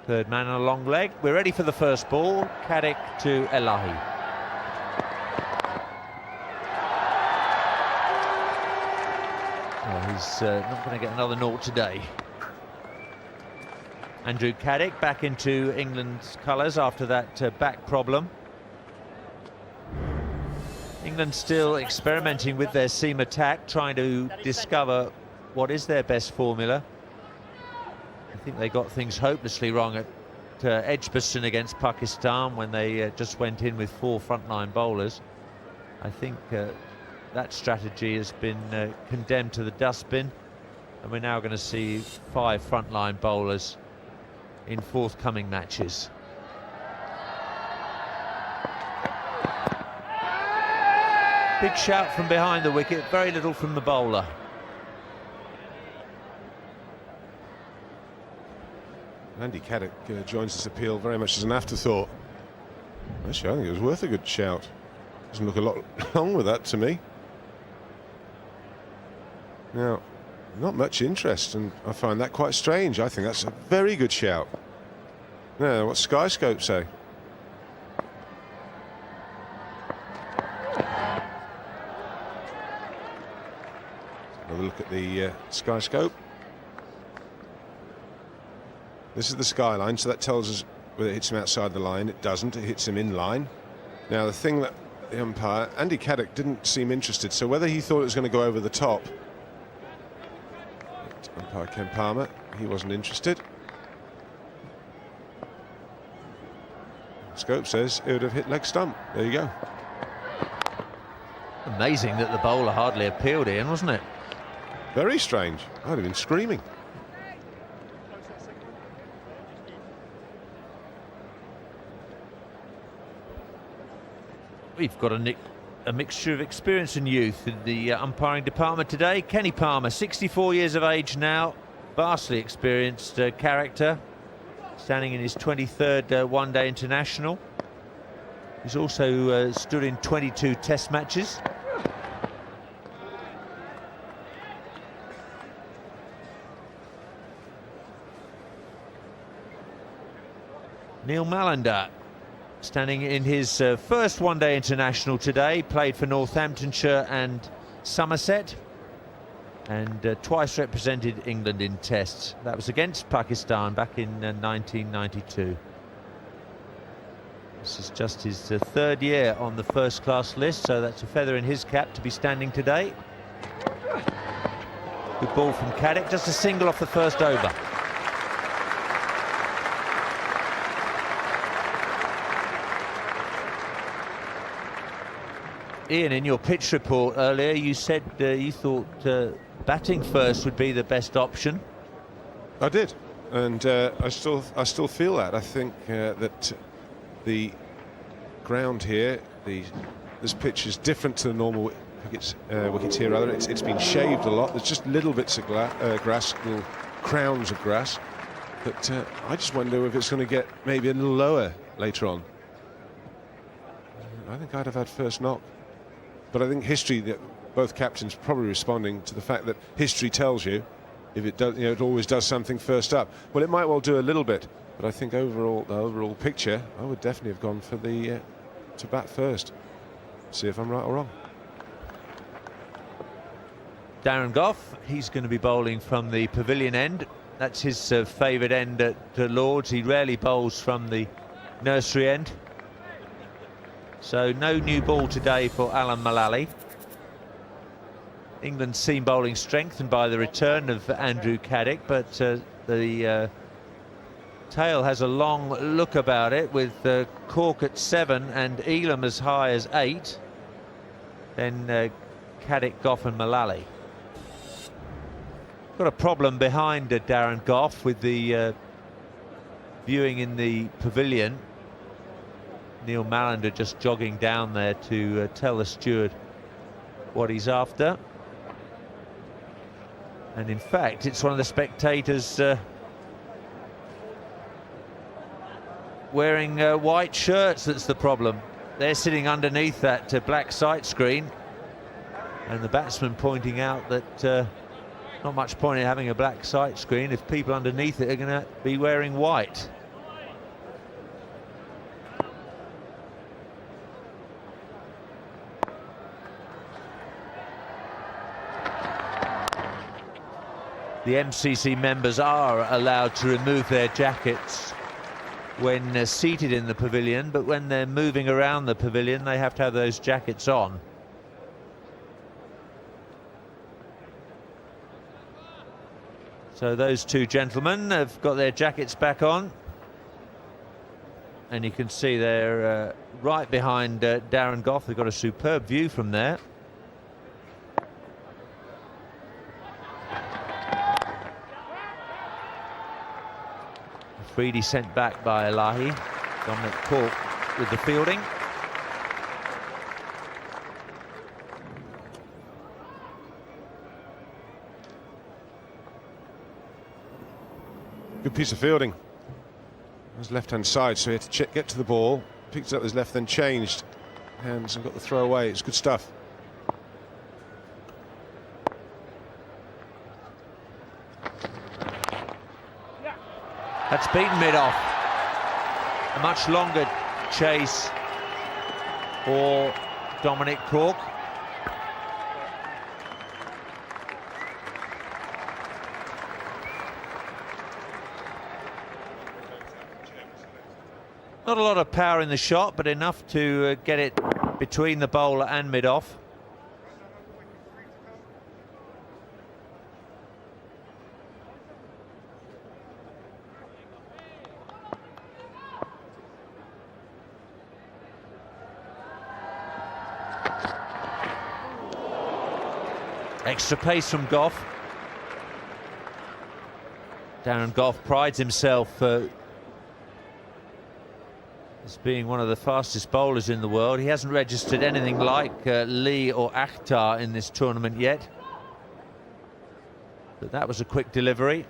Third man on a long leg. We're ready for the first ball. Caddick to Elahi. Well, he's not going to get another naught today. Andrew Caddick back into England's colours after that back problem. England still experimenting with their seam attack, trying to discover what is their best formula. I think they got things hopelessly wrong at Edgbaston against Pakistan when they just went in with 4 frontline bowlers. I think that strategy has been condemned to the dustbin, and we're now going to see 5 frontline bowlers in forthcoming matches. Big shout from behind the wicket, very little from the bowler. Andy Caddick joins this appeal very much as an afterthought. Actually, I think it was worth a good shout. Doesn't look a lot wrong with that to me. Now, not much interest, and I find that quite strange. I think that's a very good shout. Now, what Skyscope say? Another look at the Skyscope. This is the skyline, so that tells us whether it hits him outside the line. It doesn't, it hits him in line. Now, the thing that the umpire, Andy Caddick, didn't seem interested, so whether he thought it was going to go over the top. Umpire Ken Palmer, he wasn't interested. Scope says it would have hit leg stump. There you go. Amazing that the bowler hardly appealed, Ian, wasn't it? Very strange. I'd have been screaming. We've got a mixture of experience and youth in the umpiring department today. Kenny Palmer, 64 years of age now, vastly experienced character, standing in his 23rd one-day international. He's also stood in 22 test matches. Neil Mallender, standing in his first one-day international today, played for Northamptonshire and Somerset, and twice represented England in tests. That was against Pakistan back in 1992. This is just his third year on the first-class list, so that's a feather in his cap to be standing today. Good ball from Caddick, just a single off the first over. Ian, in your pitch report earlier, you said you thought batting first would be the best option. I did, and I still feel that. I think that the ground here, this pitch is different to the normal wickets here. Rather, it's been shaved a lot. There's just little bits of grass, little crowns of grass. But I just wonder if it's going to get maybe a little lower later on. I think I'd have had first knock. But I think history, that both captains probably responding to the fact that history tells you if it does, it always does something first up. Well, it might well do a little bit, but I think overall, the overall picture, I would definitely have gone for the to bat first. See if I'm right or wrong. Darren Gough, he's going to be bowling from the pavilion end. That's his favourite end at Lord's. He rarely bowls from the nursery end. So no new ball today for Alan Mullally. England's seam bowling strengthened by the return of Andrew Caddick, but the tail has a long look about it, with Cork at 7 and Elam as high as 8. Then Caddick, Gough and Mullally. Got a problem behind Darren Gough with the viewing in the pavilion. Neil Mallender just jogging down there to tell the steward what he's after. And in fact, it's one of the spectators wearing white shirts that's the problem. They're sitting underneath that black sight screen, and the batsman pointing out that not much point in having a black sight screen if people underneath it are going to be wearing white. the MCC members are allowed to remove their jackets when seated in the pavilion, but when they're moving around the pavilion, they have to have those jackets on. So those two gentlemen have got their jackets back on. And you can see they're right behind Darren Gough. They've got a superb view from there. Freedy sent back by Elahi. Dominic Cork with the fielding. Good piece of fielding. His left-hand side, so he had to get to the ball. Picked it up his left, then changed hands and got the throw away. It's good stuff. That's beaten mid-off. A much longer chase for Dominic Cork. Not a lot of power in the shot, but enough to get it between the bowler and mid-off. Extra pace from Gough. Darren Gough prides himself as being one of the fastest bowlers in the world. He hasn't registered anything like Lee or Akhtar in this tournament yet. But that was a quick delivery.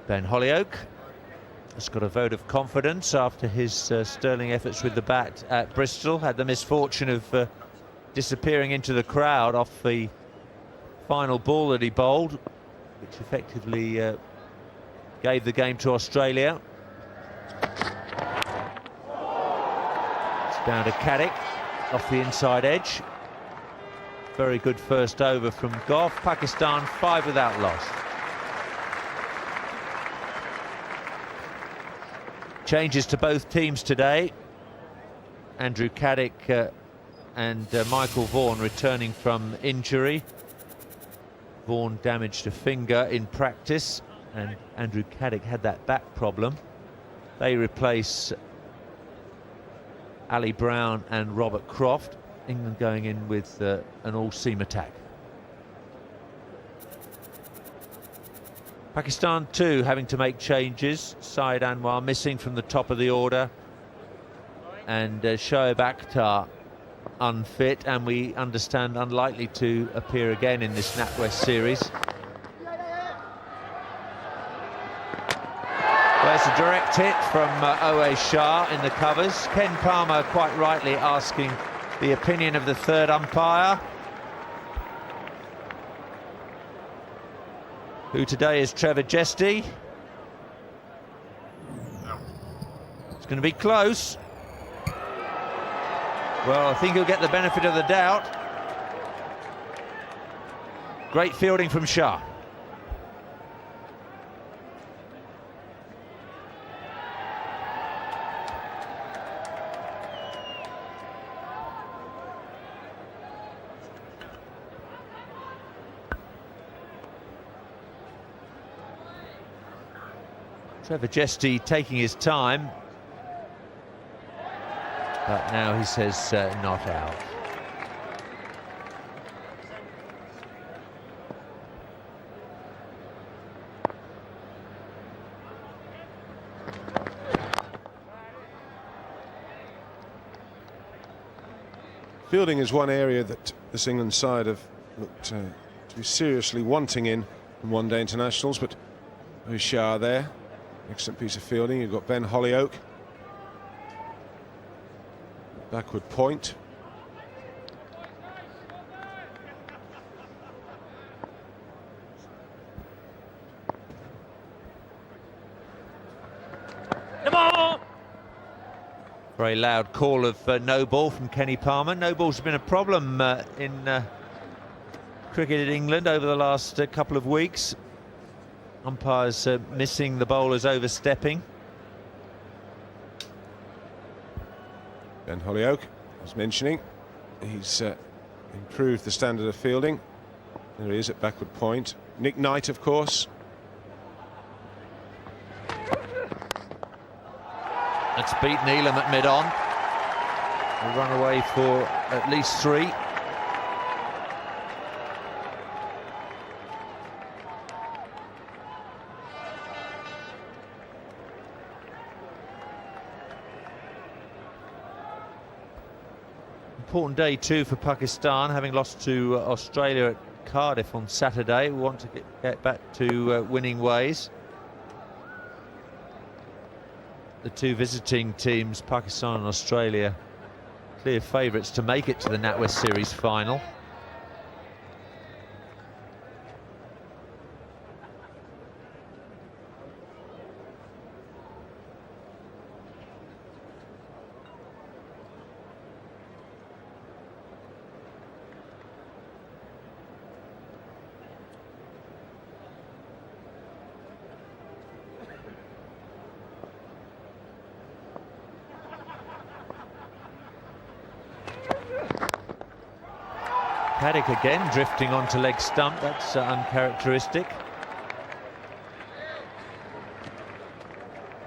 Ben Hollioake has got a vote of confidence after his sterling efforts with the bat at Bristol. Had the misfortune of disappearing into the crowd off the final ball that he bowled, which effectively gave the game to Australia. It's down to Caddick off the inside edge. Very good first over from Gough. Pakistan 5 without loss. Changes to both teams today. Andrew Caddick and Michael Vaughan returning from injury. Vaughan damaged a finger in practice, and Andrew Caddick had that back problem. They replace Ali Brown and Robert Croft. England going in with an all-seam attack. Pakistan too having to make changes. Syed Anwar missing from the top of the order, and Shoaib Akhtar unfit, and we understand unlikely to appear again in this NatWest series. There's a direct hit from O.A. Shah in the covers. Ken Palmer quite rightly asking the opinion of the third umpire, who today is Trevor Jesty. It's going to be close. Well, I think he'll get the benefit of the doubt. Great fielding from Shah. Trevor Jesty taking his time, but now he says not out. Fielding is one area that this England side have looked to be seriously wanting in one-day internationals, but Shah there. Excellent piece of fielding. You've got Ben Hollioake. Backward point. Very loud call of no ball from Kenny Palmer. No ball's been a problem in cricket in England over the last couple of weeks. Umpires missing the bowlers overstepping. Ben Hollioake, I was mentioning, he's improved the standard of fielding. There he is at backward point. Nick Knight, of course. That's beaten Elam at mid-on. A run away for at least 3. Important day too for Pakistan, having lost to Australia at Cardiff on Saturday. We want to get back to winning ways. The two visiting teams, Pakistan and Australia, clear favourites to make it to the Natwest Series final. Paddock again drifting onto leg stump. That's uncharacteristic.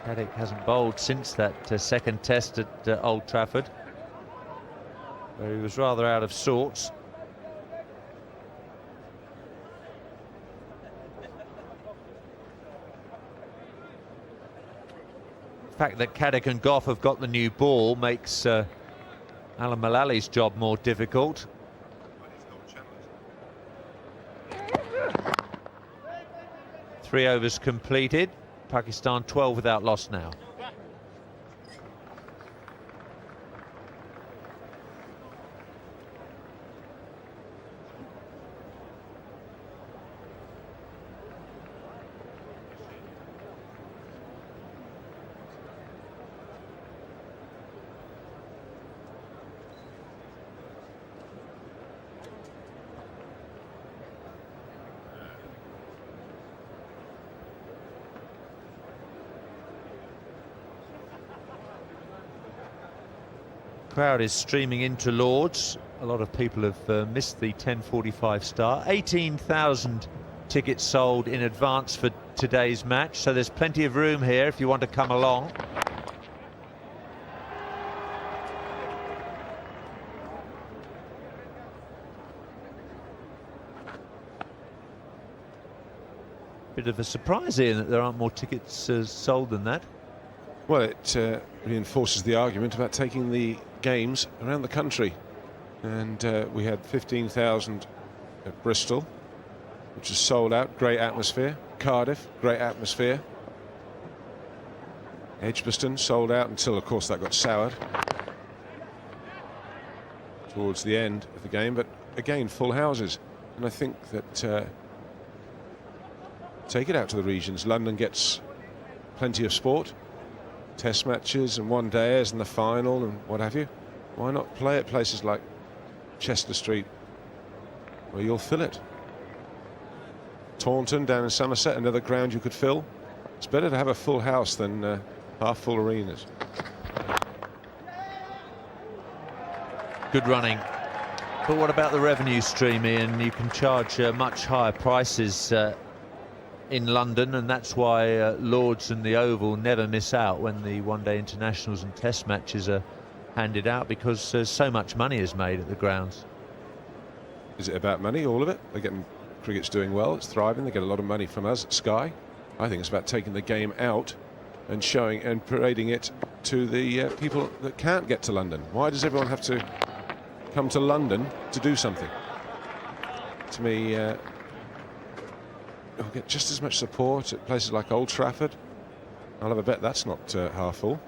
Paddock hasn't bowled since that second test at Old Trafford, where he was rather out of sorts. The fact that Caddick and Goff have got the new ball makes Alan Mullally's job more difficult. 3 overs completed. Pakistan 12 without loss now. Crowd is streaming into Lord's. A lot of people have missed the 10:45 start. 18,000 tickets sold in advance for today's match, so there's plenty of room here if you want to come along. Bit of a surprise, Ian, that there aren't more tickets sold than that. Well, it reinforces the argument about taking the games around the country. And we had 15,000 at Bristol, which is sold out, great atmosphere. Cardiff, great atmosphere. Edgbaston sold out until, of course, that got soured towards the end of the game. But again, full houses. And I think that take it out to the regions. London gets plenty of sport. Test matches and one-dayers and the final and what have you. Why not play at places like Chester Street, where you'll fill it? Taunton down in Somerset, another ground you could fill. It's better to have a full house than half-full arenas. Good running. But what about the revenue stream, Ian? You can charge much higher prices in London, and that's why Lord's and the Oval never miss out when the one-day internationals and test matches are handed out, because so much money is made at the grounds. Is it about money, all of it? They're getting, cricket's doing well, it's thriving, they get a lot of money from us at Sky. I think it's about taking the game out and showing and parading it to the people that can't get to London. Why does everyone have to come to London to do something? To me, you'll get just as much support at places like Old Trafford. I'll have a bet that's not half full.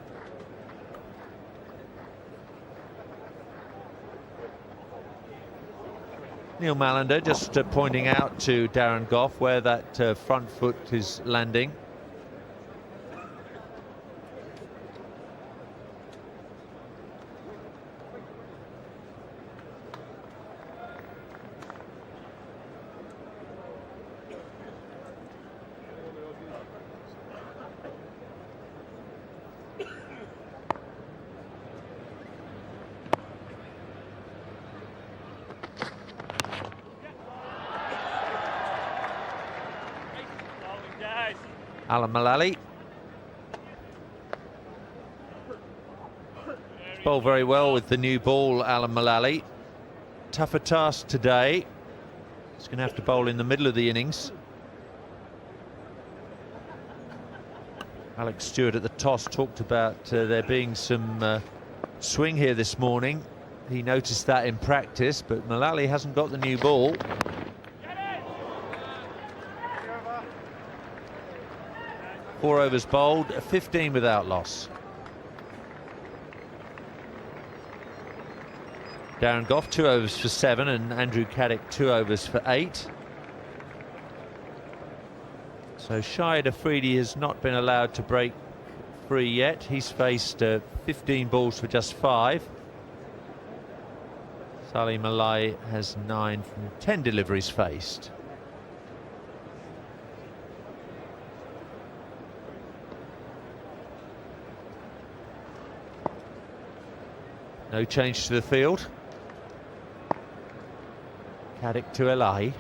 Neil Mallender just pointing out to Darren Goff where that front foot is landing. Alan Mullally. Bowled very well with the new ball, Alan Mullally. Tougher task today. He's going to have to bowl in the middle of the innings. Alex Stewart at the toss talked about there being some swing here this morning. He noticed that in practice, but Mullally hasn't got the new ball. Four overs bowled, 15 without loss. Darren Gough 2 overs for 7 and Andrew Caddick 2 overs for 8. So Shahid Afridi has not been allowed to break free yet. He's faced 15 balls for just 5. Salim Malai has 9 from 10 deliveries faced. No change to the field. Caddick to Elahi.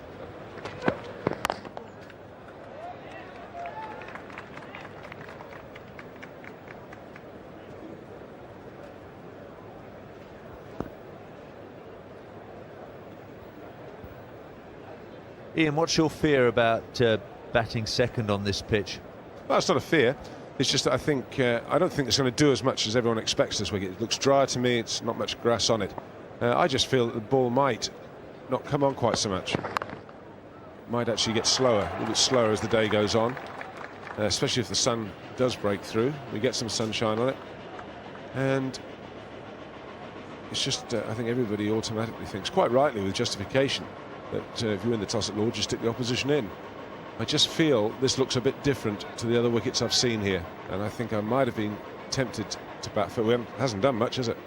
Ian, what's your fear about batting second on this pitch? Well, it's not a fear. It's just that I think I don't think it's going to do as much as everyone expects this wicket. It looks dry to me. It's not much grass on it. I just feel that the ball might not come on quite so much. It might actually get slower, a little bit slower as the day goes on, especially if the sun does break through. We get some sunshine on it, and it's just I think everybody automatically thinks, quite rightly with justification, that if you win the toss at Lord's, you stick the opposition in. I just feel this looks a bit different to the other wickets I've seen here, and I think I might have been tempted to bat for it. Hasn't done much, has it?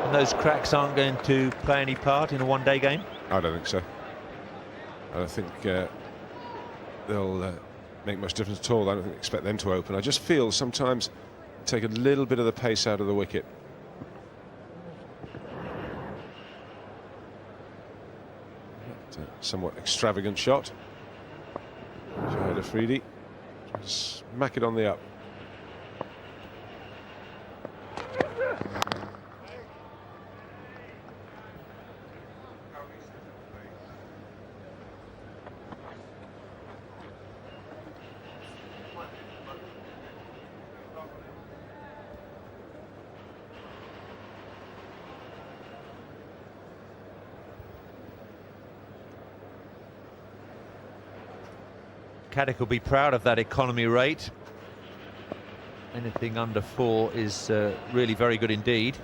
And those cracks aren't going to play any part in a one-day game? I don't think so. I don't think they'll make much difference at all. I don't expect them to open. I just feel sometimes take a little bit of the pace out of the wicket. Somewhat extravagant shot. Shahid Afridi trying to smack it on the up. Caddick will be proud of that economy rate. Anything under 4 is really very good indeed.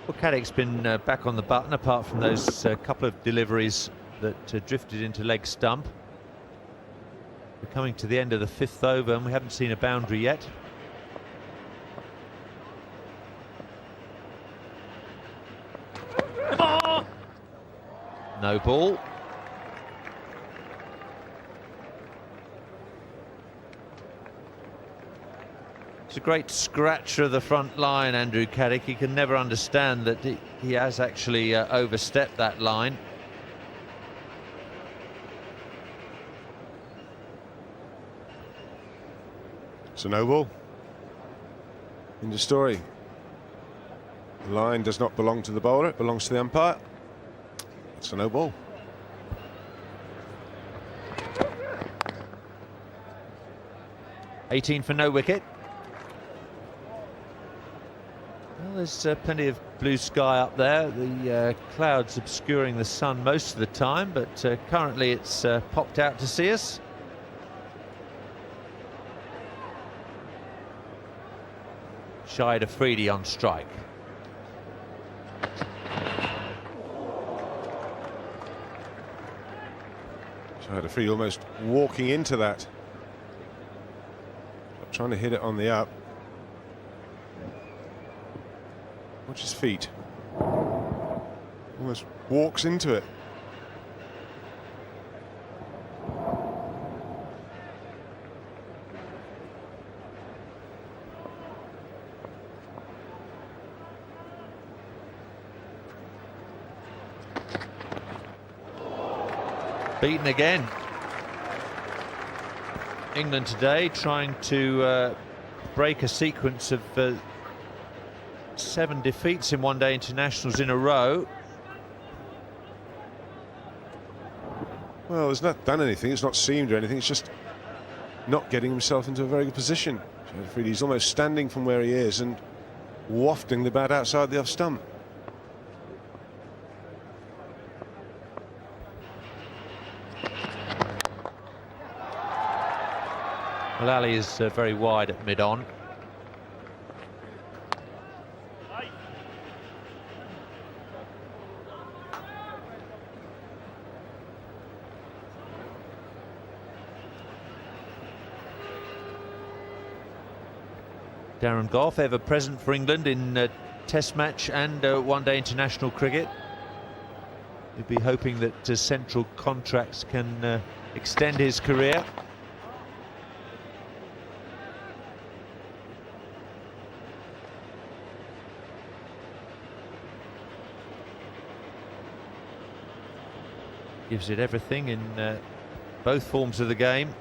Well, Caddick's been back on the button, apart from those couple of deliveries that drifted into leg stump. We're coming to the end of the 5th over and we haven't seen a boundary yet. No ball. It's a great scratcher of the front line, Andrew Caddick. He can never understand that he has actually overstepped that line. It's a no ball. In the story, the line does not belong to the bowler, it belongs to the umpire. It's a no ball. $18 for no wicket. Well, there's plenty of blue sky up there. The clouds obscuring the sun most of the time, but currently it's popped out to see us. Shahid Afridi on strike. Shahid Afridi almost walking into that. Trying to hit it on the up. Watch his feet. Almost walks into it. Beaten again. England today trying to break a sequence of 7 defeats in one-day internationals in a row. Well, he's not done anything, it's not seemed or anything, it's just not getting himself into a very good position. He's almost standing from where he is and wafting the bat outside the off stump. Well, Ali is very wide at mid-on. Darren Gough, ever present for England in Test match and one-day international cricket. You'd be hoping that central contracts can extend his career. Gives it everything in both forms of the game.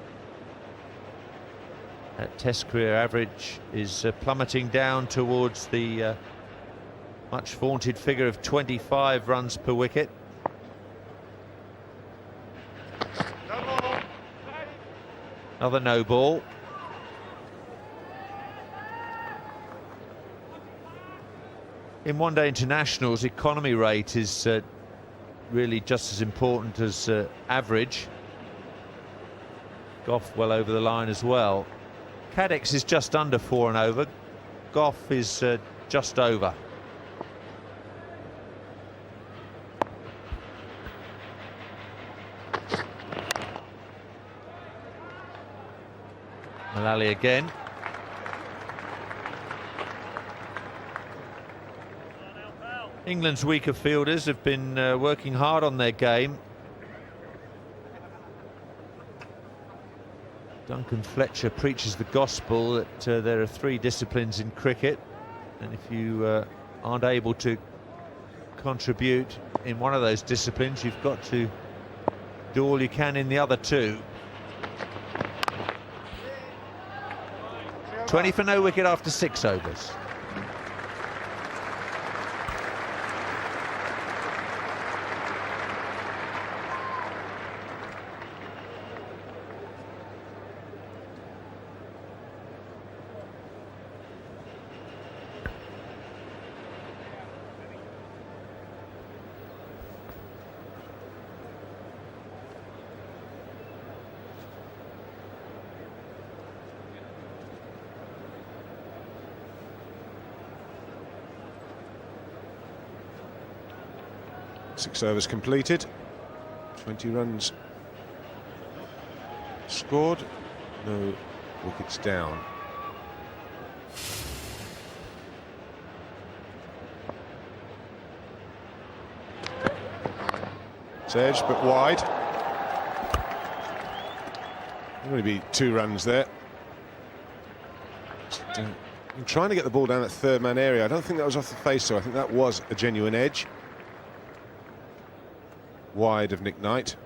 That Test career average is plummeting down towards the much vaunted figure of 25 runs per wicket. Another no ball. In one-day internationals, economy rate is really just as important as average. Gough well over the line as well. Cadix is just under 4 and over. Gough is just over. Mullally again. England's weaker fielders have been working hard on their game. Duncan Fletcher preaches the gospel that there are 3 disciplines in cricket, and if you aren't able to contribute in one of those disciplines, you've got to do all you can in the other 2. 20 for no wicket after 6 overs. Six overs completed, 20 runs scored, no wickets down. It's edged but wide. Only be 2 runs there. Just, I'm trying to get the ball down that third man area. I don't think that was off the face, so I think that was a genuine edge. Wide of Nick Knight.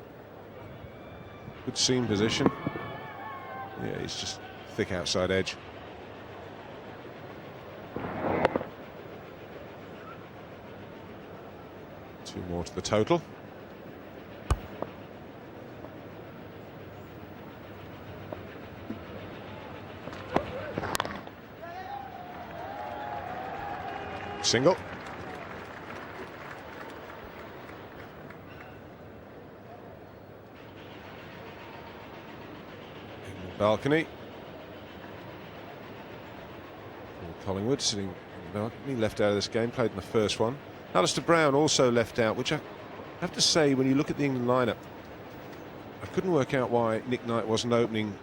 Good seam position. Yeah, he's just thick outside edge. Two more to the total. Single. Balcony. Collingwood sitting in the balcony, left out of this game, played in the first one. Alistair Brown also left out, which I have to say, when you look at the England lineup, I couldn't work out why Nick Knight wasn't opening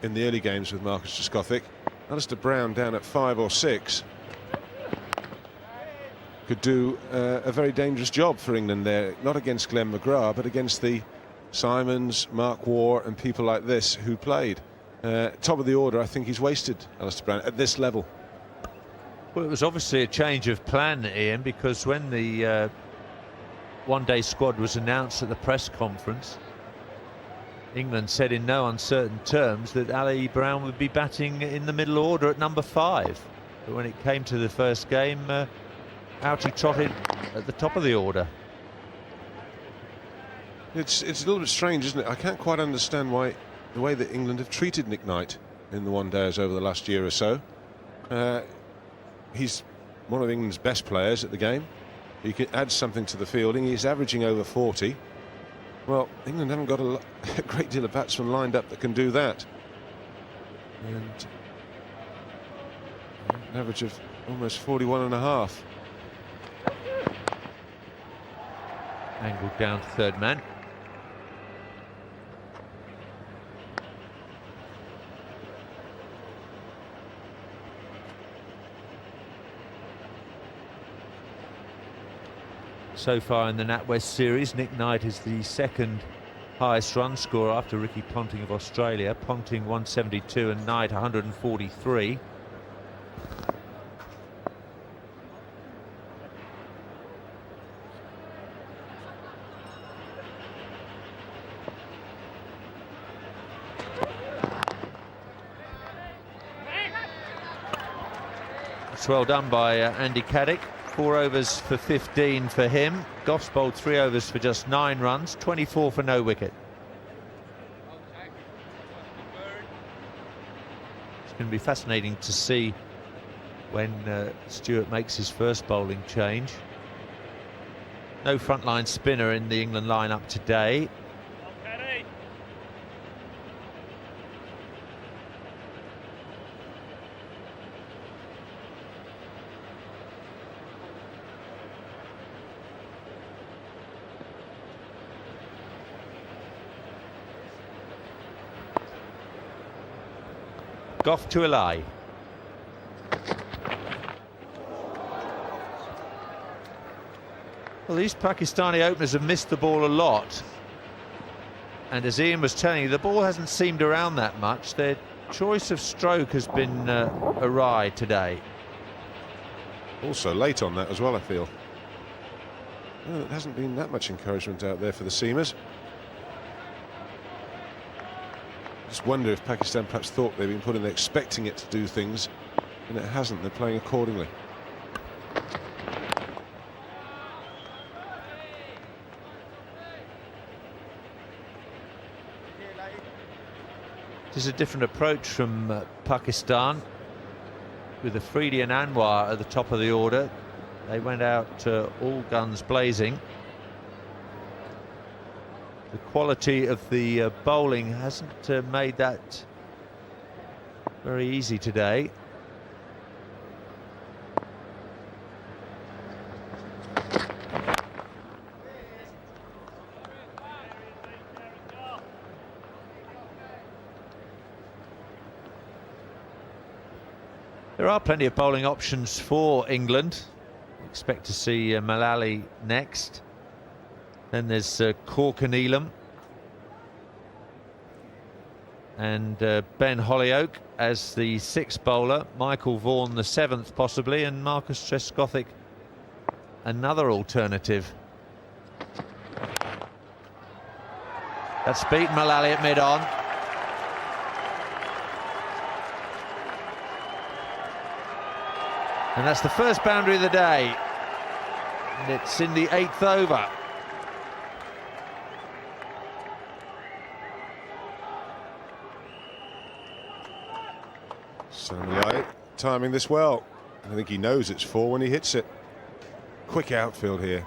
in the early games with Marcus Trescothick. Alistair Brown down at 5 or 6 could do a very dangerous job for England there, not against Glenn McGrath, but against the Simons, Mark Waugh and people like this who played. Top of the order, I think he's wasted, Alistair Brown, at this level. Well, it was obviously a change of plan, Ian, because when the one-day squad was announced at the press conference, England said in no uncertain terms that Ali Brown would be batting in the middle order at number 5. But when it came to the first game, out he trotted at the top of the order. It's a little bit strange, isn't it? I can't quite understand why the way that England have treated Nick Knight in the one-days over the last year or so. He's one of England's best players at the game. He can add something to the fielding. He's averaging over 40. Well, England haven't got a great deal of batsmen lined up that can do that. And an average of almost 41 and a half. Angled down to third man. So far in the Natwest series, Nick Knight is the second highest run scorer after Ricky Ponting of Australia. Ponting 172 and Knight 143. It's well done by Andy Caddick. 4 overs for 15 for him. Goff's bowled 3 overs for just 9 runs, 24 for no wicket. It's going to be fascinating to see when Stewart makes his first bowling change. No frontline spinner in the England lineup today. Goff to Eli. Well, these Pakistani openers have missed the ball a lot. And as Ian was telling you, the ball hasn't seamed around that much. Their choice of stroke has been awry today. Also late on that as well, I feel. Well, it hasn't been that much encouragement out there for the seamers. Just wonder if Pakistan perhaps thought they've been put in there expecting it to do things, and it hasn't. They're playing accordingly. This is a different approach from Pakistan, with Afridi and Anwar at the top of the order. They went out all guns blazing. The quality of the bowling hasn't made that very easy today. There are plenty of bowling options for England. Expect to see Malali next. Then there's Corker Elam and Ben Hollyoak as the 6th bowler, Michael Vaughan the 7th possibly, and Marcus Trescothick another alternative. That's beaten Malali at mid-on. And that's the first boundary of the day. And it's in the 8th over. Sunlight timing this well. I think he knows it's 4 when he hits it. Quick outfield here.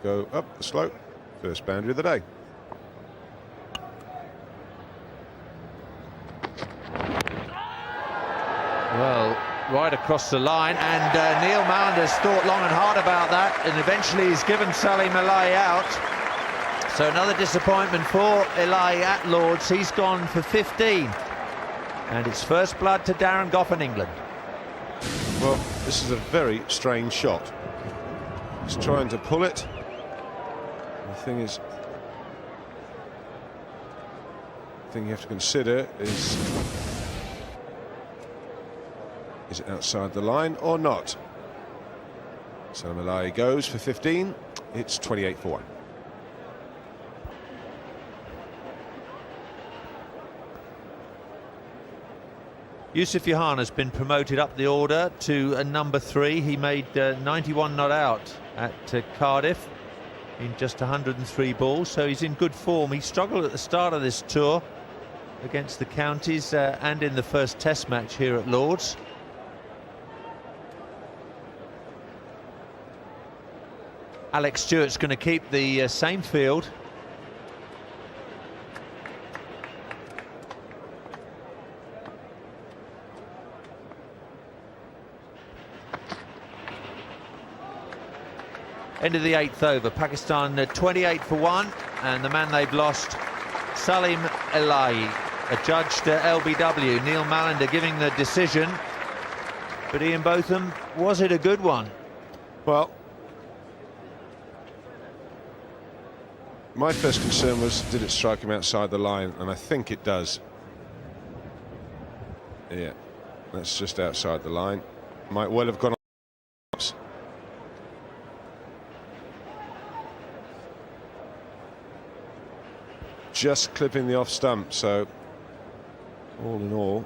We'll go up the slope. First boundary of the day. Well, right across the line, and Neil Mount has thought long and hard about that, and eventually he's given Salim Eli out. So another disappointment for Eli at Lords. He's gone for 15. And it's first blood to Darren Goff in England. Well, this is a very strange shot. He's trying to pull it. The thing you have to consider is it outside the line or not? Salamalai goes for 15. It's 28 for 1. Yusuf Yahan has been promoted up the order to number 3. He made 91 not out at Cardiff in just 103 balls, so he's in good form. He struggled at the start of this tour against the counties and in the first test match here at Lord's. Alex Stewart's going to keep the same field. End of the 8th over. Pakistan 28 for 1, and the man they've lost, Salim Elahi, adjudged LBW. Neil Mallender giving the decision, but Ian Botham, was it a good one? Well, my first concern was, did it strike him outside the line? And I think it does. Yeah, that's just outside the line. Might well have gone on. Just clipping the off stump, so all in all,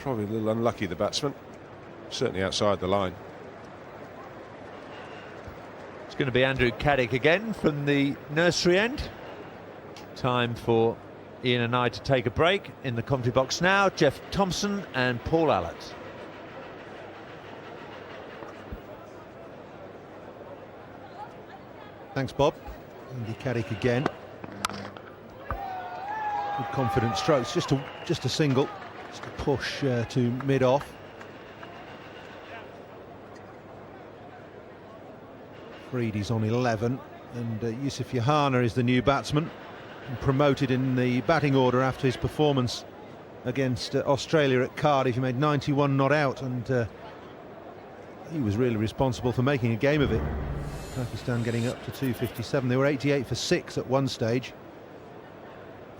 probably a little unlucky, the batsman. Certainly outside the line. It's going to be Andrew Caddick again from the nursery end. Time for Ian and I to take a break. In the commentary box now, Jeff Thompson and Paul Allott. Thanks, Bob. Andy Caddick again. Good confident strokes, just a single, just a push to mid-off. Freedy's on 11, and Yusuf Yahan is the new batsman, promoted in the batting order after his performance against Australia at Cardiff. He made 91 not out, and he was really responsible for making a game of it. Pakistan getting up to 257. They were 88 for 6 at one stage.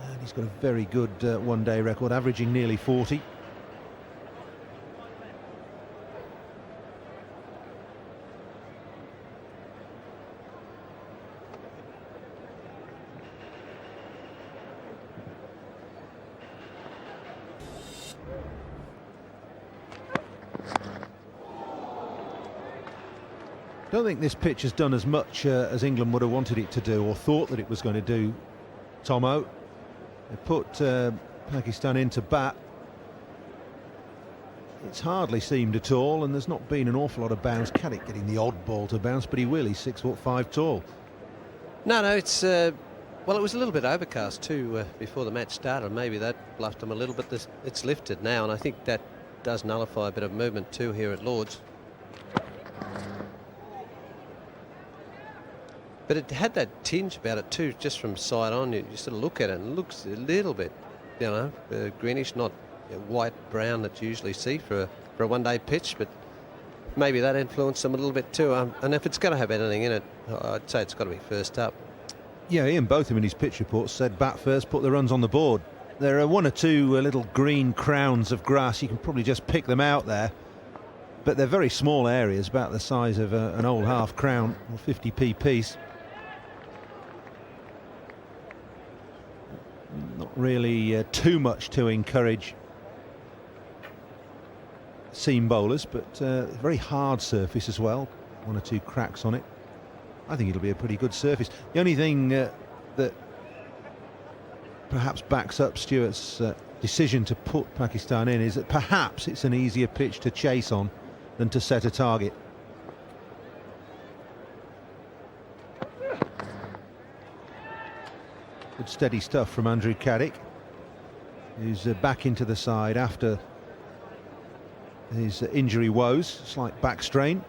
And he's got a very good one-day record, averaging nearly 40. I don't think this pitch has done as much as England would have wanted it to do, or thought that it was going to do, Tomo. They put Pakistan into bat. It's hardly seemed at all, and there's not been an awful lot of bounce. Caddick getting the odd ball to bounce, but he will. He's 6'5" tall. No, it's well, it was a little bit overcast too before the match started. Maybe that bluffed them a little bit. It's lifted now, and I think that does nullify a bit of movement too here at Lord's. But it had that tinge about it too, just from side on. You sort of look at it and it looks a little bit, you know, greenish, not white brown that you usually see for a one-day pitch. But maybe that influenced them a little bit too. And if it's going to have anything in it, I'd say it's got to be first up. Yeah, Ian Botham in his pitch report said bat first, put the runs on the board. There are one or two little green crowns of grass. You can probably just pick them out there. But they're very small areas, about the size of an old half crown or 50p piece. Not really too much to encourage seam bowlers, but very hard surface as well. One or two cracks on it. I think it'll be a pretty good surface. The only thing that perhaps backs up Stewart's decision to put Pakistan in is that perhaps it's an easier pitch to chase on than to set a target. Good steady stuff from Andrew Caddick, who's back into the side after his injury woes, slight back strain.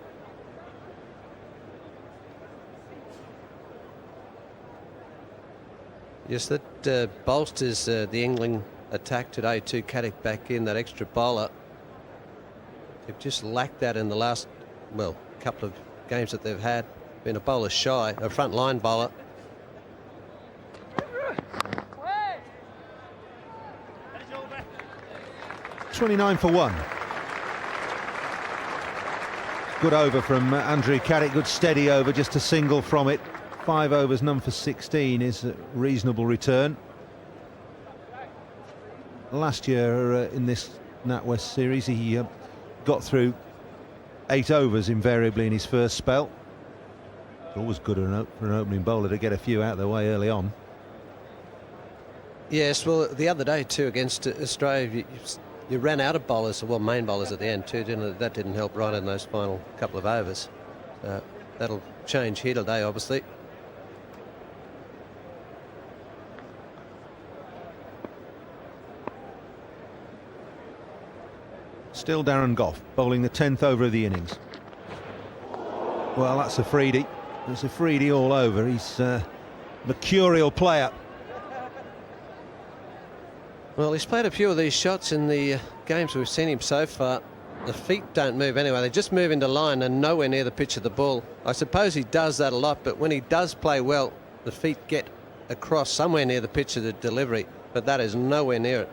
Yes, that bolsters the England attack today too. Caddick back in, that extra bowler. They've just lacked that in the last, well, couple of games that they've had. Been a bowler shy, a front line bowler. $29 for 1. Good over from Andrew Carrick, good steady over, just a single from it. 5 overs, none for 16 is a reasonable return. Last year in this NatWest series he got through 8 overs invariably in his first spell. It's always good for an opening bowler to get a few out of the way early on. Yes, well, the other day too against Australia, you ran out of bowlers, well, main bowlers at the end too, didn't it? That didn't help right in those final couple of overs. That'll change here today, obviously. Still Darren Gough bowling the 10th over of the innings. Well, that's a freedie. There's a freedie all over. He's a mercurial player. Well, he's played a few of these shots in the games we've seen him so far. The feet don't move anyway. They just move into line and nowhere near the pitch of the ball. I suppose he does that a lot, but when he does play well, the feet get across somewhere near the pitch of the delivery, but that is nowhere near it.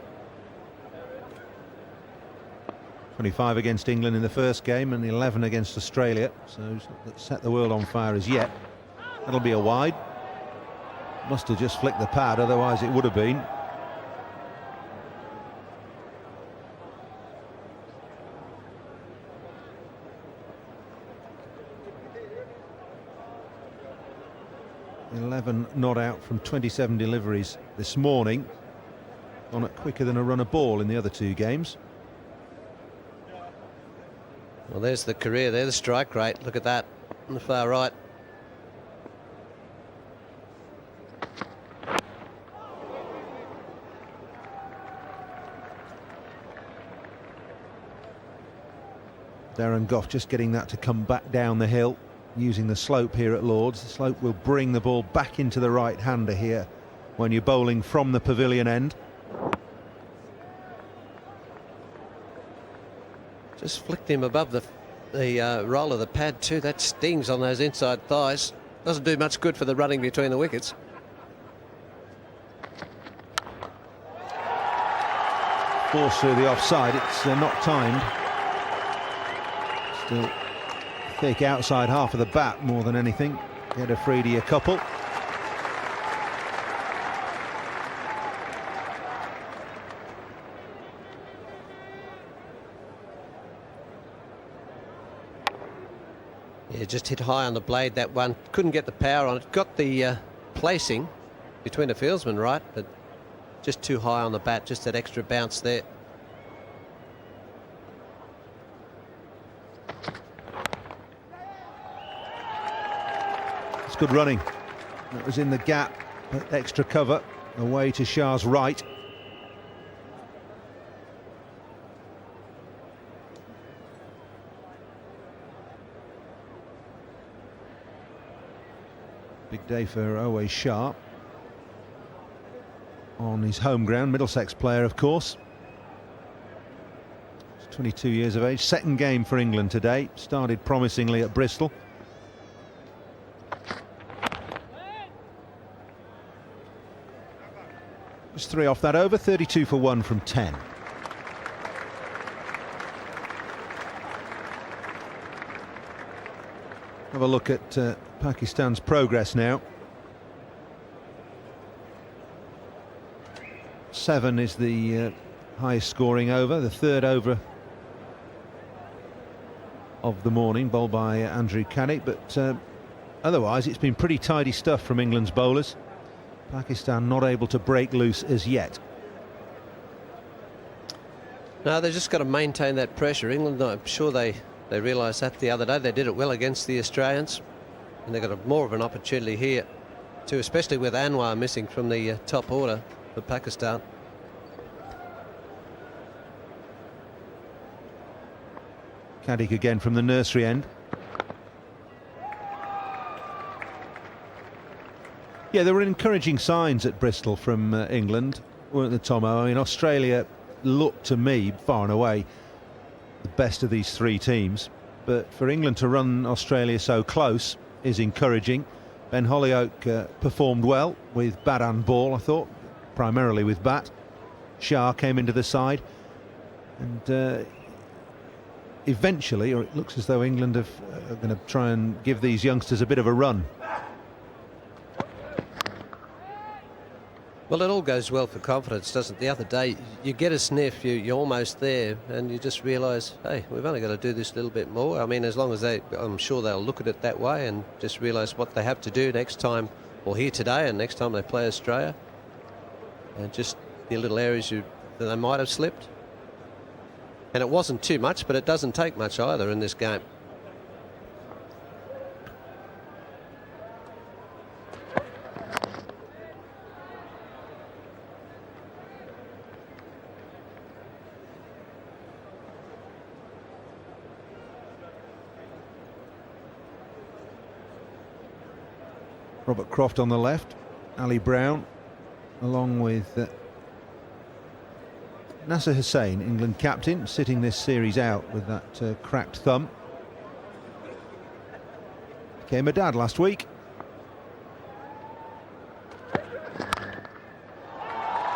25 against England in the first game and 11 against Australia, so he's not set the world on fire as yet. That'll be a wide. Must have just flicked the pad, otherwise it would have been. ...11 not out from 27 deliveries this morning. On it quicker than a run of ball in the other 2 games. Well, there's the career there, the strike rate. Look at that on the far right. Darren Gough just getting that to come back down the hill, using the slope here at Lord's. The slope will bring the ball back into the right-hander here when you're bowling from the pavilion end. Just flicked him above the roll of the pad too. That stings on those inside thighs. Doesn't do much good for the running between the wickets. Force through the offside. It's not timed. Still thick outside half of the bat more than anything. Get a freedie a couple. Yeah, just hit high on the blade, that one. Couldn't get the power on it. Got the placing between the fieldsmen right, but just too high on the bat, just that extra bounce there. It's good running. That was in the gap, but extra cover away to Shah's right. Big day for Owe Shah. On his home ground, Middlesex player, of course. He's 22 years of age. Second game for England today. Started promisingly at Bristol. Just 3 off that over. 32 for 1 from 10. Have a look at Pakistan's progress now. 7 is the highest scoring over, the 3rd over of the morning, bowled by Andrew Carrick, but otherwise it's been pretty tidy stuff from England's bowlers. Pakistan not able to break loose as yet. No, they've just got to maintain that pressure. England, I'm sure they realised that the other day. They did it well against the Australians, and they've got more of an opportunity here too, especially with Anwar missing from the top order for Pakistan. Carrick again from the nursery end. Yeah, there were encouraging signs at Bristol from England, weren't there, Tomo? I mean, Australia looked to me, far and away, the best of these three teams. But for England to run Australia so close is encouraging. Ben Holyoake performed well with bat and ball, I thought, primarily with bat. Shah came into the side, and eventually, or it looks as though England are going to try and give these youngsters a bit of a run. Well, it all goes well for confidence, doesn't it? The other day, you get a sniff, you're almost there, and you just realise, hey, we've only got to do this a little bit more. I mean, as long as I'm sure they'll look at it that way and just realise what they have to do next time, or here today, and next time they play Australia. And just the little areas that they might have slipped. And it wasn't too much, but it doesn't take much either in this game. Robert Croft on the left, Ali Brown, along with Nasser Hussain, England captain, sitting this series out with that cracked thumb. Became a dad last week.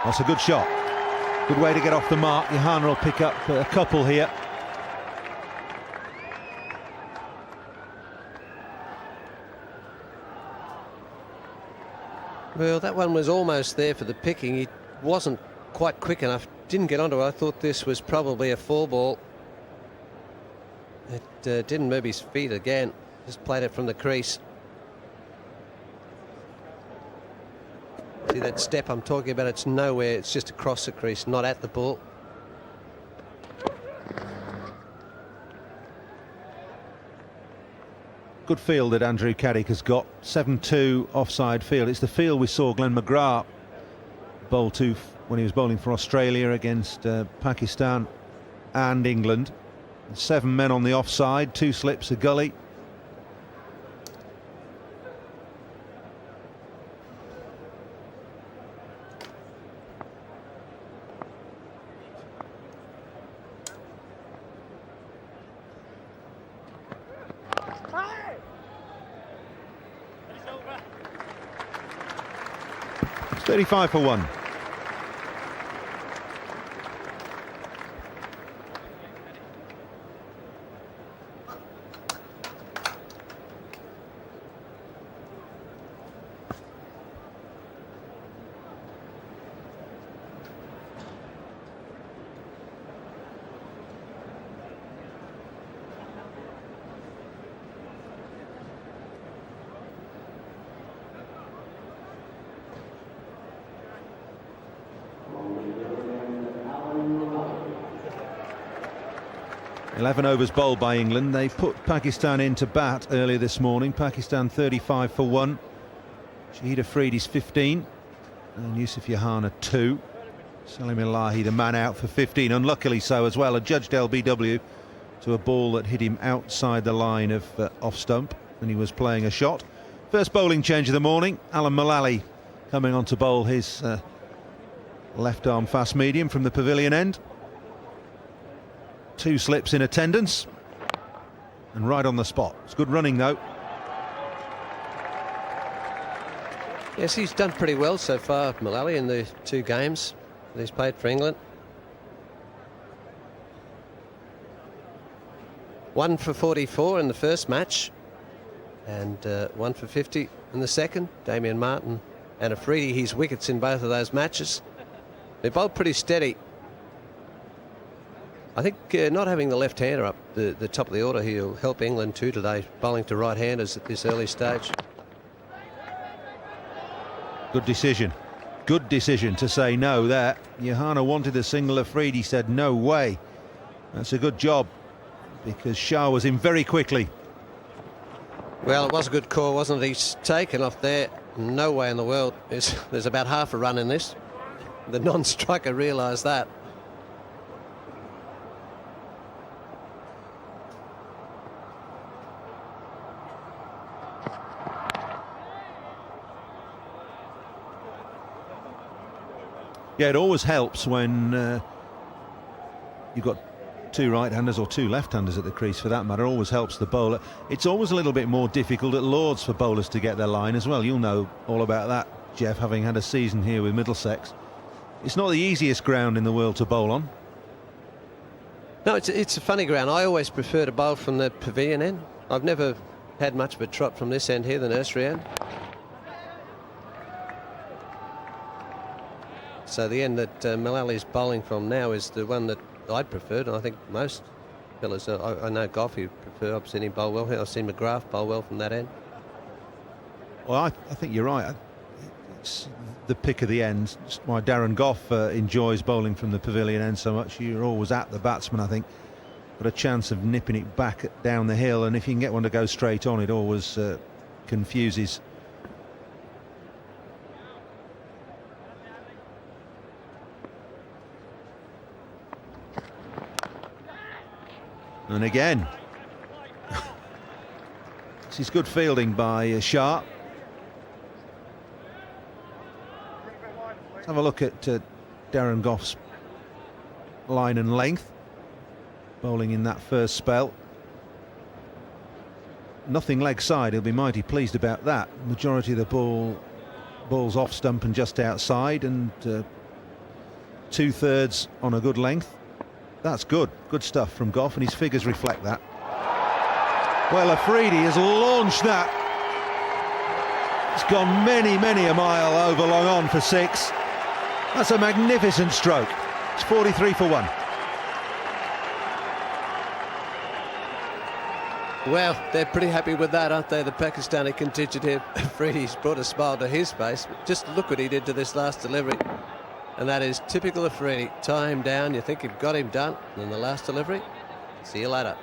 That's a good shot. Good way to get off the mark. Johanna will pick up a couple here. Well, that one was almost there for the picking. He wasn't quite quick enough. Didn't get onto it. I thought this was probably a 4-ball. It didn't move his feet again. Just played it from the crease. See that step I'm talking about? It's nowhere. It's just across the crease, not at the ball. Good field that Andrew Caddick has got. 7-2 offside field. It's the field we saw Glenn McGrath bowl to when he was bowling for Australia against Pakistan and England. 7 men on the offside, 2 slips, a gully. It's 35 for 1. Eleven overs bowled by England. They put Pakistan into bat earlier this morning. Pakistan 35 for 1. Shahid Afridi's 15 and Yusuf Johanna 2. Salim Ilahi the man out for 15, unluckily so as well. A judged LBW to a ball that hit him outside the line of off stump and he was playing a shot. First bowling change of the morning. Alan Mullally coming on to bowl his left arm fast medium from the pavilion end. 2 slips in attendance and right on the spot. It's good running though. Yes, he's done pretty well so far, Mullally, in the 2 games that he's played for England. 1 for 44 in the first match and 1 for 50 in the second. Damien Martin and Afridi, his wickets in both of those matches. They're both pretty steady. I think not having the left-hander up the top of the order here will help England too today, bowling to right-handers at this early stage. Good decision. Good decision to say no there. Johanna wanted a single. Afridi said no way. That's a good job because Shah was in very quickly. Well, it was a good call, wasn't it? He's taken off there. No way in the world. There's about half a run in this. The non-striker realised that. Yeah, it always helps when you've got two right-handers or two left-handers at the crease for that matter always helps the bowler. It's always a little bit more difficult at Lords for bowlers to get their line as well. You'll know all about that, Jeff, having had a season here with Middlesex. It's not the easiest ground in the world to bowl on. No, it's a funny ground. I always prefer to bowl from the pavilion end. I've never had much of a trot from this end here, the nursery end. So the end that Mullally bowling from now is the one that I'd preferred, and I think most fellas, I know Goff, you prefer. I've seen him bowl well here. I've seen McGrath bowl well from that end. Well, I think you're right. It's the pick of the end. It's why Darren Goff enjoys bowling from the pavilion end so much. You're always at the batsman, I think. Got a chance of nipping it back down the hill, and if you can get one to go straight on, it always confuses. And again, this is good fielding by Shah. Let's have a look at Darren Goff's line and length, bowling in that first spell. Nothing leg side, he'll be mighty pleased about that. Majority of the ball's off stump and just outside, and 2/3 on a good length. That's good stuff from Goff, and his figures reflect that. Well, Afridi has launched that. It's gone many a mile over long on for 6. That's a magnificent stroke. It's 43 for 1. Well, they're pretty happy with that, aren't they? The Pakistani contingent here. Afridi's brought a smile to his face. Just look what he did to this last delivery. And that is typical of Afridi. Tie him down, you think you've got him done, and then the last delivery, see you later.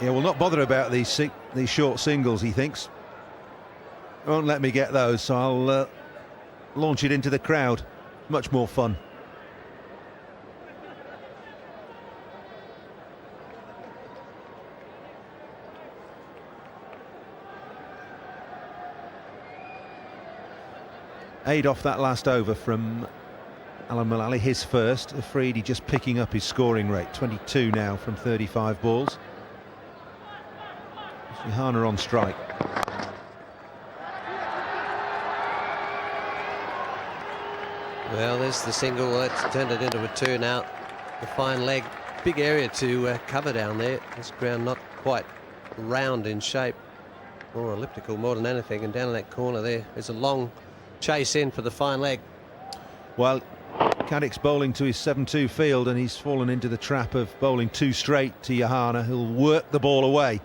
Yeah, we'll not bother about these short singles, he thinks. Won't let me get those, so I'll launch it into the crowd. Much more fun. Aid off that last over from Alan Mullally, his first. Afridi just picking up his scoring rate, 22 now from 35 balls. Johanna on strike. Well, there's the single. Let's turn it into a 2 now. The fine leg, big area to cover down there. This ground not quite round in shape, more elliptical more than anything. And down in that corner there's a long chase in for the fine leg. Well, Caddick's bowling to his 7-2 field, and he's fallen into the trap of bowling too straight to Johanna, who'll work the ball away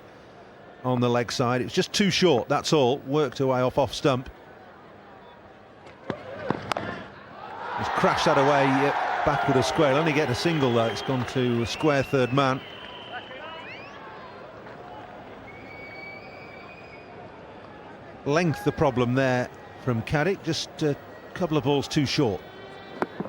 on the leg side. It's just too short, that's all. Worked away off stump. He's crashed that away backward of square. He'll only get a single though. It's gone to a square third man. Length the problem there from Caddick, just a couple of balls too short.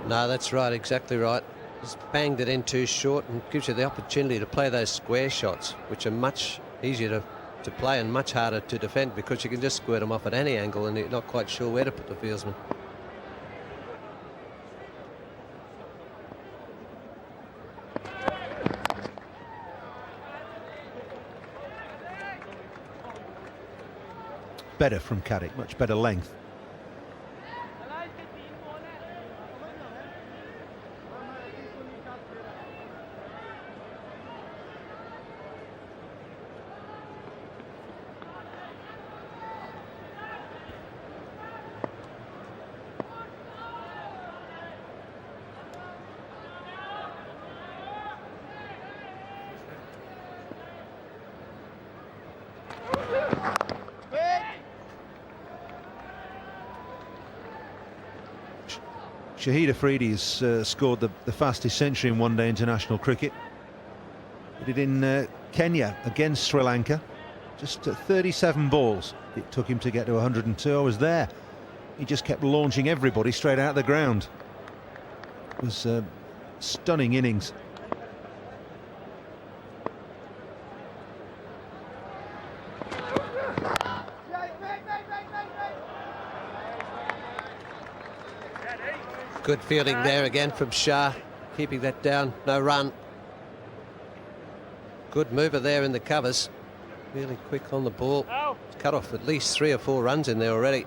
No, that's right, exactly right. Just banged it in too short, and gives you the opportunity to play those square shots, which are much easier to play and much harder to defend, because you can just squirt them off at any angle and you're not quite sure where to put the fieldsman. Better from Caddick, much better length. Shahid Afridi's scored the fastest century in one-day international cricket. He did in Kenya against Sri Lanka. Just 37 balls it took him to get to 102. I was there. He just kept launching everybody straight out of the ground. It was a stunning innings. Good fielding there again from Shah. keeping that down, no run. Good mover there in the covers. Really quick on the ball. It's cut off at least 3 or 4 runs in there already.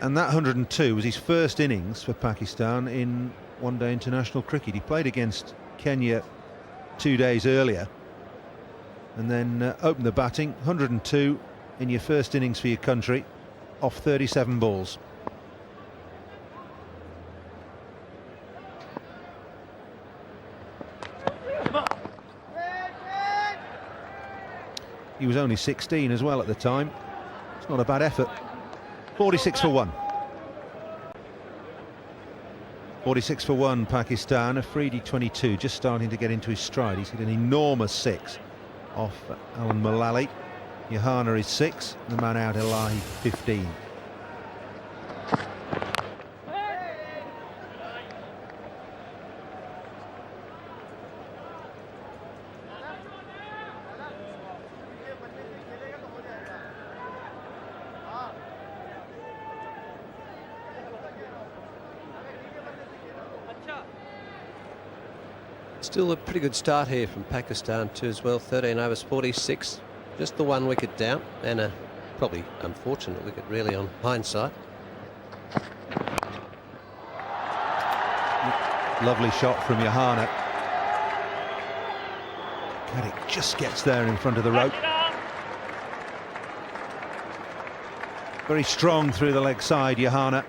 And that 102 was his first innings for Pakistan in one-day international cricket. He played against Kenya 2 days earlier and then opened the batting. 102 in your first innings for your country off 37 balls. He was only 16 as well at the time. It's not a bad effort. 46 for 1. 46 for 1 Pakistan. Afridi 22, just starting to get into his stride. He's hit an enormous 6 off Alan Mullally. Yohana is 6, the man out Elahi 15. Still a pretty good start here from Pakistan too as well. 13 overs, 46. Just the 1 wicket down, and a probably unfortunate wicket really on hindsight. Lovely shot from Yohana. Caddick just gets there in front of the rope. Very strong through the leg side, Yohana.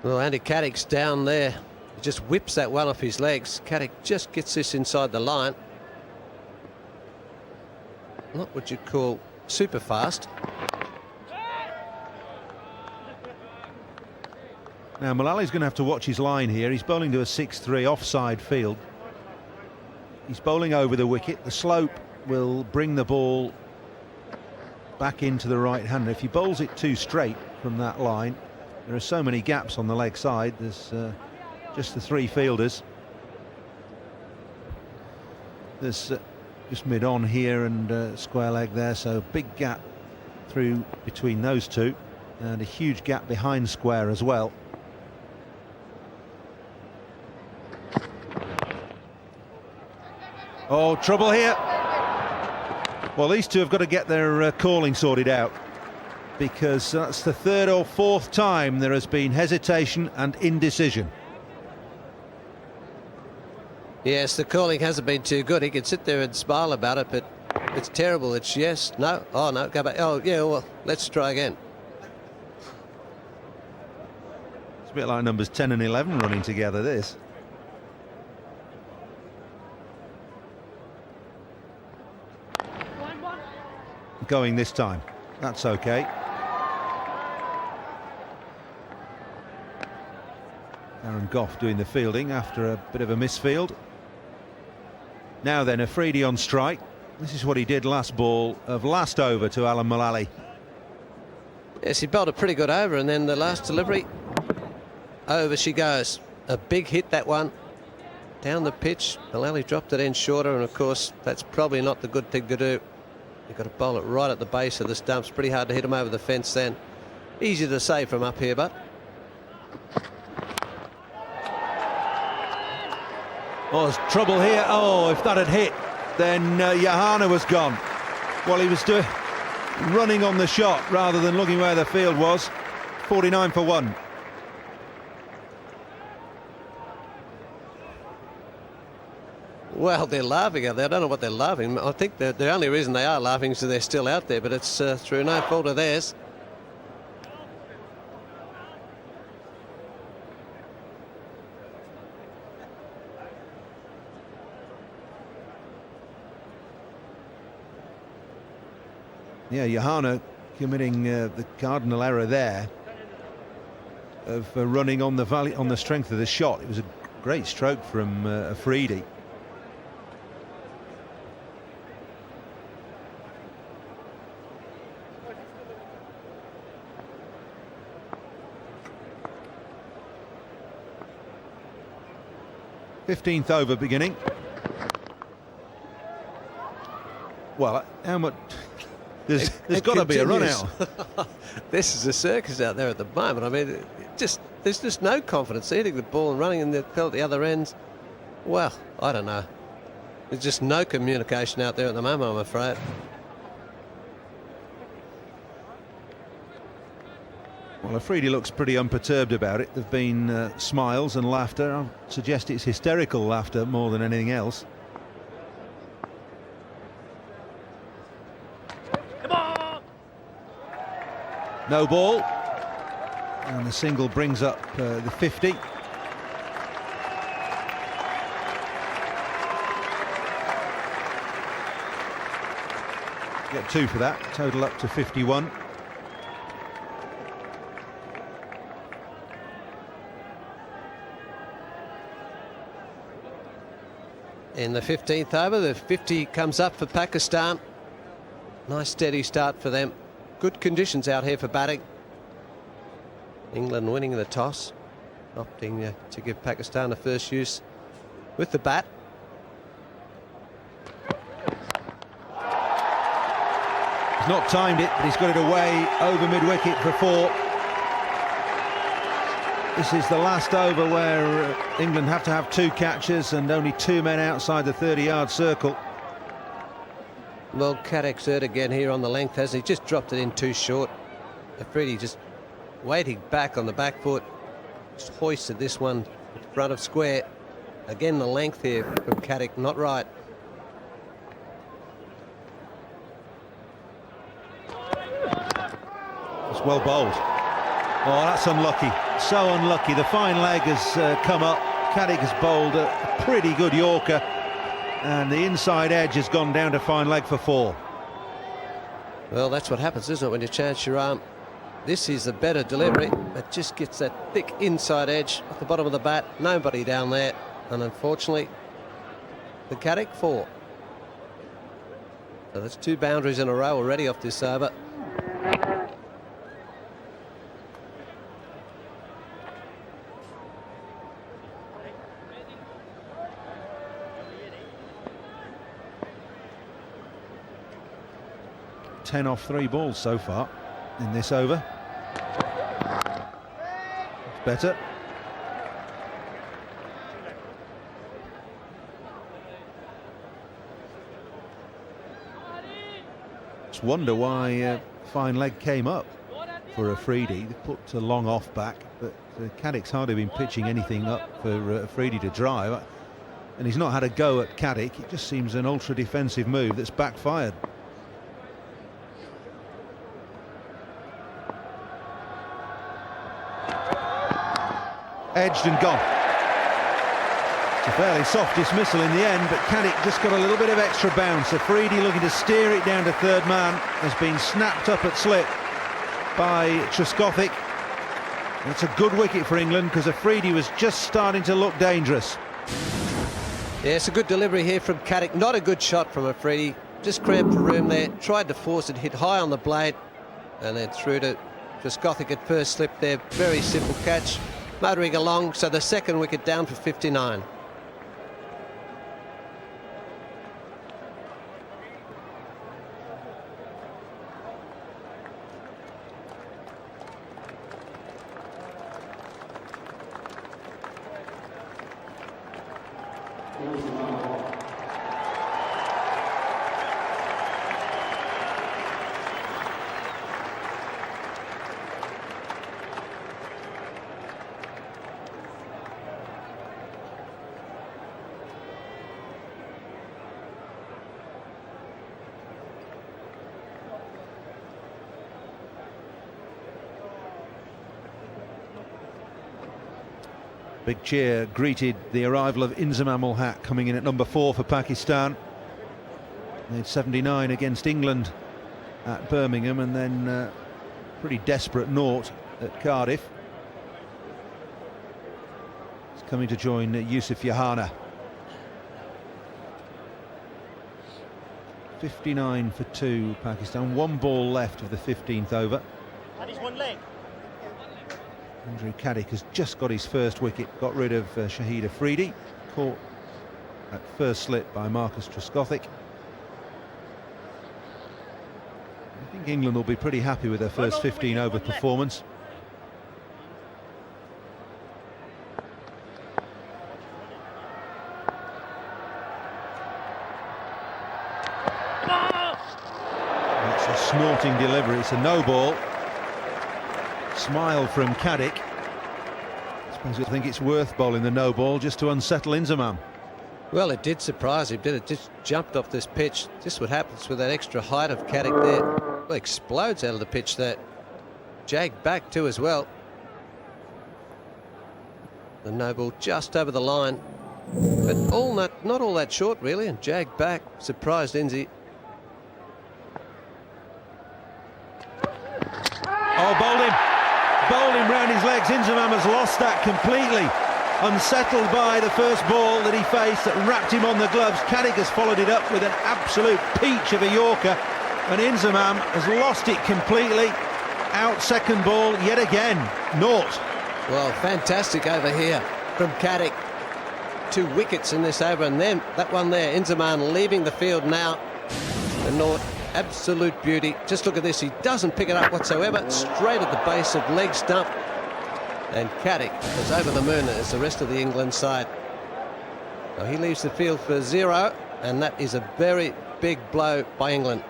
Well, Andy Caddick's down there. He just whips that one off his legs. Caddick just gets this inside the line. Not what you'd call super fast. Now Mullally's going to have to watch his line here. He's bowling to a 6-3 offside field. He's bowling over the wicket. The slope will bring the ball back into the right hander. If he bowls it too straight from that line, there are so many gaps on the leg side. There's just the 3 fielders. There's just mid-on here and square leg there, so big gap through between those two, and a huge gap behind square as well. Oh, trouble here. Well, these two have got to get their calling sorted out, because that's the 3rd or 4th time there has been hesitation and indecision. Yes, the calling hasn't been too good. He can sit there and smile about it, but it's terrible. It's yes, no, oh no, go back. Oh yeah, well, let's try again. It's a bit like numbers 10 and 11 running together, this. Going this time. That's okay. Aaron Goff doing the fielding after a bit of a misfield. Now then, Afridi on strike. This is what he did last ball of last over to Alan Mullally. Yes, he bowled a pretty good over, and then the last delivery, over she goes. A big hit, that one. Down the pitch, Mullally dropped it in shorter, and of course that's probably not the good thing to do. You've got to bowl it right at the base of the stumps. Pretty hard to hit him over the fence then. Easy to save from up here, but... Oh, there's trouble here. Oh, if that had hit, then Yohana was gone. Well, he was running on the shot rather than looking where the field was. 49 for 1. Well, they're laughing out there. I don't know what they're laughing. I think the only reason they are laughing is that they're still out there, but it's through no fault of theirs. Yeah, Yohana committing the cardinal error there of running on the strength of the shot. It was a great stroke from Afridi. th over beginning. Well, how much There's It got to be a run continues. out. This is a circus out there at the moment. I mean, there's just no confidence hitting the ball and running in the field at the other ends. Well, I don't know. There's just no communication out there at the moment, I'm afraid. Well, Afridi looks pretty unperturbed about it. There've been smiles and laughter. I'll suggest it's hysterical laughter more than anything else. No ball. And the single brings up the 50. Get 2 for that, total up to 51. In the 15th over, the 50 comes up for Pakistan. Nice steady start for them. Good conditions out here for batting. England winning the toss, opting to give Pakistan a first use with the bat. He's not timed it, but he's got it away over mid-wicket for 4. This is the last over where England have to have 2 catches and only 2 men outside the 30-yard circle. Well, Caddick's hurt again here on the length, has he? Just dropped it in too short. Afridi just waiting back on the back foot. Just hoisted this one in front of square. Again, the length here from Caddick, not right. It's well bowled. Oh, that's unlucky. So unlucky. The fine leg has come up. Caddick has bowled a pretty good Yorker, and the inside edge has gone down to fine leg for 4. Well, that's what happens, isn't it, when you chance your arm? This is a better delivery. It just gets that thick inside edge at the bottom of the bat. Nobody down there. And unfortunately, the Caddick 4. So that's 2 boundaries in a row already off this over. Ten off 3 balls so far in this over. It's better. Just wonder why fine leg came up for Afridi. They put a long off back, but Caddick's hardly been pitching anything up for Afridi to drive, and he's not had a go at Caddick. It just seems an ultra defensive move that's backfired. Edged and gone. It's a fairly soft dismissal in the end, but Caddick just got a little bit of extra bounce. Afridi looking to steer it down to third man, has been snapped up at slip by Trescothick. It's a good wicket for England because Afridi was just starting to look dangerous. Yeah, it's a good delivery here from Caddick. Not a good shot from Afridi. Just cramped for room there. Tried to force it, hit high on the blade, and then through to Trescothick at first slip there. Very simple catch. Motoring along, so the second wicket down for 59. Big cheer greeted the arrival of Inzamam ul Haq, coming in at number 4 for Pakistan. Made 79 against England at Birmingham, and then pretty desperate naught at Cardiff. He's coming to join Yusuf Yahana. 59 for 2 Pakistan, 1 ball left of the 15th over. That is 1 leg. Andrew Caddick has just got his first wicket, got rid of Shahid Afridi, caught at first slip by Marcus Trescothick. think England will be pretty happy with their first 15 over performance. That's a snorting delivery. It's a no ball. Smile from Caddick. I suppose I think it's worth bowling the no ball just to unsettle Inzamam. Well, it did surprise him, did it? Just jumped off this pitch. Just what happens with that extra height of Caddick there. Well, explodes out of the pitch there. Jagged back too as well. The no ball just over the line. But not all that short really, and jagged back. Surprised Inzi. Oh, bowled him round his legs. Inzamam has lost that completely. Unsettled by the first ball that he faced that wrapped him on the gloves. Caddick has followed it up with an absolute peach of a Yorker, and Inzamam has lost it completely. Out second ball yet again. Naught. Well, fantastic over here from Caddick. 2 wickets in this over, and then that one there, Inzamam leaving the field now. And naught. Absolute beauty. Just look at this. He doesn't pick it up whatsoever. Straight at the base of leg stump. And Caddick is over the moon as the rest of the England side. Now he leaves the field for 0, and that is a very big blow by England.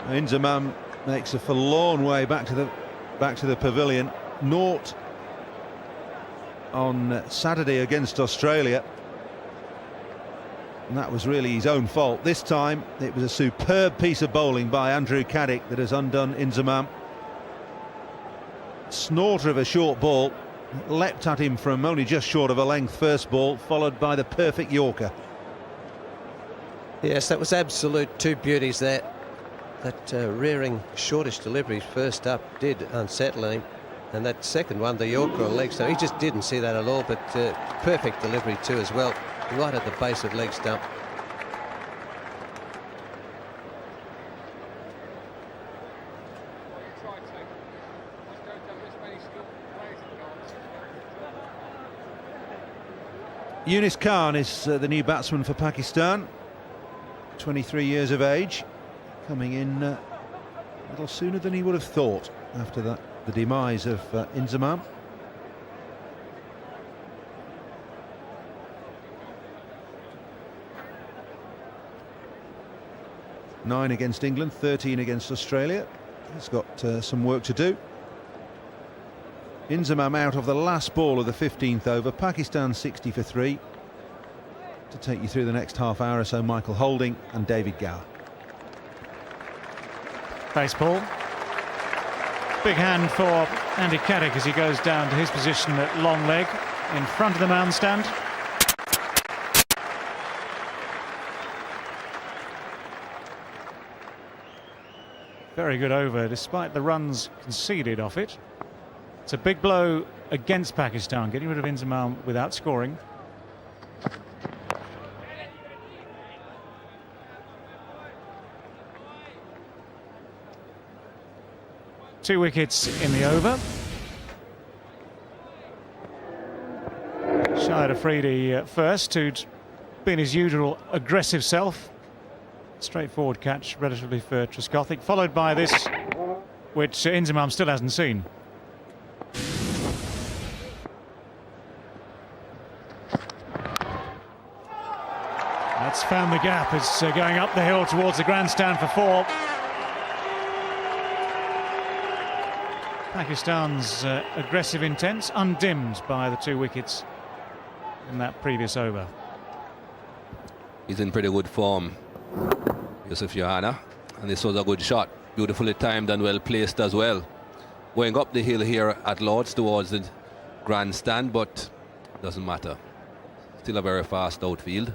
Inzamam makes a forlorn way back to the pavilion. Naught on Saturday against Australia. And that was really his own fault. This time it was a superb piece of bowling by Andrew Caddick that has undone Inzamam. Snorter of a short ball, leapt at him from only just short of a length first ball, followed by the perfect Yorker. Yes, that was absolute 2 beauties there. That rearing shortish delivery first up did unsettle him, and that second one, the Yorker on leg stump, he just didn't see that at all, but perfect delivery too as well, right at the base of leg stump. Yunus Khan is the new batsman for Pakistan, 23 years of age, coming in a little sooner than he would have thought after the demise of Inzamam. Nine against England, 13 against Australia. He's got some work to do. Inzamam out of the last ball of the 15th over. Pakistan 60 for 3. To take you through the next half hour or so, Michael Holding and David Gower. Base ball. Big hand for Andy Caddick as he goes down to his position at long leg in front of the mound stand. Very good over despite the runs conceded off it. It's a big blow against Pakistan, getting rid of Inzamam without scoring. Two wickets in the over. Shahid Afridi first, who'd been his usual aggressive self. Straightforward catch, relatively for Trescothick, followed by this, which Inzamam still hasn't seen. That's found the gap. It's going up the hill towards the grandstand for 4. Pakistan's aggressive intents undimmed by the 2 wickets in that previous over. He's in pretty good form, Yusuf Johanna, and this was a good shot, beautifully timed and well placed as well. Going up the hill here at Lord's towards the grandstand, but doesn't matter. Still a very fast outfield.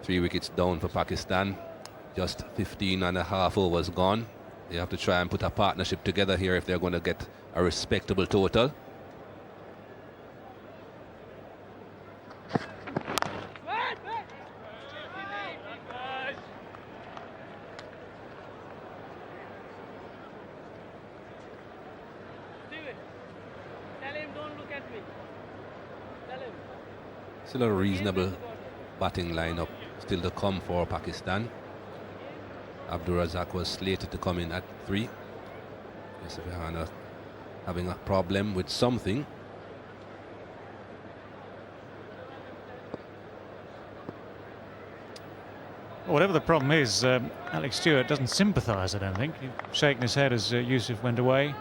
Three wickets down for Pakistan. Just 15 and a half overs gone. They have to try and put a partnership together here if they're going to get a respectable total. Still a reasonable batting lineup still to come for Pakistan. Abdur Razak was slated to come in at 3. Yusuf Yohana having a problem with something. Well, whatever the problem is, Alex Stewart doesn't sympathise, I don't think. He's shaking his head as Yusuf went away.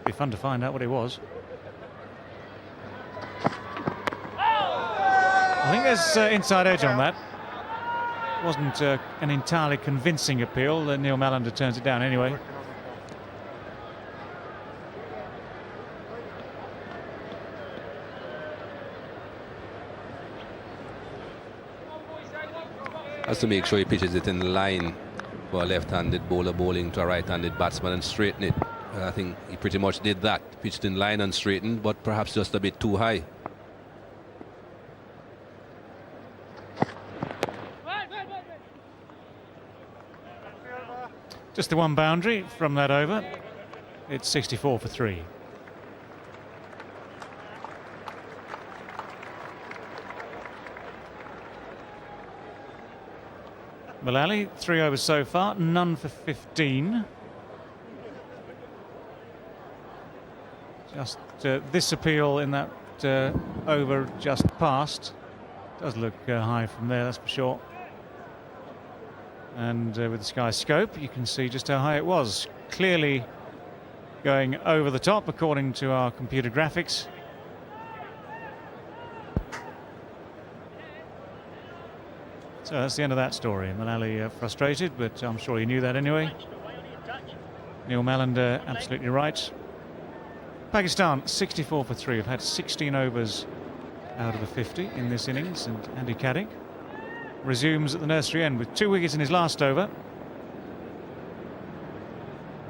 Be fun to find out what it was. I think there's inside edge on that. Wasn't an entirely convincing appeal. Neil Malander turns it down anyway. Has to make sure he pitches it in line for a left-handed bowler bowling to a right-handed batsman and straighten it. I think he pretty much did that. Pitched in line and straightened, but perhaps just a bit too high. Just the one boundary from that over. It's 64 for 3. Mullally, 3 overs so far, none for 15. Just this appeal in that over just past. Does look high from there, that's for sure. And with the Sky Scope, you can see just how high it was. Clearly going over the top, according to our computer graphics. So that's the end of that story. Mullally frustrated, but I'm sure he knew that anyway. Neil Malander absolutely right. Pakistan 64 for 3. Have had 16 overs out of the 50 in this innings, and Andy Caddick resumes at the nursery end with 2 wickets in his last over.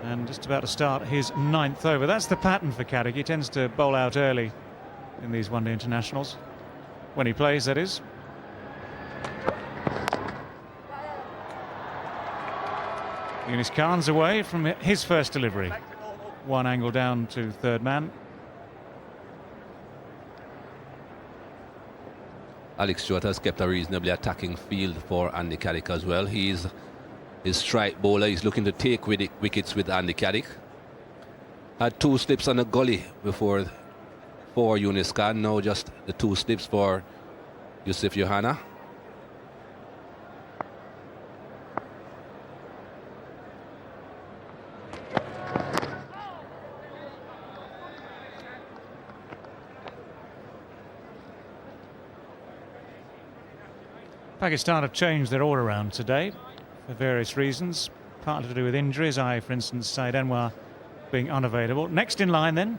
And just about to start his 9th over. That's the pattern for Caddick. He tends to bowl out early in these one-day internationals. When he plays, that is. Yunus Khan's away from his first delivery. One angle down to third man. Alex Stewart has kept a reasonably attacking field for Andy Caddick as well. He's his strike bowler. He's looking to take wickets with Andy Caddick. Had 2 slips on a gully before for Yunus Khan. Now just the 2 slips for Yusuf Yohana. Pakistan have changed their all around today for various reasons, partly to do with injuries. For instance, Saeed Anwar being unavailable. Next in line then,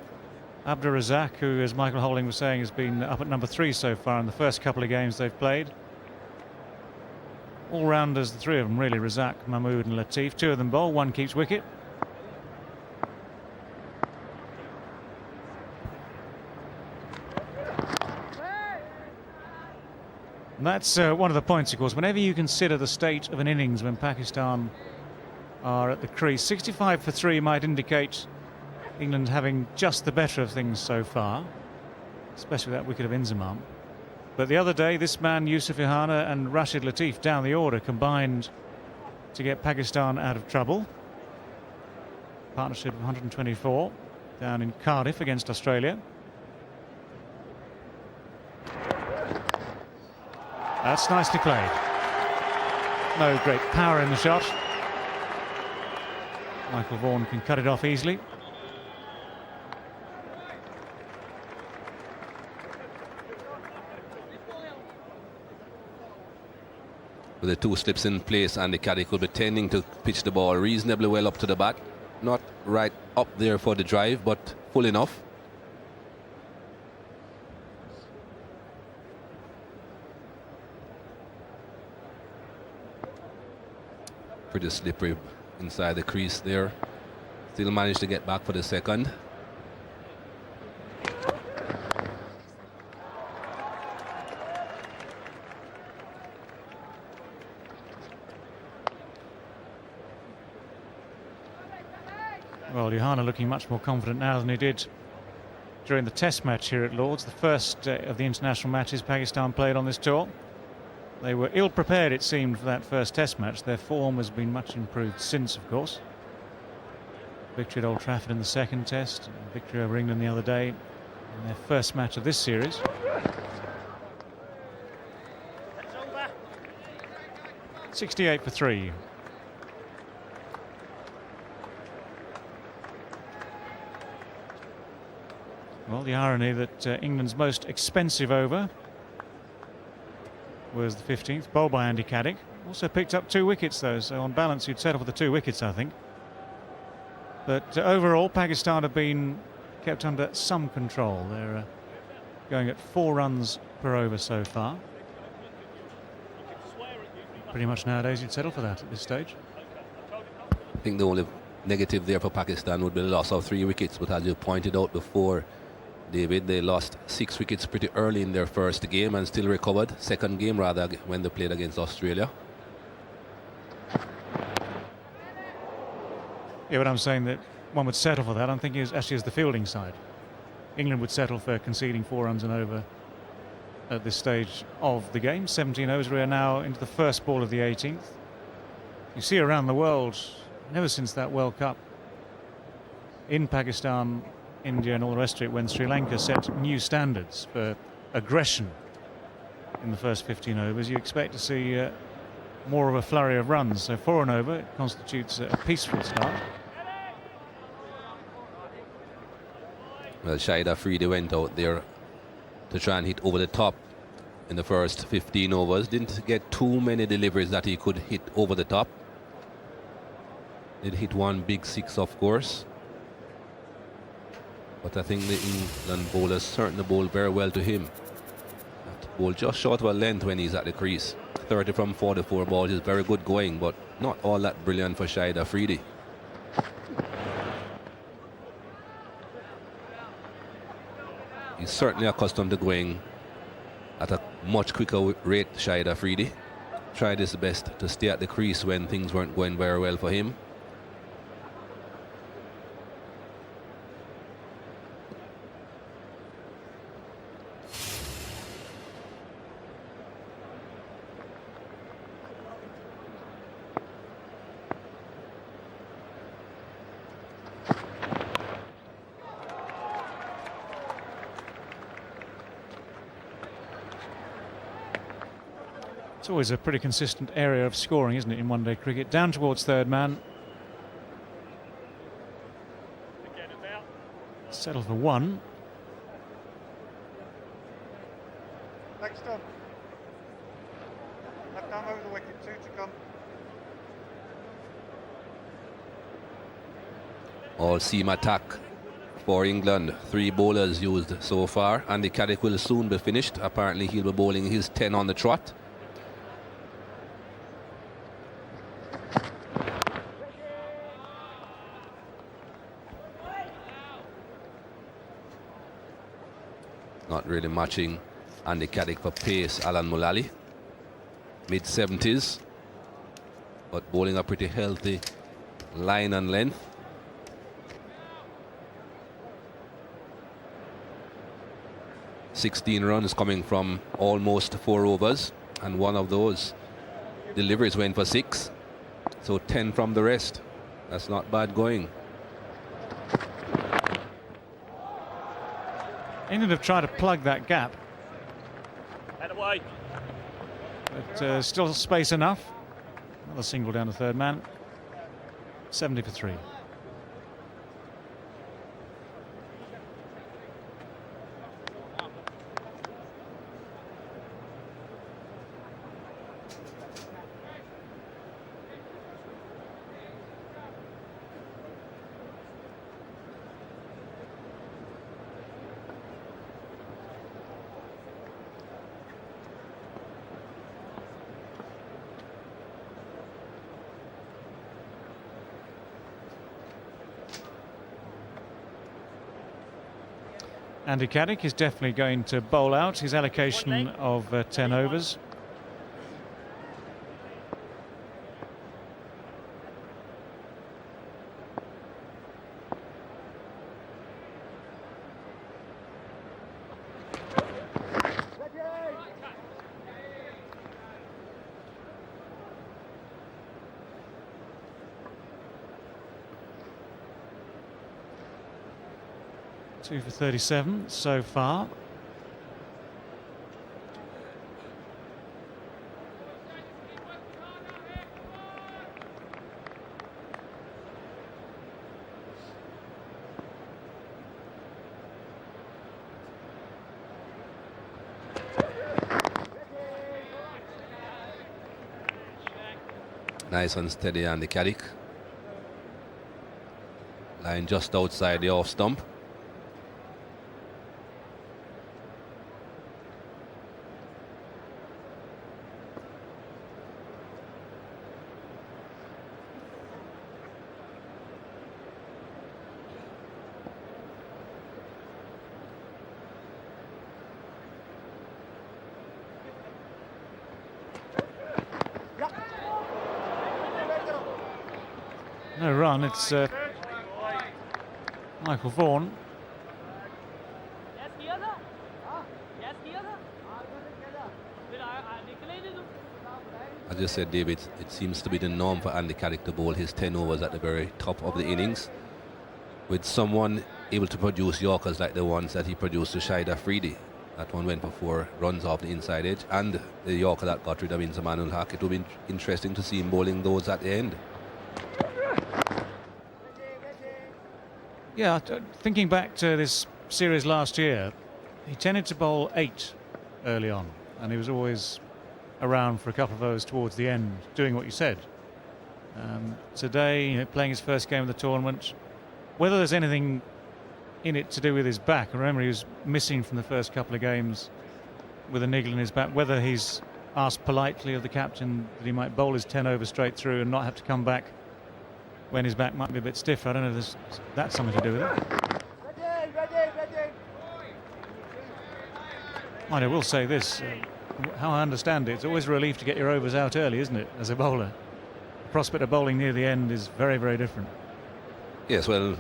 Abdur Razak, who, as Michael Holding was saying, has been up at number 3 so far in the first couple of games they've played. All-rounders, the 3 of them really, Razak, Mahmood and Latif. 2 of them bowl, 1 keeps wicket. And that's one of the points, of course. Whenever you consider the state of an innings when Pakistan are at the crease, 65 for 3 might indicate England having just the better of things so far, especially with that wicket of Inzamam. But the other day, this man, Yusuf Yohana and Rashid Latif down the order combined to get Pakistan out of trouble. Partnership of 124 down in Cardiff against Australia. That's nicely played. No great power in the shot. Michael Vaughan can cut it off easily. With the 2 slips in place, Andy Caddick will be tending to pitch the ball reasonably well up to the bat. Not right up there for the drive, but full enough. Pretty slippery inside the crease there. Still managed to get back for the second. Well, Johanna looking much more confident now than he did during the test match here at Lord's, the first of the international matches Pakistan played on this tour. They were ill-prepared, it seemed, for that first test match. Their form has been much improved since, of course. Victory at Old Trafford in the second test, and victory over England the other day in their first match of this series. .68 for 3. Well, the irony that England's most expensive over was the 15th, bowled by Andy Caddick. Also picked up 2 wickets, though, so on balance you'd settle for the 2 wickets, I think. But overall, Pakistan have been kept under some control. They're going at 4 runs per over so far. Pretty much nowadays you'd settle for that at this stage. I think the only negative there for Pakistan would be the loss of 3 wickets, but as you pointed out before, David, they lost 6 wickets pretty early in their first game and still recovered. Second game, rather, when they played against Australia. Yeah, but I'm saying that one would settle for that. I'm thinking actually as the fielding side. England would settle for conceding 4 runs and over at this stage of the game. 17 overs. We are now into the first ball of the 18th. You see around the world, never since that World Cup in Pakistan, India and all the rest of it, when Sri Lanka set new standards for aggression in the first 15 overs, you expect to see more of a flurry of runs. So 4 and over constitutes a peaceful start. Well, Shahid Afridi went out there to try and hit over the top in the first 15 overs. Didn't get too many deliveries that he could hit over the top. Did hit 1 big 6, of course. But I think the England bowlers certainly bowl very well to him. Bowl just short of a length when he's at the crease. 30 from 44 balls is very good going, but not all that brilliant for Shahid Afridi. He's certainly accustomed to going at a much quicker rate, Shahid Afridi. Tried his best to stay at the crease when things weren't going very well for him. It's always a pretty consistent area of scoring, isn't it, in one-day cricket? Down towards third man. Settle for 1. Next on. Left arm over the wicket, 2 to come. All seam attack for England. 3 bowlers used so far. Andy Caddick will soon be finished. Apparently he'll be bowling his 10 on the trot. Not really matching Andy Caddick for pace, Alan Mullally. Mid-70s, but bowling a pretty healthy line and length. .16 runs coming from almost 4 overs, and one of those deliveries went for 6. So 10 from the rest. That's not bad going. England have tried to plug that gap. Head away. But still space enough. Another single down to third man. 70 for 3. Andy Caddick is definitely going to bowl out his allocation of 10 overs. 2 for 37 so far. Nice and steady Andy Caddick. Line just outside the off stump. No run, it's Michael Vaughan. As you said, David, it seems to be the norm for Andy Caddick to bowl his 10 overs at the very top of the innings, with someone able to produce Yorkers like the ones that he produced to Shahid Afridi. That one went for 4 runs off the inside edge, and the Yorker that got rid of Inzamam ul Haq. It will be interesting to see him bowling those at the end. Yeah, thinking back to this series last year, he tended to bowl 8 early on, and he was always around for a couple of those towards the end, doing what you said. Today, you know, playing his first game of the tournament, whether there's anything in it to do with his back, I remember he was missing from the first couple of games with a niggle in his back, whether he's asked politely of the captain that he might bowl his 10 over straight through and not have to come back when his back might be a bit stiffer. I don't know if that's something to do with it. I will say this, how I understand it, it's always a relief to get your overs out early, isn't it, as a bowler? The prospect of bowling near the end is very, very different. Yes, well,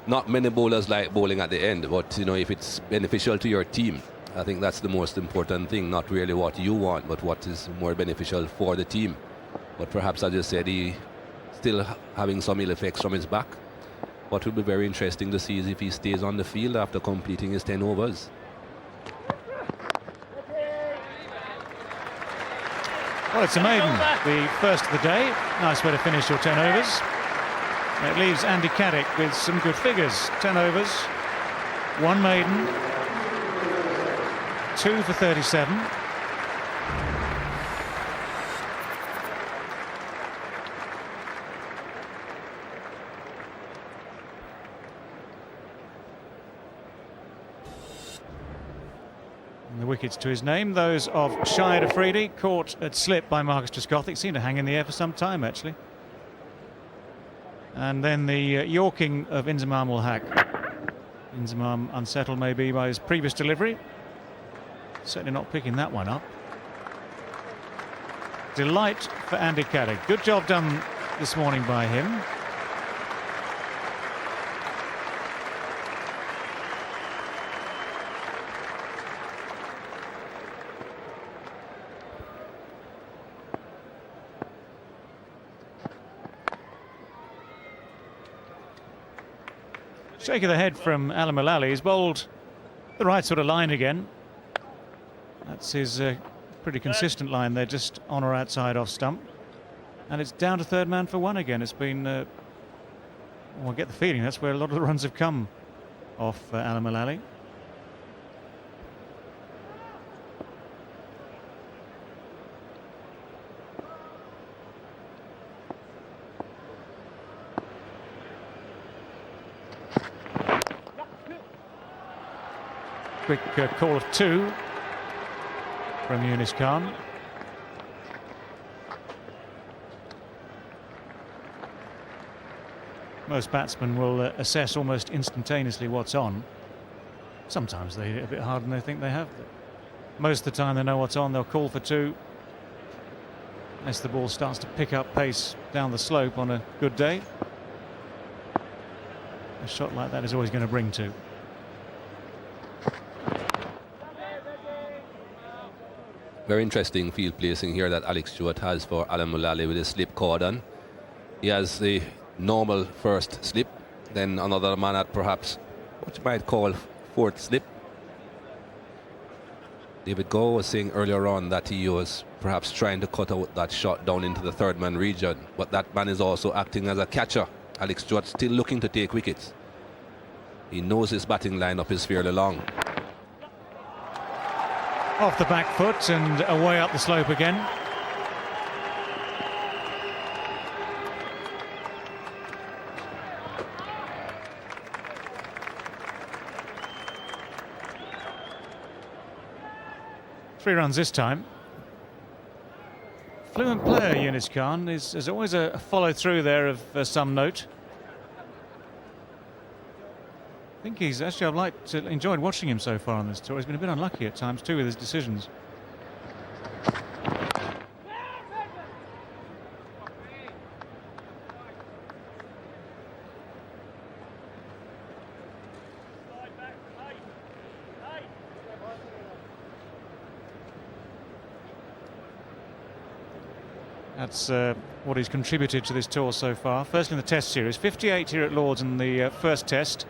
not many bowlers like bowling at the end, but you know, if it's beneficial to your team, I think that's the most important thing. Not really what you want, but what is more beneficial for the team. But perhaps, as I just said, he still having some ill effects from his back. What will be very interesting to see is if he stays on the field after completing his 10 overs. Well, it's a maiden, the first of the day. Nice way to finish your 10 overs. It leaves Andy Caddick with some good figures. 10 overs, 1 maiden, 2 for 37. And the wickets to his name, those of Shahid Afridi, caught at slip by Marcus Trescothick. Seemed to hang in the air for some time, actually. And then the Yorking of Inzamam ul Haq. Inzamam unsettled maybe by his previous delivery. Certainly not picking that one up. Delight for Andy Caddick. Good job done this morning by him. Shake of the head from Alam Mulally. He's bowled the right sort of line again. That's his pretty consistent line there, just on or outside off stump. And it's down to third man for 1 again. It's been, well, I get the feeling that's where a lot of the runs have come off Alam Mulally. Quick call of 2 from Yunis Khan. Most batsmen will assess almost instantaneously what's on. Sometimes they hit it a bit harder than they think they have. But most of the time they know what's on, they'll call for 2. Unless the ball starts to pick up pace down the slope on a good day. A shot like that is always going to bring 2. Very interesting field placing here that Alex Stewart has for Alam Mulally with his slip cordon. He has the normal first slip, then another man at perhaps what you might call fourth slip. David Goh was saying earlier on that he was perhaps trying to cut out that shot down into the third man region, but that man is also acting as a catcher. Alex Stewart still looking to take wickets. He knows his batting lineup is fairly long. Off the back foot and away up the slope again. Three runs this time. Fluent player, Yunus Khan. There's always a follow-through there of some note. I think he's actually, enjoyed watching him so far on this tour. He's been a bit unlucky at times too with his decisions. That's what he's contributed to this tour so far. First in the Test series, 58 here at Lord's in the first Test,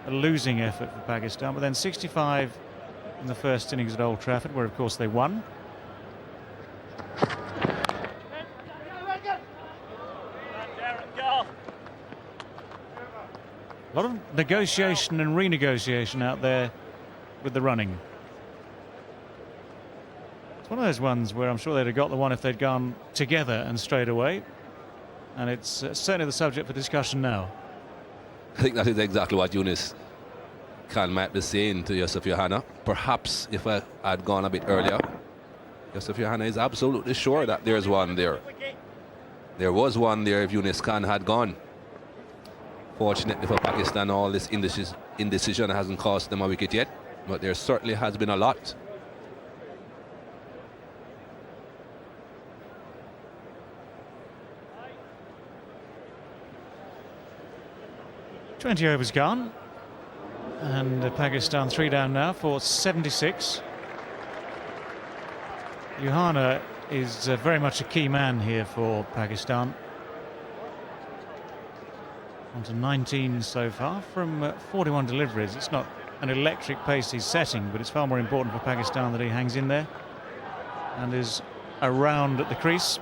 a losing effort for Pakistan, but then 65 in the first innings at Old Trafford, where of course they won. A lot of negotiation and renegotiation out there with the running. It's one of those ones where I'm sure they'd have got the one if they'd gone together and straight away. And it's certainly the subject for discussion now. I think that is exactly what Yunus Khan might be saying to Yusuf Yohana. Perhaps if I had gone a bit earlier, Yusuf Yohana is absolutely sure that there's one there. There was one there if Yunus Khan had gone. Fortunately for Pakistan, all this indecision hasn't cost them a wicket yet, but there certainly has been a lot. "20 overs gone, and Pakistan 3 down now for 76. Yohana is very much a key man here for Pakistan. On to 19 so far from 41 deliveries. It's not an electric pace he's setting, but it's far more important for Pakistan that he hangs in there and is around at the crease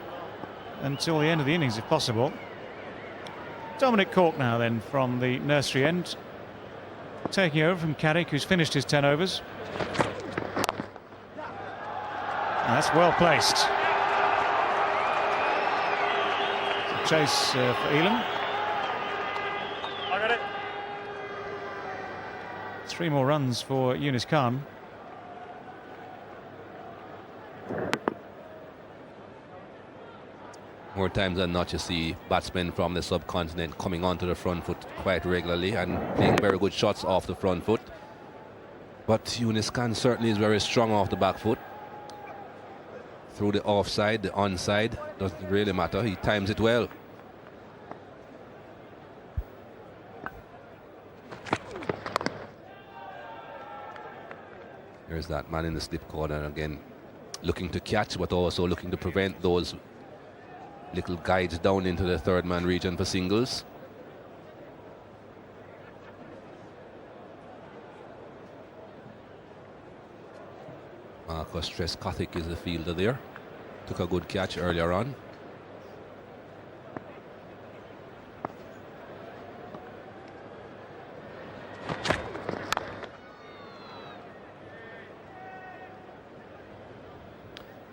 until the end of the innings if possible. Dominic Cork now then from the nursery end, taking over from Carrick, who's finished his 10 overs. And that's well placed. Chase for Elam. I got it. 3 more runs for Yunus Khan. More times than not, you see batsmen from the subcontinent coming onto the front foot quite regularly and playing very good shots off the front foot. But Yunus Khan certainly is very strong off the back foot. Through the offside, the onside, doesn't really matter. He times it well. There's that man in the slip corner again, looking to catch, but also looking to prevent those little guides down into the third man region for singles. Marcus Trescothick is the fielder there. Took a good catch earlier on.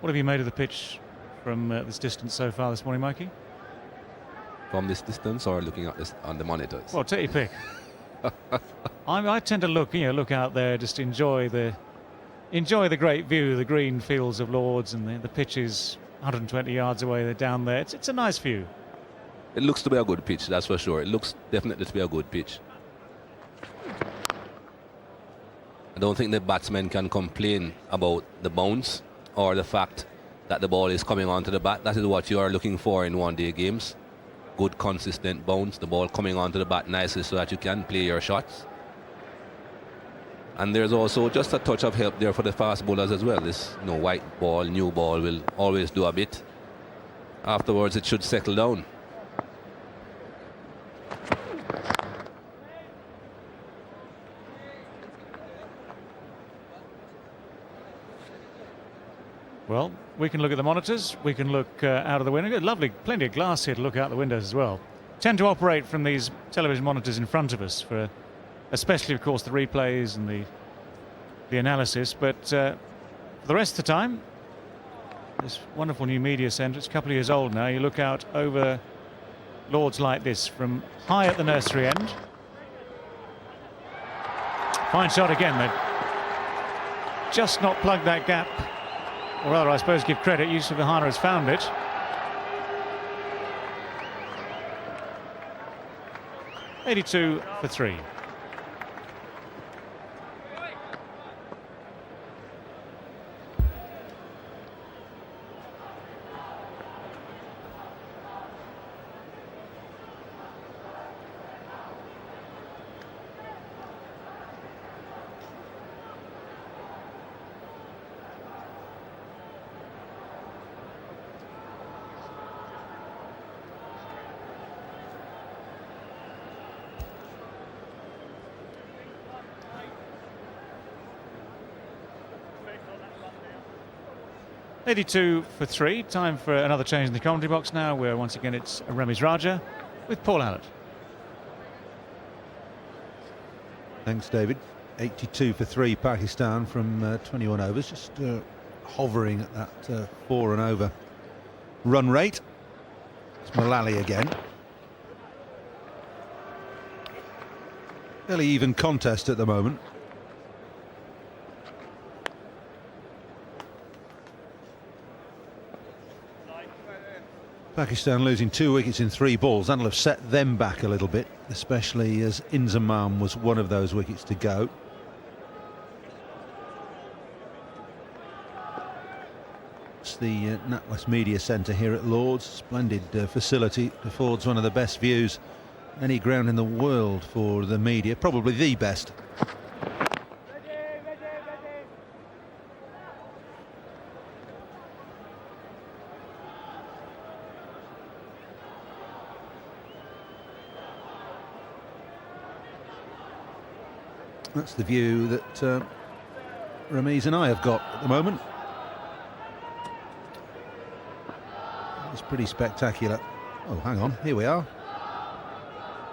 What have you made of the pitch from this distance so far this morning, Mikey? From this distance or looking at this on the monitors? Well, take your pick. I tend to look out there, just enjoy the great view, the green fields of Lord's, and the pitch is 120 yards away. They're down there. It's a nice view. It looks to be a good pitch, that's for sure. It looks definitely to be a good pitch. I don't think the batsmen can complain about the bounce or the fact that the ball is coming onto the bat. That is what you are looking for in one-day games. Good, consistent bounce, the ball coming onto the bat nicely so that you can play your shots. And there's also just a touch of help there for the fast bowlers as well. This white ball, new ball will always do a bit. Afterwards, it should settle down. Well, we can look at the monitors, we can look out of the window. Lovely, plenty of glass here to look out the windows as well. Tend to operate from these television monitors in front of us, for especially, of course, the replays and the analysis. But for the rest of the time, this wonderful new media centre, it's a couple of years old now. You look out over Lords like this from high at the nursery end. Fine shot again. They've just not plugged that gap. Or rather, I suppose, give credit. Yusuf Ohana has found it. .82 for 3. .82 for 3. Time for another change in the commentary box now, where once again it's Ramiz Raja with Paul Hallett. Thanks, David. 82 for 3 Pakistan from 21 overs, just hovering at that 4 and over run rate. It's Mullally again. Fairly even contest at the moment. Pakistan losing 2 wickets in 3 balls. That'll have set them back a little bit, especially as Inzamam was one of those wickets to go. It's the NatWest Media Centre here at Lords. Splendid facility. Affords one of the best views any ground in the world for the media, probably the best. That's the view that Ramiz and I have got at the moment. It's pretty spectacular. Oh, hang on, here we are.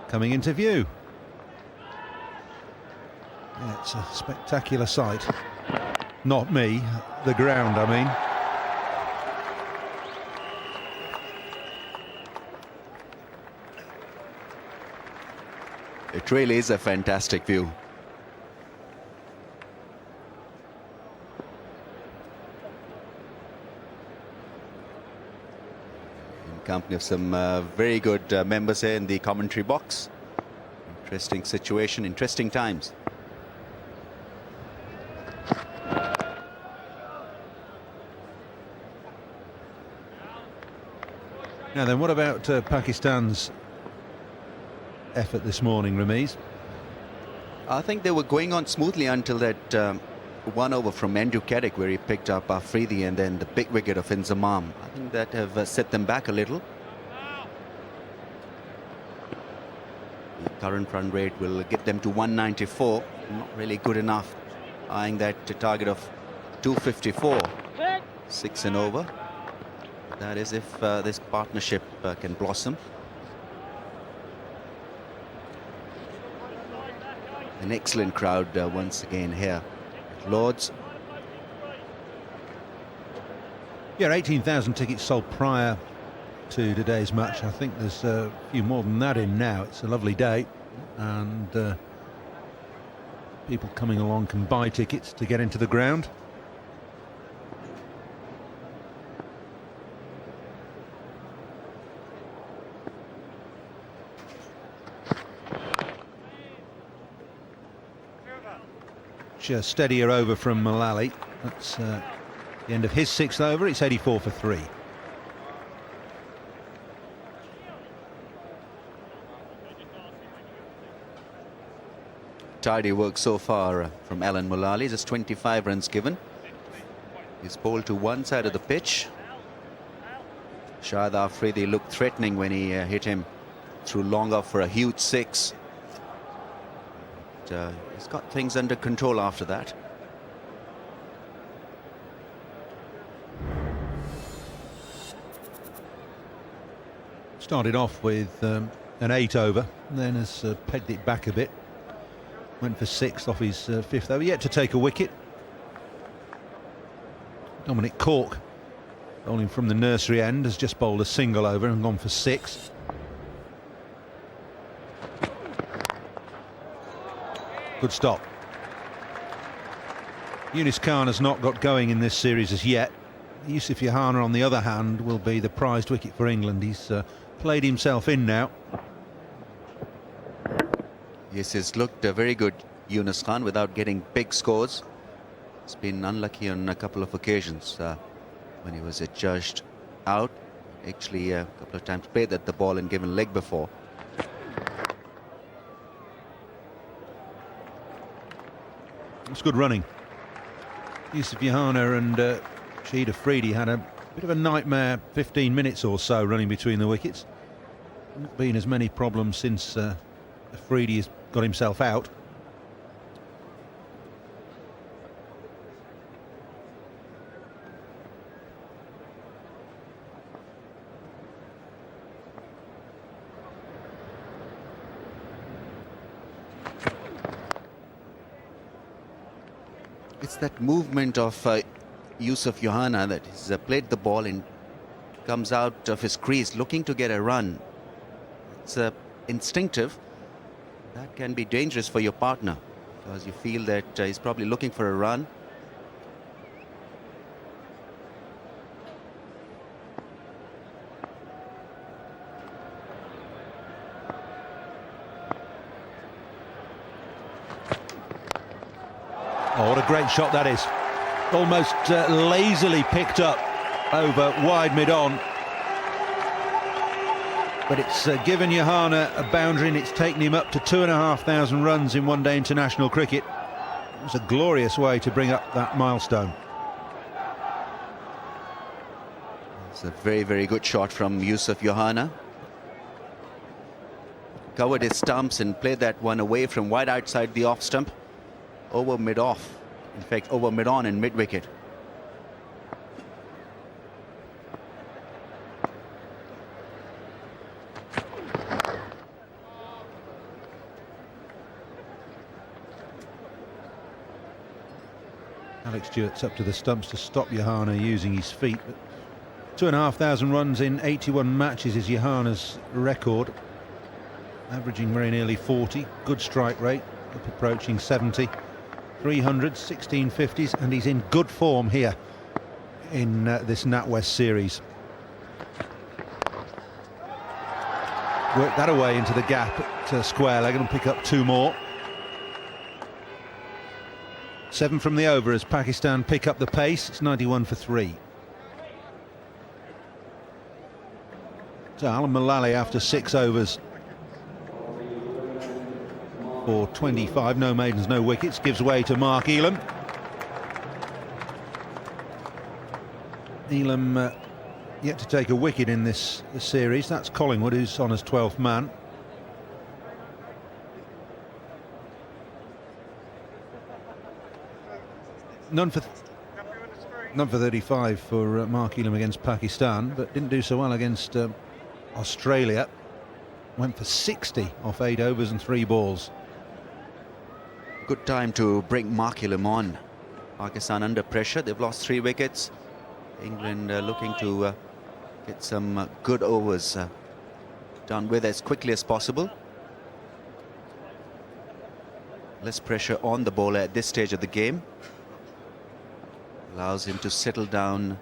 Coming into view. Yeah, it's a spectacular sight. Not me, the ground, I mean. It really is a fantastic view. Company of some very good members here in the commentary box. Interesting situation, interesting times. Now then, what about Pakistan's effort this morning, Ramiz? I think they were going on smoothly until that 1 over from Andrew Caddick, where he picked up Afridi and then the big wicket of Inzamam. I think that have set them back a little. The current run rate will get them to 194. Not really good enough. Eyeing that target of 254. 6 and over. That is if this partnership can blossom. An excellent crowd once again here. Lords. Yeah, 18,000 tickets sold prior to today's match. I think there's a few more than that in now. It's a lovely day, and people coming along can buy tickets to get into the ground. Just steadier over from Mullally. That's the end of his 6th over. It's 84 for 3. Tidy work so far from Alan Mullally. Just 25 runs given. He's bowled to one side of the pitch. Shahid Afridi looked threatening when he hit him through long off for a huge 6. He's got things under control after that. Started off with an 8 over, and then has pegged it back a bit. Went for 6th off his 5th over, yet to take a wicket. Dominic Cork, bowling from the nursery end, has just bowled a single over and gone for 6. Good stop. Yunus Khan has not got going in this series as yet. Yusuf Yohana, on the other hand, will be the prized wicket for England. He's played himself in now. Yes, he's looked very good, Yunus Khan, without getting big scores. He's been unlucky on a couple of occasions when he was adjudged out. Actually, a couple of times played at the ball and given leg before. It's good running. Yusuf Yohana and Shahid Afridi had a bit of a nightmare 15 minutes or so running between the wickets. Not been as many problems since Afridi has got himself out. It's that movement of Yusuf Yohana that he's played the ball and comes out of his crease looking to get a run. It's instinctive. That can be dangerous for your partner because you feel that he's probably looking for a run. Oh, what a great shot that is. Almost lazily picked up over wide mid-on. But it's given Yohana a boundary and it's taken him up to 2,500 runs in one-day international cricket. It was a glorious way to bring up that milestone. It's a very, very good shot from Yusuf Yohana. Covered his stumps and played that one away from wide outside the off stump. Over mid-off, in fact over mid-on and mid-wicket. Alex Stewart's up to the stumps to stop Yohana using his feet. But 2,500 runs in 81 matches is Yohana's record, averaging very nearly 40. Good strike rate, up approaching 70. 300s, 1650s, and he's in good form here in this Natwest series. Work that away into the gap at square leg and pick up 2 more. 7 from the over as Pakistan pick up the pace. It's 91 for 3. So Alan Mullally, after 6 overs for 25, no maidens, no wickets, gives way to Mark Elam. Elam yet to take a wicket in this series. That's Collingwood, who's on as 12th man. None for 35 for Mark Elam against Pakistan, but didn't do so well against Australia. Went for 60 off 8 overs and 3 balls. Good time to bring Mark Elam on. Pakistan under pressure. They've lost 3 wickets. England looking to get some good overs done with as quickly as possible. Less pressure on the bowler at this stage of the game. Allows him to settle down.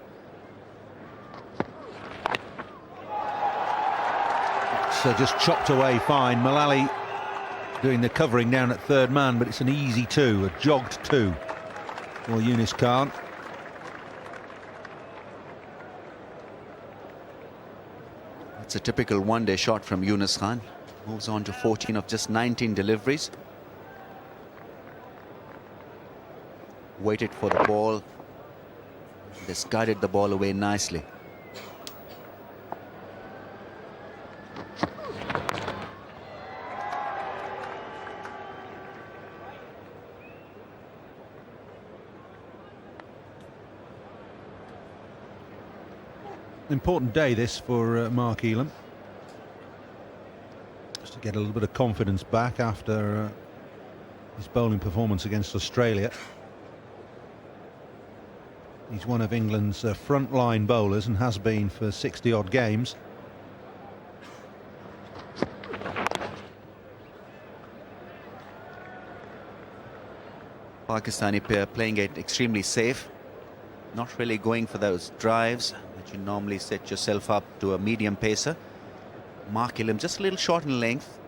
So just chopped away fine. Mullally doing the covering down at 3rd man, but it's an easy 2, a jogged 2 for Yunus Khan. It's a typical one-day shot from Yunus Khan. Moves on to 14 of just 19 deliveries. Waited for the ball. Discarded the ball away nicely. Important day this for Mark Elam. get a little bit of confidence back after his bowling performance against Australia. He's one of England's front-line bowlers and has been for 60-odd games. Pakistani pair playing it extremely safe, not really going for those drives that you normally set yourself up to a medium pacer. Mark Ilham just a little short in length,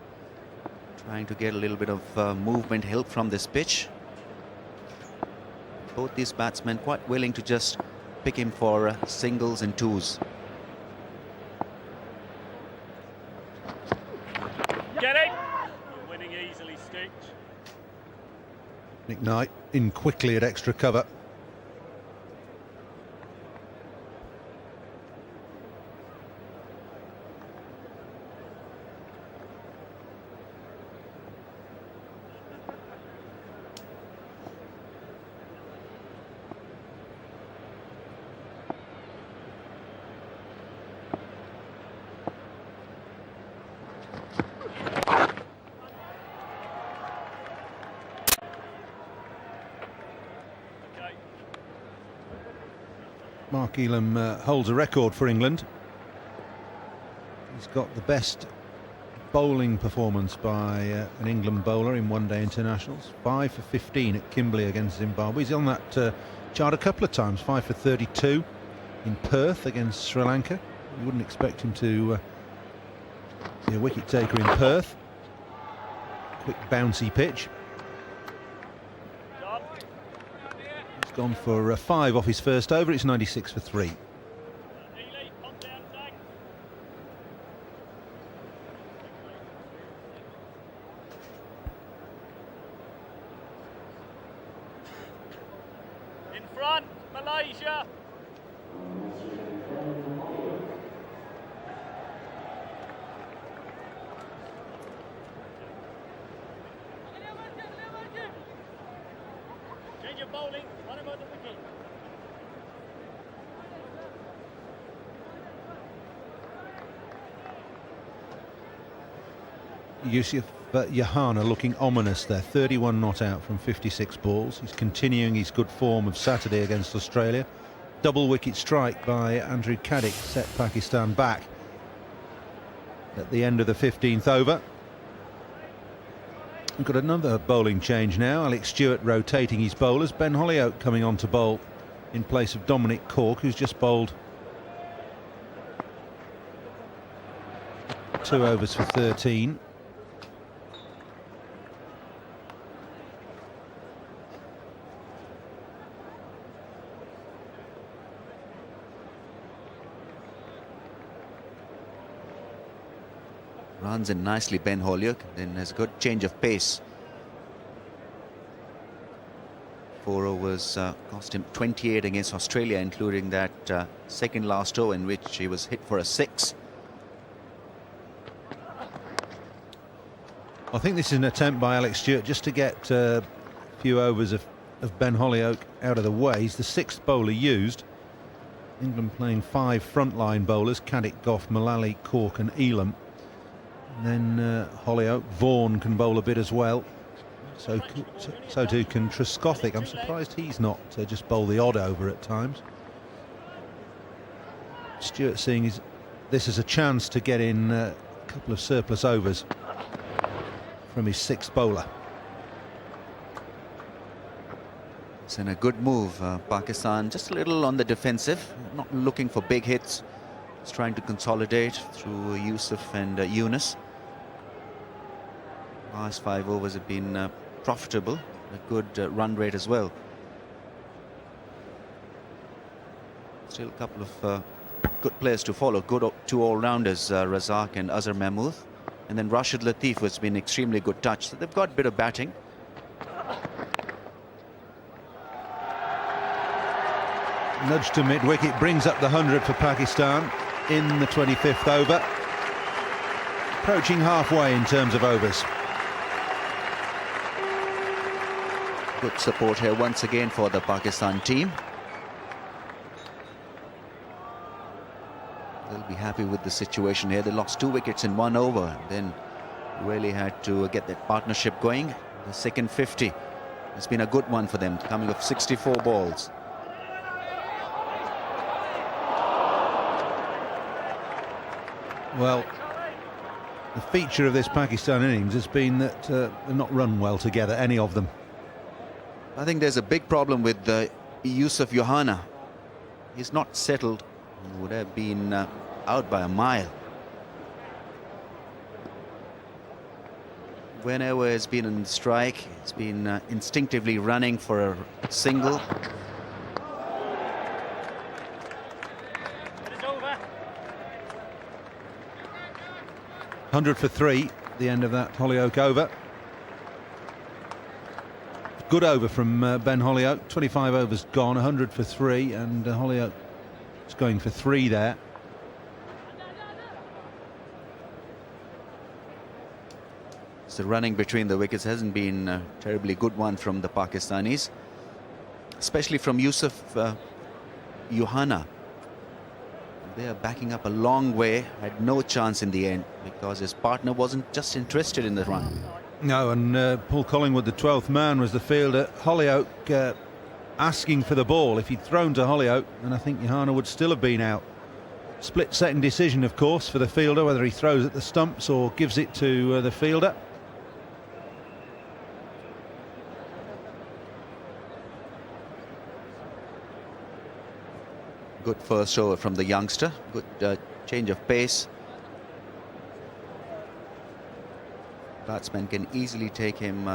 trying to get a little bit of movement help from this pitch. Both these batsmen quite willing to just pick him for singles and twos. Get it! You're winning easily, Stitch. Nick Knight in quickly at extra cover. Mark Elam holds a record for England. He's got the best bowling performance by an England bowler in one-day internationals. 5 for 15 at Kimberley against Zimbabwe. He's on that chart a couple of times. 5 for 32 in Perth against Sri Lanka. You wouldn't expect him to be a wicket taker in Perth. Quick bouncy pitch. Gone for 5 off his first over. It's 96 for 3. In front, Malaysia. Change your bowling. What about the wicket? Yusuf Yahana looking ominous there. 31 not out from 56 balls. He's continuing his good form of Saturday against Australia. Double wicket strike by Andrew Caddick set Pakistan back at the end of the 15th over. We've got another bowling change now. Alex Stewart rotating his bowlers. Ben Hollioake coming on to bowl in place of Dominic Cork, who's just bowled 2 overs for 13. Runs in nicely, Ben Hollioake, then has a good change of pace. 4 overs cost him 28 against Australia, including that second last over in which he was hit for a 6. I think this is an attempt by Alex Stewart just to get a few overs of Ben Hollioake out of the way. He's the 6th bowler used. England playing 5 frontline bowlers: Caddick, Goff, Mullally, Cork and Elam. And then Hollioake, Vaughan can bowl a bit as well. So too can Trescothick. I'm surprised he's not just bowl the odd over at times. Stewart seeing this as a chance to get in a couple of surplus overs from his 6th bowler. It's in a good move. Pakistan just a little on the defensive, not looking for big hits. It's trying to consolidate through Yusuf and Yunus. Last 5 overs have been profitable, a good run rate as well. Still a couple of good players to follow. Good 2 all-rounders, Razak and Azhar Mahmood. And then Rashid Latif has been extremely good touch. So they've got a bit of batting. Nudge to mid-wicket brings up the 100 for Pakistan in the 25th over. Approaching halfway in terms of overs. Good support here once again for the Pakistan team. They'll be happy with the situation here. They lost 2 wickets in 1 over. Then Really had to get that partnership going. The second 50 has been a good one for them, coming off 64 balls. Well, the feature of this Pakistan innings has been that they've not run well together, any of them. I think there's a big problem with Yusuf Yohana. He's not settled. He would have been out by a mile. Whenever he's been on strike, he's been instinctively running for a single. It is over. 100 for 3, the end of that Holyoke over. Good over from Ben Holyoke. 25 overs gone, 100 for 3, and Holyoke is going for 3 there. So running between the wickets hasn't been a terribly good one from the Pakistanis, especially from Yusuf Yohana. They are backing up a long way, had no chance in the end because his partner wasn't just interested in the run. No, and Paul Collingwood, the 12th man, was the fielder. Holyoke asking for the ball. If he'd thrown to Holyoke, then I think Yohana would still have been out. Split-second decision, of course, for the fielder, whether he throws at the stumps or gives it to the fielder. Good first over from the youngster. Good change of pace. Batsmen can easily take him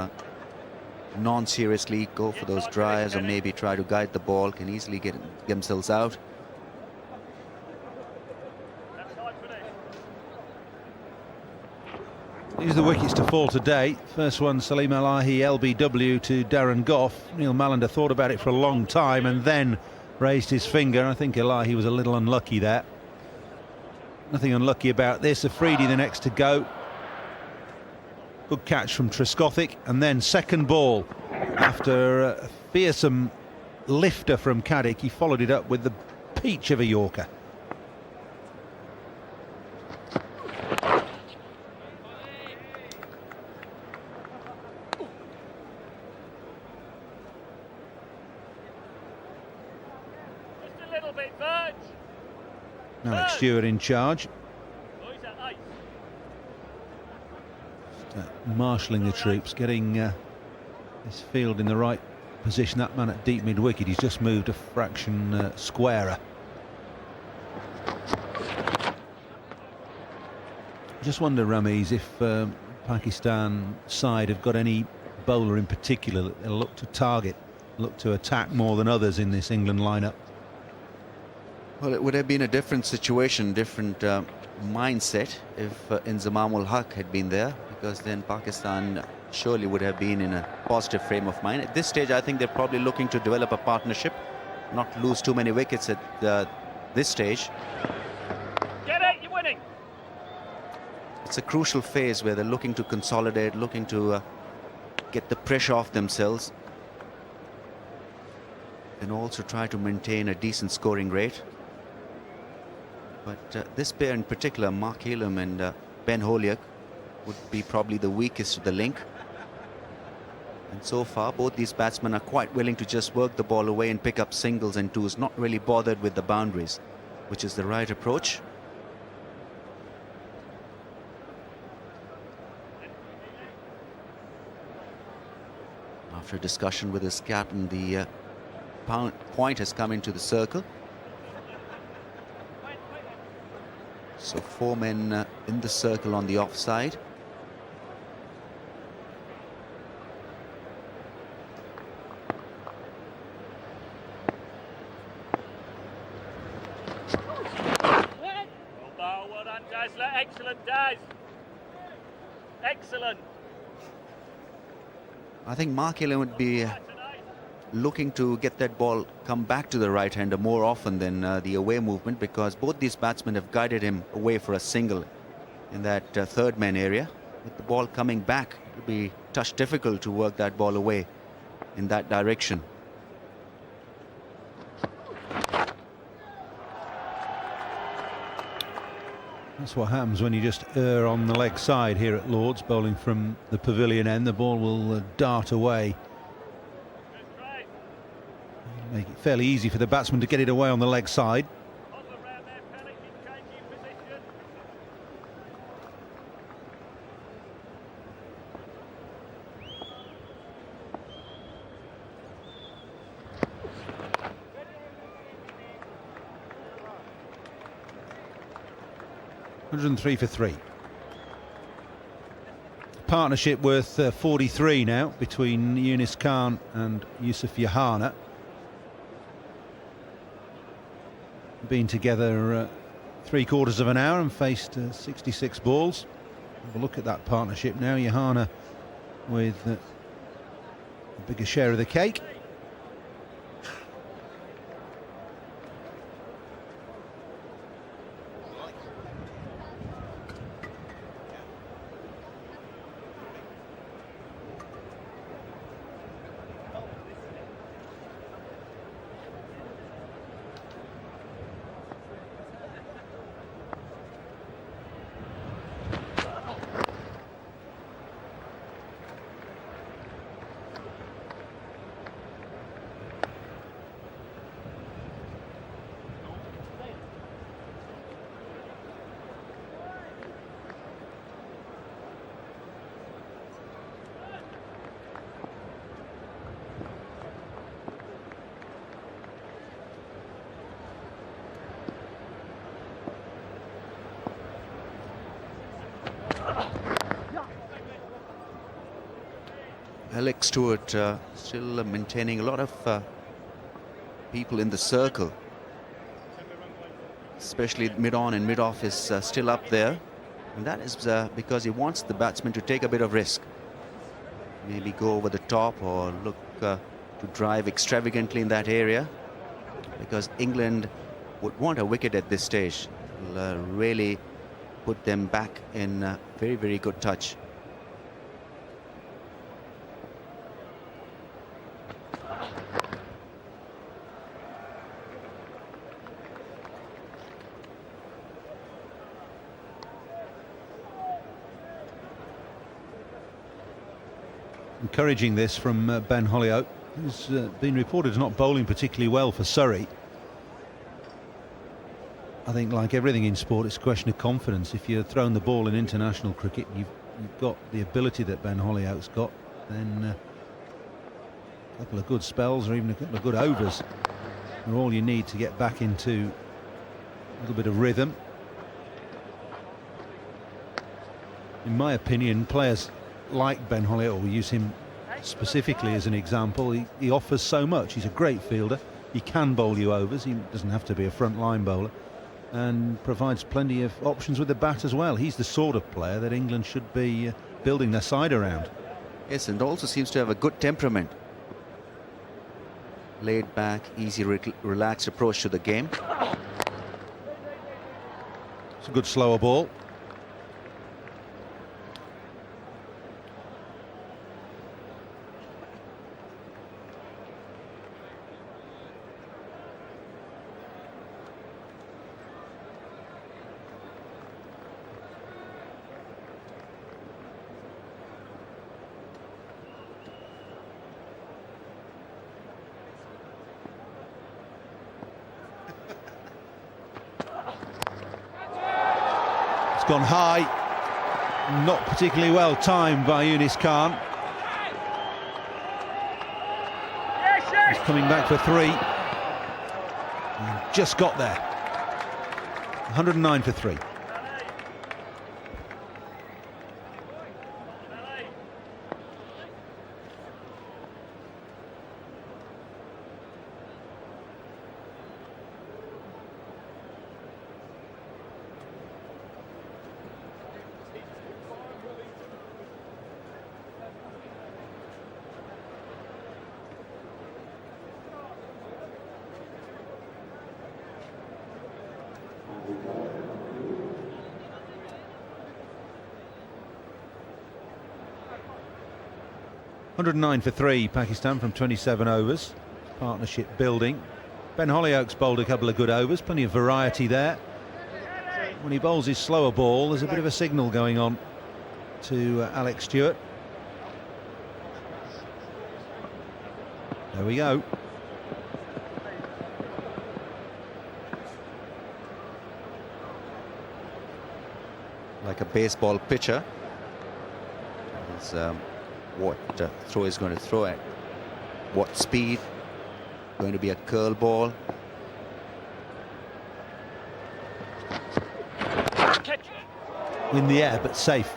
non-seriously, go for those drives or maybe try to guide the ball, can easily get themselves out. These are the wickets to fall today. First one, Salim Alahi, LBW to Darren Gough. Neil Mallender thought about it for a long time and then raised his finger. I think Alahi was a little unlucky there. Nothing unlucky about this. Afridi the next to go. Good catch from Trescothick, and then second ball after a fearsome lifter from Caddick. He followed it up with the peach of a Yorker. Just a little bit, Verge. Alex Stewart in charge. Boys are ice. Marshalling the troops, getting this field in the right position. That man at deep mid-wicket, he's just moved a fraction squarer. Just wonder, Ramiz, if Pakistan side have got any bowler in particular that they'll look to target, look to attack more than others in this England lineup. Well, it would have been a different situation, different mindset if Inzamam-ul Haq had been there, because then Pakistan surely would have been in a positive frame of mind. At this stage, I think they're probably looking to develop a partnership, not lose too many wickets at this stage. Get it, you're winning. It's a crucial phase where they're looking to consolidate, looking to get the pressure off themselves, and also try to maintain a decent scoring rate. But this pair in particular, Mark Elam and Ben Holyoke, would be probably the weakest of the link. And so far, both these batsmen are quite willing to just work the ball away and pick up singles and twos, not really bothered with the boundaries, which is the right approach. After a discussion with his captain, the point has come into the circle. So 4 men in the circle on the offside. Well done, Dazzler. Excellent, Daz. Excellent. I think Mark Elam would be looking to get that ball come back to the right-hander more often than the away movement, because both these batsmen have guided him away for a single in that third man area. With the ball coming back, it will be touch difficult to work that ball away in that direction. That's what happens when you just err on the leg side here at Lord's, bowling from the pavilion end. The ball will dart away. Make it fairly easy for the batsman to get it away on the leg side. 103 for 3. Partnership worth 43 now between Yunus Khan and Yusuf Yohana. Been together 3/4 of an hour and faced 66 balls. Have a look at that partnership now. Yohana with a bigger share of the cake. Alex Stewart still maintaining a lot of people in the circle, especially mid-on and mid-off is still up there, and that is because he wants the batsman to take a bit of risk, maybe go over the top or look to drive extravagantly in that area, because England would want a wicket at this stage. Will really put them back in very, very good touch. Encouraging this from Ben Hollioake, who's been reported as not bowling particularly well for Surrey. I think, like everything in sport, it's a question of confidence. If you're throwing the ball in international cricket, you've got the ability that Ben Hollioake's got, then a couple of good spells or even a couple of good overs are all you need to get back into a little bit of rhythm. In my opinion, players like Ben Hollioake, we'll use him specifically as an example, he offers so much. He's a great fielder, he can bowl you overs, he doesn't have to be a front line bowler, and provides plenty of options with the bat as well. He's the sort of player that England should be building their side around. Yes, and also seems to have a good temperament. Laid back, easy, relaxed approach to the game. It's a good slower ball. Gone high, not particularly well timed by Yunus Khan. He's coming back for 3 and just got there. 109 for 3. $109 for 3, Pakistan from 27 overs. Partnership building. Ben Hollioake's bowled a couple of good overs, plenty of variety there. when he bowls his slower ball, there's a bit of a signal going on to Alex Stewart. There we go. Like a baseball pitcher. Is what throw is going to throw at what speed. Going to be a curl ball. In the air, but safe.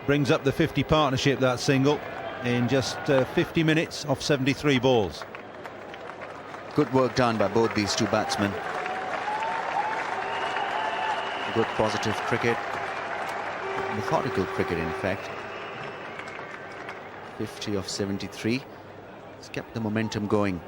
Brings up the 50 partnership, that single, in just 50 minutes off 73 balls. Good work done by both these two batsmen. Good positive cricket. Methodical cricket, in fact. 50 of 73. It's kept the momentum going.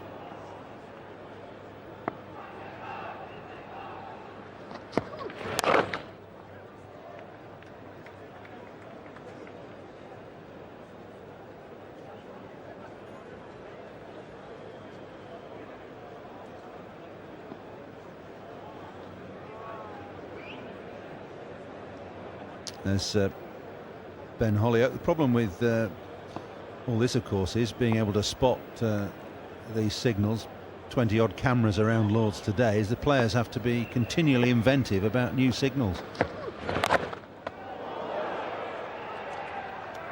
There's Ben Holyoke. The problem with all this, of course, is being able to spot these signals. 20-odd cameras around Lords today, is the players have to be continually inventive about new signals. Got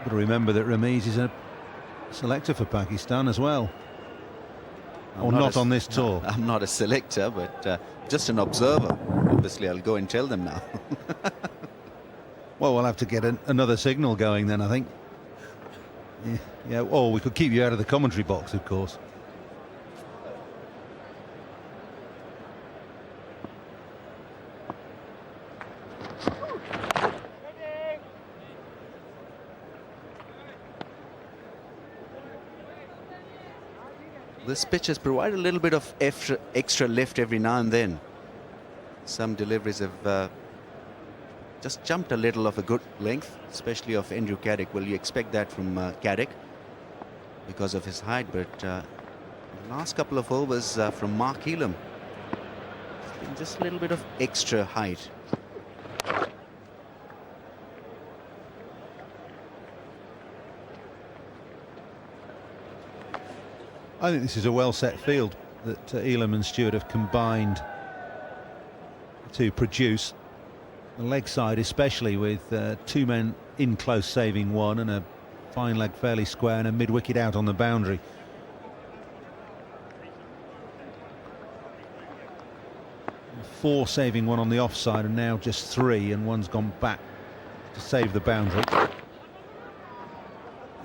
to remember that Ramiz is a selector for Pakistan as well. Or not on this tour. No, I'm not a selector, but just an observer. Obviously, I'll go and tell them now. Well, we'll have to get another signal going then, I think. Yeah, or we could keep you out of the commentary box, of course. This pitch has provided a little bit of extra lift every now and then. Some deliveries have just jumped a little of a good length, especially of Andrew Caddick. Well, you expect that from Caddick because of his height, but the last couple of overs from Mark Elam, it's been just a little bit of extra height. I think this is a well-set field that Elam and Stewart have combined to produce. The leg side especially, with two men in close saving one and a fine leg fairly square and a mid-wicket out on the boundary. Four saving one on the offside and now just three, and one's gone back to save the boundary. The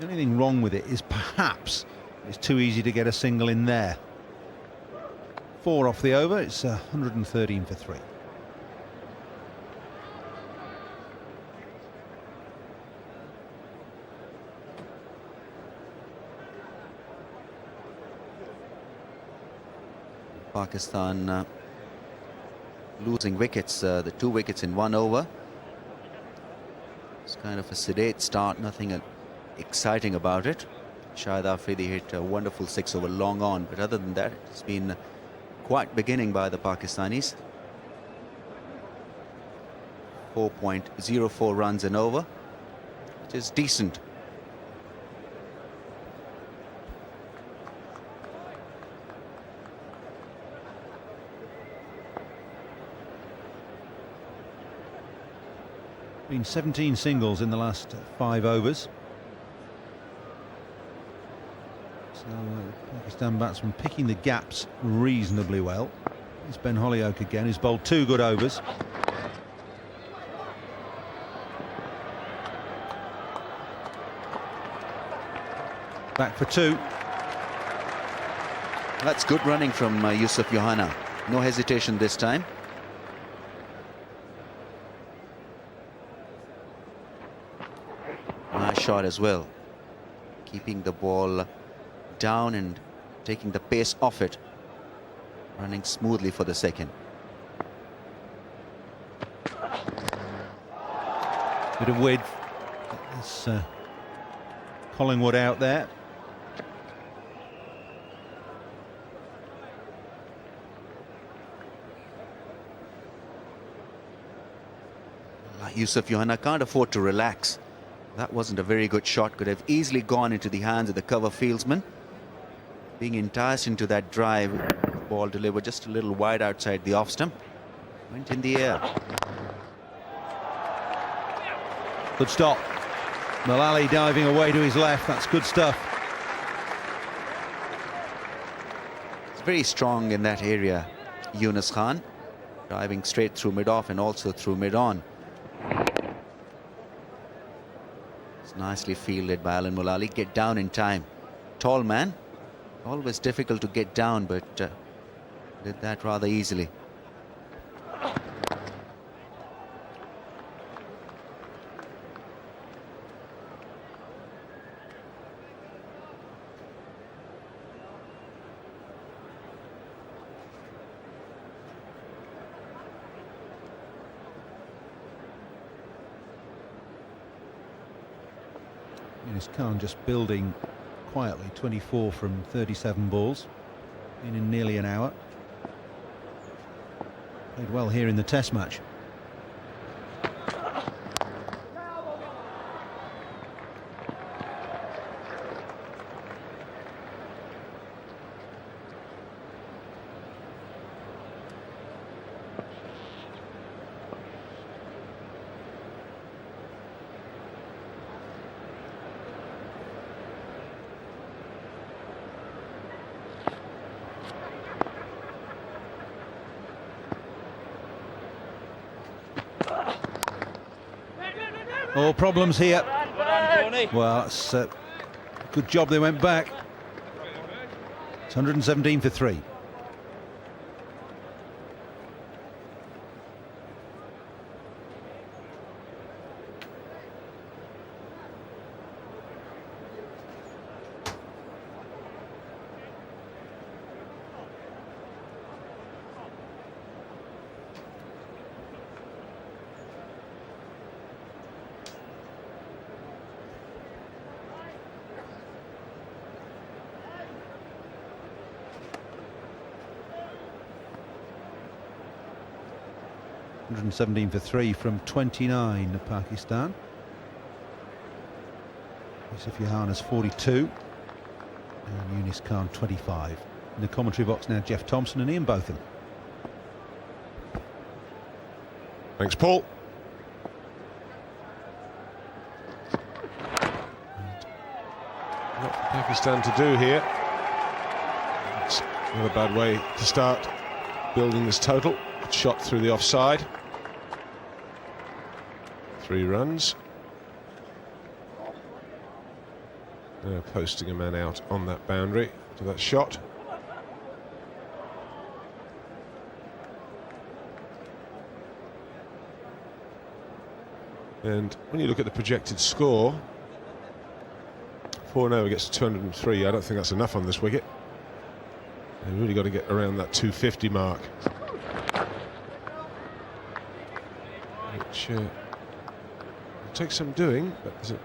only thing wrong with it is perhaps it's too easy to get a single in there. Four off the over, it's 113 for three. Pakistan losing wickets, the 2 wickets in 1 over. It's kind of a sedate start, nothing exciting about it. Shahid Afridi hit a wonderful 6 over long on, but other than that, it's been quite beginning by the Pakistanis. 4.04 runs an over, which is decent. Been 17 singles in the last 5 overs. So Pakistan batsman picking the gaps reasonably well. It's Ben Holyoke again, who's bowled 2 good overs. Back for 2. That's good running from Yusuf Yohana. No hesitation this time. Nice shot as well. Keeping the ball down and taking the pace off it. Running smoothly for the second. Bit of width. It's Collingwood out there. Yusuf Johanna can't afford to relax. That wasn't a very good shot. Could have easily gone into the hands of the cover fieldsman. Being enticed into that drive, the ball delivered just a little wide outside the off stump. Went in the air. Good stop. Mullally diving away to his left. That's good stuff. It's very strong in that area, Yunus Khan. Driving straight through mid-off and also through mid-on. It's nicely fielded by Alan Mullally. Get down in time. Tall man. Always difficult to get down, but did that rather easily. Yunus Khan just building quietly, 24 from 37 balls in nearly an hour. Played well here in the test match. All problems here. Well, it's a good job they went back. It's 117 for 3. $117 for 3 from 29 of Pakistan. Yusuf Johanna's 42 and Yunus Khan 25. In the commentary box now, Jeff Thompson and Ian Botham. Thanks, Paul. What for Pakistan to do here. It's not a bad way to start building this total. Shot through the offside. 3 runs. They're posting a man out on that boundary to that shot. And when you look at the projected score, 4-0 gets to 203. I don't think that's enough on this wicket. They've really got to get around that 250 mark. Which will take some doing, but there's a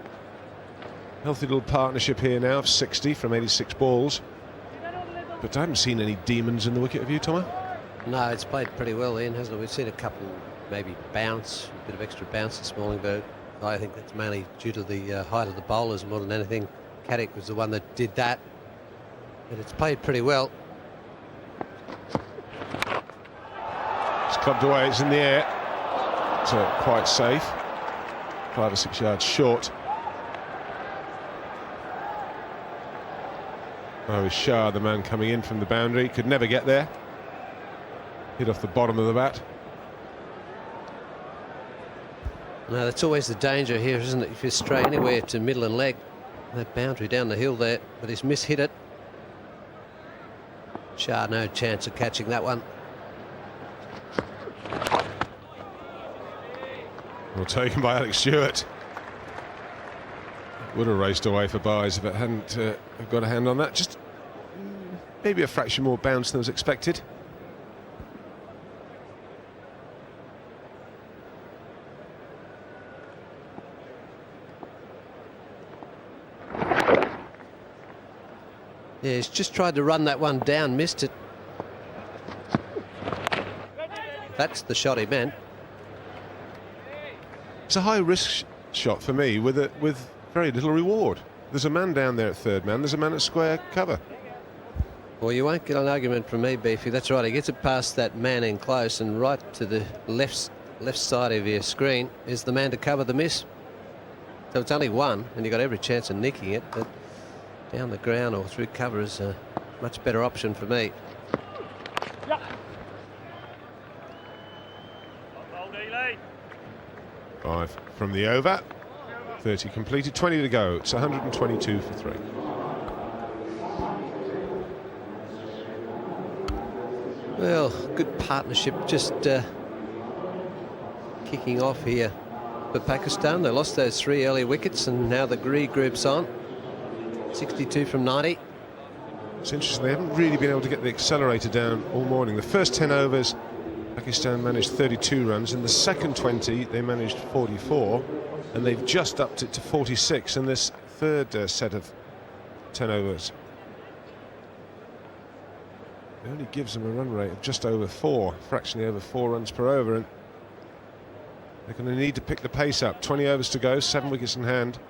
healthy little partnership here now of 60 from 86 balls. But I haven't seen any demons in the wicket, have you, Tomo? No, it's played pretty well, Ian, hasn't it? We've seen a couple, maybe bounce, a bit of extra bounce this morning, but I think that's mainly due to the height of the bowlers more than anything. Caddick was the one that did that, but it's played pretty well. It's clubbed away, it's in the air. So quite safe. 5 or 6 yards short. Oh, Shah, the man coming in from the boundary, could never get there. Hit off the bottom of the bat. No, that's always the danger here, isn't it? If you stray anywhere to middle and leg, that boundary down the hill there, but he's mishit it. Shah, no chance of catching that one. Well taken by Alex Stewart. Would have raced away for buys if it hadn't got a hand on that. Just maybe a fraction more bounce than was expected. Yeah, he's just tried to run that one down, missed it. That's the shot he meant. it's a high risk shot for me with very little reward. There's a man down there at third man. There's a man at square cover. Well, you won't get an argument from me, Beefy. That's right. He gets it past that man in close, and right to the left side of your screen is the man to cover the miss. So it's only one, and you've got every chance of nicking it. But down the ground or through cover is a much better option for me. Yeah. Hold Ely. 5 from the over. 30 completed, 20 to go. It's 122 for 3. Well, good partnership just kicking off here for Pakistan. They lost those 3 early wickets, and now the group's on. 62 from 90. It's interesting, they haven't really been able to get the accelerator down all morning. The first 10 overs, Pakistan managed 32 runs. In the second 20, they managed 44, and they've just upped it to 46 in this third set of 10 overs. It only gives them a run rate of just over 4, fractionally over 4 runs per over, and they're going to need to pick the pace up. 20 overs to go, 7 wickets in hand.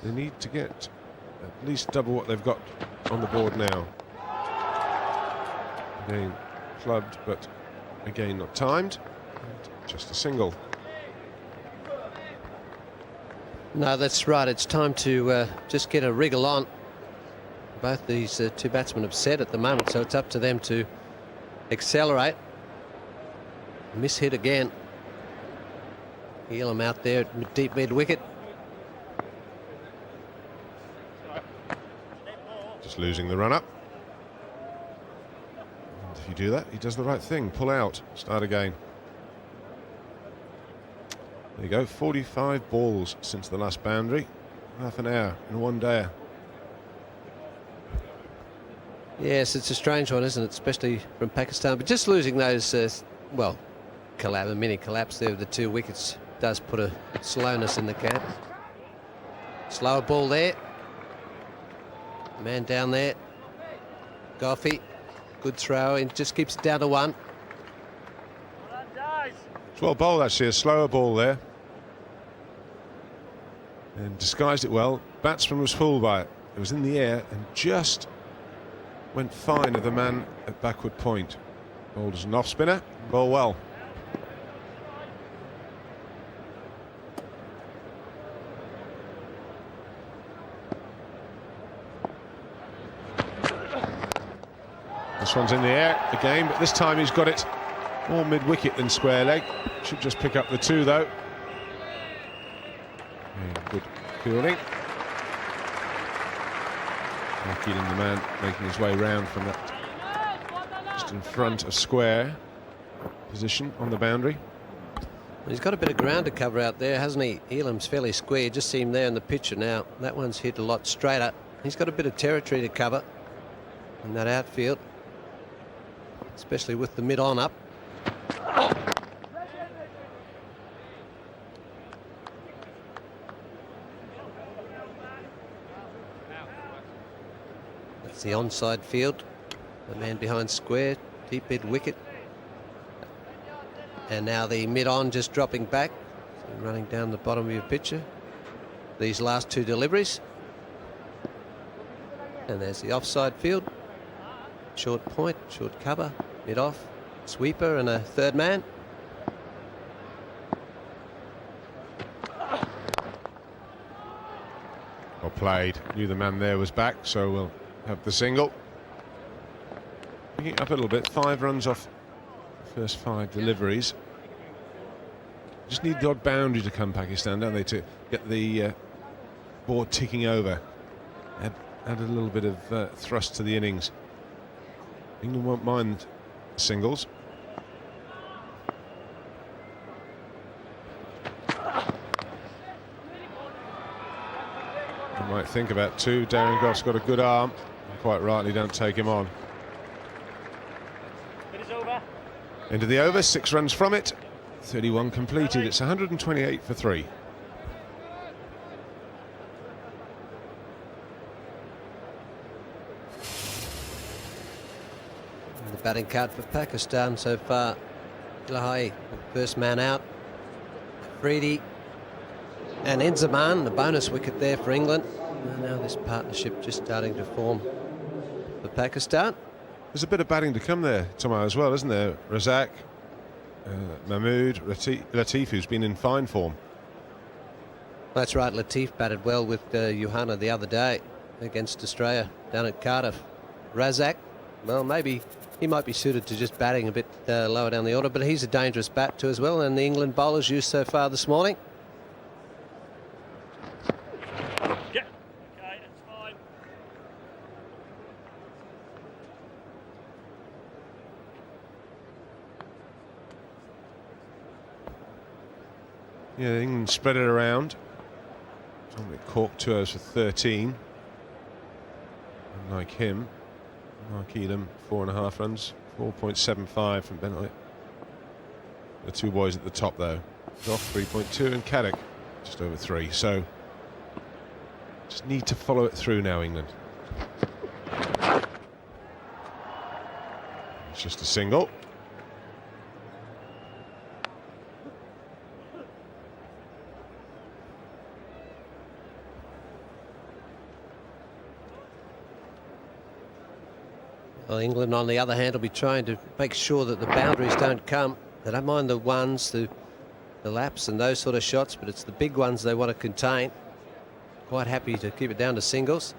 They need to get at least double what they've got on the board now. Again clubbed, but again not timed. And just a single. No, that's right. It's time to just get a wriggle on. Both these two batsmen have set at the moment, so it's up to them to accelerate. Miss hit again. Elam out there at deep mid wicket. Just losing the run up. And if you do that, he does the right thing. Pull out, start again. There you go, 45 balls since the last boundary. Half an hour in one day. Yes, it's a strange one, isn't it? Especially from Pakistan. But just losing those, well, a mini collapse there with the 2 wickets does put a slowness in the camp. Slower ball there. Man down there. Goffey. Good throw. And just keeps it down to 1. It's well bowled, actually. A slower ball there. And disguised it well. Batsman was fooled by it. It was in the air and just went fine of the man at backward point. Bowled as an off spinner, bowl well. This one's in the air again, but this time he's got it more mid-wicket than square leg. Should just pick up the 2 though. Yeah, good fielding. Keeling the man making his way round from that just in front of square position on the boundary. He's got a bit of ground to cover out there, hasn't he? Elam's fairly square. Just see him there in the picture now. That one's hit a lot straighter. He's got a bit of territory to cover in that outfield, especially with the mid-on up. That's the onside field. The man behind square, deep mid wicket. And now the mid-on just dropping back, so running down the bottom of your picture. These last 2 deliveries. And there's the offside field. Short point, short cover, mid-off, sweeper and a third man. Well played. Knew the man there was back, so we'll have the single. Picking it up a little bit. 5 runs off the first 5 deliveries. Just need the odd boundary to come, Pakistan, don't they, to get the board ticking over. Add a little bit of thrust to the innings. England won't mind singles. You might think about 2. Darren Goff's got a good arm. Quite rightly, don't take him on. It is over. Into the over, 6 runs from it. 31 completed. It's 128 for 3. The batting card for Pakistan so far. Lahai, first man out. Freedy And Enzaman, the bonus wicket there for England. And now this partnership just starting to form for Pakistan. There's a bit of batting to come there, Tomo, as well, isn't there? Razak, Mahmood, Latif, who's been in fine form. That's right, Latif batted well with Johanna the other day against Australia down at Cardiff. Razak, well, maybe he might be suited to just batting a bit lower down the order, but he's a dangerous bat too as well, and the England bowlers used so far this morning. Yeah. Okay, that's fine. Yeah, England spread it around. Dominic Cork 2 overs for 13. Unlike him, Mark Elam 4.5 runs, 4.75 from Benoit. The two boys at the top though, Goff 3.2 and Caddick just over 3. So just need to follow it through now, England. It's just a single. Well, England, on the other hand, will be trying to make sure that the boundaries don't come. They don't mind the ones, the laps and those sort of shots, but it's the big ones they want to contain. Quite happy to keep it down to singles.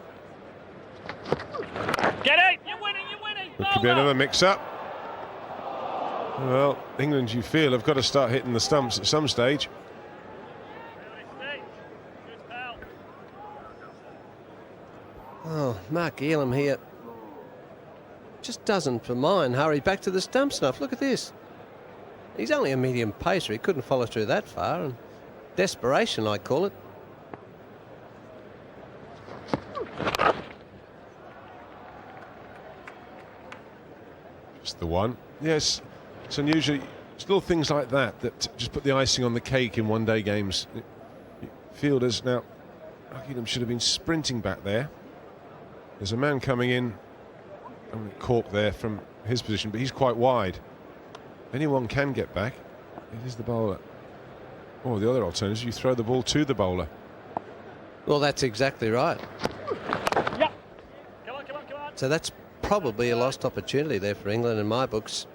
Get it! You're winning, you're winning! It could be another mix-up. Well, England, you feel, have got to start hitting the stumps at some stage. Oh, Mark Elam here just doesn't, for mine, hurry back to the stump stuff. Look at this. He's only a medium pacer. He couldn't follow through that far. And desperation, I call it. Just the one. Yes, it's unusual. It's little things like that that just put the icing on the cake in one-day games. Fielders now, Elam should have been sprinting back there. There's a man coming in. Cork there from his position, but he's quite wide. Anyone can get back. It is the bowler. Or the other alternative, you throw the ball to the bowler. Well, that's exactly right. Yeah. Come on, come on, come on. So that's probably a lost opportunity there for England in my books.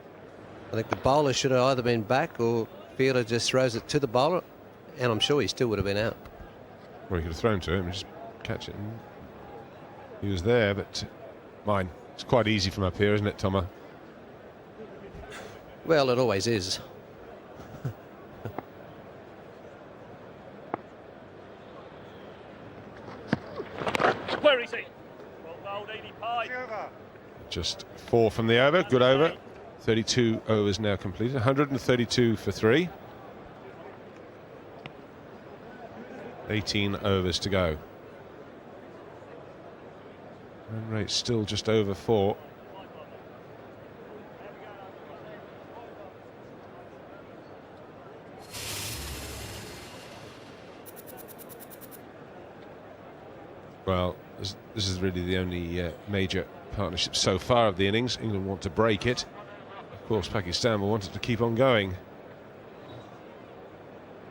I think the bowler should have either been back or fielder just throws it to the bowler, and I'm sure he still would have been out. Well, he could have thrown to him and just catch it. He was there, but mine. It's quite easy from up here, isn't it, Tomo? Well, it always is. Where is he? Well bowled, Edie Pye. Just 4 from the over. Good over. 32 overs now completed. 132 for 3. 18 overs to go. Run rate still just over 4. Well, this is really the only major partnership so far of the innings. England want to break it. Of course, Pakistan will want it to keep on going.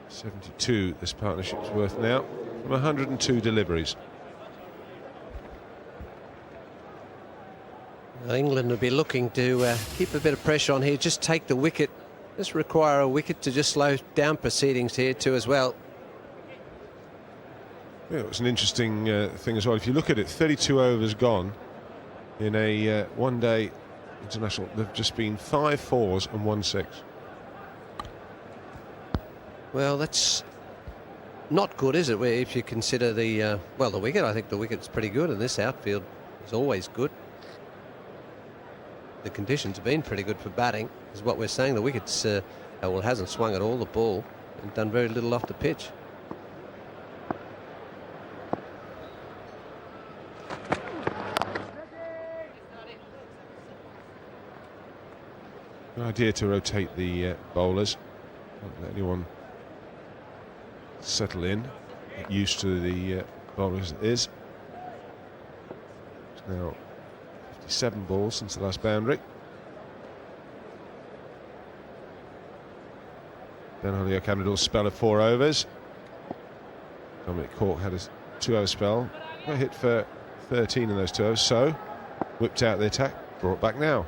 72 this partnership's worth now from 102 deliveries. England will be looking to keep a bit of pressure on here, just take the wicket. Just require a wicket to just slow down proceedings here too as well. Yeah, it was an interesting thing as well. If you look at it, 32 overs gone in a one-day international. There've just been 5 4s and 1 6. Well, that's not good, is it? If you consider the well, the wicket. I think the wicket's pretty good, and this outfield is always good. The conditions have been pretty good for batting, is what we're saying. The wicket's well, it hasn't swung at all, the ball, and done very little off the pitch. Good idea to rotate the bowlers. Don't let anyone settle in. Get used to the bowlers it is. It's now 57 balls since the last boundary. Ben Holyoke having a little spell of 4 overs. Dominic Cork had a 2-over spell. Got hit for 13 in those 2 overs, so whipped out the attack, brought back now.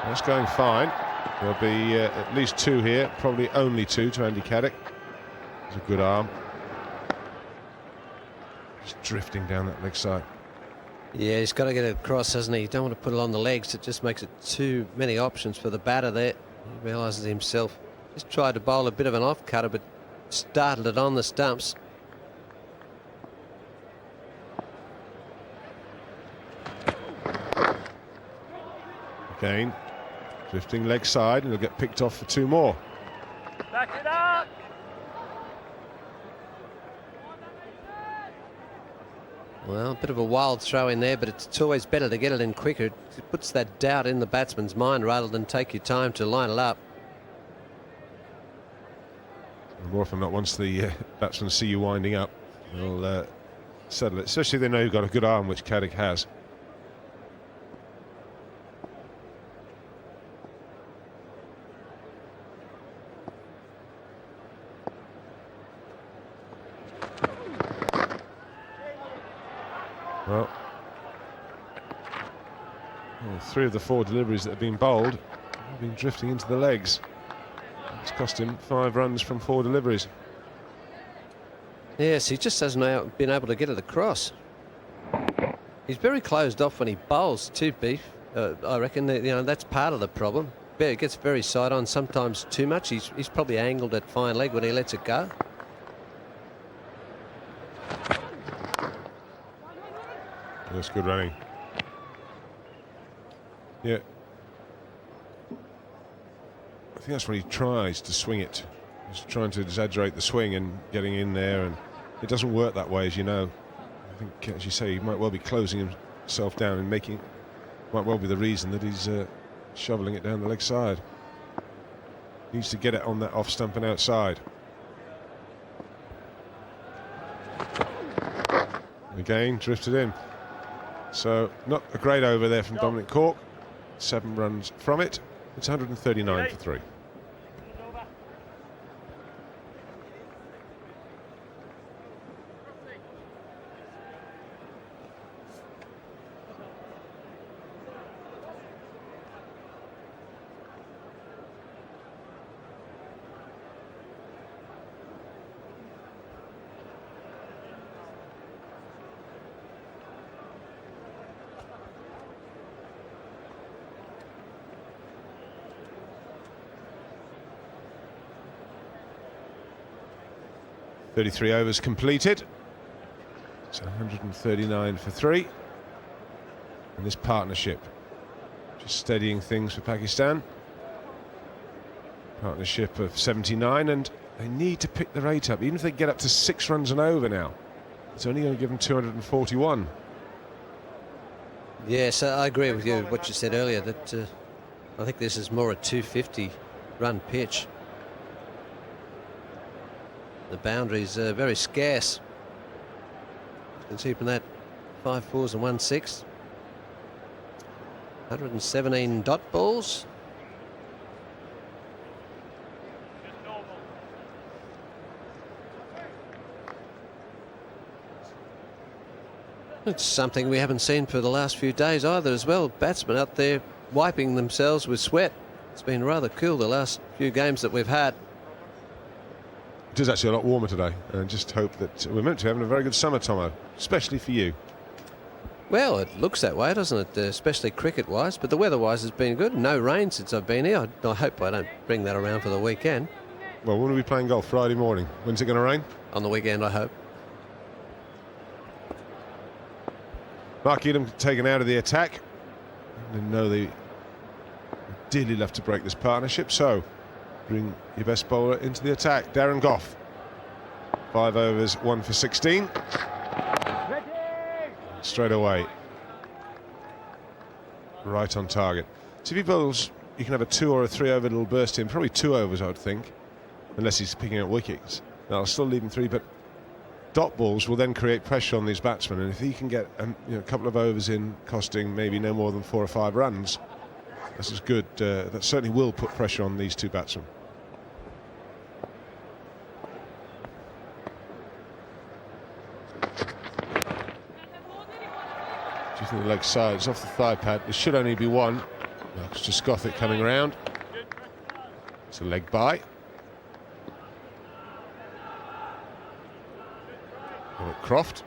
That's going fine. There'll be at least 2 here, probably only 2 to Andy Caddick. It's a good arm. Just drifting down that leg side. Yeah, he's got to get it across, hasn't he? You don't want to put it on the legs. It just makes it too many options for the batter there. He realises himself. Just tried to bowl a bit of an off-cutter, but started it on the stumps. Again, drifting leg side, and he'll get picked off for 2 more. Back it up. Well, a bit of a wild throw in there, but it's always better to get it in quicker. It puts that doubt in the batsman's mind rather than take your time to line it up. More often than not, once the batsmen see you winding up, they'll settle it, especially if they know you've got a good arm, which Caddick has. Well, 3 of the 4 deliveries that have been bowled have been drifting into the legs. It's cost him 5 runs from 4 deliveries. Yes, he just hasn't been able to get it across. He's very closed off when he bowls too, Beef. I reckon that, that's part of the problem. It gets very side on, sometimes too much. He's probably angled at fine leg when he lets it go. That's good running. Yeah. I think that's when he tries to swing it. He's trying to exaggerate the swing and getting in there, and it doesn't work that way, as you know. I think, as you say, he might well be closing himself down and might well be the reason that he's shoveling it down the leg side. Needs to get it on that off stump and outside. Again, drifted in. So not a great over there from Dominic Cork. 7 runs from it. It's 139 for 3. .33 overs completed. It's 139 for 3. And this partnership just steadying things for Pakistan. Partnership of 79, and they need to pick the rate up. Even if they get up to 6 runs and over now, it's only going to give them 241. Yes, I agree with you, what you said earlier, that I think this is more a 250 run pitch. The boundaries are very scarce. You can see from that 5 fours and 1 6. 117 dot balls. It's something we haven't seen for the last few days either as well. Batsmen out there wiping themselves with sweat. It's been rather cool the last few games that we've had. It is actually a lot warmer today, and just hope that we're meant to be having a very good summer, Tomo, especially for you. Well, it looks that way, doesn't it? Especially cricket-wise, but the weather-wise has been good. No rain since I've been here. I hope I don't bring that around for the weekend. Well, when are we playing golf? Friday morning. When's it going to rain? On the weekend, I hope. Mark Edom taken out of the attack. I didn't know they ideally love to break this partnership, so bring your best bowler into the attack. Darren Gough. 5 overs, 1 for 16. Straight away. Right on target. So if he bowls, you can have a 2 or a 3 over little burst in. Probably 2 overs, I would think, unless he's picking out wickets. That'll still leave him 3, but dot balls will then create pressure on these batsmen, and if he can get a couple of overs in costing maybe no more than 4 or 5 runs, This is good. That certainly will put pressure on these two batsmen. Do you think the leg side is off the thigh pad? There should only be one. It's just Gothic coming around. It's a leg by. Croft.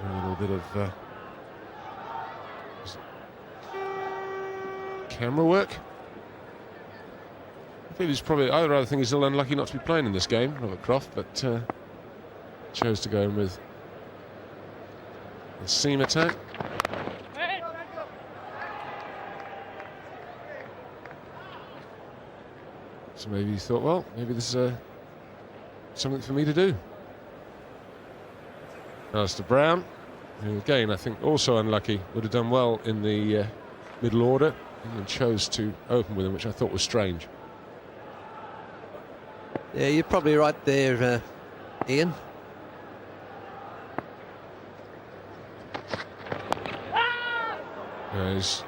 A little bit of camera work. I think he's probably, I rather think he's a little unlucky not to be playing in this game, Robert Croft, but chose to go in with the seam attack. So maybe he thought, well, maybe this is something for me to do. Alistair Brown, who again I think also unlucky, would have done well in the middle order, and chose to open with him, which I thought was strange. Yeah, you're probably right there, Ian. He's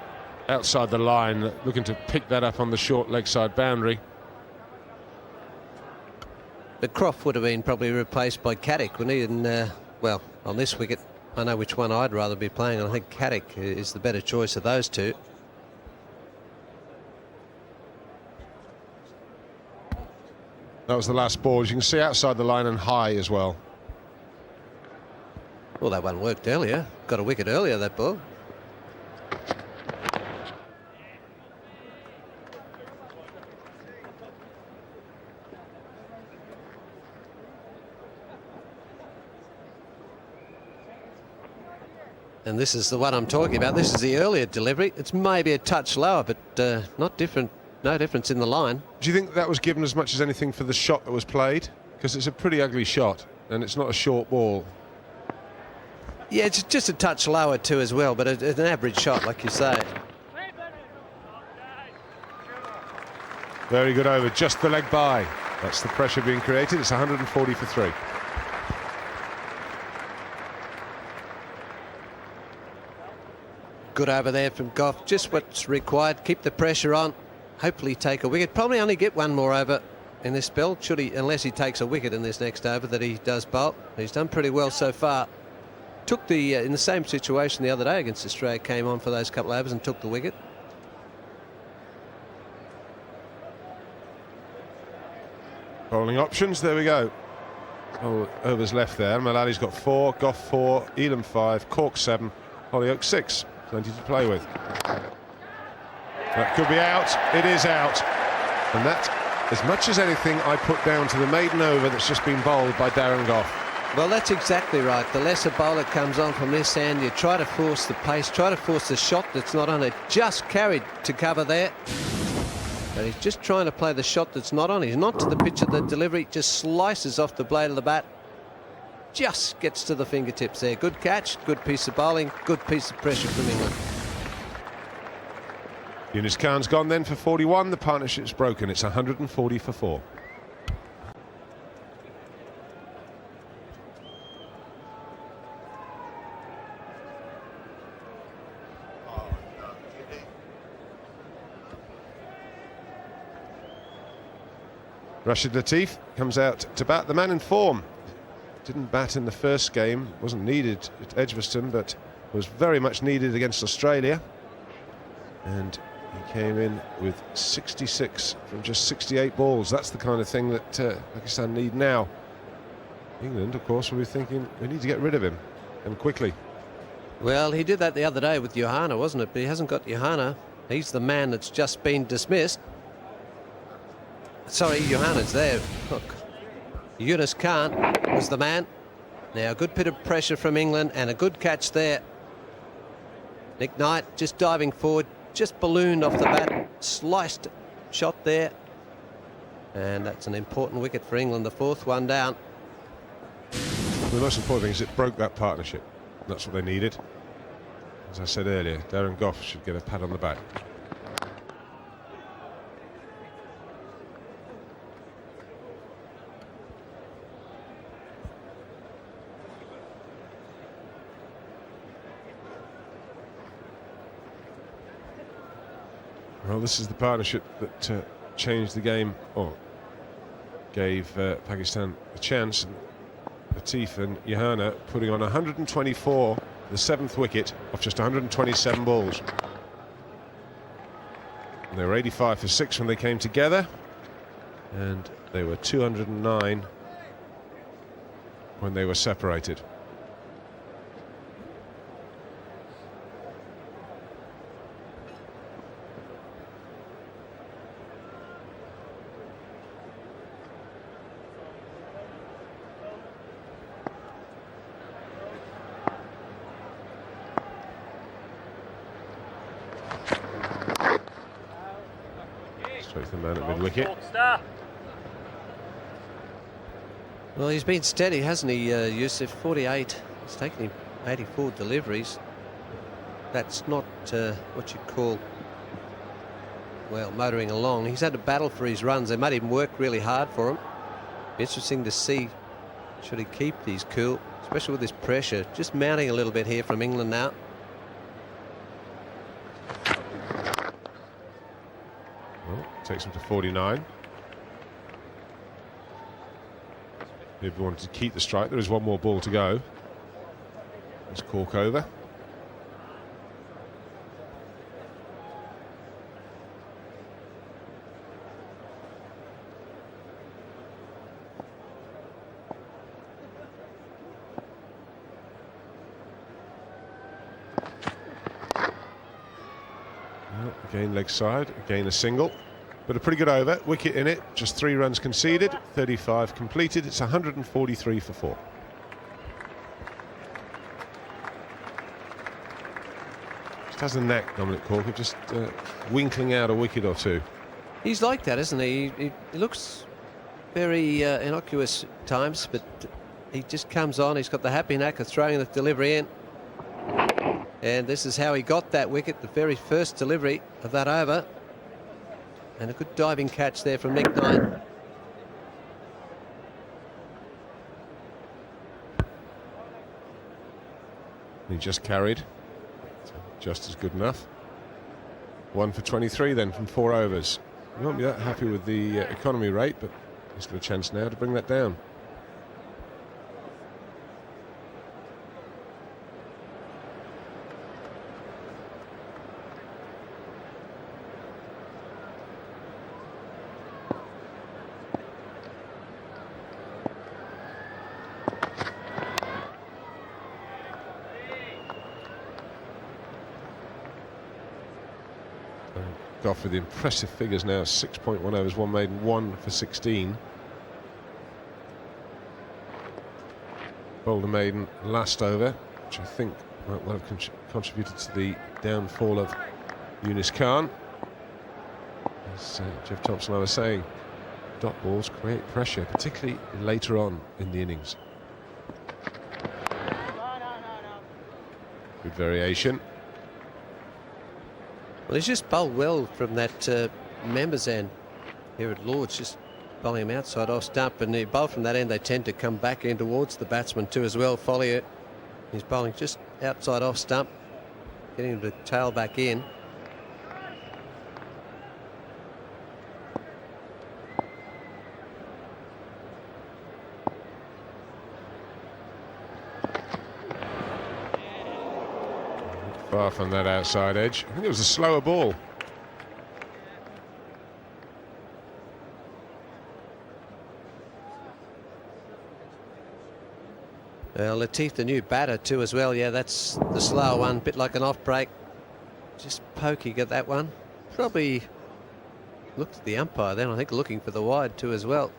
outside the line, looking to pick that up on the short leg side boundary. But Croft would have been probably replaced by Caddick, wouldn't he? And well, on this wicket, I know which one I'd rather be playing. I think Caddick is the better choice of those two. That was the last ball. As you can see, outside the line and high as well. Well, that one worked earlier. Got a wicket earlier, that ball. And this is the one I'm talking about. This is the earlier delivery. It's maybe a touch lower, but not different. No difference in the line. Do you think that was given as much as anything for the shot that was played? Because it's a pretty ugly shot, and it's not a short ball. Yeah, it's just a touch lower too as well, but it's an average shot, like you say. Very good over, just the leg by. That's the pressure being created. It's 140 for 3. Good over there from Goff. Just what's required. Keep the pressure on. Hopefully take a wicket. Probably only get one more over in this spell, should he, unless he takes a wicket in this next over that he does bowl. He's done pretty well so far. Took the in the same situation the other day against Australia, came on for those couple of overs and took the wicket. Bowling options, there we go. Oh, overs left there. Mullally got 4, Goff 4, Elam 5, Cork 7, Hollyoak 6. Plenty to play with. That could be out. It is out. And that, as much as anything, I put down to the maiden over that's just been bowled by Darren Goff. Well, that's exactly right. The lesser bowler comes on from this end. You try to force the pace, try to force the shot that's not on it. Just carried to cover there. But he's just trying to play the shot that's not on. He's not to the pitch of the delivery. Just slices off the blade of the bat. Just gets to the fingertips there. Good catch, good piece of bowling, good piece of pressure from England. Yunus Khan's gone then for 41. The partnership's broken. It's 140 for 4. Rashid Latif comes out to bat, the man in form. Didn't bat in the first game, wasn't needed at Edgbaston, but was very much needed against Australia. And he came in with 66 from just 68 balls. That's the kind of thing that Pakistan need now. England, of course, will be thinking we need to get rid of him, and quickly. Well, he did that the other day with Johanna, wasn't it? But he hasn't got Johanna. He's the man that's just been dismissed. Sorry, Johanna's there. Look, Yunus Khan was the man. Now, a good bit of pressure from England and a good catch there. Nick Knight just diving forward, just ballooned off the bat, sliced shot there. And that's an important wicket for England, the 4th one down. The most important thing is it broke that partnership. That's what they needed. As I said earlier, Darren Goff should get a pat on the back. Well, this is the partnership that changed the game, or gave Pakistan a chance. Latif and Johanna putting on 124, the 7th wicket off just 127 balls. And they were 85 for 6 when they came together, and they were 209 when they were separated. Straight to the man at mid-wicket. Well, he's been steady, hasn't he, Yusuf? 48. It's taken him 84 deliveries. That's not what you call, well, motoring along. He's had to battle for his runs. They made him work really hard for him. Interesting to see, should he keep these cool, especially with this pressure. Just mounting a little bit here from England now. Well, takes him to 49. If we wanted to keep the strike, there is one more ball to go. Let's cork over. Well, again leg side, again a single. But a pretty good over, wicket in it, just 3 runs conceded, 35 completed. It's 143 for 4. Just has a knack, Dominic Cork, of just winkling out a wicket or two. He's like that, isn't he? He looks very innocuous at times, but he just comes on. He's got the happy knack of throwing the delivery in. And this is how he got that wicket, the very first delivery of that over. And a good diving catch there from Nick Knight. He just carried, just as good enough. 1 for 23 then from 4 overs. He won't be that happy with the economy rate, but he's got a chance now to bring that down. Off with the impressive figures now, 6.1 overs, 1 maiden, 1 for 16. Bowled a maiden last over, which I think might well have contributed to the downfall of Yunus Khan. As Jeff Thompson and I were saying, dot balls create pressure, particularly later on in the innings. Good variation. Well, he's just bowled well from that members end here at Lord's, just bowling him outside off stump, and he bowled from that end. They tend to come back in towards the batsman too as well. Follier, he's bowling just outside off stump, getting him to tail back in. Far from that outside edge. I think it was a slower ball. Latif, the new batter too as well. Yeah, that's the slower one, bit like an off break. Just poking at that one. Probably looked at the umpire then, I think, looking for the wide too as well.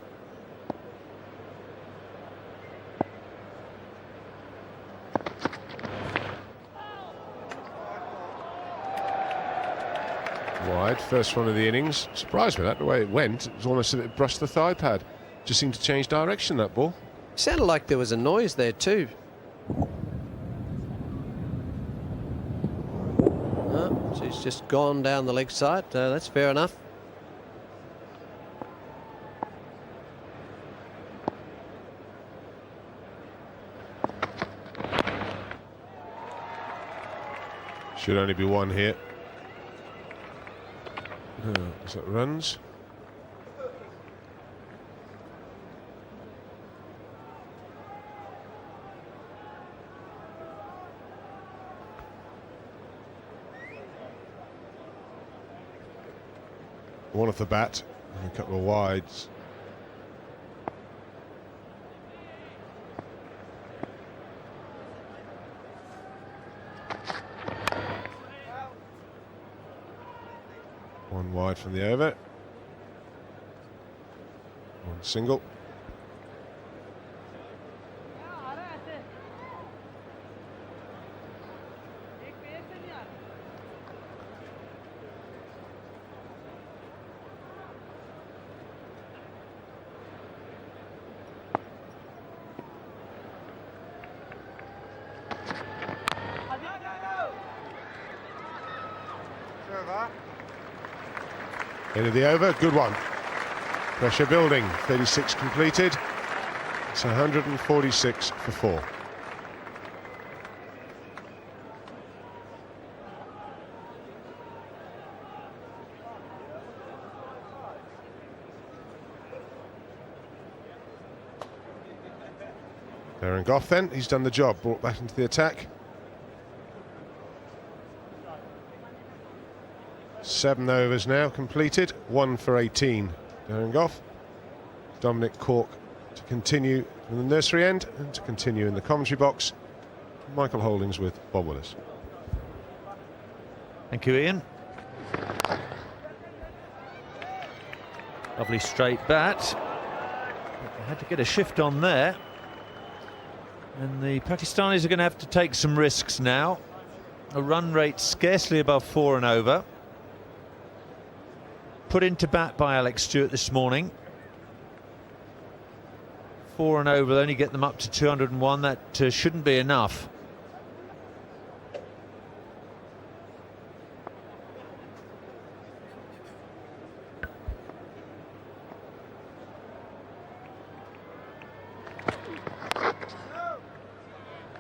Wide, first one of the innings. Surprised me that, the way it went. It was almost as if it brushed the thigh pad. Just seemed to change direction, that ball. Sounded like there was a noise there too. Oh, she's just gone down the leg side. That's fair enough. Should only be one here. As it runs. One off the bat, and a couple of wides. One wide from the over. One single. End of the over, good one. Pressure building, 36 completed. It's 146 for 4. Darren Goff then, he's done the job, brought back into the attack. 7 overs now completed, 1 for 18. Darren Goff. Dominic Cork to continue from the nursery end and to continue in the commentary box. Michael Holdings with Bob Willis. Thank you, Ian. Lovely straight bat. They had to get a shift on there. And the Pakistanis are going to have to take some risks now. A run rate scarcely above 4 and over. Put into bat by Alex Stewart this morning. 4 and over will only get them up to 201. That shouldn't be enough.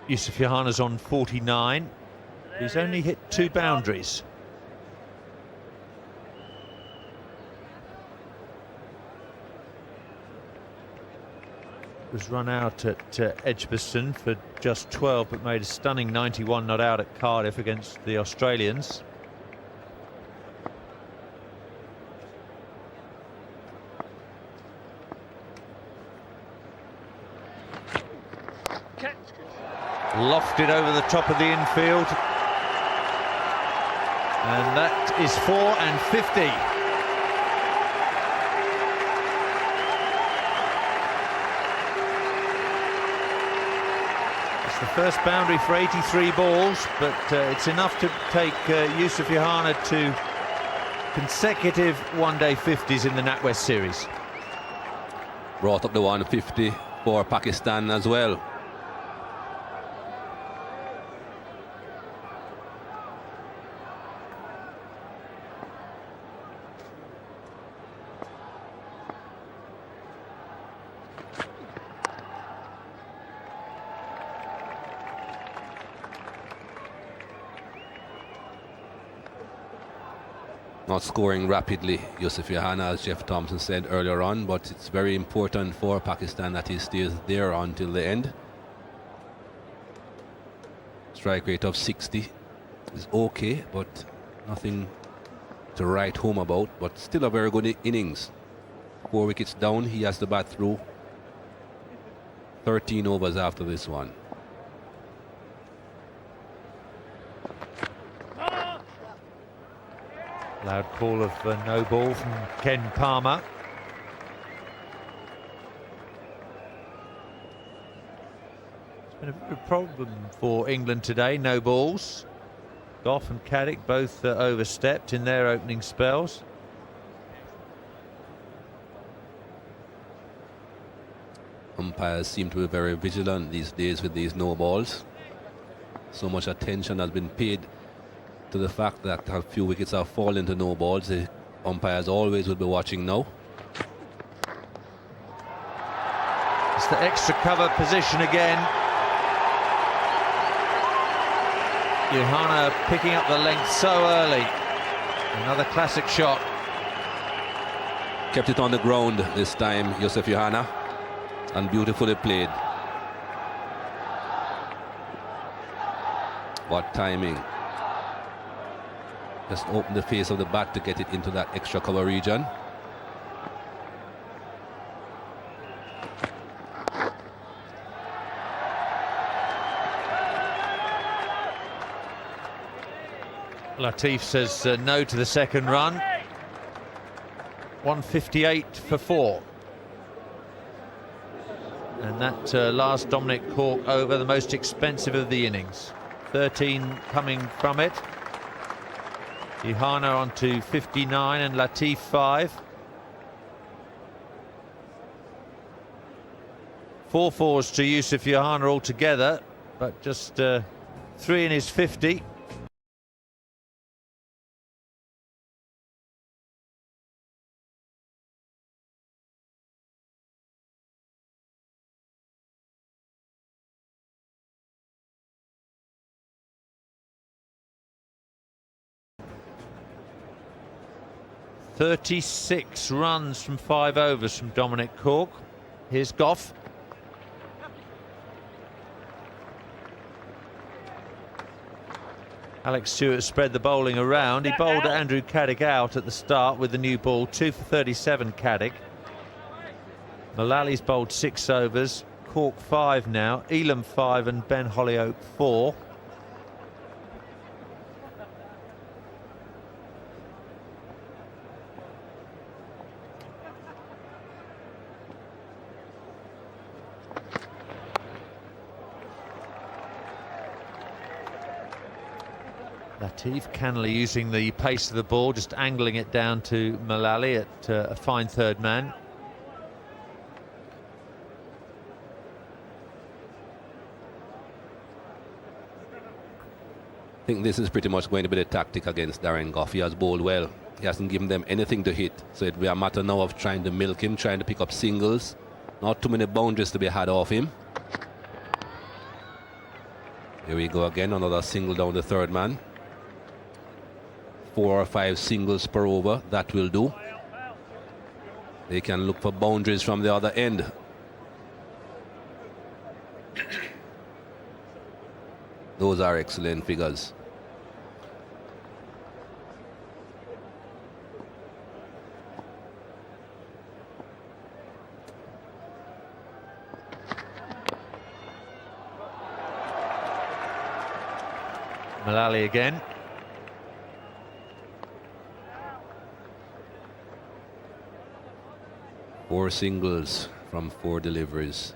Yusuf Yohana's on 49. He's only hit 2 boundaries. Was run out at Edgbaston for just 12, but made a stunning 91 not out at Cardiff against the Australians. Lofted over the top of the infield. And that is 4 and 50. The first boundary for 83 balls, but it's enough to take Yusuf Yohana to consecutive one-day 50s in the Natwest series. Brought up the 150 for Pakistan as well. Not scoring rapidly, Yusuf Yohana, as Jeff Thompson said earlier on, but it's very important for Pakistan that he stays there until the end. Strike rate of 60 is okay, but nothing to write home about, but still a very good innings. 4 wickets down, he has to bat through 13 overs after this one. Loud call of no ball from Ken Palmer. It's been a bit of a problem for England today, no balls. Goff and Caddick both overstepped in their opening spells. Umpires seem to be very vigilant these days with these no balls. So much attention has been paid to the fact that a few wickets have fallen to no balls. The umpires always will be watching now. It's the extra cover position again. Yohana picking up the length so early. Another classic shot. Kept it on the ground this time, Yusuf Johanna, and beautifully played. What timing. Just open the face of the bat to get it into that extra cover region. Latif says no to the second run. 158 for 4. And that last Dominic Cork over, the most expensive of the innings. 13 coming from it. Johanna on to 59 and Latif 5. 4 fours to Yusuf Johanna altogether, but just 3 in his 50. .36 runs from 5 overs from Dominic Cork. Here's Goff. Alex Stewart spread the bowling around. He bowled Andrew Caddick out at the start with the new ball. 2 for 37 Caddick. Mullally's bowled 6 overs. Cork 5 now. Elam 5 and Ben Hollioake 4. Latif cannily using the pace of the ball, just angling it down to Mullally at a fine third man. I think this is pretty much going to be the tactic against Darren Goff. He has bowled well. He hasn't given them anything to hit. So it'll be a matter now of trying to milk him, trying to pick up singles. Not too many boundaries to be had off him. Here we go again, another single down the third man. 4 or 5 singles per over, that will do. They can look for boundaries from the other end. Those are excellent figures. Mullally again. Four singles from 4 deliveries.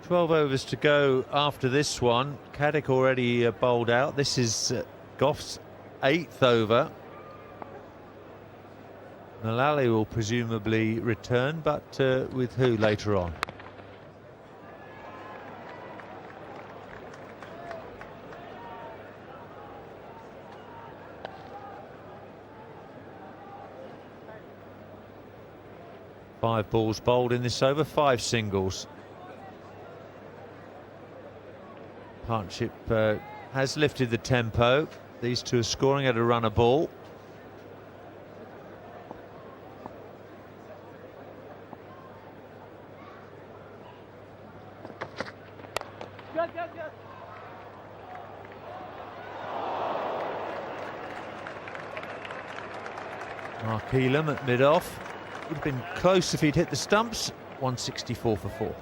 12 overs to go after this one. Caddick already bowled out. This is Goff's 8th over. Mullally will presumably return, but with who later on? Five balls bowled in this over, 5 singles. Partnership has lifted the tempo. These two are scoring at a run a ball. Mark Elam at mid-off. Would have been close if he'd hit the stumps. 164 for 4.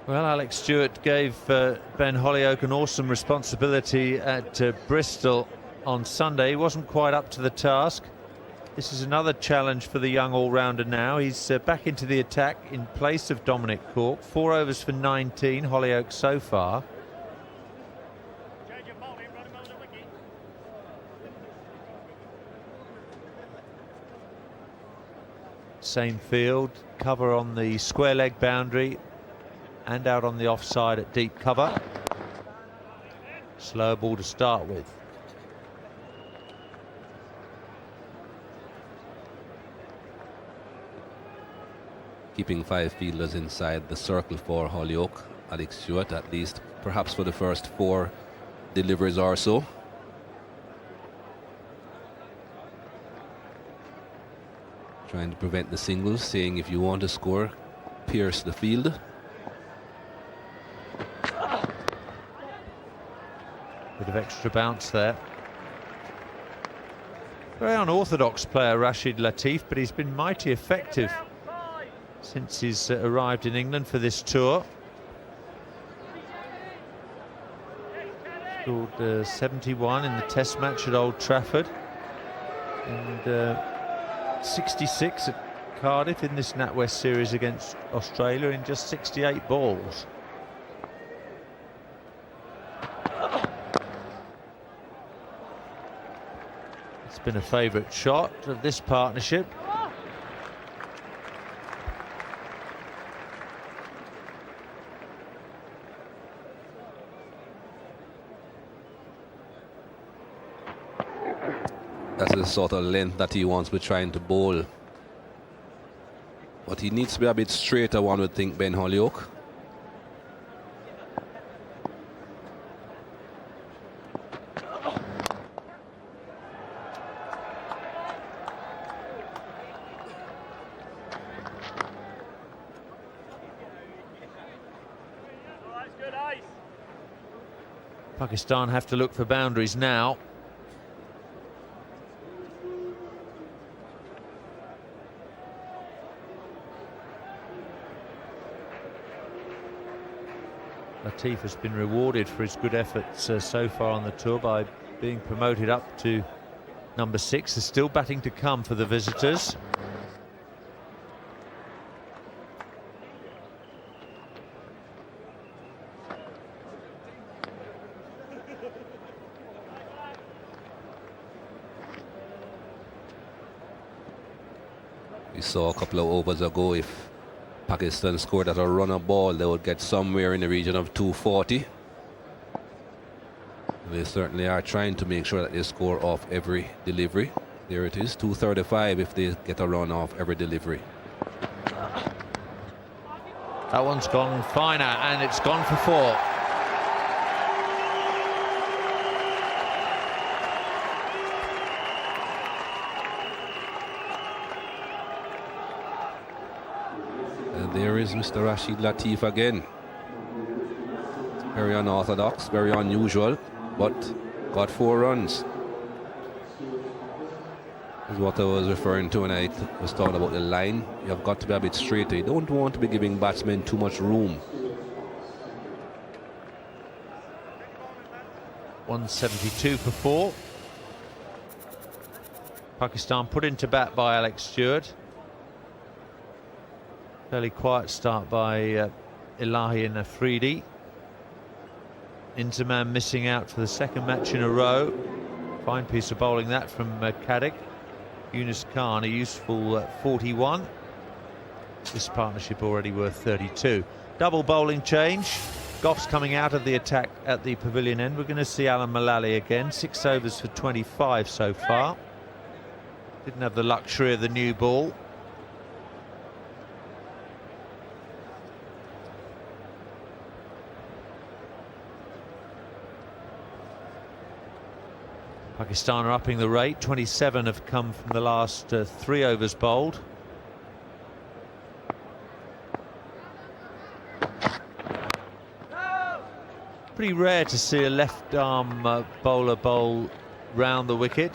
Well, Alex Stewart gave Ben Hollioake an awesome responsibility at Bristol on Sunday. He wasn't quite up to the task. This is another challenge for the young all-rounder now. He's back into the attack in place of Dominic Cork. 4 overs for 19, Hollioake so far. same field, cover on the square leg boundary and out on the offside at deep cover. Slow ball to start with. Keeping 5 fielders inside the circle for Holyoke. Alex Stewart, at least perhaps for the first 4 deliveries or so. Trying to prevent the singles, saying if you want to score, pierce the field. Bit of extra bounce there. Very unorthodox player, Rashid Latif, but he's been mighty effective since he's arrived in England for this tour. Scored 71 in the Test match at Old Trafford and 66 at Cardiff in this NatWest series against Australia in just 68 balls. It's been a favourite shot of this partnership. That's the sort of length that he wants to be trying to bowl. But he needs to be a bit straighter, one would think, Ben Holyoke. Pakistan have to look for boundaries now. Latif has been rewarded for his good efforts so far on the tour by being promoted up to number 6. There's still batting to come for the visitors. We saw a couple of overs ago, if Pakistan scored at a runner ball, they would get somewhere in the region of 240. They certainly are trying to make sure that they score off every delivery. There it is, 235 if they get a run off every delivery. That one's gone finer, and it's gone for 4. There is Mr. Rashid Latif again. Very unorthodox, very unusual, but got 4 runs. This is what I was referring to when I was talking about the line. You have got to be a bit straighter. You don't want to be giving batsmen too much room. 172 for 4. Pakistan put into bat by Alex Stewart. Fairly quiet start by Ilahi and Afridi. Inzamam missing out for the 2nd match in a row. Fine piece of bowling that from Caddick. Yunus Khan, a useful 41. This partnership already worth 32. Double bowling change. Goff's coming out of the attack at the pavilion end. We're going to see Alan Mullally again. 6 overs for 25 so far. Didn't have the luxury of the new ball. Pakistan are upping the rate. 27 have come from the last 3 overs bowled. Pretty rare to see a left-arm bowler bowl round the wicket.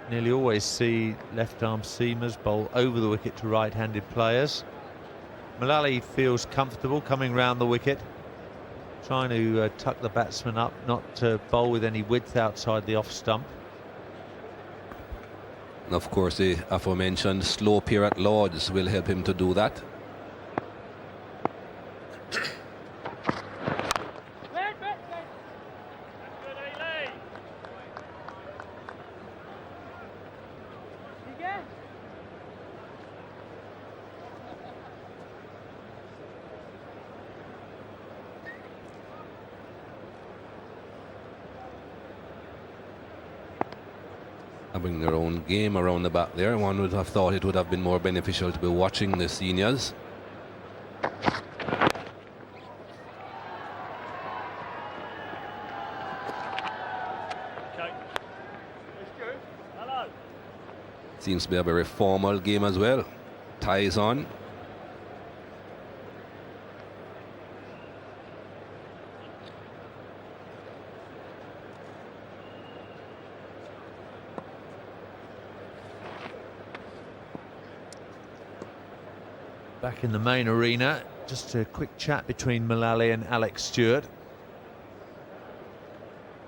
Nearly always see left-arm seamers bowl over the wicket to right-handed players. Mullally feels comfortable coming round the wicket, trying to tuck the batsman up, not to bowl with any width outside the off stump. And of course, the aforementioned slope here at Lord's will help him to do that. having their own game around the back there. One would have thought it would have been more beneficial to be watching the seniors. Okay. Hello. Seems to be a very formal game as well. Ties on. Back in the main arena, just a quick chat between Mullally and Alex Stewart.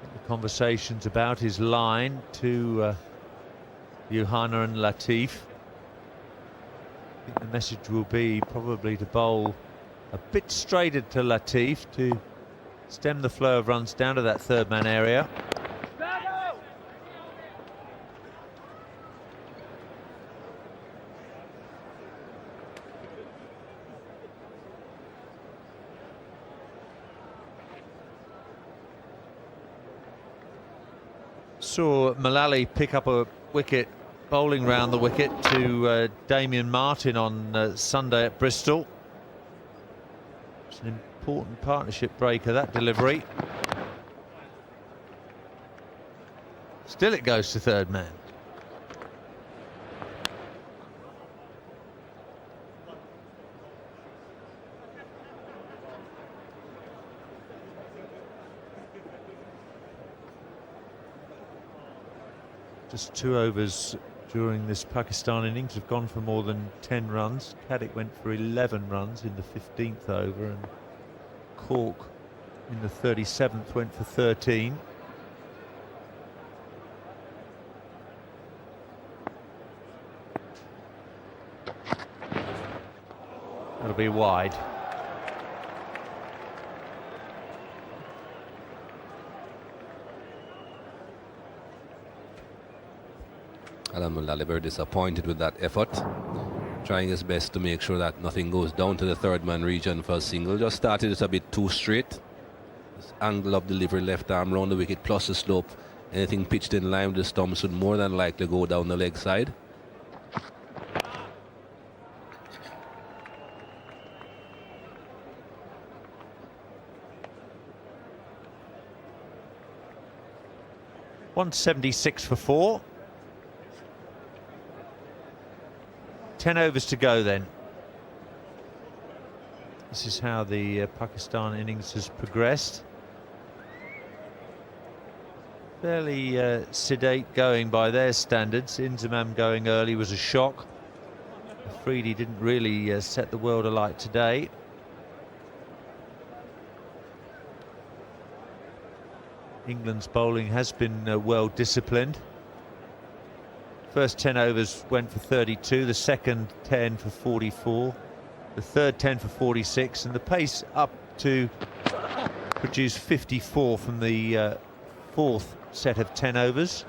The conversations about his line to Johanna and Latif. I think the message will be probably to bowl a bit straighter to Latif to stem the flow of runs down to that third man area. Saw Mullally pick up a wicket, bowling round the wicket to Damien Martin on Sunday at Bristol. It's an important partnership breaker, that delivery. Still it goes to third man. Just 2 overs during this Pakistan innings have gone for more than 10 runs. Caddick went for 11 runs in the 15th over, and Cork in the 37th went for 13. That'll be wide. Alan Mullally very disappointed with that effort, trying his best to make sure that nothing goes down to the third man region for a single. Just started it a bit too straight. This angle of delivery, left arm round the wicket plus the slope. Anything pitched in line with the stumps would more than likely go down the leg side. .176 for 4. 10 overs to go then. This is how the Pakistan innings has progressed. Fairly sedate going by their standards. Inzamam going early was a shock. Afridi didn't really set the world alight today. England's bowling has been well disciplined. First 10 overs went for 32, the second 10 for 44, the third 10 for 46, and the pace up to produce 54 from the fourth set of 10 overs.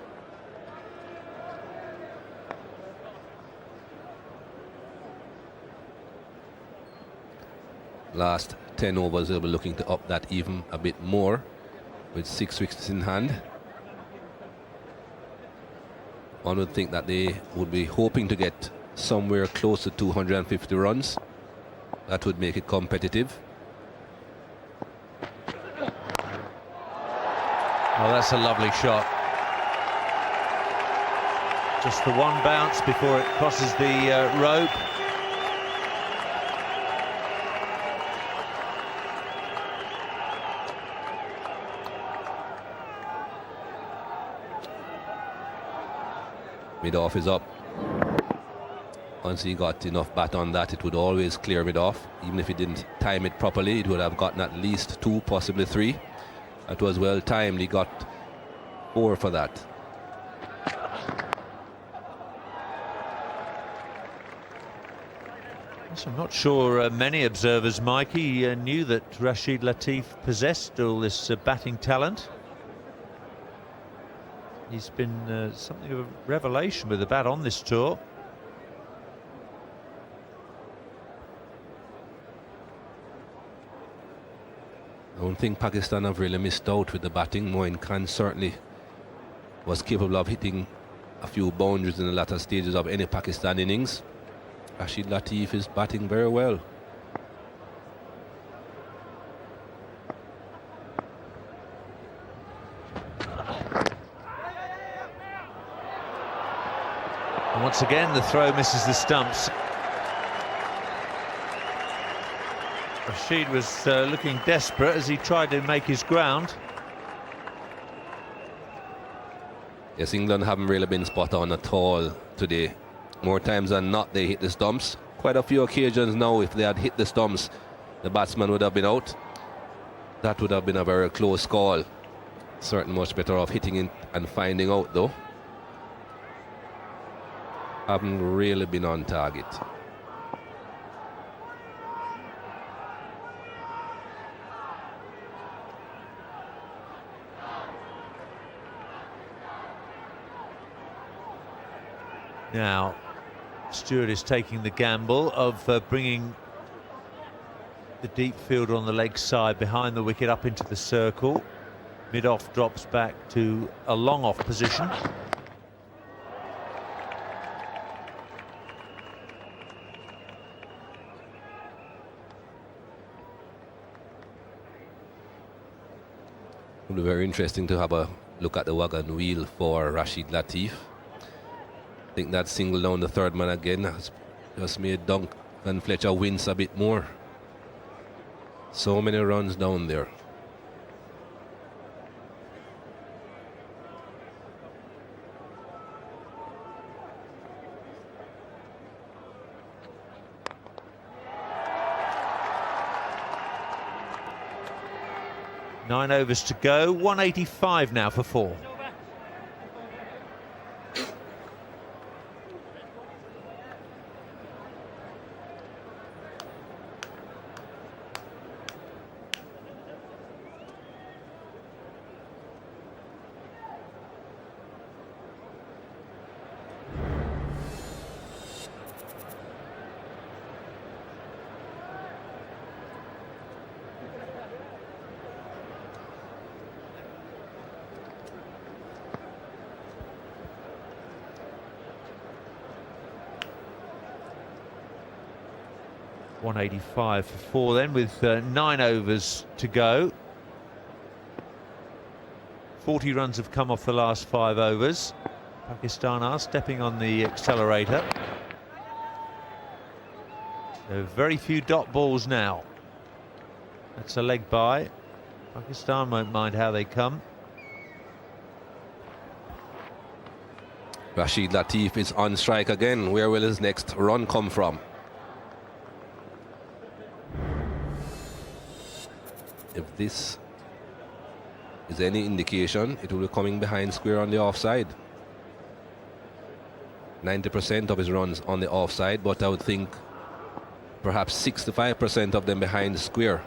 Last 10 overs, they'll be looking to up that even a bit more with 6 wickets in hand. One would think that they would be hoping to get somewhere close to 250 runs. That would make it competitive. Oh, that's a lovely shot. Just the one bounce before it crosses the rope. Mid-off is up. Once he got enough bat on that, it would always clear mid-off. Even if he didn't time it properly, it would have gotten at least 2, possibly 3. That was well timed. He got 4 for that. So I'm not sure many observers, Mikey, knew that Rashid Latif possessed all this batting talent. He's been something of a revelation with the bat on this tour. I don't think Pakistan have really missed out with the batting. Moin Khan certainly was capable of hitting a few boundaries in the latter stages of any Pakistan innings. Rashid Latif is batting very well. And once again, the throw misses the stumps. Rashid was looking desperate as he tried to make his ground. Yes, England haven't really been spot on at all today. More times than not, they hit the stumps. Quite a few occasions now, if they had hit the stumps, the batsman would have been out. That would have been a very close call. Certainly much better off hitting it and finding out, though. Haven't really been on target. Now, Stewart is taking the gamble of bringing the deep fielder on the leg side behind the wicket up into the circle. Mid-off drops back to a long-off position. It'll be very interesting to have a look at the wagon wheel for Rashid Latif. I think that single down the third man again has just made Duncan Fletcher wince a bit more. So many runs down there. Nine overs to go, 185 now for 4. .185 for 4 then, with 9 overs to go. 40 runs have come off the last 5 overs. Pakistan are stepping on the accelerator. There are very few dot balls now. That's a leg by. Pakistan won't mind how they come. Rashid Latif is on strike again. Where will his next run come from? If this is any indication, it will be coming behind square on the offside. 90% of his runs on the offside, but I would think perhaps 65% of them behind square.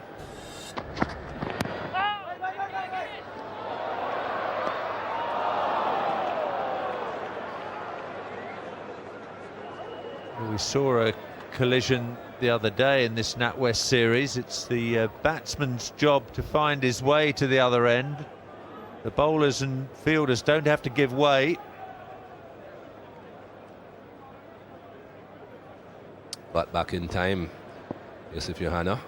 We saw a collision the other day in this Natwest series. It's the batsman's job to find his way to the other end. The bowlers and fielders don't have to give way. But back in time, Yusuf Yohana.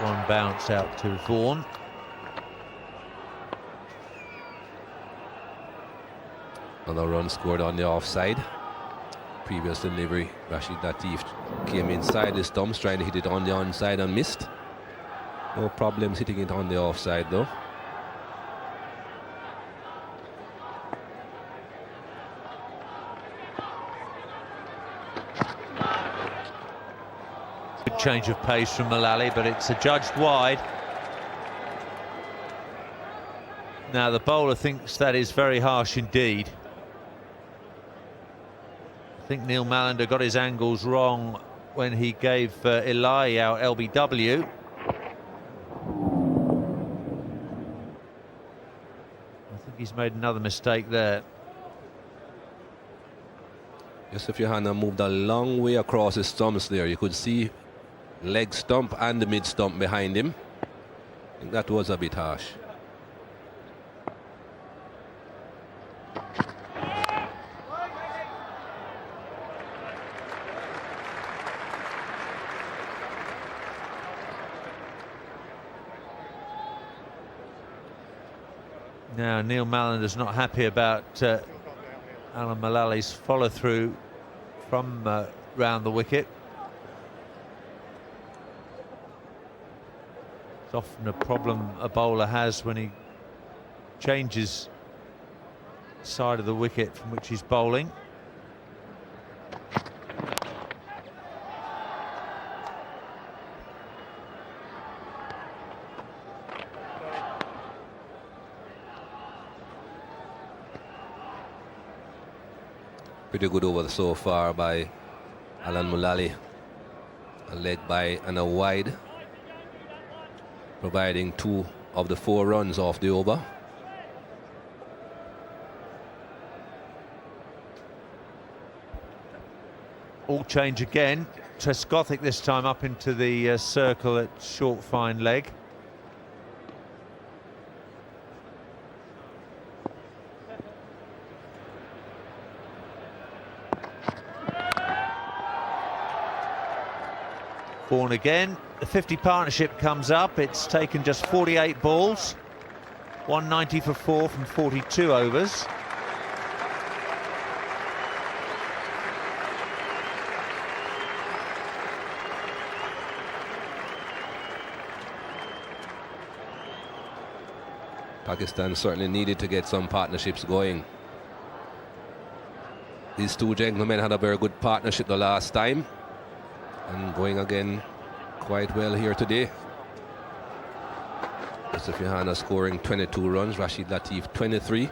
One bounce out to Vaughan. Another run scored on the offside. Previous delivery, Rashid Latif came inside the stumps trying to hit it on the onside and missed. No problems hitting it on the offside though. Good change of pace from Mullally, but it's adjudged wide. Now the bowler thinks that is very harsh indeed. I think Neil Mallender got his angles wrong when he gave Ilahi out LBW. I think he's made another mistake there. Yusuf Yohana moved a long way across his stumps there. You could see leg stump and the mid stump behind him. I think that was a bit harsh. Now Neil Mallander's not happy about Alan Mullally's follow through from round the wicket. It's often a problem a bowler has when he changes side of the wicket from which he's bowling. Pretty good over so far by Alan Mullally. A leg by and a wide, providing 2 of the 4 runs off the over. All change again. Trescothick this time up into the circle at short fine leg. Vaughan again. The 50 partnership comes up. It's taken just 48 balls. 190 for 4 from 42 overs. Pakistan certainly needed to get some partnerships going. These 2 gentlemen had a very good partnership the last time, and going again quite well here today. Yusuf Yohana scoring 22 runs, Rashid Latif 23.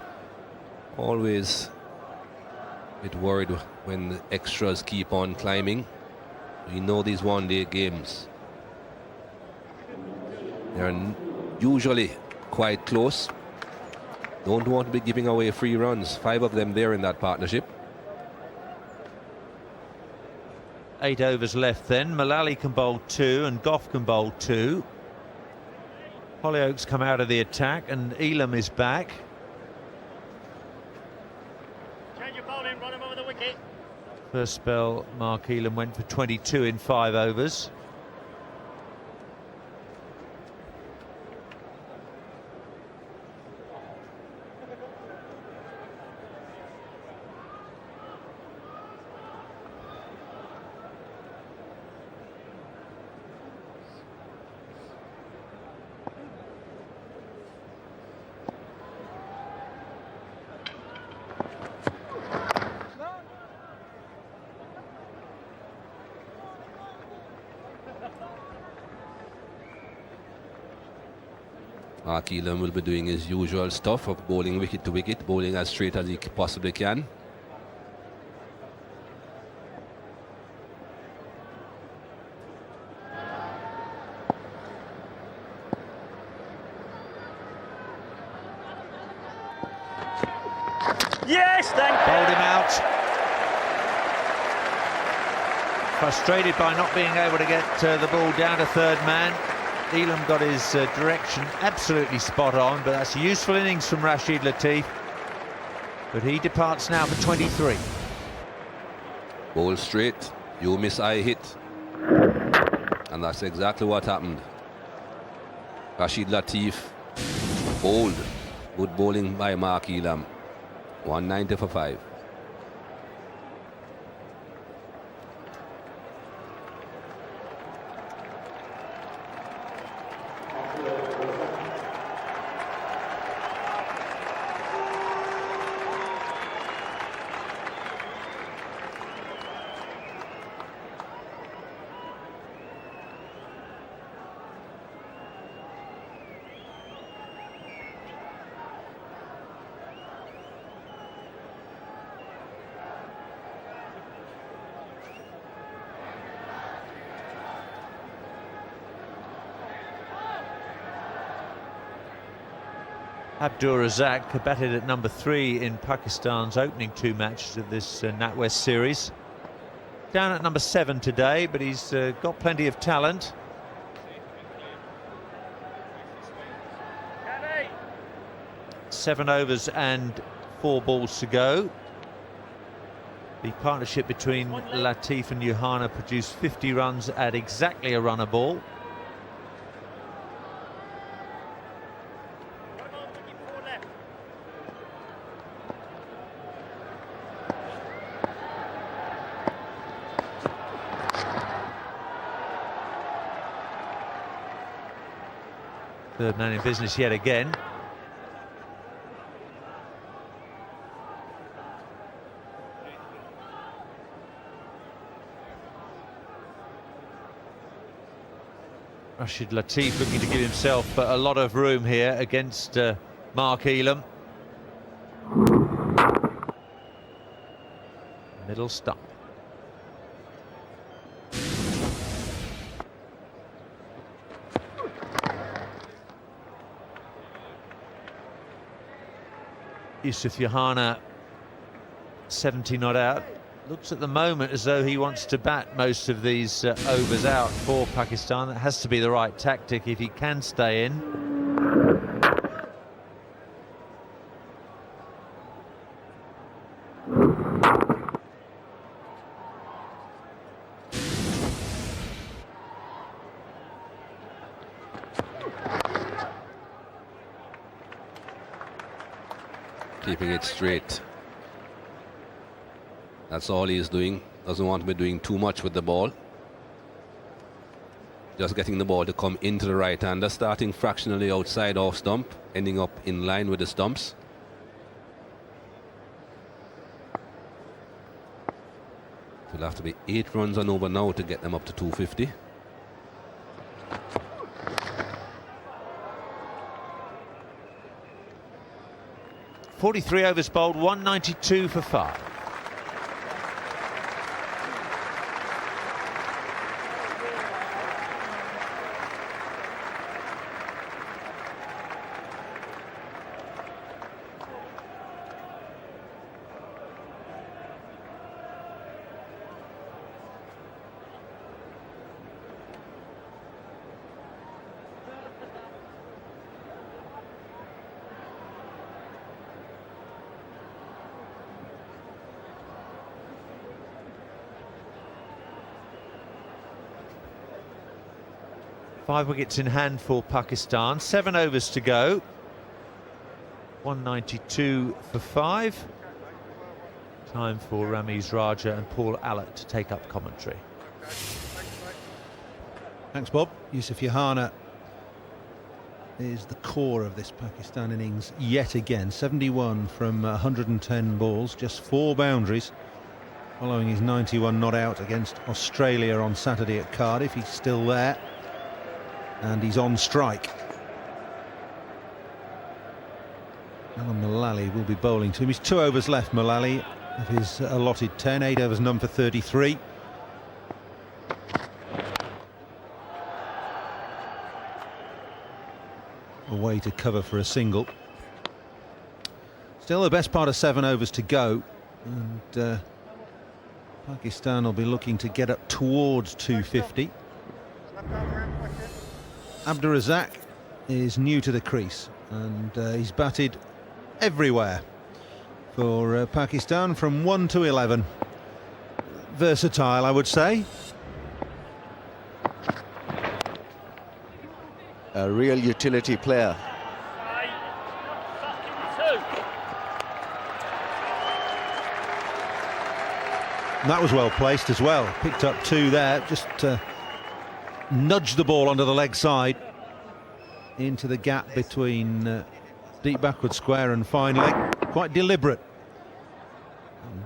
Always a bit worried when the extras keep on climbing. We know these one-day games, they're usually quite close. Don't want to be giving away free runs. 5 of them there in that partnership. 8 overs left then. Mullally can bowl 2 and Goff can bowl 2. Hollyoaks come out of the attack and Elam is back. Change your bowling, run him over the wicket. First spell, Mark Elam went for 22 in 5 overs. Mark Elam will be doing his usual stuff of bowling wicket to wicket, bowling as straight as he possibly can. Yes, thank you. Bowled him out. Frustrated by not being able to get the ball down to third man. Elam got his direction absolutely spot on, but that's a useful innings from Rashid Latif. But he departs now for 23. Bowl straight, you miss, I hit. And that's exactly what happened. Rashid Latif bowled. Good bowling by Mark Elam. 190 for 5. Abdur Razak batted at number 3 in Pakistan's opening 2 matches of this NatWest series. down at number 7 today, but he's got plenty of talent. Kenny. 7 overs and 4 balls to go. The partnership between Latif and Johanna produced 50 runs at exactly a run a ball. Come on, with your 4 left. Third man in business yet again. Rashid Latif looking to give himself a lot of room here against Mark Elam. Middle stump. Yusuf Johanna, 70 not out. Looks at the moment as though he wants to bat most of these overs out for Pakistan. That has to be the right tactic if he can stay in. Keeping it straight. That's all he's doing. Doesn't want to be doing too much with the ball. Just getting the ball to come into the right-hander, starting fractionally outside off stump, ending up in line with the stumps. It'll have to be 8 runs and over now to get them up to 250. .43 overs bowled, 192 for 5. Five wickets in hand for Pakistan. 7 overs to go. 192 for 5. Time for Ramiz Raja and Paul Allott to take up commentary. Thanks, Bob. Yusuf Johanna is the core of this Pakistan innings yet again. 71 from 110 balls, just 4 boundaries. Following his 91 not out against Australia on Saturday at Cardiff. He's still there. And he's on strike. Alan Mullally will be bowling to him. He's 2 overs left, Mullally, of his allotted 10. 8 overs, none for 33. Away to cover for a single. Still the best part of 7 overs to go. And Pakistan will be looking to get up towards 250. Abdur is new to the crease and he's batted everywhere for Pakistan from 1 to 11. Versatile, I would say. A real utility player. And that was well placed as well. Picked up 2 there, just nudged the ball onto the leg side into the gap between deep backward square and fine leg. Quite deliberate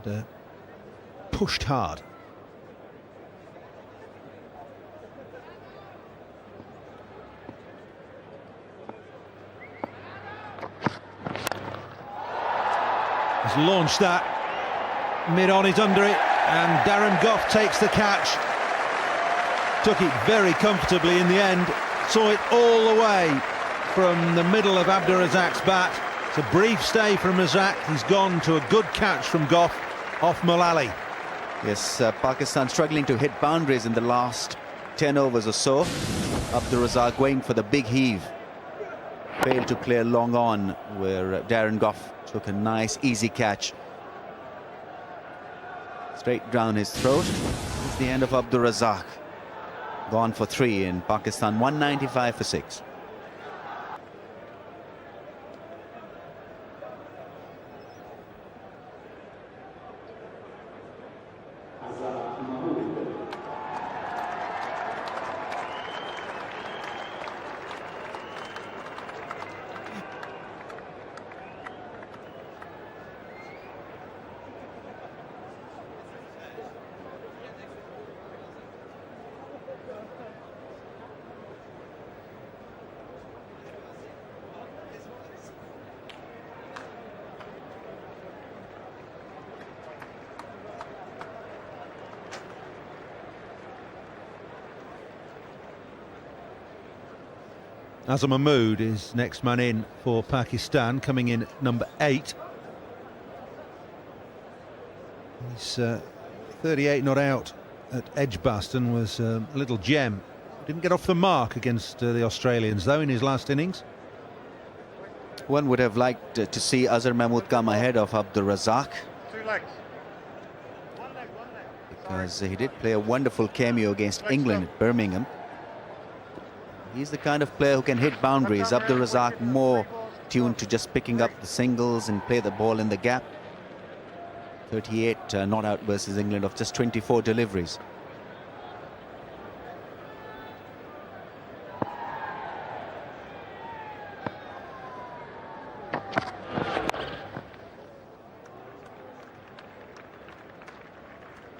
and pushed hard. He's launched that mid-on, he's under it, and Darren Gough takes the catch. Took it very comfortably in the end, saw it all the way from the middle of Abdur Razzaq's bat. It's a brief stay from Razzaq. He's gone to a good catch from Gough off Mullally. Yes, Pakistan struggling to hit boundaries in the last 10 overs or so. Abdur Razzaq going for the big heave. Failed to clear long on, where Darren Gough took a nice easy catch. Straight down his throat. It's the end of Abdur Razzaq. Gone for 3 in Pakistan, 195 for 6. Azhar Mahmood is next man in for Pakistan, coming in at number 8. He's 38 not out at Edgbaston, was a little gem. Didn't get off the mark against the Australians though in his last innings. One would have liked to see Azhar Mahmood come ahead of Abdur Razzaq, 2 legs. because he did play a wonderful cameo against England at Birmingham. He's the kind of player who can hit boundaries. Abdur Razzaq more tuned to just picking up the singles and play the ball in the gap. 38 not out versus England of just 24 deliveries.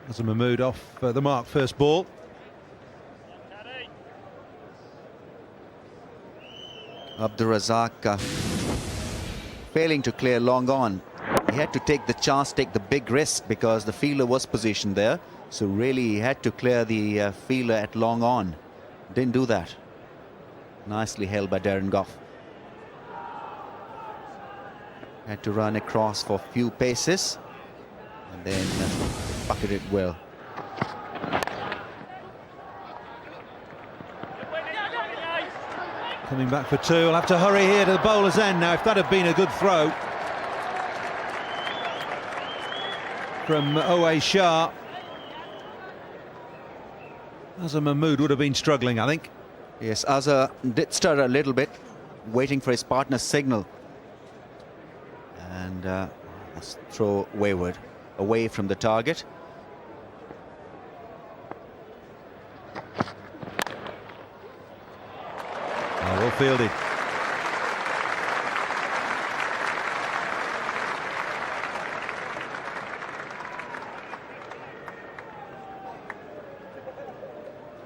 Azhar Mahmood off the mark first ball. Abdur Razzaq failing to clear long on. He had to take the chance, take the big risk, because the fielder was positioned there. So really he had to clear the fielder at long on. Didn't do that. Nicely held by Darren Gough. Had to run across for a few paces and then bucket it well. Coming back for 2. We'll have to hurry here to the bowler's end now. If that had been a good throw from Owe Shah, Azhar Mahmood would have been struggling, I think. Yes, Azhar did stutter a little bit, waiting for his partner's signal. And let's throw wayward, away from the target. Well fielded.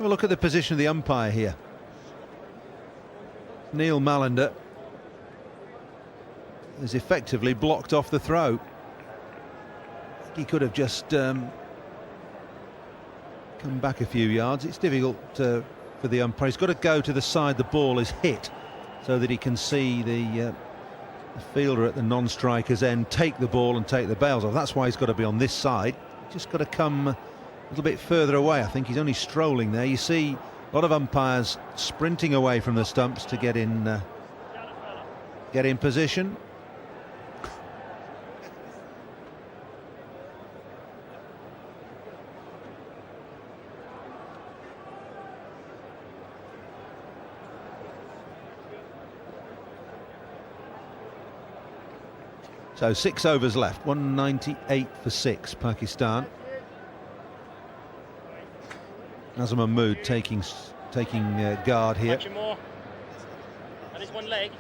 Well, look at the position of the umpire here. Neil Mallender has effectively blocked off the throw. He could have just come back a few yards. It's difficult for the umpire. He's got to go to the side the ball is hit so that he can see the fielder at the non-striker's end take the ball and take the bails off. That's why he's got to be on this side. He's just got to come a little bit further away. I think he's only strolling there. You see a lot of umpires sprinting away from the stumps to get in position. So 6 overs left, 198 for 6, Pakistan. Azhar Mahmood taking guard here. More. That is 1 leg.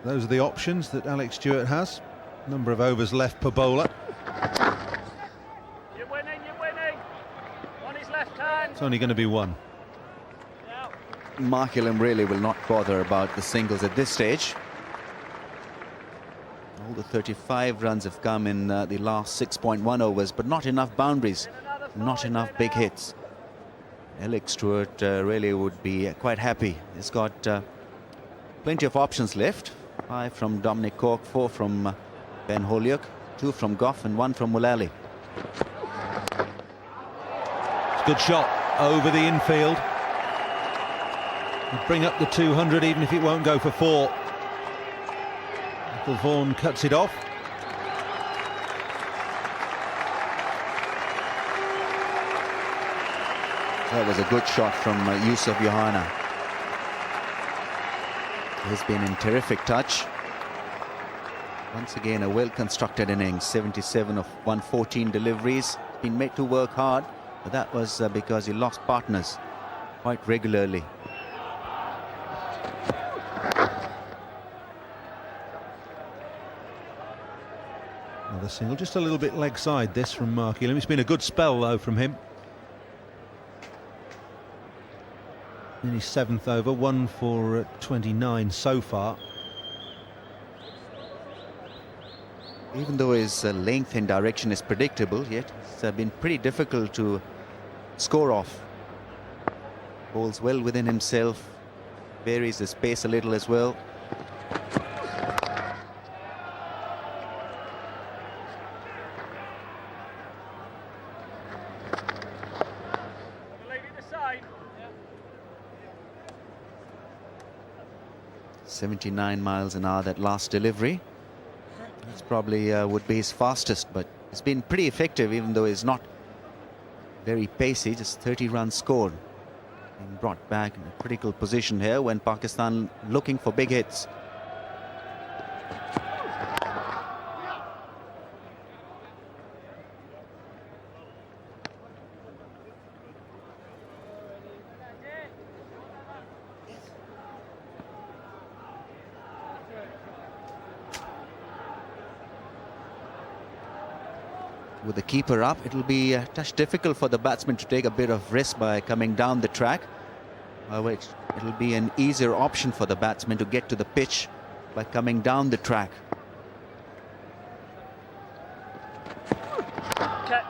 Those are the options that Alex Stewart has. Number of overs left per bowler. You're winning, you're winning. On his left hand. It's only going to be 1. Mark Ilham really will not bother about the singles at this stage. All the 35 runs have come in the last 6.1 overs, but not enough boundaries, not enough big hits. Alex Stewart really would be quite happy. He's got plenty of options left. 5 from Dominic Cork, 4 from Ben Holyoke, 2 from Goff and 1 from Mullally. Good shot over the infield. He'll bring up the 200 even if it won't go for 4. Michael Vaughan cuts it off. That was a good shot from Yusuf Johanna. He's been in terrific touch. Once again, a well-constructed innings. 77 of 114 deliveries. Been made to work hard, but that was because he lost partners quite regularly. Another single, just a little bit leg side this from Mark Elam. It's been a good spell though from him. In his 7th over, 1 for 29 so far. Even though his length and direction is predictable, yet it's been pretty difficult to score off. Bowls well within himself, varies his pace a little as well. The lady at the side. 79 miles an hour, that last delivery. That's probably would be his fastest, but it's been pretty effective, even though he's not very pacey. Just 30 runs scored. Being brought back in a critical position here when Pakistan looking for big hits. With the keeper up, it'll be a touch difficult for the batsman to take a bit of risk by coming down the track. Which it'll be an easier option for the batsman to get to the pitch by coming down the track. Catch.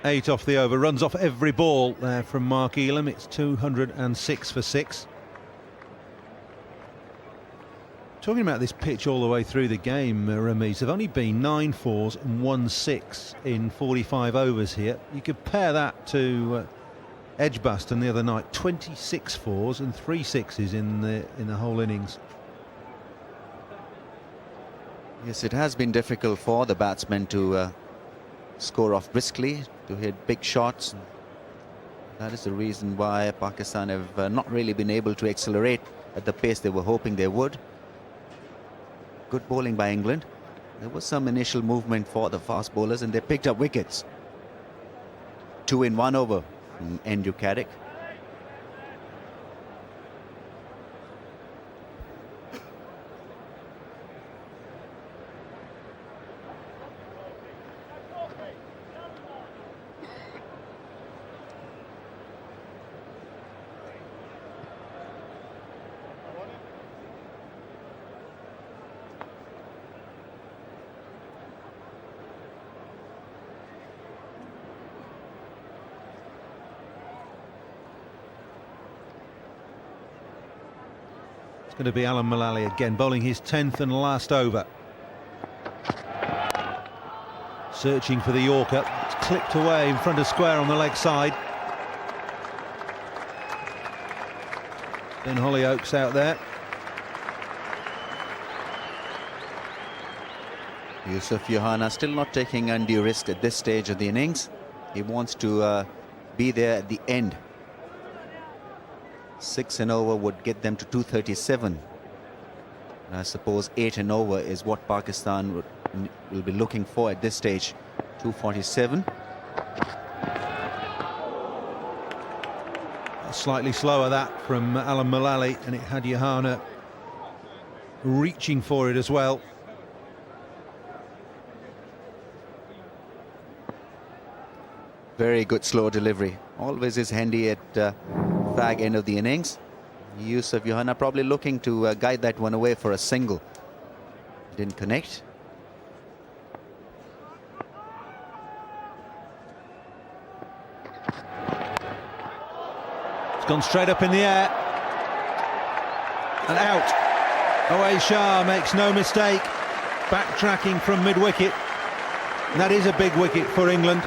Eight off the over, runs off every ball there from Mark Elam. It's 206 for 6. Talking about this pitch all the way through the game, Ramiz, there have only been 9 fours and 1 6 in 45 overs here. You compare that to Edgbaston the other night, 26 fours and 3 sixes in the whole innings. Yes, it has been difficult for the batsmen to score off briskly, to hit big shots. That is the reason why Pakistan have not really been able to accelerate at the pace they were hoping they would. Good bowling by England. There was some initial movement for the fast bowlers and they picked up wickets. 2 in 1 over from Andrew Caddick. It's going to be Alan Mullally again, bowling his 10th and last over. Searching for the Yorker. It's clipped away in front of square on the leg side. Ben Holyoke's out there. Yusuf Johanna still not taking undue risk at this stage of the innings. He wants to be there at the end. 6 and over would get them to 237. And I suppose 8 and over is what Pakistan will be looking for at this stage. 247. Slightly slower that from Alan Mullally, and it had Johanna reaching for it as well. Very good slow delivery. Always is handy at fag end of the innings. Yusuf Johanna probably looking to guide that one away for a single. Didn't connect. It's gone straight up in the air. And out. Away Shah makes no mistake. Backtracking from mid-wicket. And that is a big wicket for England.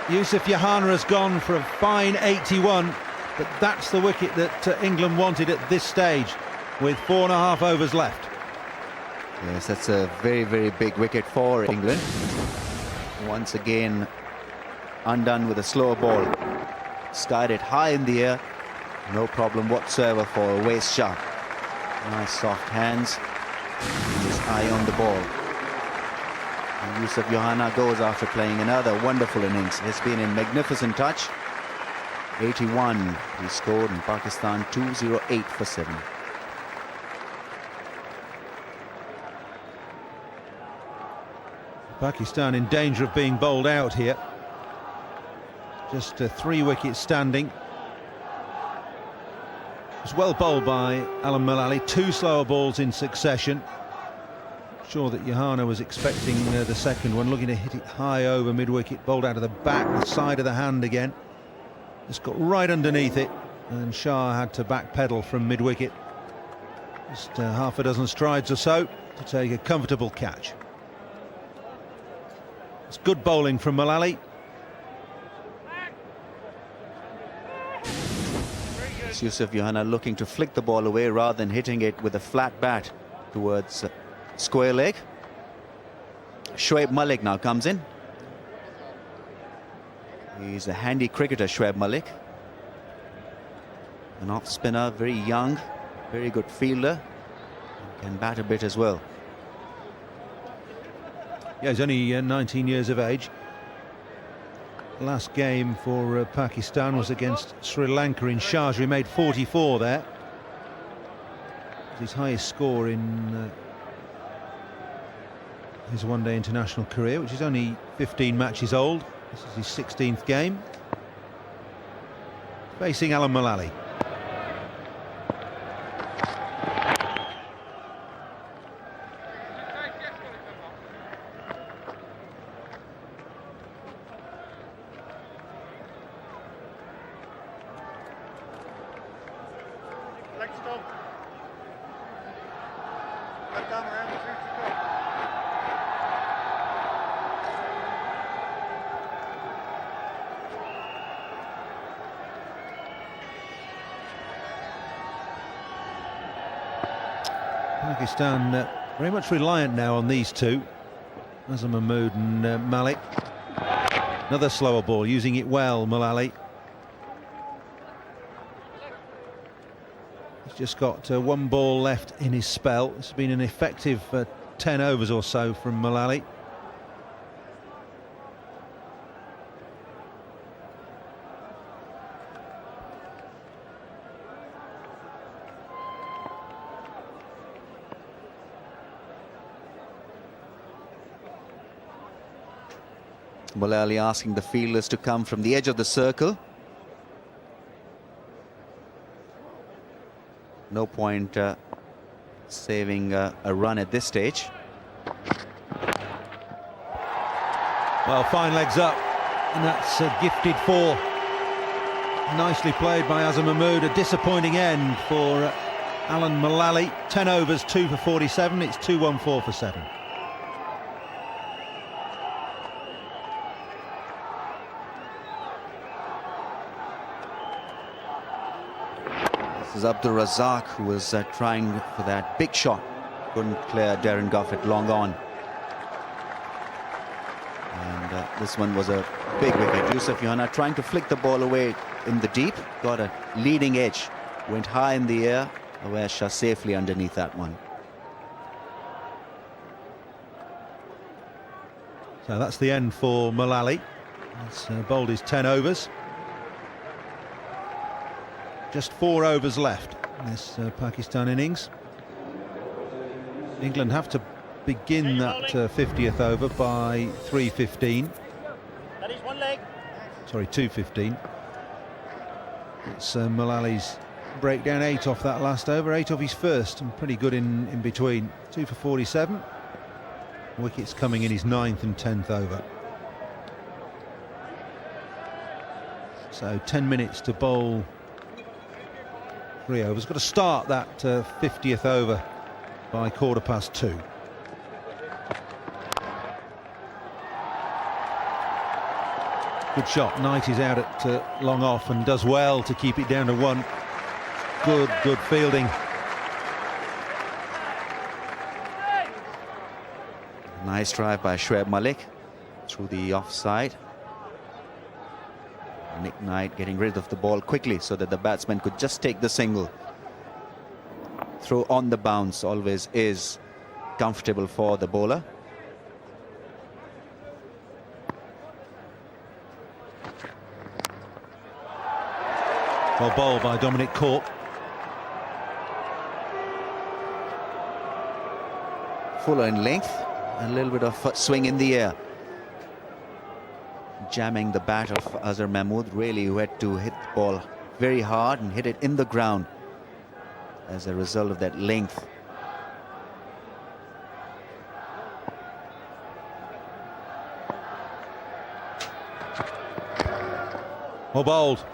Yusuf Yohana has gone for a fine 81, but that's the wicket that England wanted at this stage with 4.5 overs left. Yes, that's a very, very big wicket for England. Once again, undone with a slower ball. Skied it high in the air. No problem whatsoever for Waste Shah. Nice soft hands. Just eye on the ball. And Yusuf Yohana goes after playing another wonderful innings. It's been a magnificent touch. 81 he scored, and Pakistan 208 for 7. Pakistan in danger of being bowled out here. Just 3 wickets standing. It was well bowled by Alan Mullally. 2 slower balls in succession. Sure that Yohana was expecting the second one, looking to hit it high over mid-wicket, bowled out of the back, the side of the hand again. Just got right underneath it, and Shah had to backpedal from mid-wicket. Just half a dozen strides or so to take a comfortable catch. It's good bowling from Mullally. It's Yusuf Yohana looking to flick the ball away rather than hitting it with a flat bat towards square leg. Shoaib Malik now comes in. He's a handy cricketer, Shoaib Malik. An off spinner, very young, very good fielder, can bat a bit as well. Yeah, he's only 19 years of age. Last game for Pakistan was against Sri Lanka in Sharjah. He made 44 there. His highest score in his one-day international career, which is only 15 matches old. This is his 16th game. Facing Alan Mullally. Pakistan very much reliant now on these two, Azhar Mahmood and Malik. Another slower ball, using it well, Mullally. He's just got 1 ball left in his spell. It's been an effective 10 overs or so from Mullally. Mullally asking the fielders to come from the edge of the circle. No point saving a run at this stage. Well, fine legs up, and that's gifted 4. Nicely played by Azhar Mahmood. A disappointing end for Alan Mullally. 10 overs, 2 for 47. It's 2-1-4 for 7. This is Abdul Razak, who was trying for that big shot. Couldn't clear Darren Goffett long on. And this one was a big wicket. Yusuf Yohana trying to flick the ball away in the deep. Got a leading edge. Went high in the air. Aware Shah safely underneath that one. So that's the end for Mullally. He's bowled his 10 overs. Just 4 overs left in this Pakistan innings. England have to begin that 50th over by 3:15. That is 1 leg. Sorry, 2:15. It's Mullally's breakdown. 8 off that last over, 8 off his first, and pretty good in between. 2 for 47. Wickets coming in his 9th and 10th over. So 10 minutes to bowl 3 overs. Got to start that 50th over by 2:15. Good shot. Knight is out at long off and does well to keep it down to 1. Good fielding. Nice drive by Shoaib Malik through the offside. Nick Knight getting rid of the ball quickly so that the batsman could just take the single. Throw on the bounce always is comfortable for the bowler. Well bowled by Dominic Cork. Fuller in length, a little bit of swing in the air. Jamming the bat of Azhar Mahmood, really, who had to hit the ball very hard and hit it in the ground as a result of that length. Well bowled.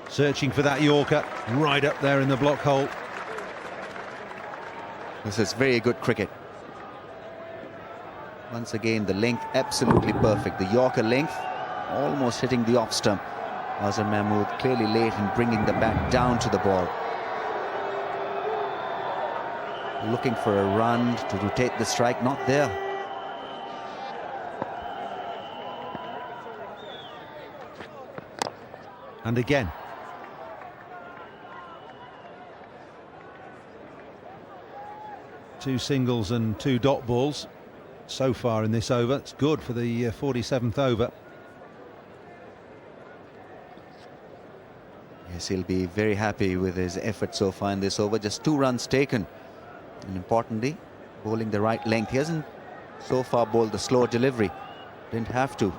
Searching for that Yorker right up there in the block hole. This is very good cricket. Once again, the length absolutely perfect. The Yorker length almost hitting the off stump. Azhar Mahmood clearly late in bringing the bat down to the ball. Looking for a run to rotate the strike, not there. And again. Two singles and 2 dot balls so far in this over. It's good for the 47th over. Yes, he'll be very happy with his effort so far in this over. Just 2 runs taken. And importantly, bowling the right length. He hasn't so far bowled the slow delivery. Didn't have to.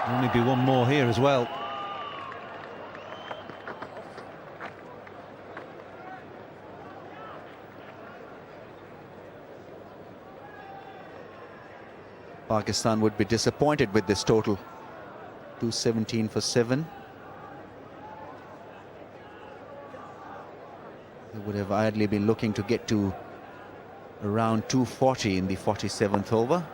Only be one more here as well. Pakistan would be disappointed with this total. 217 for 7. They would have ideally been looking to get to around 240 in the 47th over.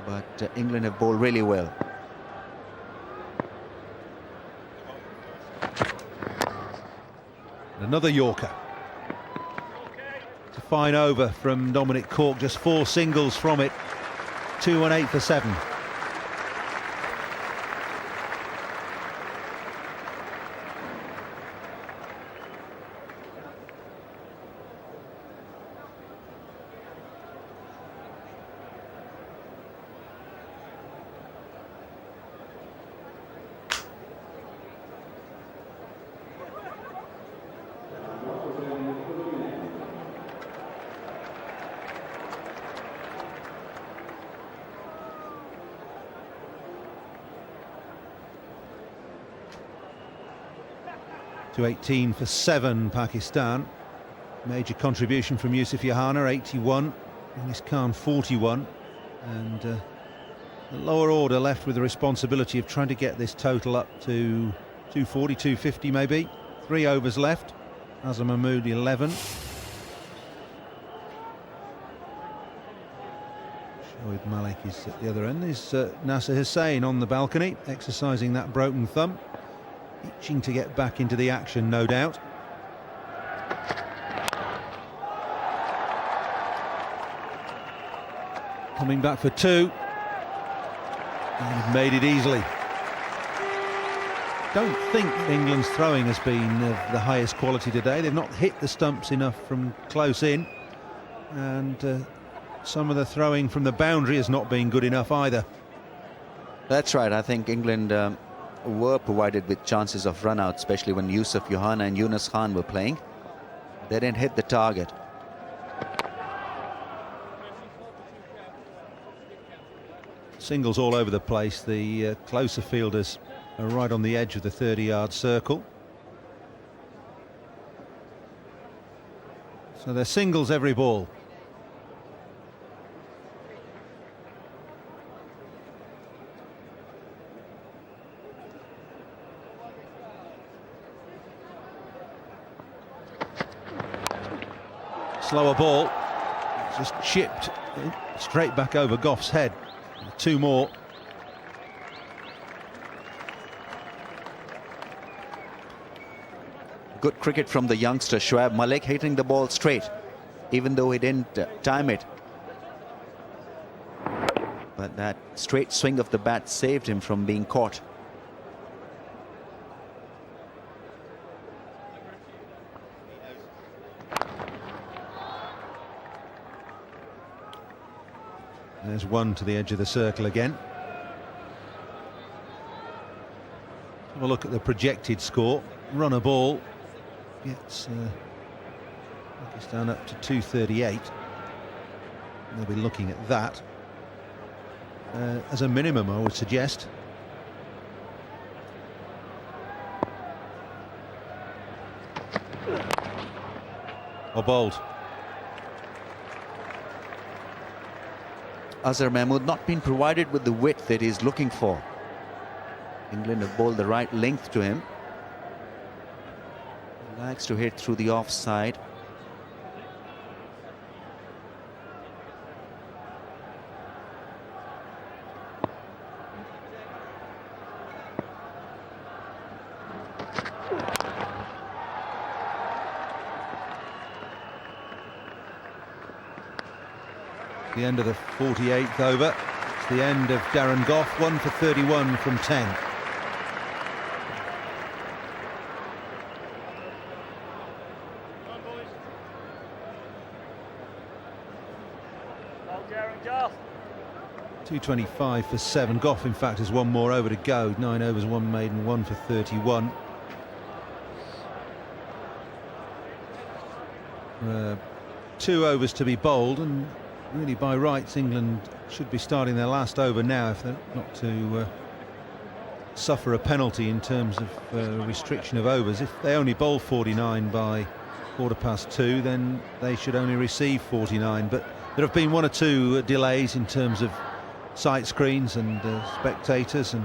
But England have bowled really well. Another Yorker. It's a fine over from Dominic Cork, just 4 singles from it. 218 for 7. To 18 for 7, Pakistan. Major contribution from Yusuf Yohana, 81. Ennis Khan, 41. And the lower order left with the responsibility of trying to get this total up to 240, 250 maybe. 3 overs left. Azhar Mahmood, 11. Shoaib Malik is at the other end. There's Nasser Hussain on the balcony, exercising that broken thumb. Itching to get back into the action, no doubt. Coming back for 2. And he's made it easily. Don't think England's throwing has been of the highest quality today. They've not hit the stumps enough from close in. And some of the throwing from the boundary has not been good enough either. That's right. I think England were provided with chances of run out, especially when Yusuf Yohana and Yunus Khan were playing. They didn't hit the target. Singles all over the place. The closer fielders are right on the edge of the 30-yard circle. So they're singles every ball. Slower ball. Just chipped straight back over Goff's head. 2 more. Good cricket from the youngster Shoaib Malik, hitting the ball straight, even though he didn't time it. But that straight swing of the bat saved him from being caught. There's one to the edge of the circle again. Have a look at the projected score. Run a ball gets Pakistan up to 238. They'll be looking at that as a minimum, I would suggest. Or bowled. Azhar Mahmood not been provided with the width that he's looking for. England have bowled the right length to him. He likes to hit through the offside. The end of the 48th over. It's the end of Darren Goff, 1 for 31 from 10. Well, Darren Goff. 225 for 7. Goff, in fact, has 1 more over to go. 9 overs, 1 maiden, 1 for 31. 2 overs to be bowled, and really by rights England should be starting their last over now if they're not to suffer a penalty in terms of restriction of overs. If they only bowl 49 by 2:15, then they should only receive 49. But there have been 1 or 2 delays in terms of sight screens and spectators, and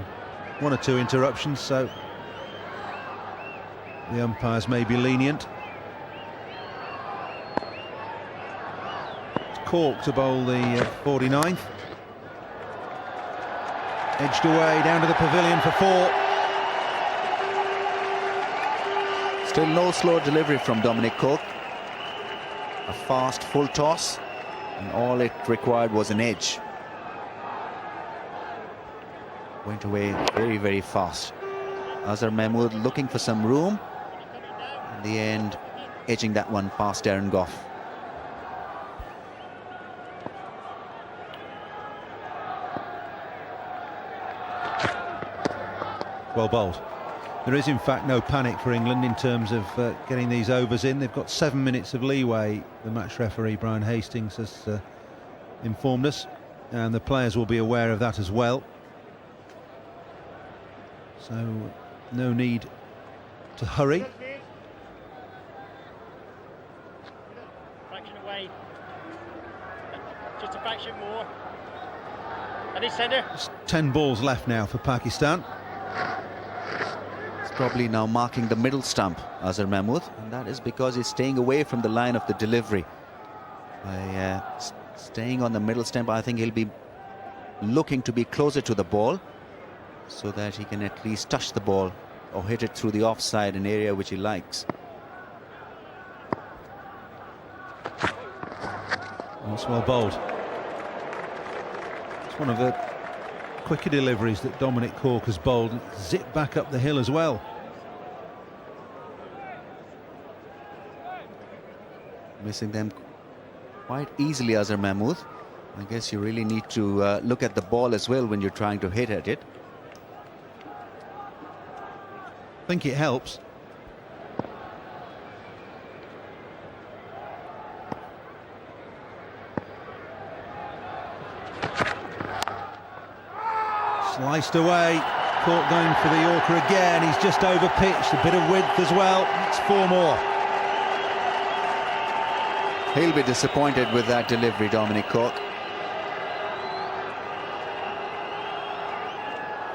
1 or 2 interruptions, so the umpires may be lenient. Cork to bowl the 49th. Edged away down to the pavilion for 4. Still no slow delivery from Dominic Cork. A fast full toss, and all it required was an edge. Went away very, very fast. Azhar Mahmood looking for some room. In the end, edging that one past Darren Goff. Well bowled. There is in fact no panic for England in terms of getting these overs in. They've got 7 minutes of leeway, the match referee Brian Hastings has informed us, and the players will be aware of that as well. So no need to hurry. Fraction away. Just a fraction more. And his centre. 10 balls left now for Pakistan. Probably now marking the middle stump, Azhar Mahmood, and that is because he's staying away from the line of the delivery. By staying on the middle stump, I think he'll be looking to be closer to the ball so that he can at least touch the ball or hit it through the offside, an area which he likes. That's well bowled. It's one of the quicker deliveries that Dominic Cork has bowled. Zip back up the hill as well. Missing them quite easily, Azhar Mahmood. I guess you really need to look at the ball as well when you're trying to hit at it. I think it helps. Sliced away. Cork going for the Yorker again. He's just over pitched. A bit of width as well. It's 4 more. He'll be disappointed with that delivery, Dominic Cork.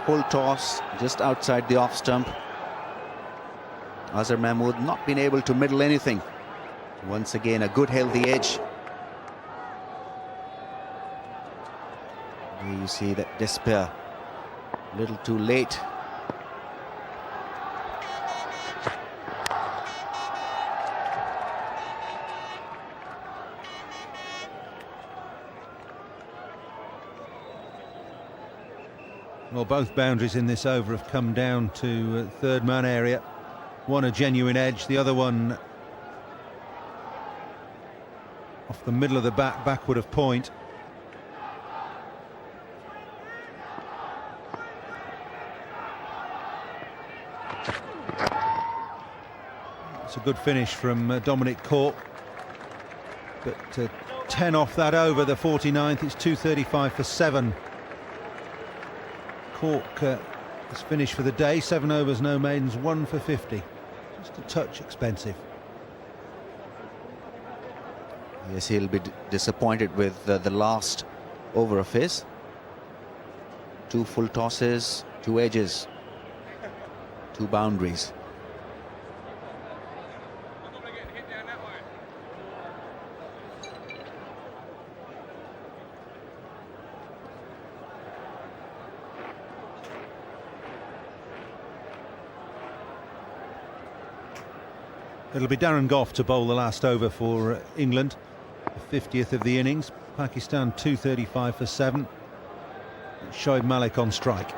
Full toss just outside the off stump. Azhar Mahmood not been able to middle anything Once again, a good healthy edge. There you see that despair. A little too late. Well, both boundaries in this over have come down to third man area. One a genuine edge, the other one off the middle of the bat, backward of point. It's a good finish from Dominic Cork, but 10 off that over, the 49th. It's 235 for 7. Cork has finished for the day. 7 overs, no maidens, 1 for 50. Just a touch expensive. Yes, he'll be disappointed with the last over of his. 2 full tosses, 2 edges, 2 boundaries. It'll be Darren Gough to bowl the last over for England, the 50th of the innings. Pakistan 235 for 7. Shoaib Malik on strike.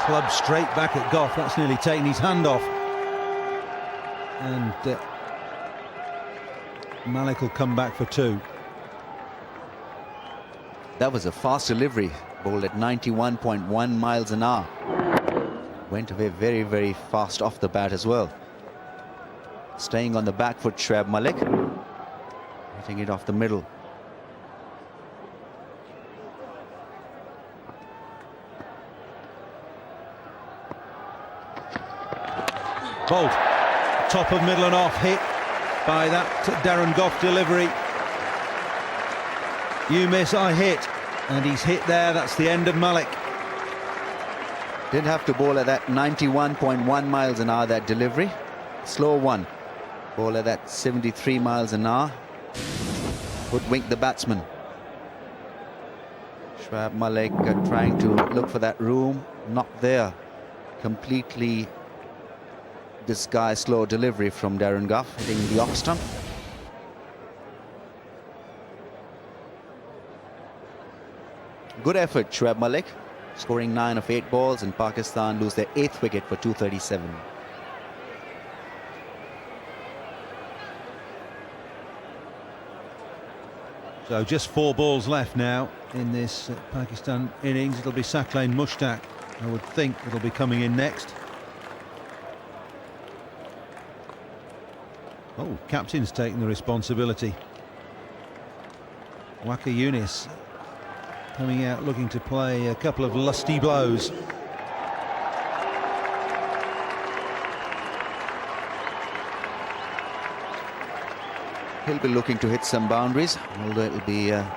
Club straight back at Gough. That's nearly taken his hand off. And Malik will come back for 2. That was a fast delivery, bowled at 91.1 miles an hour. Went away very, very fast off the bat as well. Staying on the back foot, Shoaib Malik, hitting it off the middle. Bolt, top of middle and off, hit by that Darren Gough delivery. You miss, I hit, and he's hit there. That's the end of Malik. Didn't have to bowl at that 91.1 miles an hour, that delivery. Slow one. Ball at that 73 miles an hour. Hoodwink the batsman. Shoaib Malik trying to look for that room. Not there. Completely disguised slow delivery from Darren Gough, hitting the off stump. Good effort, Shoaib Malik. Scoring 9 of 8 balls, and Pakistan lose their 8th wicket for 237. So just 4 balls left now in this Pakistan innings. It'll be Saqlain Mushtaq, I would think, it'll be coming in next. Oh, captain's taking the responsibility. Waka Yunis coming out looking to play a couple of lusty blows. He'll be looking to hit some boundaries, although it'll be up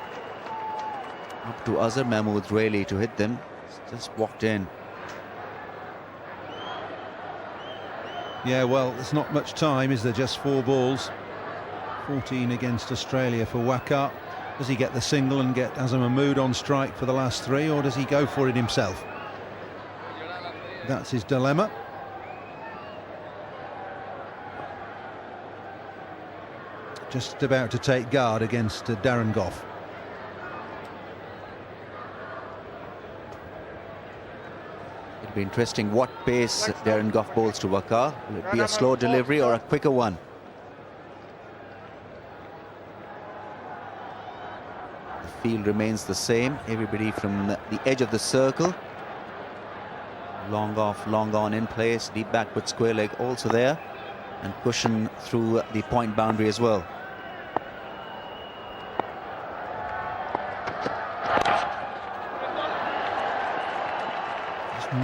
to Azhar Mahmood really to hit them. Just walked in. Yeah, well, there's not much time, is there? Just 4 balls. 14 against Australia for Waqar. Does he get the single and get Azhar Mahmood on strike for the last 3, or does he go for it himself? That's his dilemma. Just about to take guard against Darren Gough. It'll be interesting what pace Darren Gough bowls to Waqar. Will it be a slow delivery or a quicker one? The field remains the same. Everybody from the edge of the circle. Long off, long on in place. Deep backward square leg also there. And cushion through the point boundary as well.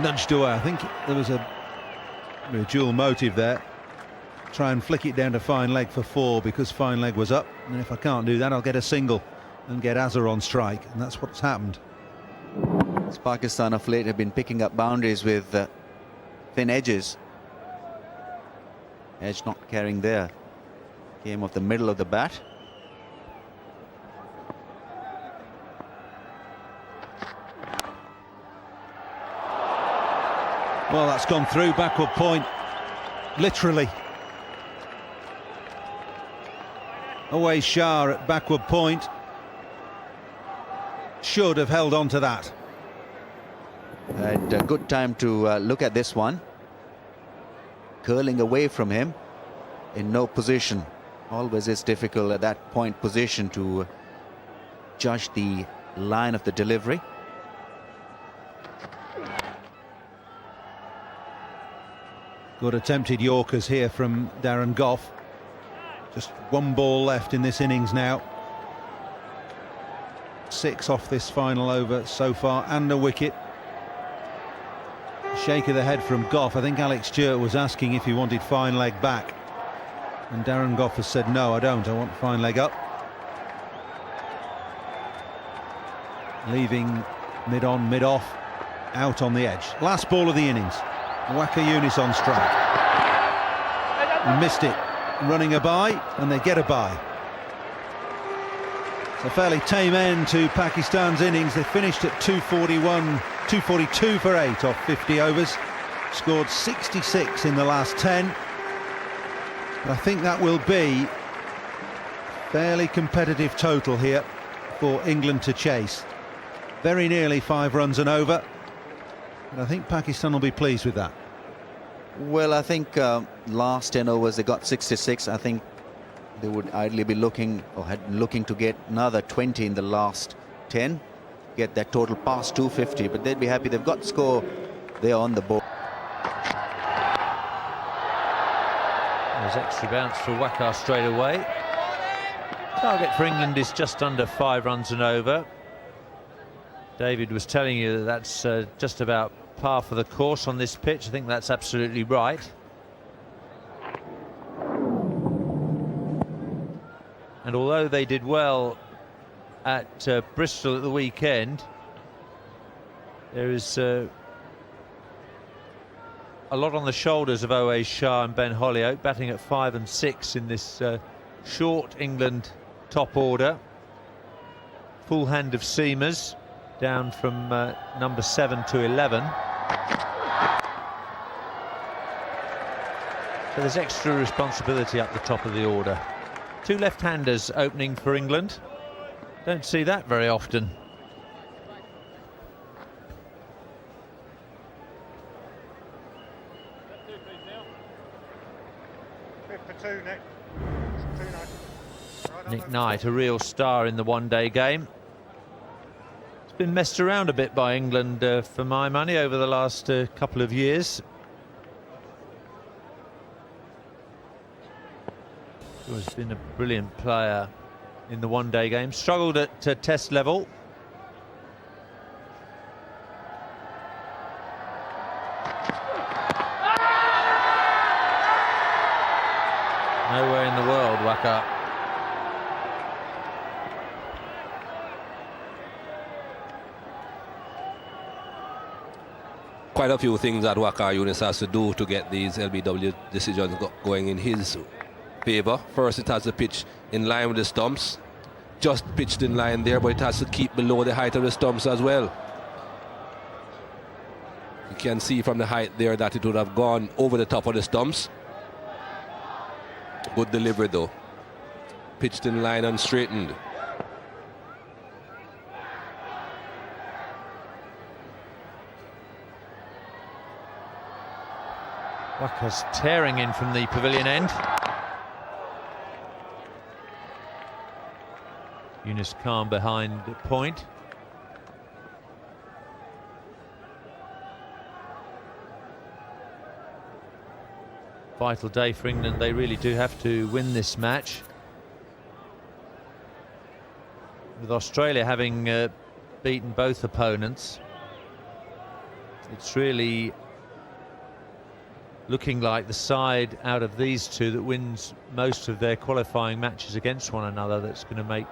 Nudged away. I think there was a dual motive there. Try and flick it down to fine leg for 4 because fine leg was up, and if I can't do that I'll get a single and get Azhar on strike, and that's what's happened. Pakistan of late have been picking up boundaries with thin edges. Edge not carrying there. Came off the middle of the bat. Well, that's gone through, backward point, literally. Away Shah at backward point. Should have held on to that. Had a good time to look at this one. Curling away from him in no position. Always is difficult at that point position to judge the line of the delivery. Good attempted Yorkers here from Darren Goff. Just one ball left in this innings now. 6 off this final over so far and a wicket. Shake of the head from Goff. I think Alex Stewart was asking if he wanted fine leg back, and Darren Goff has said no, I don't, I want fine leg up. Leaving mid on, mid off, out on the edge. Last ball of the innings. Waka Yunis on strike. He missed it, running a bye, and they get a bye. It's a fairly tame end to Pakistan's innings. They finished at 242 for 8 off 50 overs. Scored 66 in the last 10. But I think that will be fairly competitive total here for England to chase. Very nearly 5 runs and over. And I think Pakistan will be pleased with that. Well, I think last 10 overs they got 66. I think they would ideally be looking to get another 20 in the last 10, get that total past 250, but they'd be happy. They've got score there on the board. There's extra bounce for Waqar straight away. Target for England is just under 5 runs and over. David was telling you that that's just about par for the course on this pitch. I think that's absolutely right. And although they did well at Bristol at the weekend, there is a lot on the shoulders of Owe Shah and Ben Hollioake, batting at 5 and 6 in this short England top order. Full hand of seamers, down from number 7 to 11. So there's extra responsibility up the top of the order. 2 left-handers opening for England. Don't see that very often. Nick Knight, a real star in the one-day game. It's been messed around a bit by England for my money over the last couple of years. Has been a brilliant player in the one-day game. Struggled at test level. Nowhere in the world, Waqar. Quite a few things that Waqar Yunis has to do to get these LBW decisions going in his favour. First, it has to pitch in line with the stumps. Just pitched in line there, but it has to keep below the height of the stumps as well. You can see from the height there that it would have gone over the top of the stumps. Good delivery though. Pitched in line and straightened. Waqar's tearing in from the pavilion end. Yunis calm behind the point. Vital day for England. They really do have to win this match. With Australia having beaten both opponents, it's really looking like the side out of these two that wins most of their qualifying matches against one another that's going to make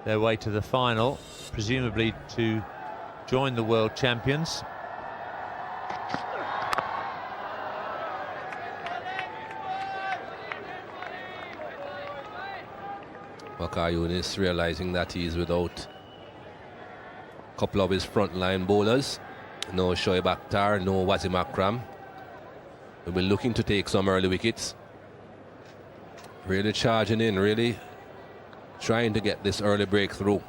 their way to the final, presumably to join the world champions. Waqar Younis realizing that he's without a couple of his frontline bowlers. No Shoaib Akhtar, no Wasim Akram. We'll be looking to take some early wickets. Really charging in, really trying to get this early breakthrough.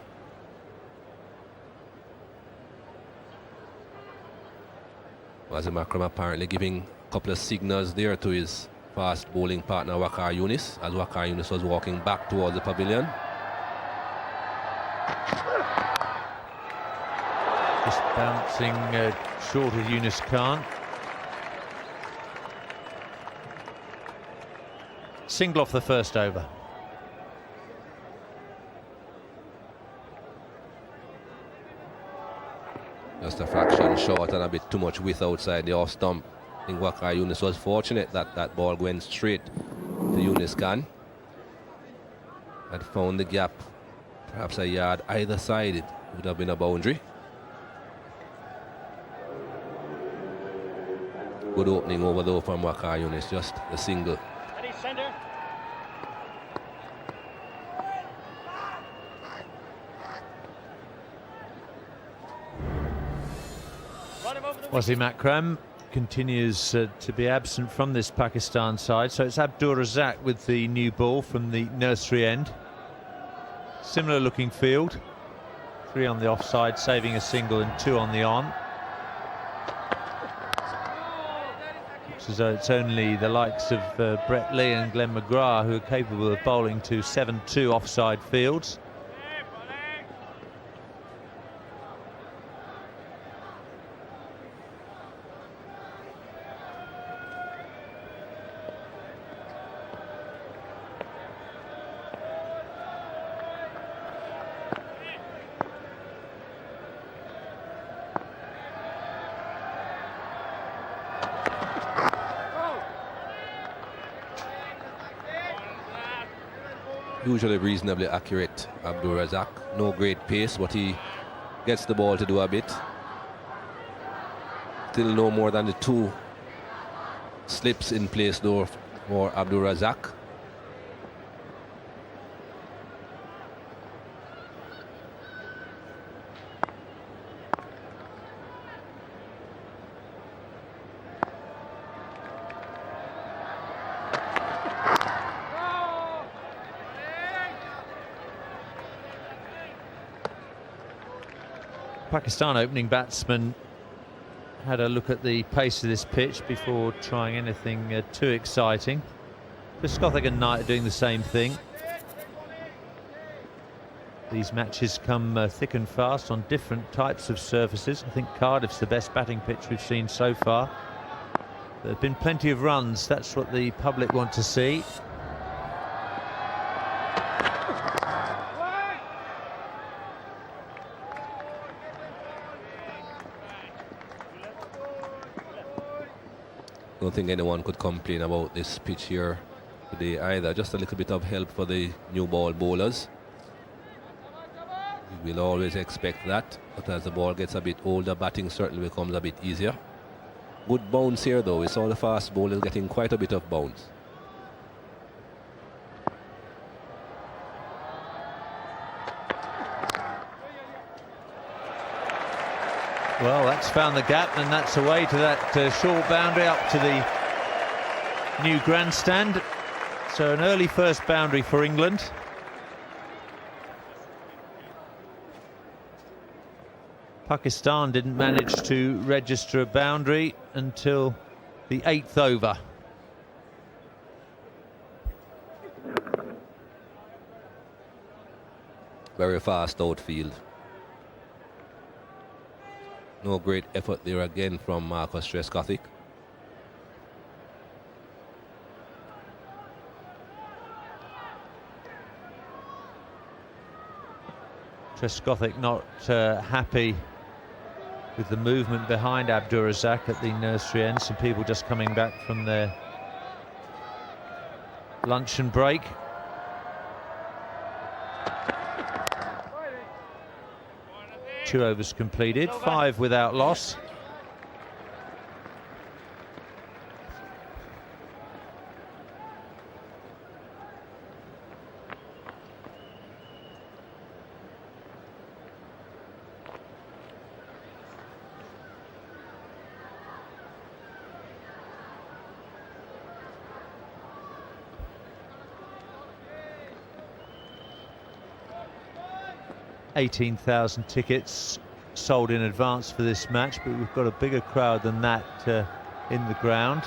Wasim Akram apparently giving a couple of signals there to his fast bowling partner Waqar Younis as Waqar Younis was walking back towards the pavilion. Just bouncing short of Yunus Khan. Single off the first over. Just a fraction short and a bit too much width outside the off stump. I think Waqar Younis was fortunate that that ball went straight to Yunus Khan. Had found the gap, perhaps a yard either side, it would have been a boundary. Good opening over though from Waqar Younis, just a single. And he's centre. Wasim Akram continues to be absent from this Pakistan side, so it's Abdur Razzaq with the new ball from the nursery end. Similar looking field, 3 on the offside, saving a single, and 2 on the on. Looks as though it's only the likes of Brett Lee and Glenn McGrath who are capable of bowling to 7-2 offside fields. Usually reasonably accurate, Abdur Razzaq. No great pace, but he gets the ball to do a bit. Still no more than the 2 slips in place though for Abdur Razzaq. Pakistan opening batsman had a look at the pace of this pitch before trying anything too exciting. Trescothick and Knight are doing the same thing. These matches come thick and fast on different types of surfaces. I think Cardiff's the best batting pitch we've seen so far. There have been plenty of runs. That's what the public want to see. Don't think anyone could complain about this pitch here today either. Just a little bit of help for the new ball bowlers. We'll always expect that, but as the ball gets a bit older, batting certainly becomes a bit easier. Good bounce here though. We saw the fast bowlers getting quite a bit of bounce. Well, that's found the gap, and that's away to that short boundary up to the new grandstand. So an early first boundary for England. Pakistan didn't manage to register a boundary until the 8th over. Very fast outfield. No great effort there again from Marcus Trescothick. Trescothick not happy with the movement behind Abdur Razzaq at the nursery end. Some people just coming back from their luncheon break. Two overs completed, 5 without loss. 18,000 tickets sold in advance for this match, but we've got a bigger crowd than that in the ground.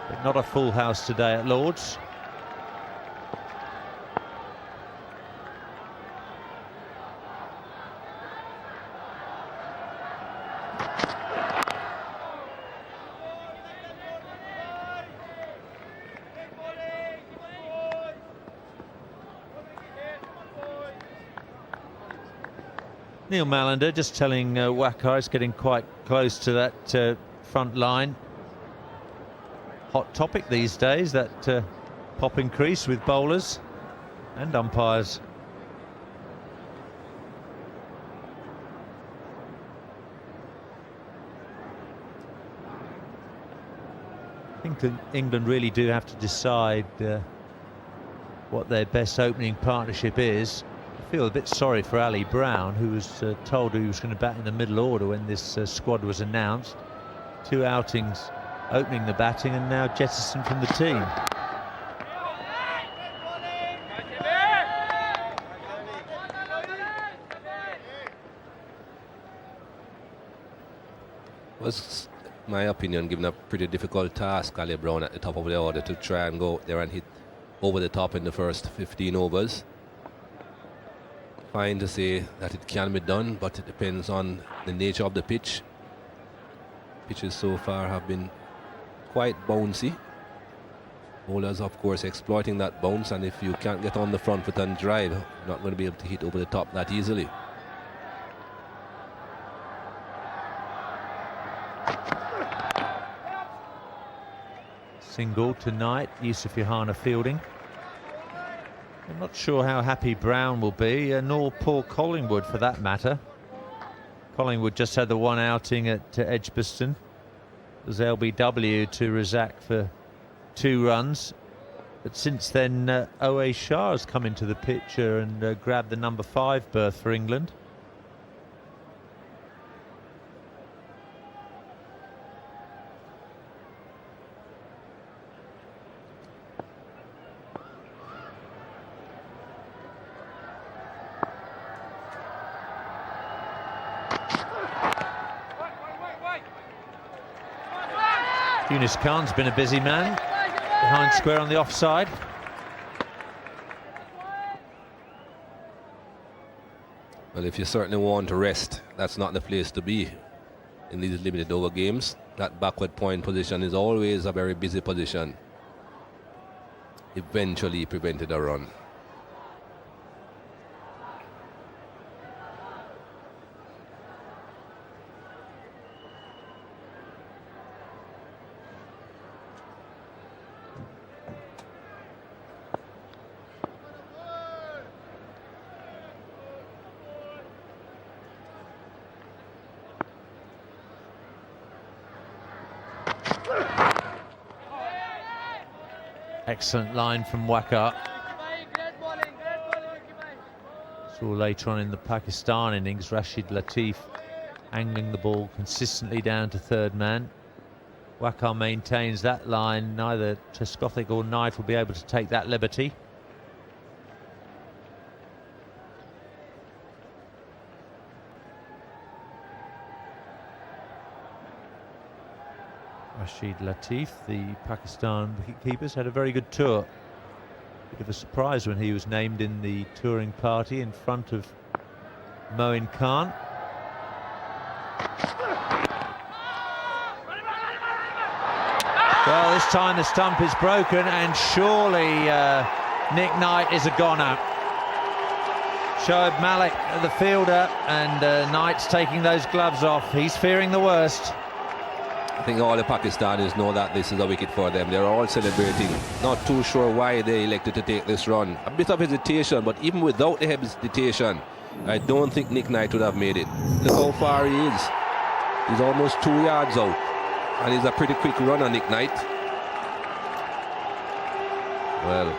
But not a full house today at Lord's. Neil Mallender just telling Wacker it's getting quite close to that front line. Hot topic these days, that pop increase with bowlers and umpires. I think that England really do have to decide what their best opening partnership is. I feel a bit sorry for Ali Brown, who was told he was going to bat in the middle order when this squad was announced. 2 outings opening the batting and now jettisoned from the team. Was, in my opinion, given a pretty difficult task, Ali Brown at the top of the order, to try and go out there and hit over the top in the first 15 overs. Fine to say that it can be done, but it depends on the nature of the pitch. Pitches so far have been quite bouncy. Bowlers, of course, exploiting that bounce, and if you can't get on the front foot and drive, you're not going to be able to hit over the top that easily. Single tonight, Yusuf Yohana fielding. I'm not sure how happy Brown will be, nor Paul Collingwood for that matter. Collingwood just had the one outing at Edgbaston. It was LBW to Razak for 2 runs. But since then, O.A. Shah has come into the picture and grabbed the number 5 berth for England. Yunus Khan's been a busy man behind square on the offside. Well, if you certainly want to rest, that's not the place to be in these limited over games. That backward point position is always a very busy position. Eventually prevented a run. Excellent line from Wacker. Saw later on in the Pakistan innings, Rashid Latif angling the ball consistently down to third man. Wacker maintains that line. Neither Trescothick or Knight will be able to take that liberty. Rashid Latif, the Pakistan wicketkeepers, had a very good tour. Bit of a surprise when he was named in the touring party in front of Moin Khan. Well, this time the stump is broken, and surely Nick Knight is a goner. Shoaib Malik, the fielder, and Knight's taking those gloves off. He's fearing the worst. I think all the Pakistanis know that this is a wicket for them. They're all celebrating. Not too sure why they elected to take this run. A bit of hesitation, but even without the hesitation, I don't think Nick Knight would have made it. Look how far he is. He's almost 2 yards out. And he's a pretty quick runner, Nick Knight. Well,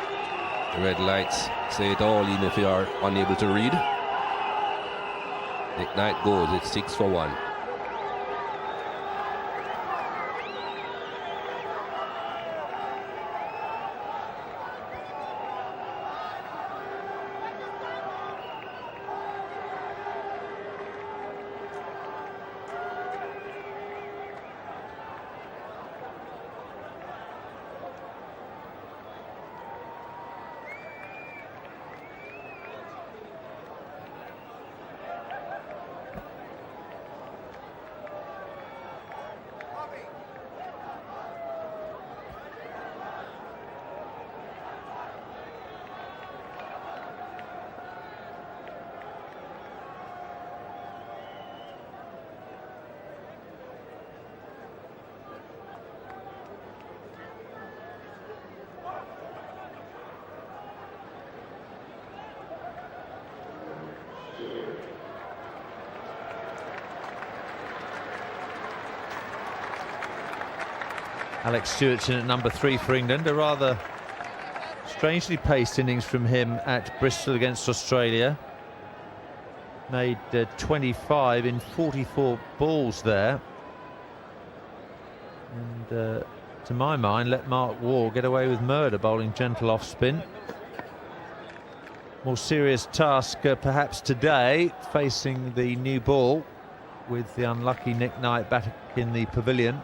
the red lights say it all, even if you are unable to read. Nick Knight goes. It's 6 for 1. Alex Stewart's in at number 3 for England. A rather strangely paced innings from him at Bristol against Australia. Made 25 in 44 balls there. And to my mind, let Mark Waugh get away with murder, bowling gentle off spin. More serious task perhaps today, facing the new ball with the unlucky Nick Knight back in the pavilion.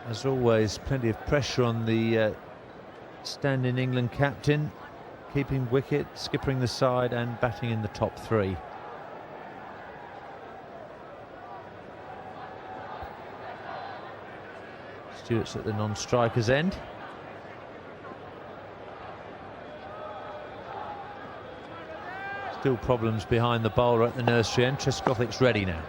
As always, plenty of pressure on the stand-in England captain, keeping wicket, skippering the side and batting in the top 3. Stewart's at the non-striker's end. Still problems behind the bowler at the nursery end. Trescothic's ready now.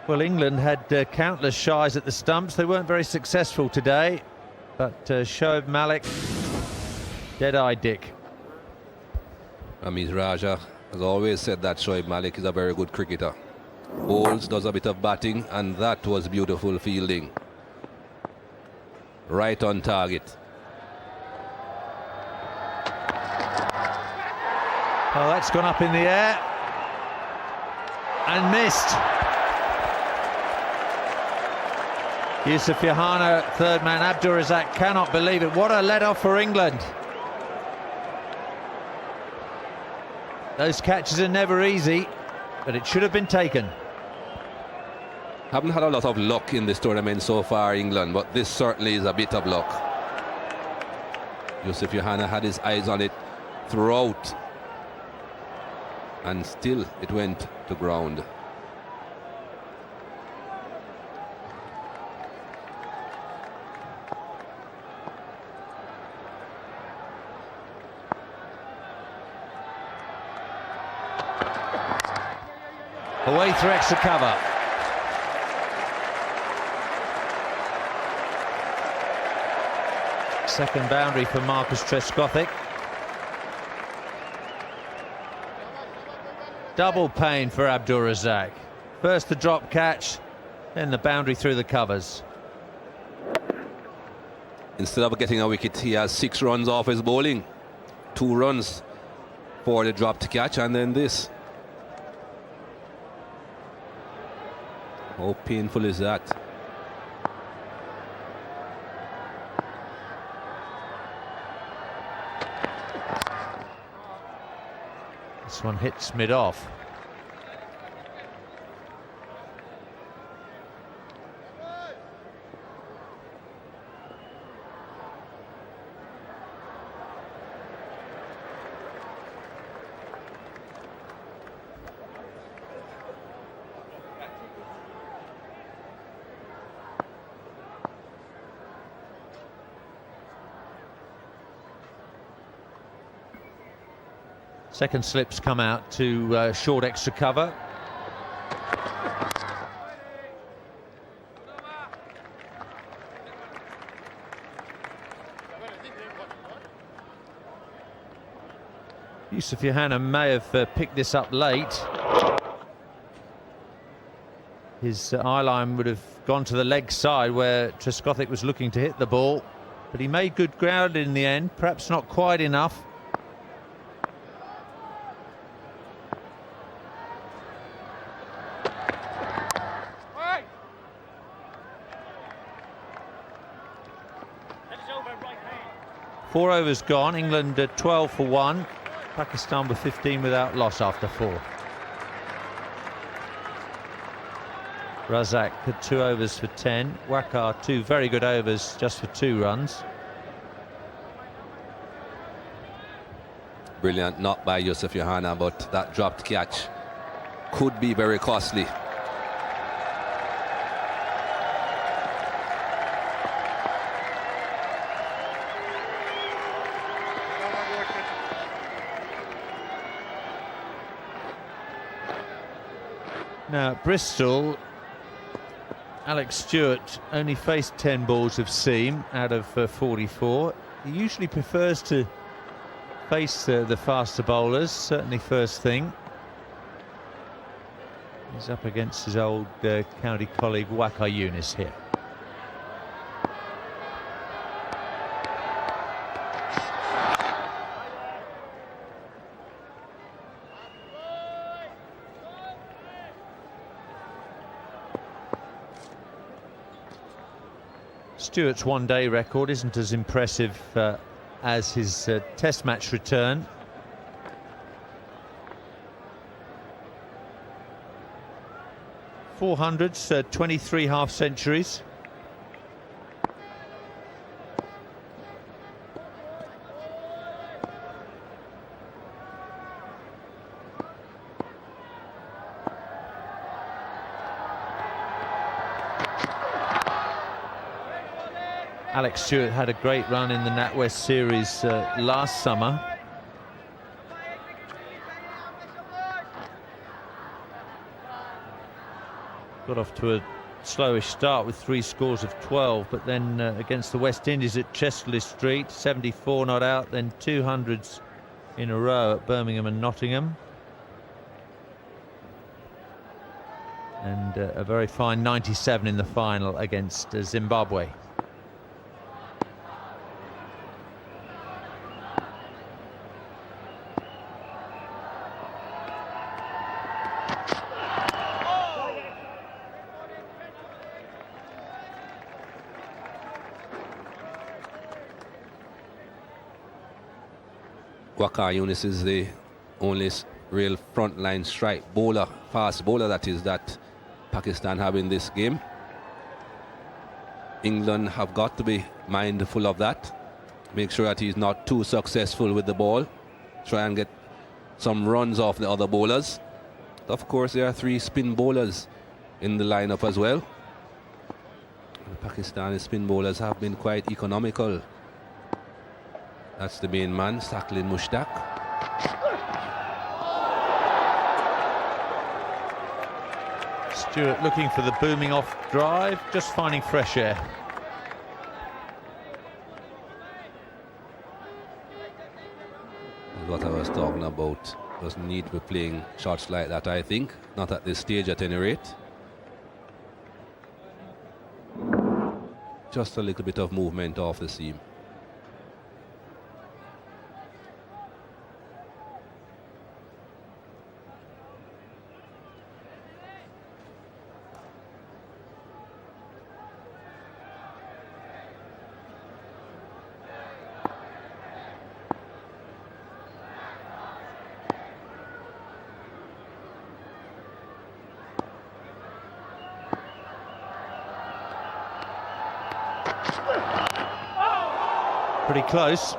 Well, England had countless shies at the stumps. They weren't very successful today, but Shoaib Malik, dead-eye Dick. Amiz Raja has always said that Shoaib Malik is a very good cricketer. Bowls, does a bit of batting, and that was beautiful fielding. Right on target. Oh, that's gone up in the air and missed. Yusuf Yohana, third man, Abdur Razak cannot believe it. What a let-off for England. Those catches are never easy, but it should have been taken. Haven't had a lot of luck in this tournament so far, England, but this certainly is a bit of luck. Yusuf Yohana had his eyes on it throughout, and still it went to ground. Away through extra cover. Second boundary for Marcus Trescothick. Double pain for Abdur Razak. First the drop catch, then the boundary through the covers. Instead of getting a wicket, he has 6 runs off his bowling. 2 runs for the dropped catch, and then this. How painful is that? This one hits mid-off. Second slips come out to short extra cover. Yusuf Yohana may have picked this up late. His eye line would have gone to the leg side where Trescothick was looking to hit the ball, but he made good ground in the end, perhaps not quite enough. Four overs gone. England 12 for 1. Pakistan were 15 without loss after 4. Razak had 2 overs for 10. Waqar 2 very good overs just for 2 runs. Brilliant knock by Yusuf Yohana, but that dropped catch could be very costly. Now, at Bristol, Alex Stewart only faced 10 balls of seam out of 44. He usually prefers to face the faster bowlers, certainly first thing. He's up against his old county colleague Waqar Younis here. Stewart's one-day record isn't as impressive as his test match return. .400s, 23 half-centuries. Alex Stewart had a great run in the Natwest series last summer. Got off to a slowish start with 3 scores of 12, but then against the West Indies at Chesterley Street, 74 not out, then 200s in a row at Birmingham and Nottingham. And a very fine 97 in the final against Zimbabwe. Waqar Younis is the only real frontline strike bowler, fast bowler that is, that Pakistan have in this game. England have got to be mindful of that. Make sure that he's not too successful with the ball. Try and get some runs off the other bowlers. Of course, there are 3 spin bowlers in the lineup as well. The Pakistani spin bowlers have been quite economical. That's the main man, Saqlin Mushtaq. Stewart looking for the booming off drive, just finding fresh air. That's what I was talking about. Doesn't need to be playing shots like that, I think. Not at this stage at any rate. Just a little bit of movement off the seam. Pretty close.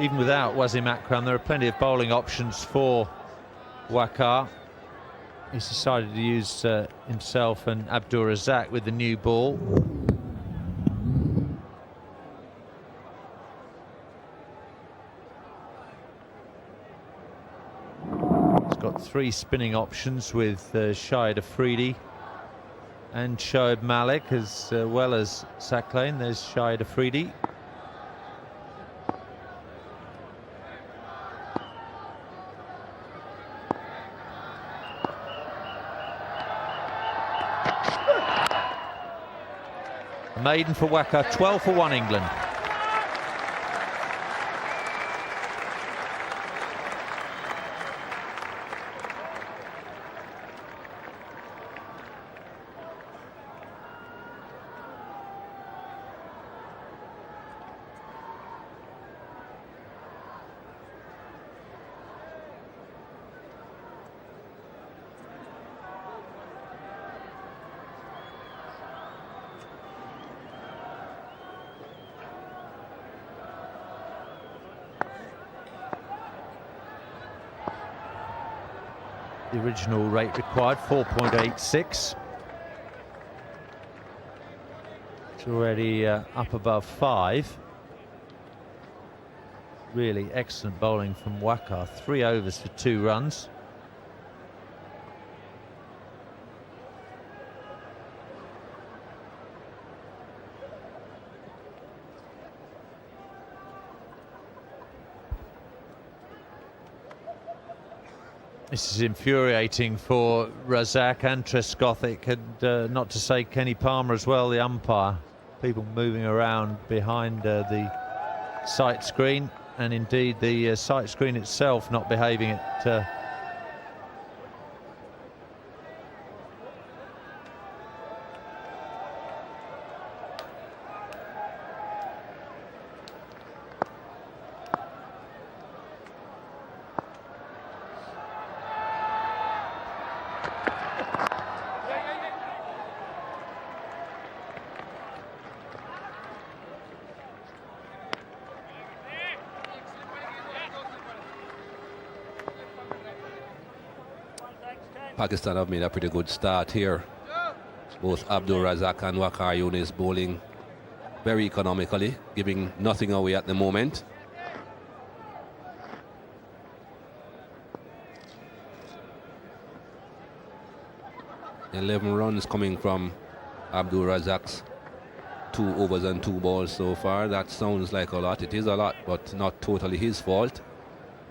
Even without Wasim Akram, there are plenty of bowling options for Waqar. He's decided to use himself and Abdur Razak with the new ball. He's got 3 spinning options with Shahid Afridi and Shoaib Malik, as well as Saqlain. There's Shahid Afridi. A maiden for Waqar, 12 for 1 England. The original rate required, 4.86. It's already up above 5. really excellent bowling from Waqar. 3 overs for 2 runs. This is infuriating for Razak and Trescothick, and not to say Kenny Palmer as well, the umpire. People moving around behind the sight screen, and indeed the sight screen itself not behaving at Pakistan have made a pretty good start here. Both Abdul Razak and Waqar Yunis bowling very economically, giving nothing away at the moment. "11 runs coming from Abdul Razak's 2 overs and 2 balls so far. That sounds like a lot. It is a lot, but not totally his fault.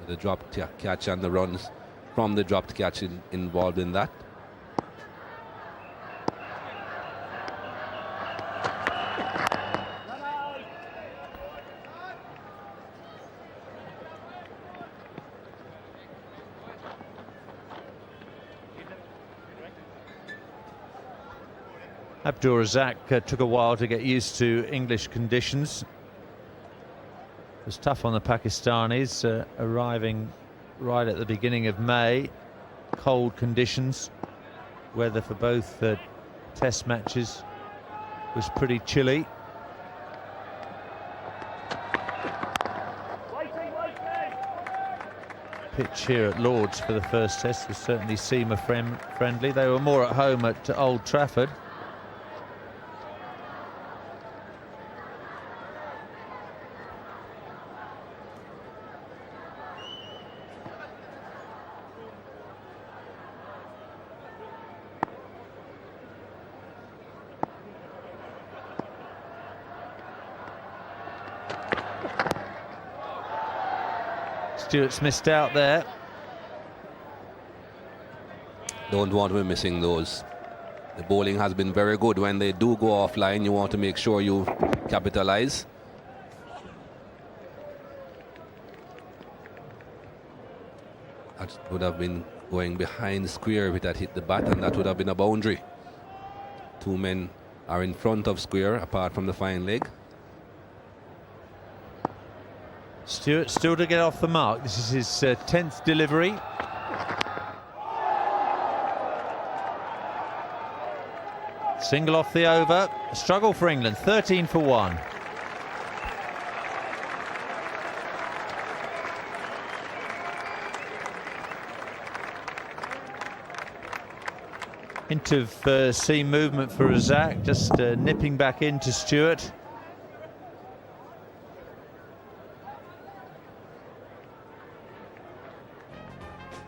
The dropped catch and the runs from the dropped catch involved in that. Abdul Razak took a while to get used to English conditions. It was tough on the Pakistanis, arriving right at the beginning of May. Cold conditions. Weather for both test matches was pretty chilly. Pitch here at Lord's for the first test was certainly seamer friendly. They were more at home at Old Trafford. Stewart's missed out there. Don't want to be missing those. The bowling has been very good. When they do go offline, you want to make sure you capitalize. That would have been going behind square if it had hit the bat, and that would have been a boundary. 2 men are in front of square apart from the fine leg. Stewart still to get off the mark. This is his 10th delivery. Single off the over. Struggle for England, 13 for 1. Hint of seam movement for Razak, just nipping back into Stewart.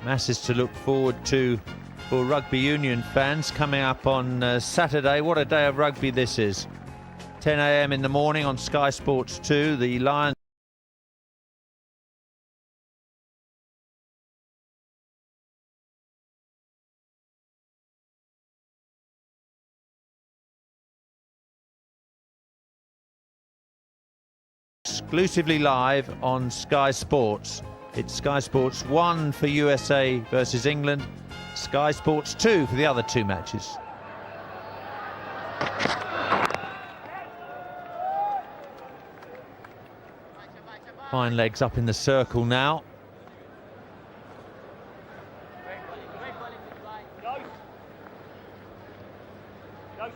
Masses to look forward to for rugby union fans coming up on Saturday. What a day of rugby this is. 10 a.m. in the morning on Sky Sports 2. The Lions exclusively live on Sky Sports. It's Sky Sports 1 for USA versus England, Sky Sports 2 for the other 2 matches. Fine legs up in the circle now. I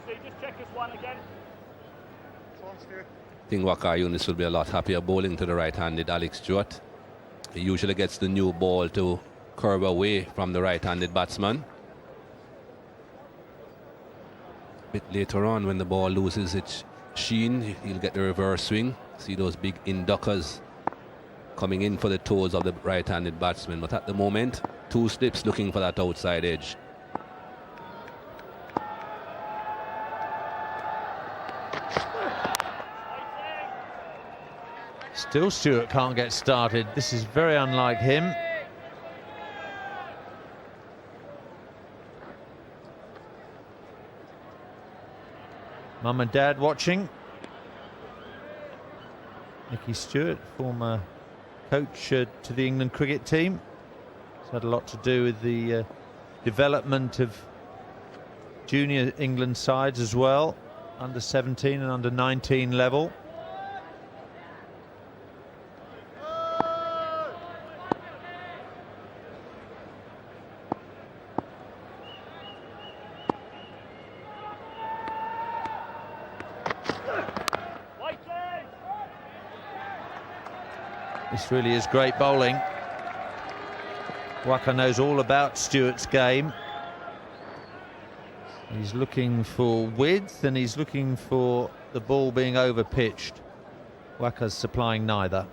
think Waqar Yunis will be a lot happier bowling to the right-handed Alex Stewart. He usually gets the new ball to curve away from the right-handed batsman. A bit later on, when the ball loses its sheen, he'll get the reverse swing. See those big induckers coming in for the toes of the right-handed batsman, but at the moment, 2 slips looking for that outside edge. Still Stewart can't get started. This is very unlike him. Mum and Dad watching. Nicky Stewart, former coach to the England cricket team. It's had a lot to do with the development of junior England sides as well, under 17 and under 19 level. This really is great bowling. Waka knows all about Stewart's game. He's looking for width and he's looking for the ball being over-pitched. Waka's supplying neither.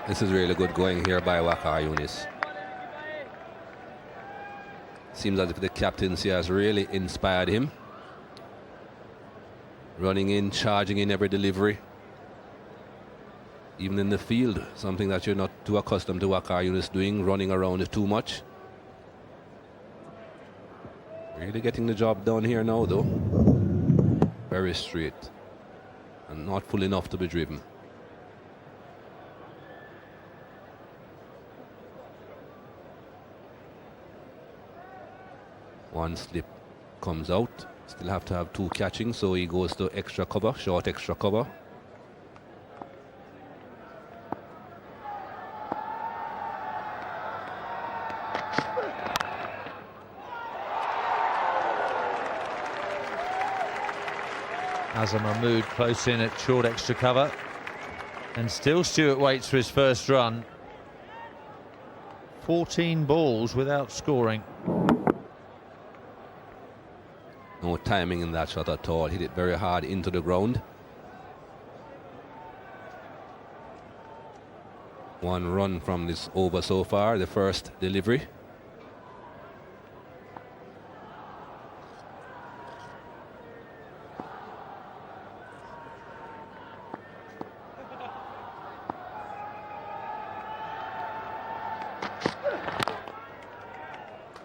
This is really good going here by Waqar Younis. Seems as if the captaincy has really inspired him. Running in, charging in every delivery. Even in the field, something that you're not too accustomed to Waqar Younis doing, running around too much. Really getting the job done here now though. Very straight. And not full enough to be driven. One slip comes out. Still have to have 2 catching, so he goes to extra cover, short extra cover. Azhar Mahmood close in at short extra cover. And still Stewart waits for his first run. 14 balls without scoring. No timing in that shot at all. Hit it very hard into the ground. 1 run from this over so far, the first delivery.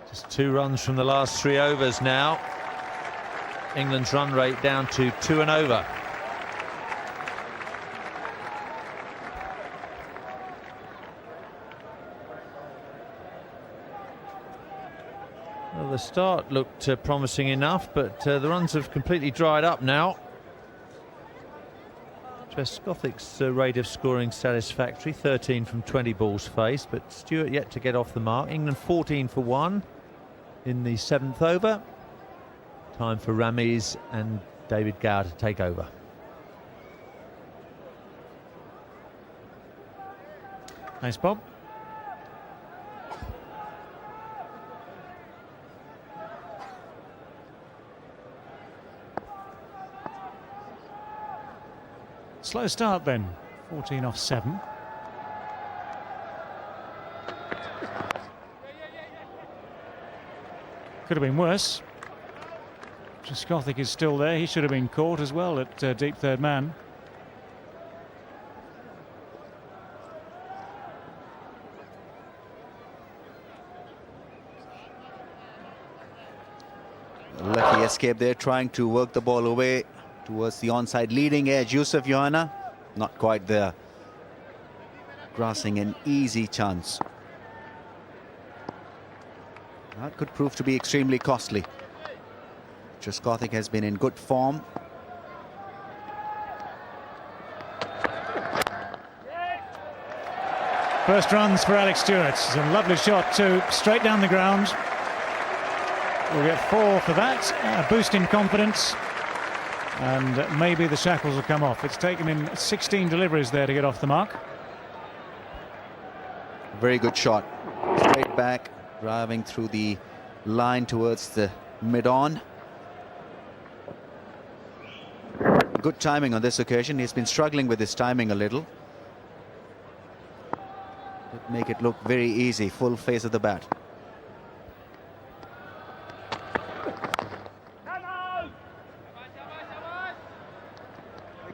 Just 2 runs from the last 3 overs now. England's run rate down to 2 and over. Well, the start looked promising enough, but the runs have completely dried up now. Trescothic's rate of scoring satisfactory, 13 from 20 balls faced, but Stewart yet to get off the mark. England 14 for 1 in the 7th over. Time for Ramiz and David Gower to take over. Thanks, Bob. Slow start then, 14 off 7. Could have been worse. Trescothick is still there. He should have been caught as well at deep third man. Lucky escape there, trying to work the ball away towards the onside leading edge. Yusuf Yohana, not quite there. Grasping an easy chance. That could prove to be extremely costly. Trescothick has been in good form. First runs for Alex Stewart. It's a lovely shot too, straight down the ground. We'll get 4 for that, a boost in confidence, and maybe the shackles will come off. It's taken him 16 deliveries there to get off the mark. Very good shot. Straight back, driving through the line towards the mid-on. Good timing on this occasion. He's been struggling with his timing a little. It'd make it look very easy, full face of the bat.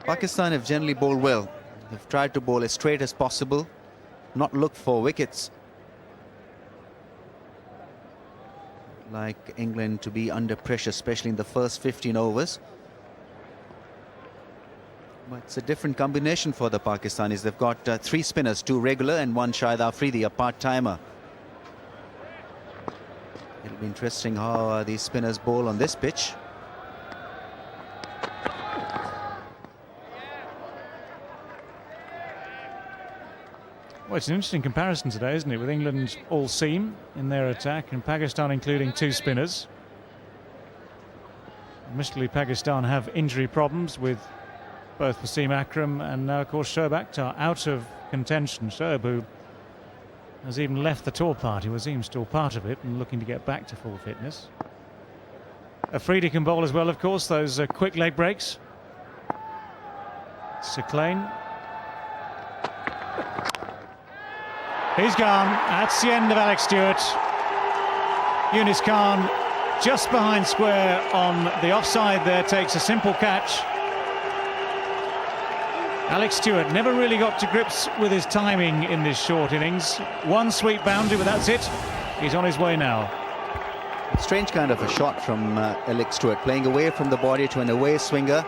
Pakistan have generally bowled well. They've tried to bowl as straight as possible, not look for wickets. Like England to be under pressure, especially in the first 15 overs. But it's a different combination for the Pakistanis. They've got 3 spinners, 2 regular and 1 Shahid Afridi, a part-timer. It'll be interesting how these spinners bowl on this pitch. Well, it's an interesting comparison today, isn't it, with England all seam in their attack and Pakistan including 2 spinners. Admittedly, Pakistan have injury problems with both Wasim Akram and now, of course, Shoaib Akhtar out of contention. Shoaib, who has even left the tour party, Wasim's still part of it and looking to get back to full fitness. Afridi can bowl as well, of course, those quick leg breaks. Seclain. He's gone. That's the end of Alex Stewart. Yunus Khan just behind square on the offside there, takes a simple catch. Alex Stewart never really got to grips with his timing in this short innings. 1 sweep boundary, but that's it. He's on his way now. Strange kind of a shot from Alex Stewart, playing away from the body to an away swinger.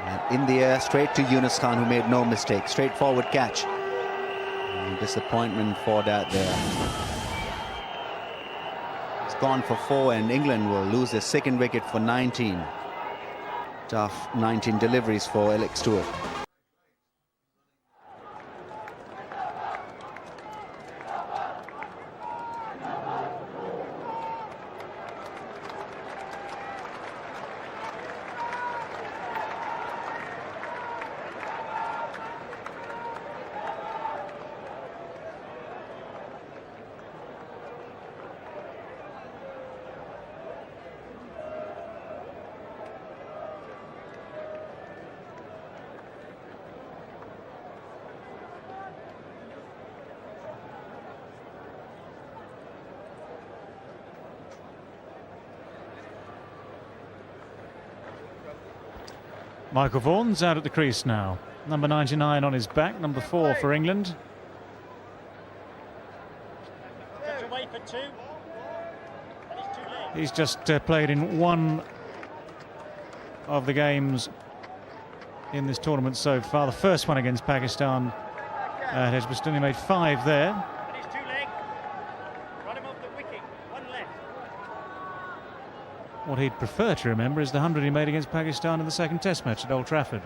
And in the air, straight to Yunus Khan, who made no mistake. Straightforward catch. Disappointment for that there. It's gone for 4 and England will lose their 2nd wicket for 19. Tough 19 deliveries for Alex Stewart. Michael Vaughan's out at the crease now. Number 99 on his back, number 4 for England. He's just played in 1 of the games in this tournament so far. The first one against Pakistan at Edgbaston. He made 5 there. What he'd prefer to remember is the 100 he made against Pakistan in the 2nd Test match at Old Trafford.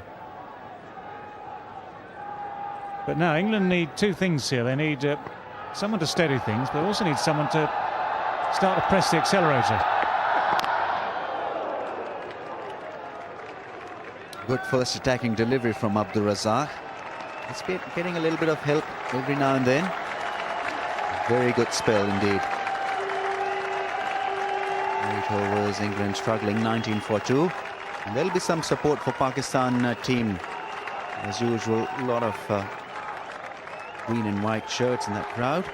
But now England need 2 things here. They need someone to steady things, but they also need someone to start to press the accelerator. Good first attacking delivery from Abdul Razak. It's getting a little bit of help every now and then. Very good spell indeed. 8 overs, England struggling, 19 for 2. And there'll be some support for Pakistan team. As usual, a lot of green and white shirts in that crowd.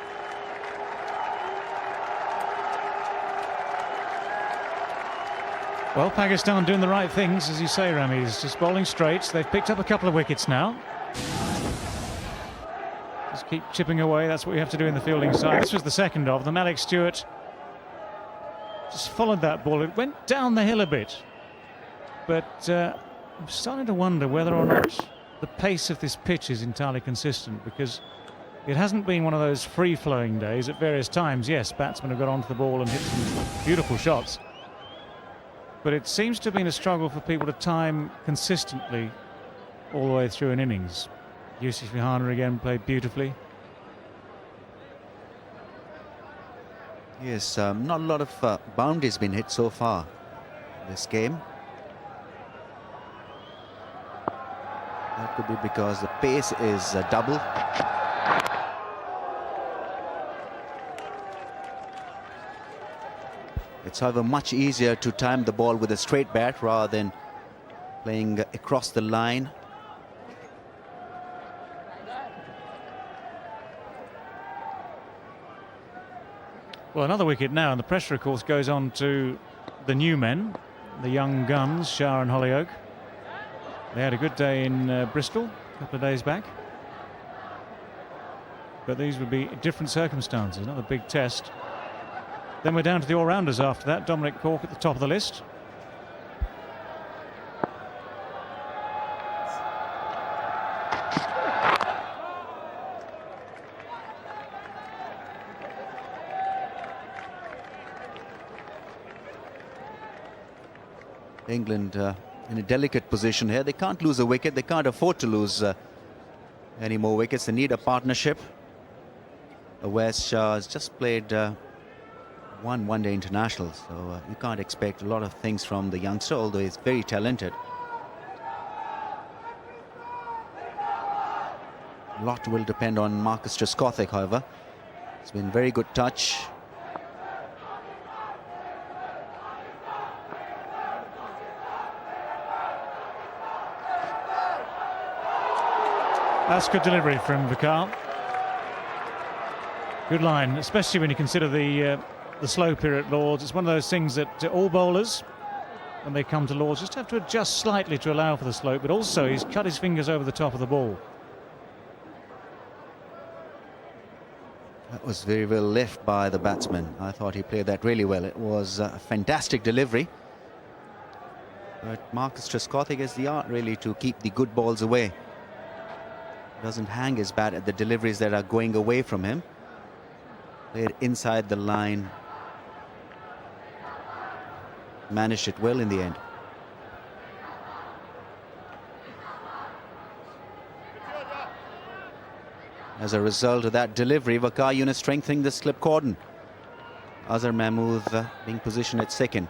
Well, Pakistan doing the right things, as you say, Rami. He's just bowling straight. They've picked up a couple of wickets now. Just keep chipping away. That's what you have to do in the fielding side. This was the 2nd of them. Alex Stewart just followed that ball. It went down the hill a bit. But I'm starting to wonder whether or not the pace of this pitch is entirely consistent, because it hasn't been one of those free-flowing days. At various times, yes, batsmen have got onto the ball and hit some beautiful shots. But it seems to have been a struggle for people to time consistently all the way through an innings. Yusuf Johanna again played beautifully. Yes, not a lot of boundaries been hit so far this game. That could be because the pace is double. It's, however, much easier to time the ball with a straight bat rather than playing across the line. Well, another wicket now, and the pressure, of course, goes on to the new men, the young guns, Shah and Hollyoak. They had a good day in Bristol a couple of days back. But these would be different circumstances, another big test. Then we're down to the all-rounders after that. Dominic Cork at the top of the list. England in a delicate position here. They can't lose a wicket. They can't afford to lose any more wickets. They need a partnership. West Shah has just played one one-day international, so you can't expect a lot of things from the youngster, although he's very talented. A lot will depend on Marcus Trescothick, however. It's been very good touch. That's good delivery from Vakar. Good line, especially when you consider the slow period at Lords. It's one of those things that all bowlers, when they come to Lords, just have to adjust slightly to allow for the slope, but also he's cut his fingers over the top of the ball. That was very well left by the batsman. I thought he played that really well. It was a fantastic delivery. But Marcus Trescothick has the art really to keep the good balls away. Doesn't hang his bat at the deliveries that are going away from him. Played inside the line. Managed it well in the end. As a result of that delivery, Vakar Yunus strengthening the slip cordon. Azhar Mahmood being positioned at second.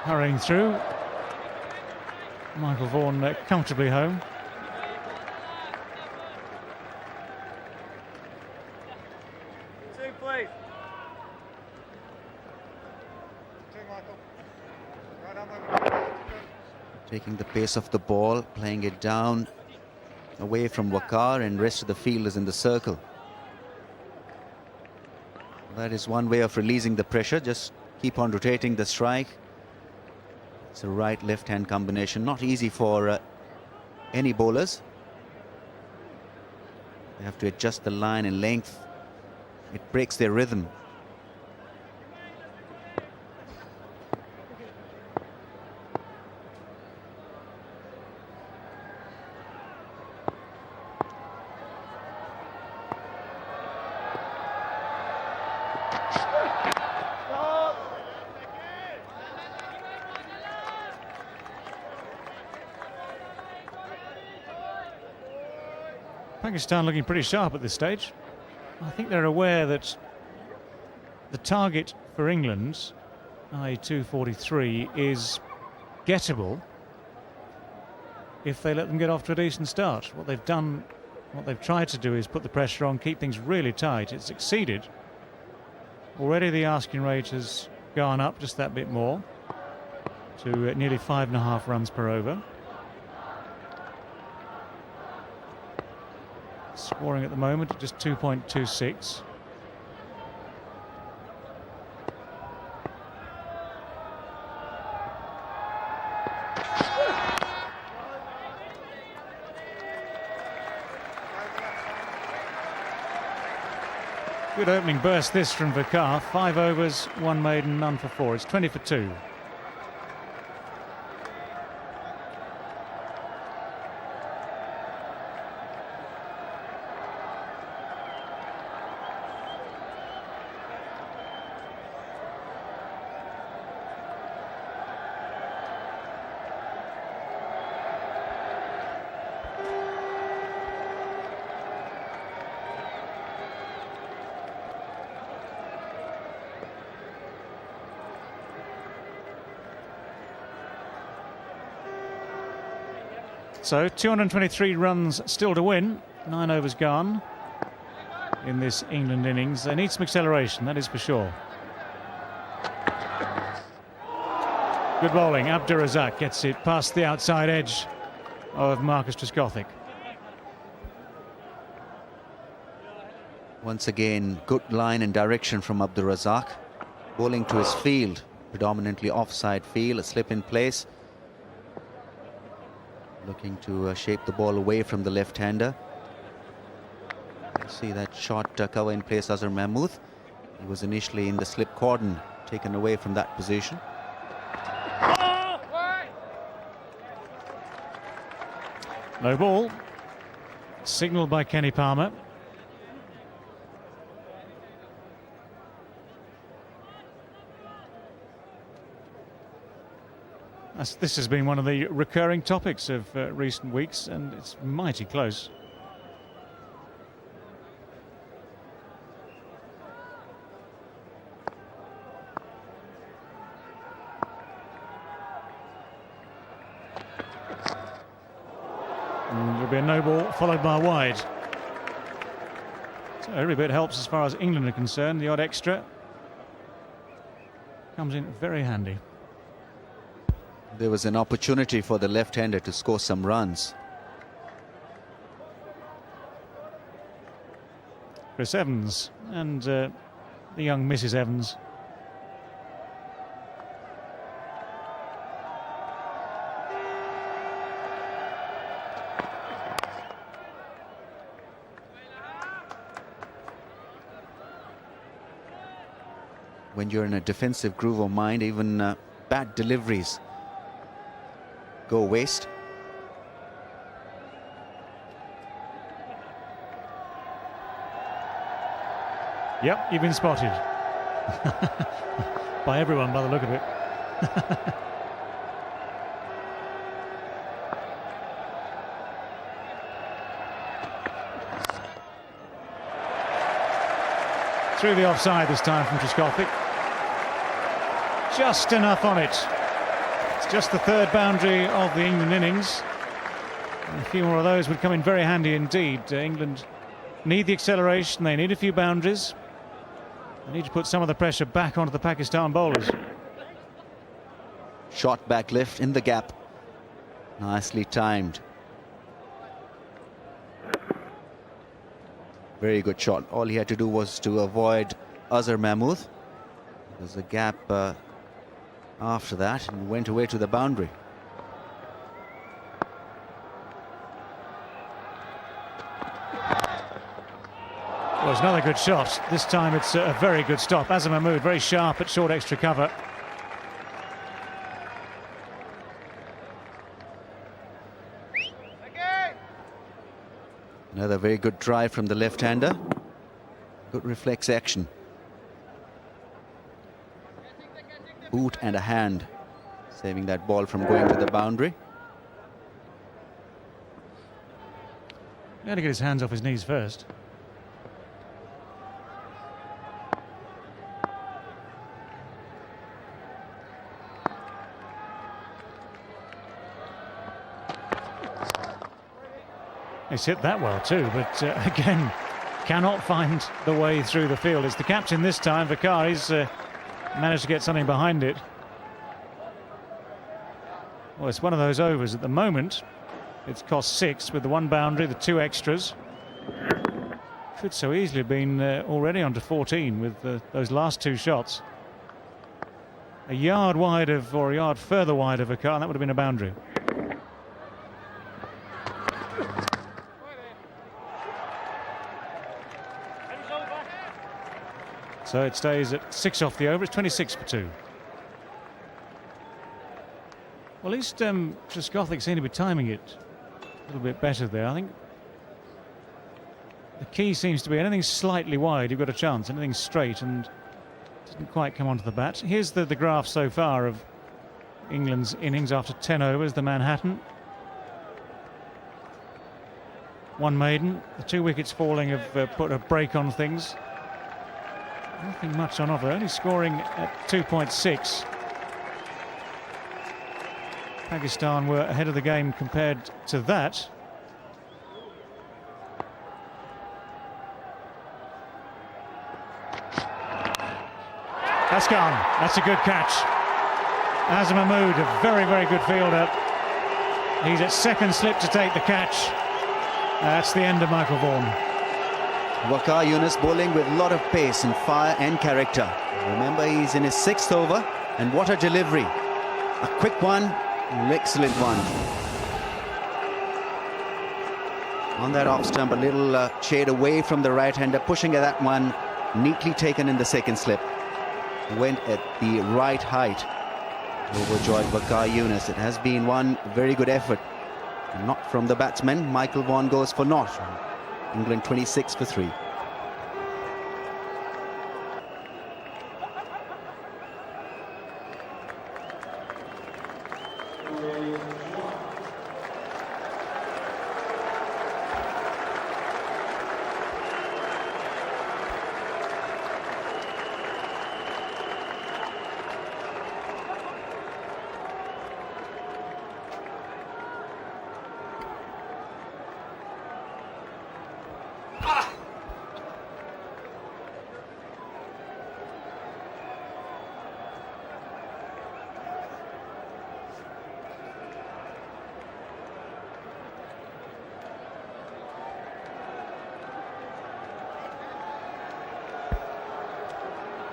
Hurrying through. Michael Vaughan comfortably home. Taking the pace of the ball, playing it down away from Vakar, and rest of the field is in the circle. That is one way of releasing the pressure. Just keep on rotating the strike. It's a right-left-hand combination. Not easy for any bowlers. They have to adjust the line and length. It breaks their rhythm. Pakistan looking pretty sharp at this stage. I think they're aware that the target for England, i.e. 243, is gettable if they let them get off to a decent start. What they've done, what they've tried to do is put the pressure on, keep things really tight. It's succeeded. Already the asking rate has gone up just that bit more to nearly 5.5 runs per over. Scoring at the moment at just 2.26. Good opening burst this from Vakar. 5 overs, 1 maiden, none for 4. It's 20 for 2. So 223 runs still to win. 9 overs gone in this England innings. They need some acceleration, that is for sure. Good bowling. Abdurazak gets it past the outside edge of Marcus Trescothick. Once again, good line and direction from Abdur Razak. Bowling to his field, predominantly offside field, a slip in place. Looking to shape the ball away from the left-hander. See that shot cover in place, Azhar Mahmood. He was initially in the slip cordon, taken away from that position. No ball. Signalled by Kenny Palmer. This has been one of the recurring topics of recent weeks, and it's mighty close. And there'll be a no ball followed by a wide. So every bit helps as far as England are concerned. The odd extra comes in very handy. There was an opportunity for the left-hander to score some runs. Chris Evans and the young Mrs. Evans. When you're in a defensive groove of mind, even bad deliveries go waste. Yep, you've been spotted. By everyone, by the look of it. Through the offside this time from Trescothick. Just enough on it. It's just the third boundary of the England innings. And a few more of those would come in very handy indeed. England need the acceleration, they need a few boundaries. They need to put some of the pressure back onto the Pakistan bowlers. Shot back lift in the gap. Nicely timed. Very good shot. All he had to do was to avoid Azhar Mahmood. There's a gap after that and went away to the boundary. Well, it's another good shot. This time it's a very good stop. Azhar Mahmood very sharp at short extra cover. Another very good drive from the left-hander. Good reflex action. Boot and a hand, saving that ball from going to the boundary. He had to get his hands off his knees first. He's hit that well too, but again, cannot find the way through the field. It's the captain this time, Vakar. He's managed to get something behind it. Well, it's one of those overs at the moment. It's cost 6 with the 1 boundary, the 2 extras. Could so easily have been already on to 14 with those last 2 shots. A yard wide of, or a yard further wide of Vakar, and that would have been a boundary. So it stays at 6 off the over. It's 26 for 2. Well, at least Trescothick seemed to be timing it a little bit better there. I think the key seems to be anything slightly wide, you've got a chance. Anything straight and didn't quite come onto the bat. Here's the graph so far of England's innings after 10 overs. The Manhattan. 1 maiden. The 2 wickets falling have put a break on things. Nothing much on offer, only scoring at 2.6. Pakistan were ahead of the game compared to that. That's gone. That's a good catch. Azam Mahmood, a very, very good fielder. He's at second slip to take the catch. That's the end of Michael Vaughan. Waqar Younis bowling with a lot of pace and fire and character. Remember, he's in his 6th over, and what a delivery. A quick one, an excellent one. On that off stump, a little shade away from the right-hander, pushing at that one, neatly taken in the 2nd slip. Went at the right height. Overjoyed Waqar Younis. It has been one very good effort. Not from the batsman. Michael Vaughan goes for naught. England 26 for 3.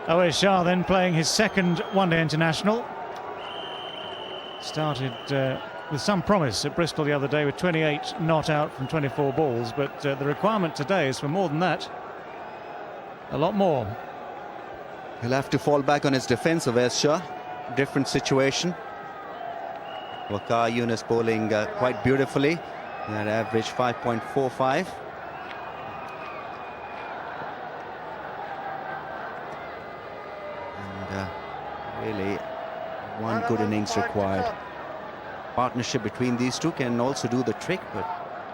Awais Shah then playing his 2nd one-day international. Started with some promise at Bristol the other day with 28 not out from 24 balls, but the requirement today is for more than that. A lot more. He'll have to fall back on his defence, Awais Shah. Different situation. Waqar Younis bowling quite beautifully. That average 5.45. Really, one good innings required. Partnership between these two can also do the trick, but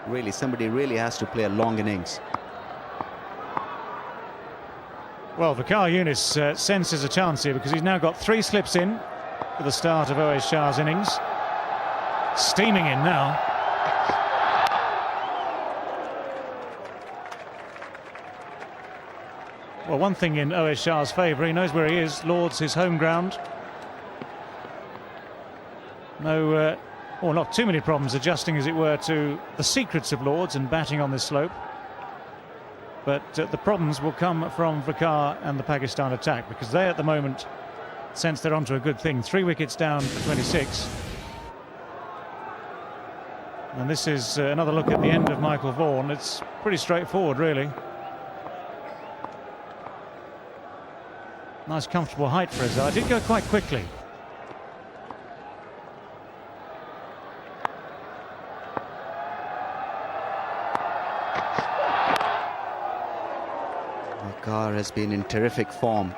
really, somebody really has to play a long innings. Well, Waqar Younis senses a chance here because he's now got 3 slips in for the start of Awais Shah's innings. Steaming in now. Well, one thing in Awais Shah's favour, he knows where he is. Lord's his home ground. No, or not too many problems adjusting, as it were, to the secrets of Lord's and batting on this slope. But the problems will come from Waqar and the Pakistan attack, because they at the moment sense they're onto a good thing. 3 wickets down for 26. And this is another look at the end of Michael Vaughan. It's pretty straightforward, really. Nice comfortable height for Azhar. Did go quite quickly. Waqar has been in terrific form,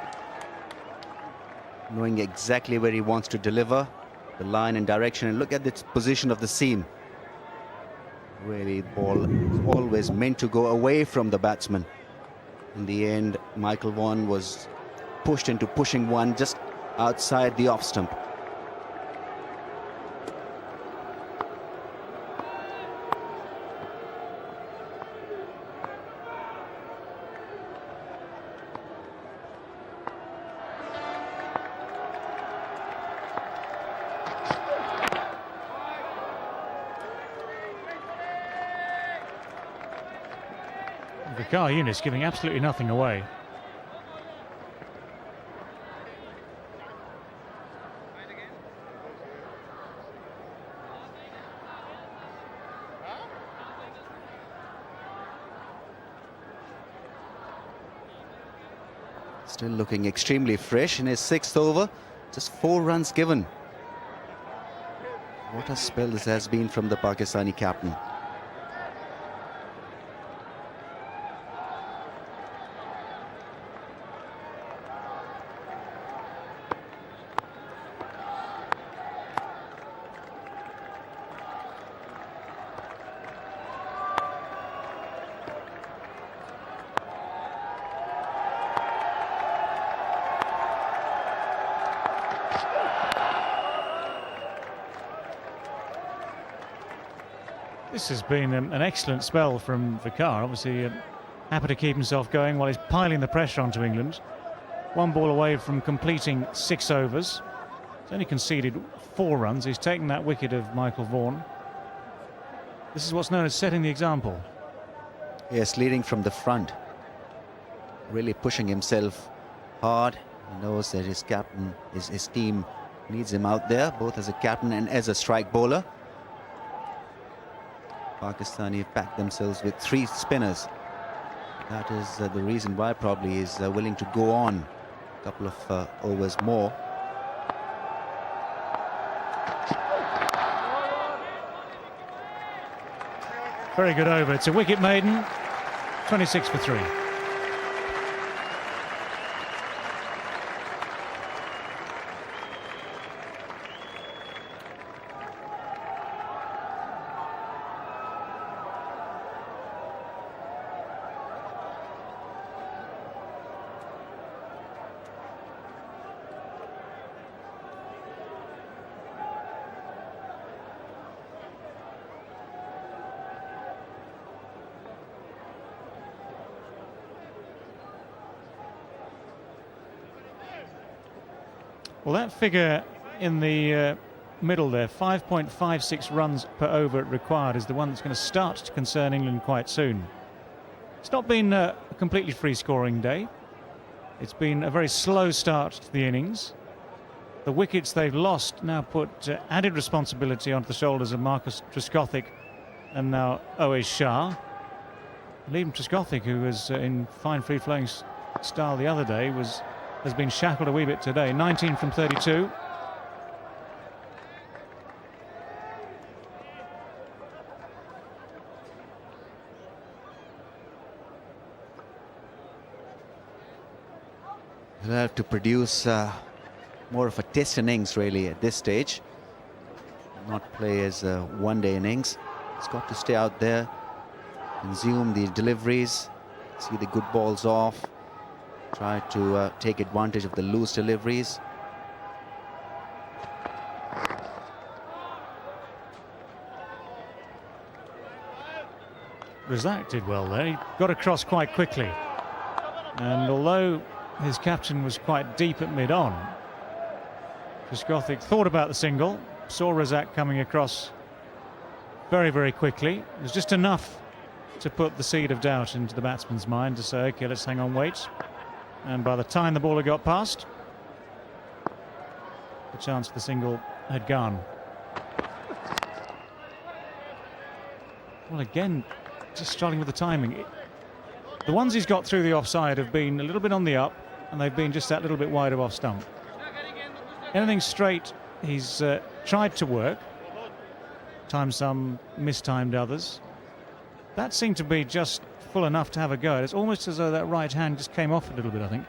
knowing exactly where he wants to deliver, the line and direction, and look at the position of the seam. Really, the ball is always meant to go away from the batsman. In the end, Michael Vaughan was pushed into pushing one just outside the off stump. Waqar Younis giving absolutely nothing away. Still looking extremely fresh in his 6th over. Just 4 runs given. What a spell this has been from the Pakistani captain. This has been an excellent spell from Vicar. Obviously happy to keep himself going while he's piling the pressure onto England. 1 ball away from completing 6 overs. He's only conceded 4 runs. He's taken that wicket of Michael Vaughan. This is what's known as setting the example. Yes, leading from the front. Really pushing himself hard. He knows that his captain, his team needs him out there, both as a captain and as a strike bowler. Pakistani have packed themselves with 3 spinners. That is the reason why probably he's willing to go on a couple of overs more. Very good over. It's a wicket maiden. 26 for 3. Well, that figure in the middle there, 5.56 runs per over required, is the one that's going to start to concern England quite soon. It's not been a completely free-scoring day. It's been a very slow start to the innings. The wickets they've lost now put added responsibility onto the shoulders of Marcus Trescothick and now Oais Shah. Liam Trescothick, who was in fine free-flowing style the other day, has been shackled a wee bit today. 19 from 32. He'll have to produce more of a test innings really at this stage. Not play as a one-day innings. He's got to stay out there, consume the deliveries, see the good balls off, try to take advantage of the loose deliveries. Razak did well there. He got across quite quickly. And although his captain was quite deep at mid-on, Trescothick thought about the single, saw Razak coming across very, very quickly. It was just enough to put the seed of doubt into the batsman's mind to say, OK, let's hang on, wait. And by the time the bowler got past, the chance for the single had gone. Well, again, just struggling with the timing. The ones he's got through the offside have been a little bit on the up, and they've been just that little bit wide of off stump. Anything straight, he's tried to work. Timed some, mistimed others. That seemed to be just full enough to have a go. It's almost as though that right hand just came off a little bit, I think.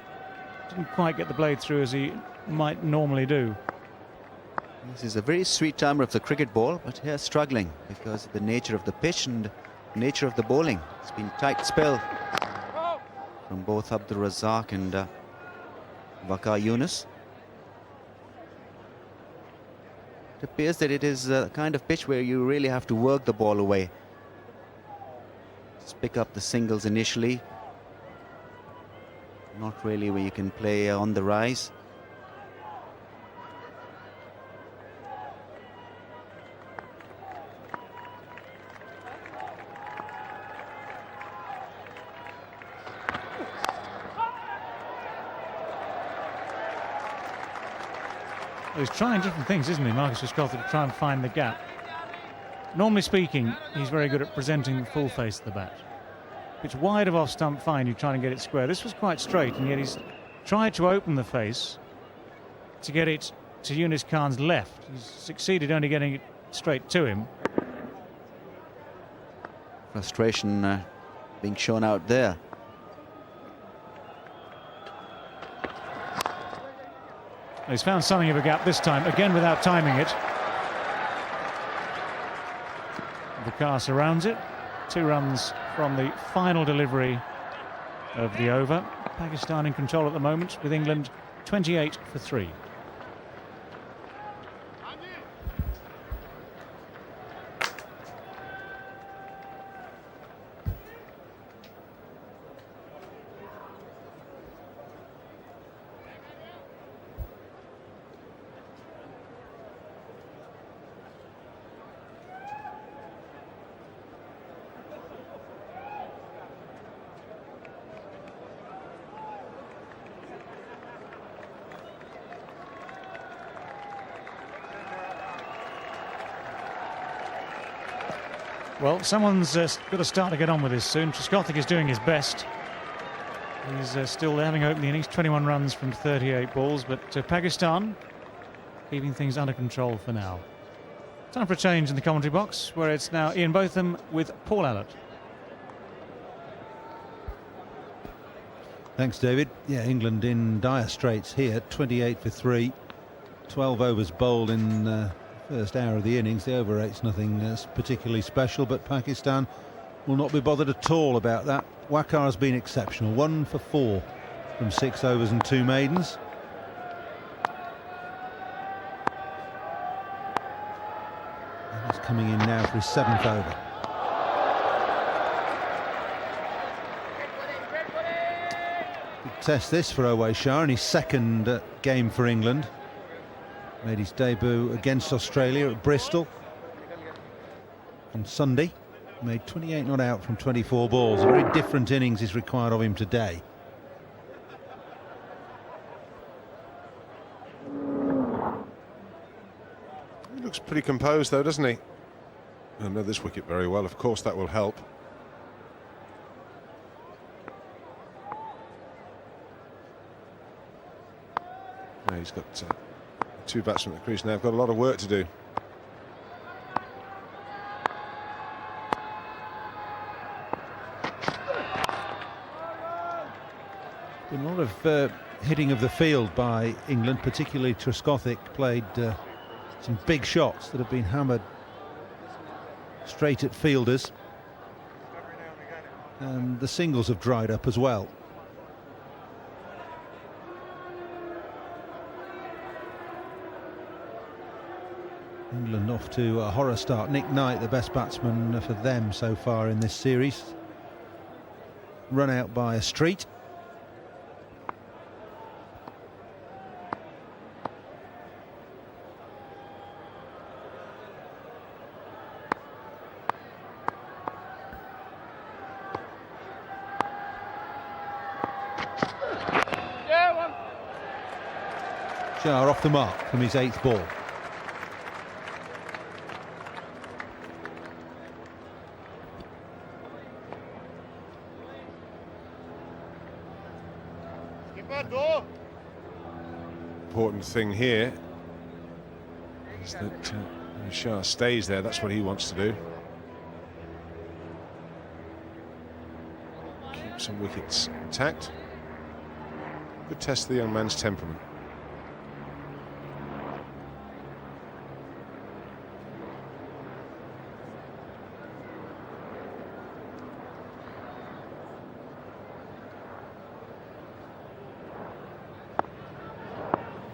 Didn't quite get the blade through as he might normally do. This is a very sweet timer of the cricket ball, but here struggling because of the nature of the pitch and nature of the bowling. It's been a tight spell from both Abdul Razak and Waqar Younis. It appears that it is a kind of pitch where you really have to work the ball away. Just pick up the singles initially. Not really where you can play on the rise. Well, he's trying different things, isn't he, Marcus Trescothick, to try and find the gap. Normally speaking, he's very good at presenting the full face of the bat. If it's wide of off stump, fine, you're trying to get it square. This was quite straight, and yet he's tried to open the face to get it to Younis Khan's left. He's succeeded only getting it straight to him. Frustration being shown out there. He's found something of a gap this time, again without timing it. The car surrounds it. 2 runs from the final delivery of the over. Pakistan in control at the moment with England 28 for 3. Well, someone's got to start to get on with this soon. Trescothick is doing his best. He's still having opened the innings, 21 runs from 38 balls, but Pakistan keeping things under control for now. Time for a change in the commentary box, where it's now Ian Botham with Paul Allott. Thanks, David. Yeah, England in dire straits here. 28 for 3, 12 overs bowled in the first hour of the innings. The over eight's nothing particularly special, but Pakistan will not be bothered at all about that. Waqar has been exceptional, 1 for 4 from 6 overs and 2 maidens. And he's coming in now for his 7th over. Big test this for Owais Shah in his second game for England. Made his debut against Australia at Bristol on Sunday. Made 28 not out from 24 balls. A very different innings is required of him today. He looks pretty composed though, doesn't he? I know this wicket very well, of course that will help. Yeah, he's got 2 batsmen at the crease now. I've got a lot of work to do. Been a lot of hitting of the field by England, particularly Trescothick played some big shots that have been hammered straight at fielders, and the singles have dried up as well. England off to a horror start. Nick Knight, the best batsman for them so far in this series, run out by a street. Shah off the mark from his 8th ball. Important thing here is that Shah stays there. That's what he wants to do. Keep some wickets intact. Good test of the young man's temperament.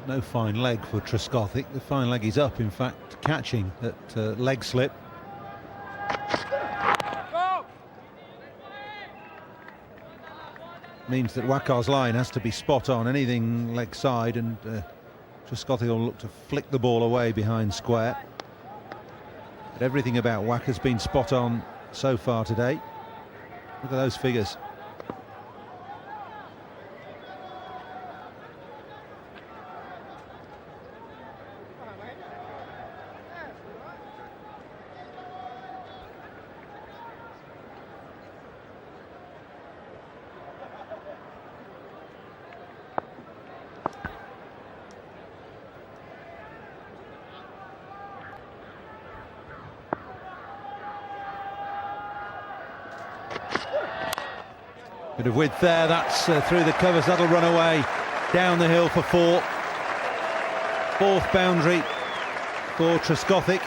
No fine leg for Trescothick. The fine leg is up, in fact, catching at leg slip. Means that Waqar's line has to be spot on, anything leg side, and Trescothick will look to flick the ball away behind square. But everything about Waqar's been spot on so far today. Look at those figures. Bit of width there, that's through the covers, that'll run away down the hill for 4. 4th boundary for Trescothick.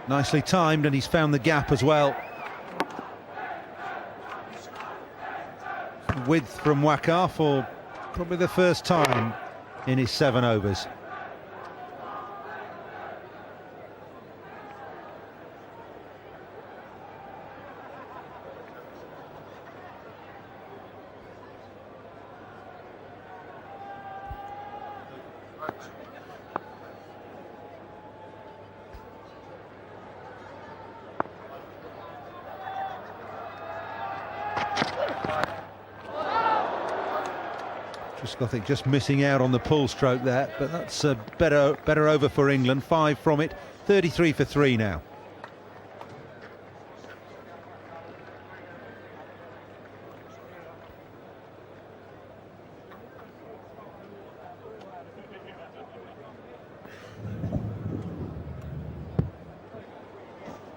Nicely timed, and he's found the gap as well. Width from Waqar for probably the first time in his 7 overs. Trescothick just missing out on the pull stroke there, but that's a better over for England. 5 from it, 33 for 3 now.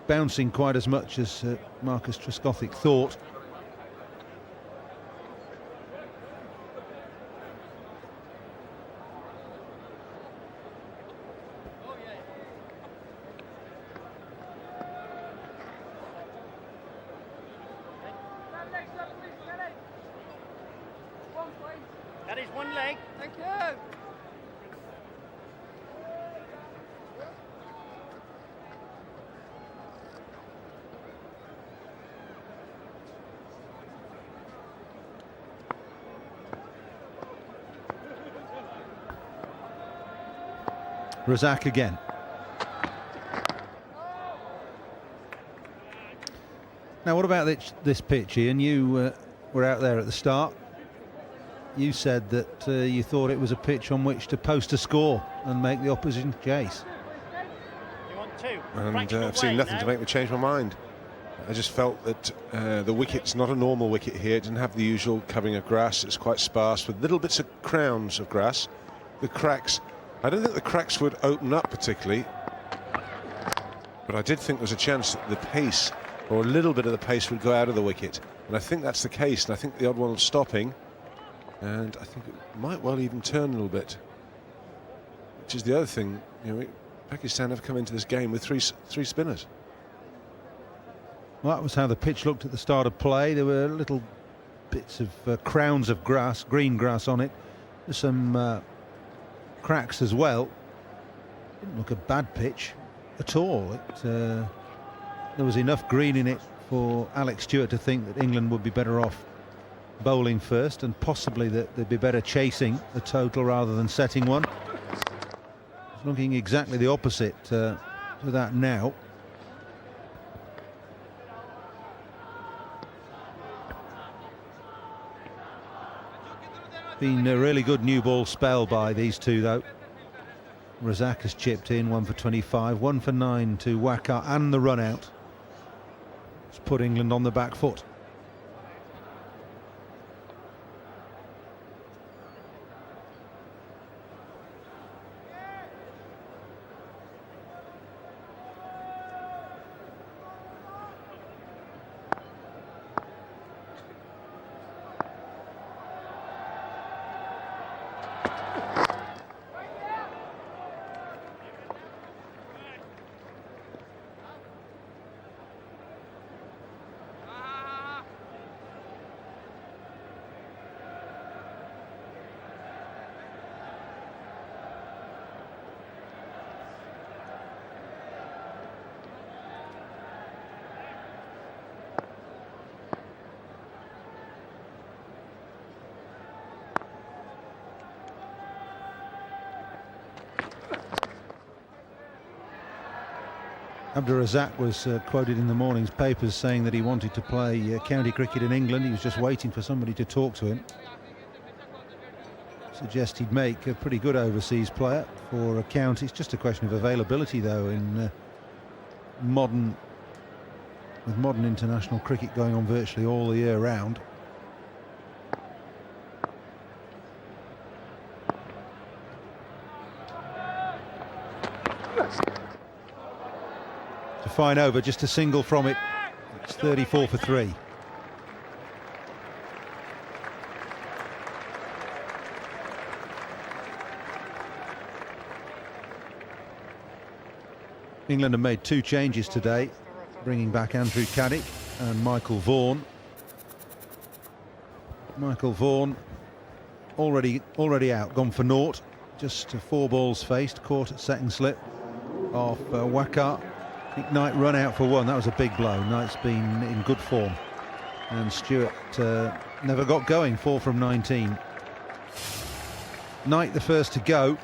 Bouncing quite as much as Marcus Trescothick thought. That is one leg. Thank you. Razak again. Now, what about this pitch, Ian? You were out there at the start. You said that you thought it was a pitch on which to post a score and make the opposition chase. You want two? And I've seen nothing to make me change my mind. I just felt that the wicket's not a normal wicket here. It didn't have the usual covering of grass. It's quite sparse with little bits of crowns of grass. The cracks, I don't think the cracks would open up particularly, but I did think there was a chance that the pace, or a little bit of the pace, would go out of the wicket. And I think that's the case, and I think the odd one was stopping. And I think it might well even turn a little bit, which is the other thing. You know, Pakistan have come into this game with three spinners. Well, that was how the pitch looked at the start of play. There were little bits of crowns of grass, green grass on it. There's some cracks as well. Didn't look a bad pitch at all. There was enough green in it for Alex Stewart to think that England would be better off bowling first, and possibly that they'd be better chasing the total rather than setting one. It's looking exactly the opposite to that now. Been a really good new ball spell by these two, though. Razak has chipped in, 1 for 25, 1 for 9 to Waqar, and the run out. It's put England on the back foot. Abdur Razak was quoted in the morning's papers saying that he wanted to play county cricket in England. He was just waiting for somebody to talk to him. Suggest he'd make a pretty good overseas player for a county. It's just a question of availability, though, in modern international cricket going on virtually all the year round. Fine over, just a single from it. It's 34 for 3. England have made 2 changes today, bringing back Andrew Caddick and Michael Vaughan. Michael Vaughan already out, gone for naught. Just 4 balls faced, caught at second slip off Waqar. Knight run out for 1. That was a big blow. Knight's been in good form, and Stewart never got going. 4 from 19. Knight the first to go,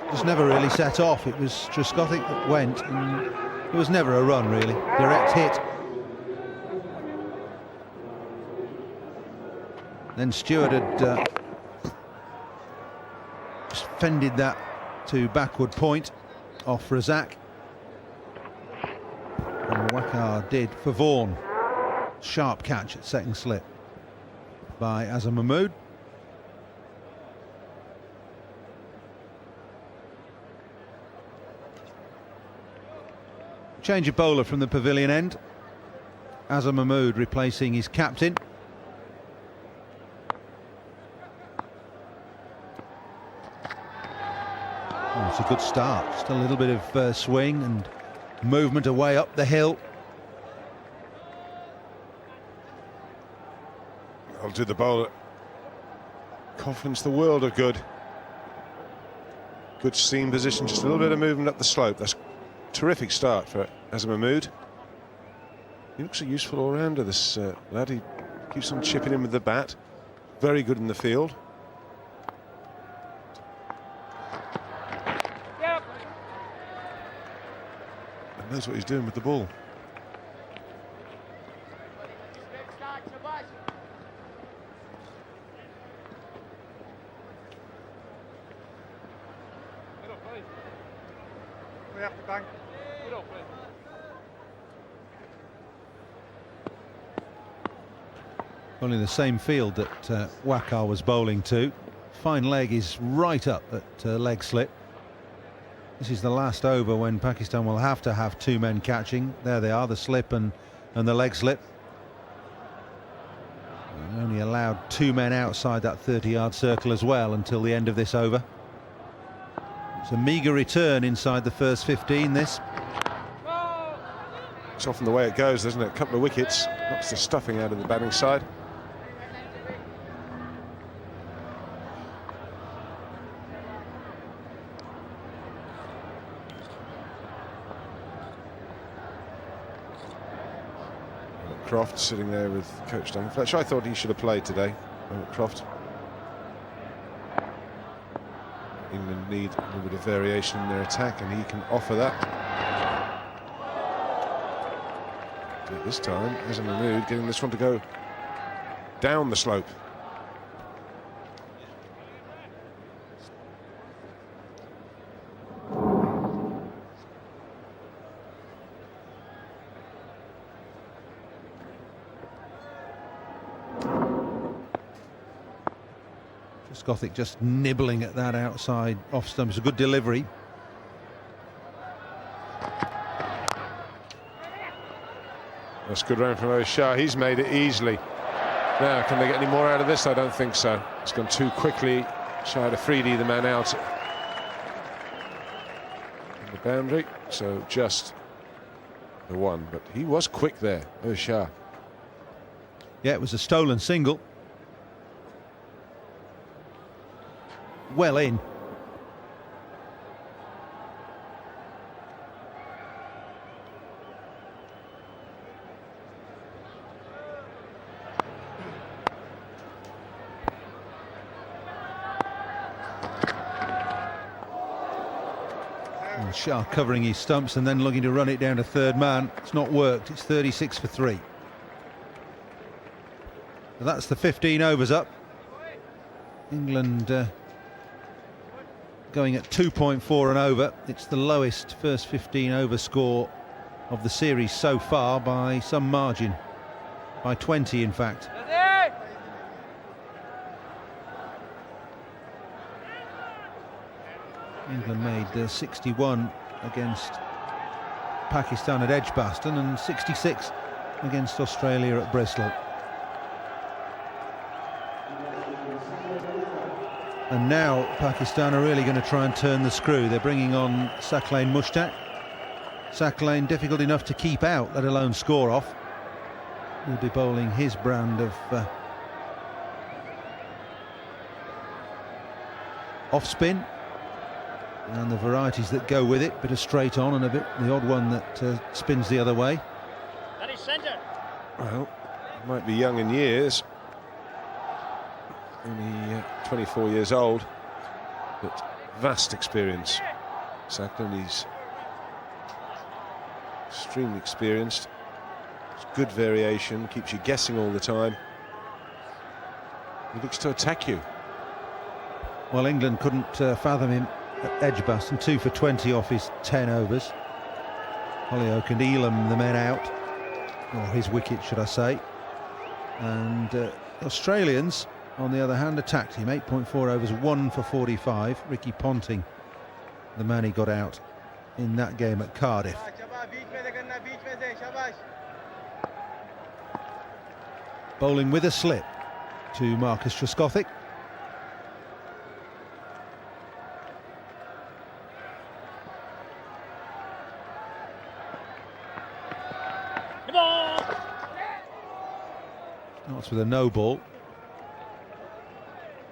just never really set off. It was Trescothick that went, and it was never a run really. Direct hit. Then Stewart had fended that to backward point off Razak. And Wakar did for Vaughan. Sharp catch at second slip by Azam Mahmood. Change of bowler from the pavilion end. Azam Mahmood replacing his captain. Oh, it's a good start. Just a little bit of swing and movement away up the hill. I'll do the bowler. Confidence the world of good. Good seam position, just a little bit of movement up the slope. That's a terrific start for Azam Mahmood. He looks a useful all-rounder, this lad. He keeps on chipping in with the bat. Very good in the field. And knows what he's doing with the ball. Only the same field that Wakar was bowling to. Fine leg is right up at leg slip. This is the last over when Pakistan will have to have two men catching. There they are, the slip and the leg slip. And only allowed two men outside that 30-yard circle as well until the end of this over. It's a meagre return inside the first 15, this. It's often the way it goes, isn't it? A couple of wickets, knocks the stuffing out of the batting side. Croft sitting there with Coach Duncan Fletcher. I thought he should have played today, Croft. England need a little bit of variation in their attack, and he can offer that. But this time, Azam Mahmood getting this one to go down the slope. Gothic just nibbling at that outside off stump. It's a good delivery. That's a good round from Shah. He's made it easily. Now, can they get any more out of this? I don't think so. It's gone too quickly. Shah Afridi, the man out in the boundary. So just the one. But he was quick there, Shah. Yeah, it was a stolen single. Well in. And Shah covering his stumps and then looking to run it down to third man. It's not worked. It's 36 for 3. So that's the 15 overs up. England going at 2.4 and over. It's the lowest first 15 over score of the series so far by some margin, by 20 in fact. England made 61 against Pakistan at Edgbaston and 66 against Australia at Bristol. And now Pakistan are really going to try and turn the screw. They're bringing on Saqlain Mushtaq. Saqlain difficult enough to keep out, let alone score off. He'll be bowling his brand of off spin and the varieties that go with it. Bit of straight on and a bit the odd one that spins the other way. That is centre. Well, might be young in years. Only 24 years old, but vast experience. Saqlain, he's extremely experienced. It's good variation, keeps you guessing all the time. He looks to attack you. Well, England couldn't fathom him at Edgbaston, 2 for 20 off his 10 overs. Holyoake and Elam the men out, or his wicket should I say. And the Australians, on the other hand, attacked him, 8.4 overs, 1 for 45. Ricky Ponting, the man he got out in that game at Cardiff. Bowling with a slip to Marcus Trescothick. Starts with a no ball.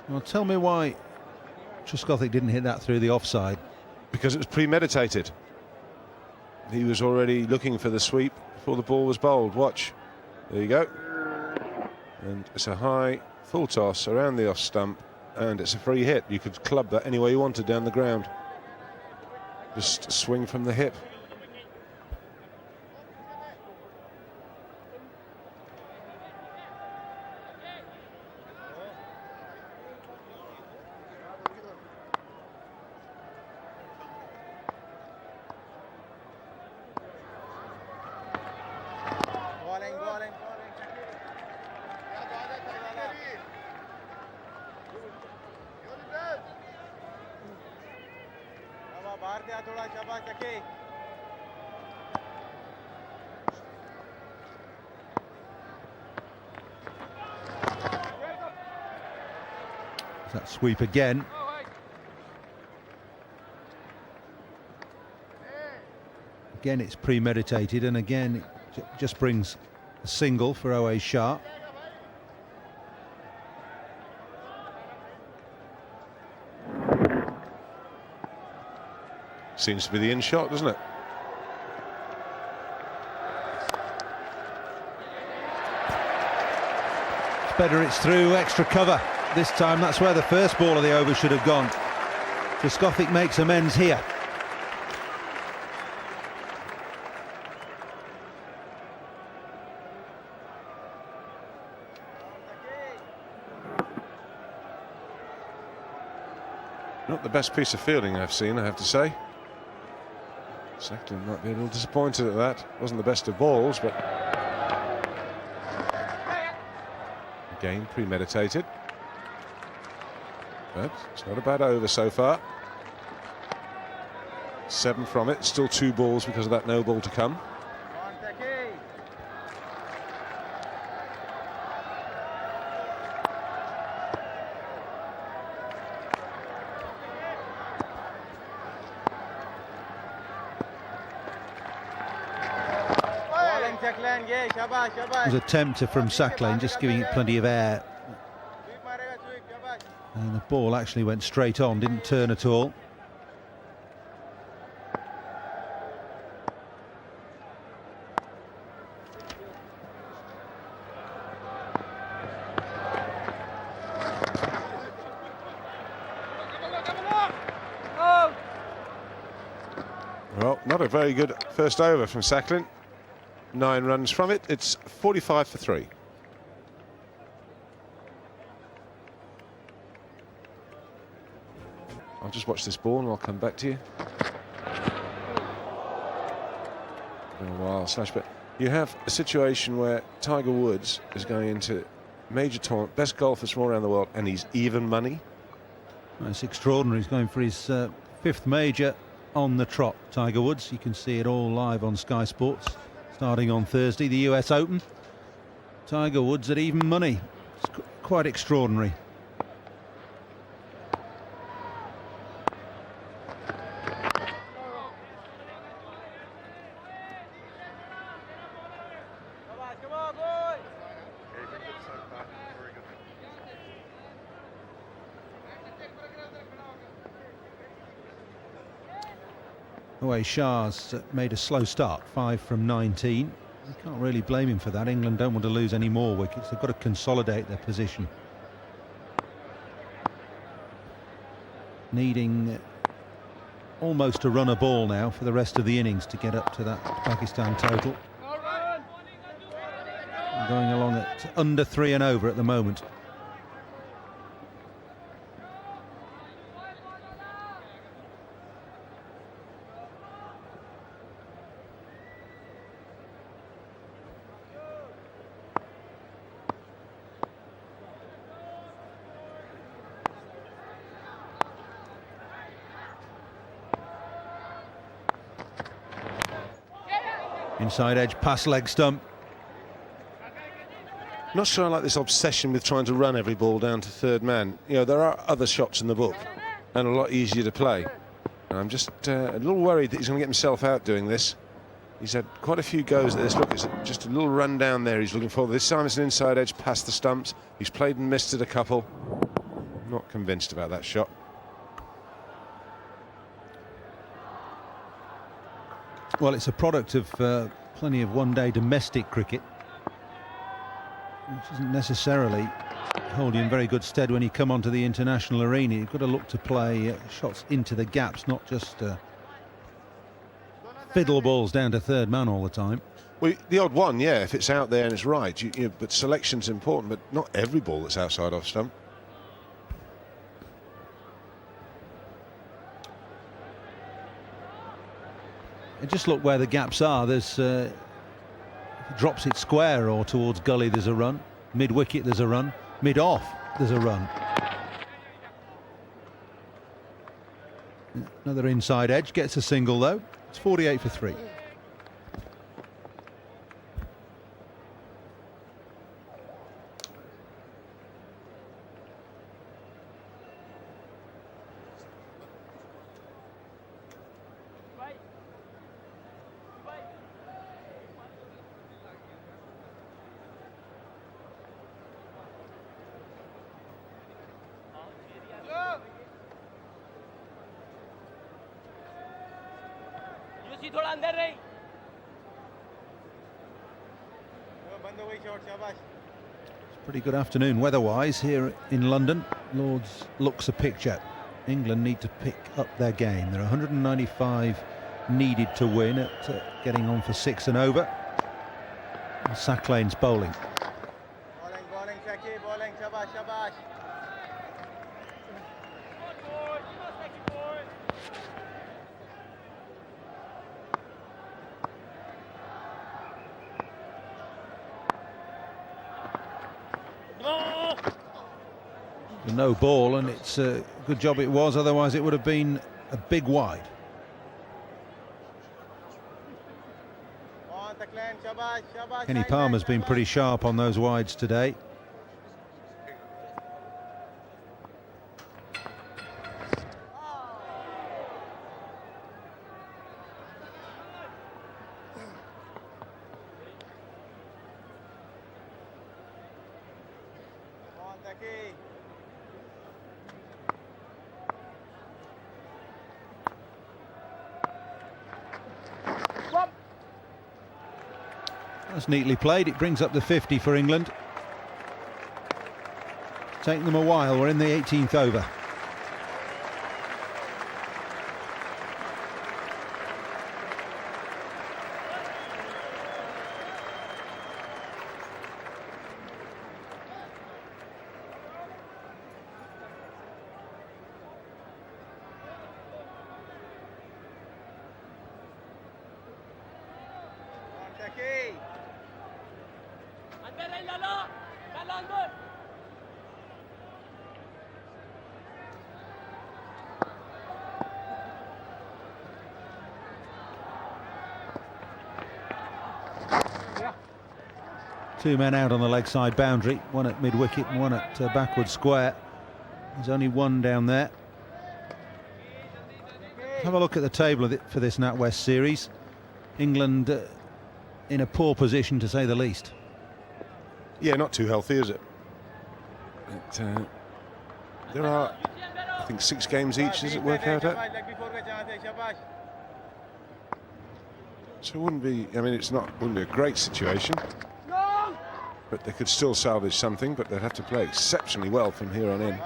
Well, tell me why Trescothick didn't hit that through the offside. Because it was premeditated. He was already looking for the sweep before the ball was bowled. Watch. There you go. And it's a high full toss around the off stump, and it's a free hit. You could club that any way you wanted down the ground. Just swing from the hip. That sweep again. Again, it's premeditated, and again, it just brings a single for O.A. Shah. Seems to be the in shot, doesn't it? It's better it's through extra cover. This time, that's where the first ball of the over should have gone. Trescothick makes amends here. Not the best piece of fielding I've seen, I have to say. Sacklin might be a little disappointed at that. Wasn't the best of balls, but again premeditated. But it's not a bad over so far. 7 from it, still 2 balls because of that no ball to come. It was a tempter from Sacklin, just giving it plenty of air. And the ball actually went straight on, didn't turn at all. Well, not a very good first over from Sacklin. 9 runs from it. It's 45 for 3. I'll just watch this ball and I'll come back to you. Been a while, Slash, but you have a situation where Tiger Woods is going into major tournament, best golfers from all around the world, and he's even money. That's extraordinary. He's going for his 5th major on the trot, Tiger Woods. You can see it all live on Sky Sports. Starting on Thursday, the US Open. Tiger Woods at even money. It's quite extraordinary. O.A. Shah's made a slow start, 5 from 19. You can't really blame him for that. England don't want to lose any more wickets. They've got to consolidate their position. Needing almost a run a ball now for the rest of the innings to get up to that Pakistan total. Going along at under 3 and over at the moment. Inside edge, pass leg stump. Not sure I like this obsession with trying to run every ball down to third man. You know, there are other shots in the book and a lot easier to play. And I'm just a little worried that he's going to get himself out doing this. He's had quite a few goes at this. Look, it's just a little run down there he's looking for. This time it's an inside edge past the stumps. He's played and missed it a couple. Not convinced about that shot. Well, it's a product of plenty of one-day domestic cricket, which isn't necessarily hold you in very good stead when you come onto the international arena. You've got to look to play shots into the gaps, not just fiddle balls down to third man all the time. Well, the odd one, yeah, if it's out there and it's right. But selection's important, but not every ball that's outside off stump. And just look where the gaps are. There's if it drops it square or towards gully, there's a run. Mid wicket, there's a run. Mid off, there's a run. Another inside edge, gets a single though. It's 48 for 3. Pretty good afternoon weather-wise here in London. Lord's looks a picture. England need to pick up their game. There are 195 needed to win at getting on for 6 and over. And Sacklane's bowling. Bowling, Saki, bowling, shabash, shabash. No ball, and it's a good job it was, otherwise it would have been a big wide. Kenny Palmer's been pretty sharp on those wides today. That's neatly played. It brings up the 50 for England. Taking them a while. We're in the 18th over. Two men out on the leg side boundary, one at mid wicket and one at backward square. There's only one down there. Have a look at the table for this Natwest series. England in a poor position, to say the least. Yeah, not too healthy, is it? But, there are, I think, 6 games each. Does it work out at? So it wouldn't be. I mean, wouldn't be a great situation. But they could still salvage something, but they'd have to play exceptionally well from here on in.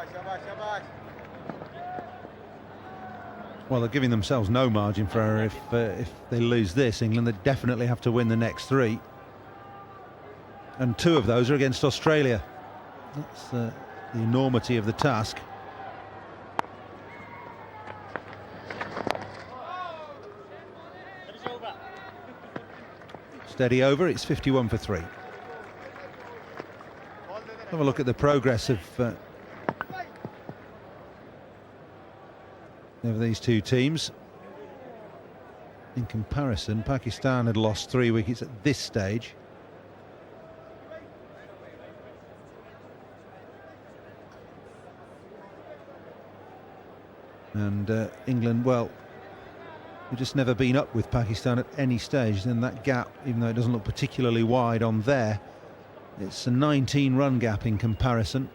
Well, they're giving themselves no margin for error if they lose this. England, they definitely have to win the next 3. And 2 of those are against Australia. That's the enormity of the task. Steady over, it's 51 for 3. Have a look at the progress of these two teams. in comparison, Pakistan had lost 3 wickets at this stage. And England, well, we've just never been up with Pakistan at any stage. And that gap, even though it doesn't look particularly wide on there, it's a 19-run gap in comparison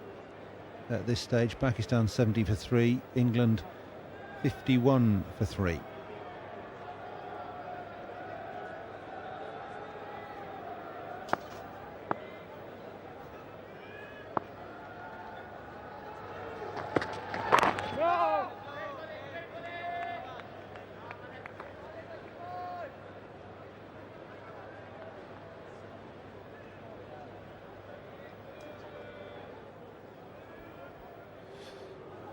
at this stage. Pakistan 70 for 3, England 51 for 3.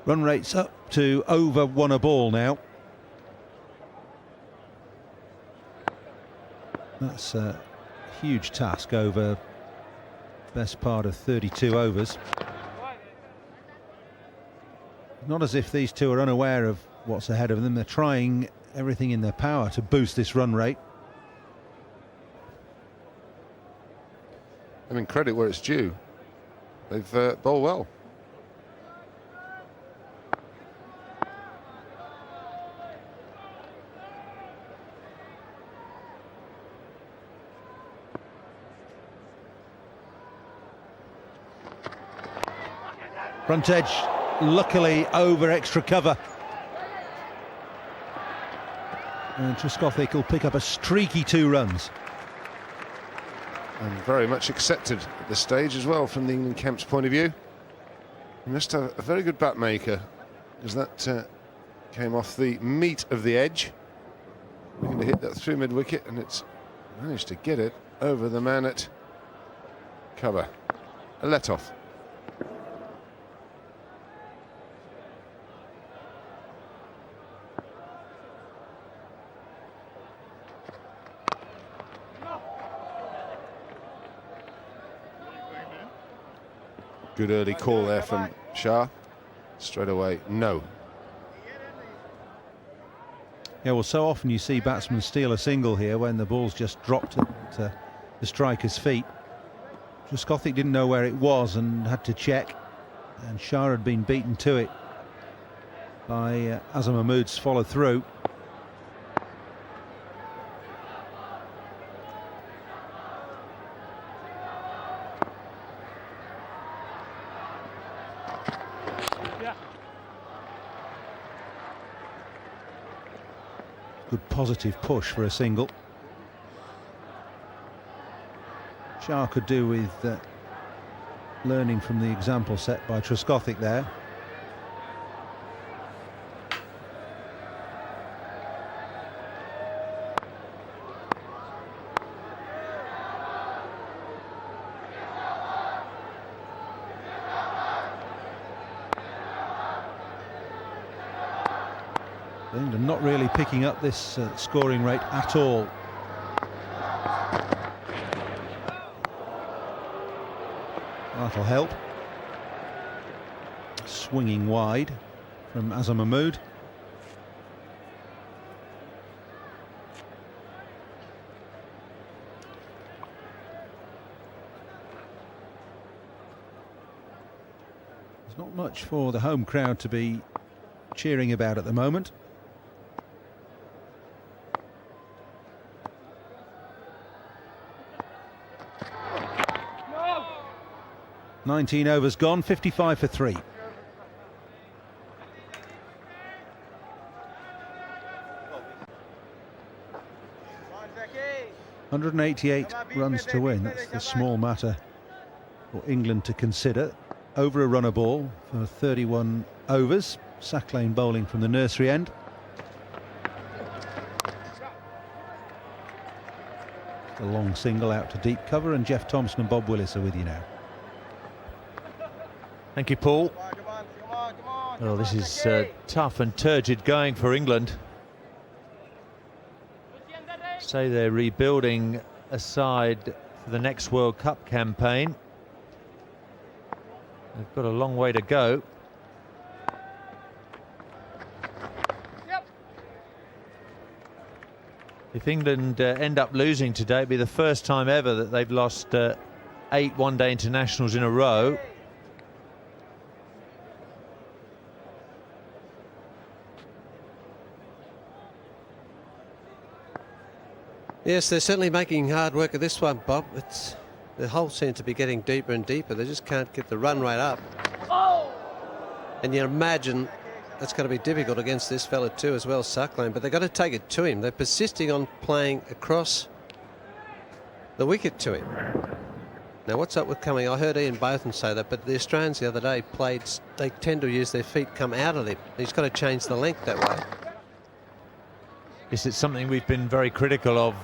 Run rates up to over 1 a ball now. That's a huge task over best part of 32 overs. Not as if these two are unaware of what's ahead of them. They're trying everything in their power to boost this run rate. I mean, credit where it's due. They've bowled well. Front edge, luckily over extra cover. And Trescothick will pick up a streaky 2 runs. And very much accepted at this stage as well from the England camp's point of view. He must have a very good bat maker, because that came off the meat of the edge. Looking to hit that through mid-wicket, and it's managed to get it over the man at cover. A let-off. Good early call there from Shah. Straight away, no. Yeah, well, so often you see batsmen steal a single here when the ball's just dropped at the striker's feet. Trescothick didn't know where it was and had to check, and Shah had been beaten to it by Azam Mahmood's follow through. Good positive push for a single. Shah could do with learning from the example set by Trescothick there. England not really picking up this scoring rate at all. That'll help. Swinging wide from Azam Mahmood. There's not much for the home crowd to be cheering about at the moment. 19 overs gone, 55 for 3. £188 runs to win. That's the small matter for England to consider. Over a runner ball for 31 overs. Sacklane bowling from the nursery end. A long single out to deep cover, and Jeff Thompson and Bob Willis are with you now. Thank you, Paul. Well, this is tough and turgid going for England. Say they're rebuilding a side for the next World Cup campaign. They've got a long way to go. If England end up losing today, it'd be the first time ever that they've lost 8 one-day internationals in a row. Yes, they're certainly making hard work of this one, Bob. The hole seems to be getting deeper and deeper. They just can't get the run rate up. And you imagine that's going to be difficult against this fella too as well, Suckling, but they've got to take it to him. They're persisting on playing across the wicket to him. Now, what's up with coming? I heard Ian Botham say that, but the Australians the other day played, they tend to use their feet come out of them. He's got to change the length that way. Yes, it's something we've been very critical of,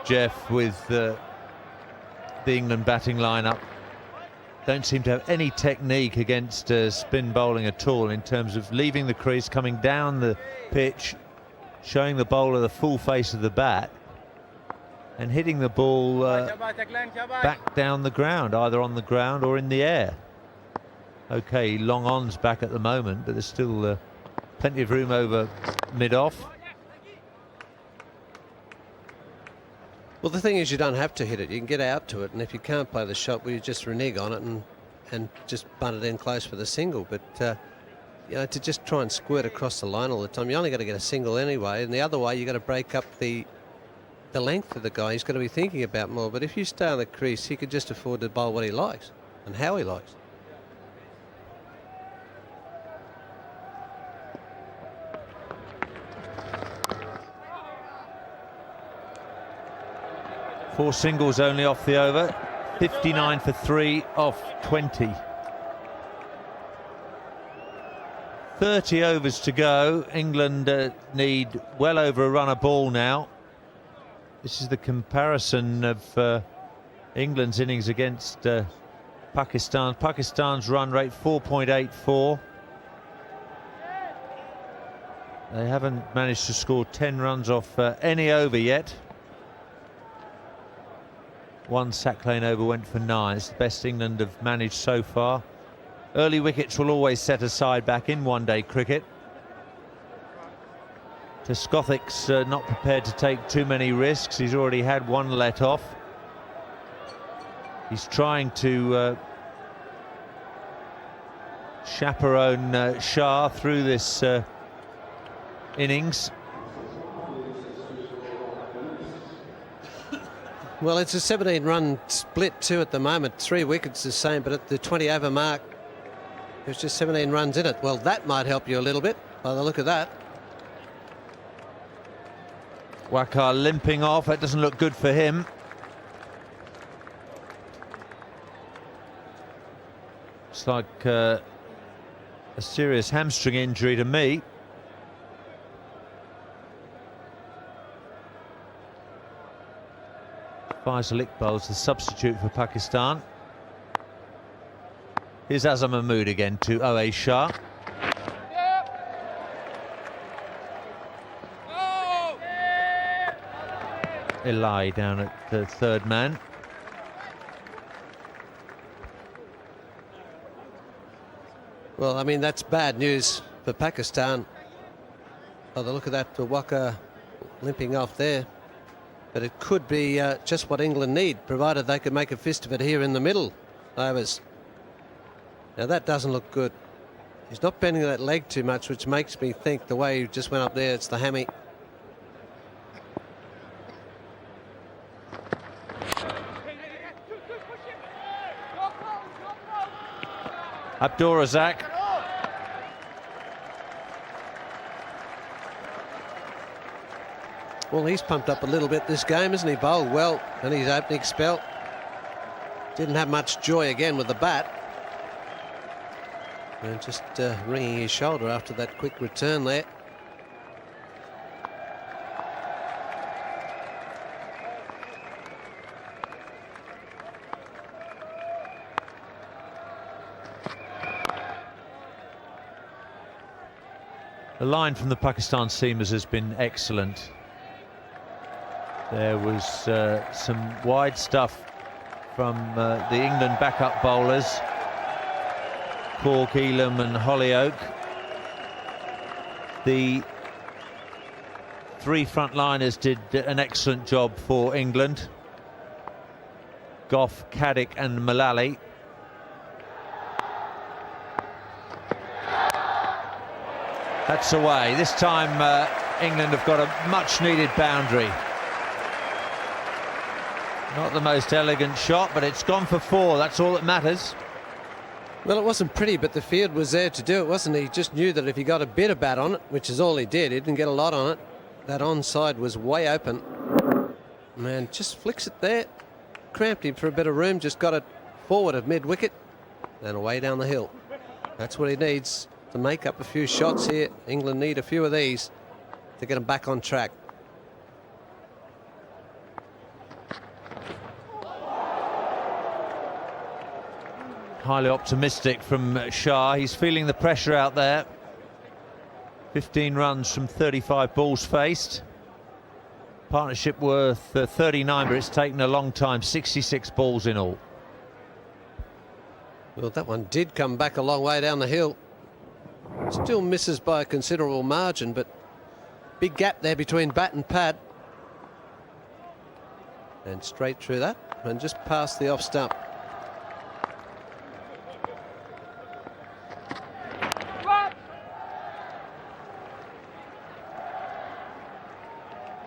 Jeff, with the England batting lineup. Don't seem to have any technique against spin bowling at all in terms of leaving the crease, coming down the pitch, showing the bowler the full face of the bat and hitting the ball back down the ground, either on the ground or in the air. Okay, long on's back at the moment, but there's still plenty of room over mid-off. Well, the thing is, you don't have to hit it. You can get out to it, and if you can't play the shot, well, you just renege on it and just bunt it in close for the single. But you know, to just try and squirt across the line all the time, you only got to get a single anyway. And the other way, you got to break up the length of the guy. He's got to be thinking about more. But if you stay on the crease, he could just afford to bowl what he likes and how he likes. Four singles only off the over. 59 for 3 off 20. 30 overs to go. England need well over a run a ball now. This is the comparison of England's innings against Pakistan. Pakistan's run rate 4.84. They haven't managed to score 10 runs off any over yet. One sack lane over went for 9. It's the best England have managed so far. Early wickets will always set aside back in one-day cricket. Skothic's not prepared to take too many risks. He's already had one let off. He's trying to chaperone Shah through this innings. Well, it's a 17-run split too at the moment. 3 wickets the same, but at the 20-over mark, there's just 17 runs in it. Well, that might help you a little bit by the look of that. Waqar limping off. That doesn't look good for him. It's like a serious hamstring injury to me. Faisal Iqbal's the substitute for Pakistan. Here's Azam Mahmood again to O.A. Shah. Eli down at the third man. Well, I mean, that's bad news for Pakistan. By the look of that, for Waqar limping off there. But it could be just what England need, provided they could make a fist of it here in the middle overs. Now that doesn't look good. He's not bending that leg too much, which makes me think the way he just went up there, it's the hammy. Abdur Razak. Well, he's pumped up a little bit this game, isn't he? Bowled well in his opening spell. Didn't have much joy again with the bat. And just wringing his shoulder after that quick return there. The line from the Pakistan seamers has been excellent. There was some wide stuff from the England backup bowlers, Cork, Elam and Hollyoak. The 3 frontliners did an excellent job for England. Goff, Caddick and Mullally. That's away. This time England have got a much needed boundary. Not the most elegant shot, but it's gone for 4. That's all that matters. Well, it wasn't pretty, but the field was there to do it, wasn't he? He just knew that if he got a bit of bat on it, which is all he did, he didn't get a lot on it, that onside was way open. Man, just flicks it there. Cramped him for a bit of room, just got it forward of mid-wicket and away down the hill. That's what he needs to make up a few shots here. England need a few of these to get them back on track. Highly optimistic from Shah. He's feeling the pressure out there. 15 runs from 35 balls faced. Partnership worth 39, but it's taken a long time. 66 balls in all. Well, that one did come back a long way down the hill. Still misses by a considerable margin, but big gap there between bat and pad. And straight through that and just past the off stump.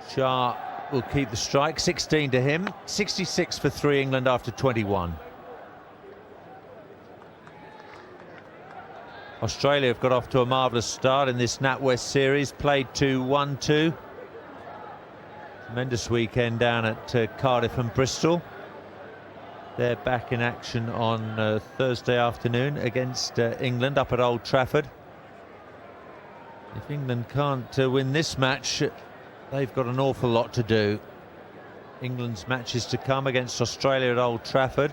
Shah will keep the strike. 16 to him. 66 for 3 England after 21. Australia have got off to a marvellous start in this NatWest series. Played 2-1-2. Tremendous weekend down at Cardiff and Bristol. They're back in action on Thursday afternoon against England up at Old Trafford. If England can't win this match, they've got an awful lot to do. England's matches to come against Australia at Old Trafford,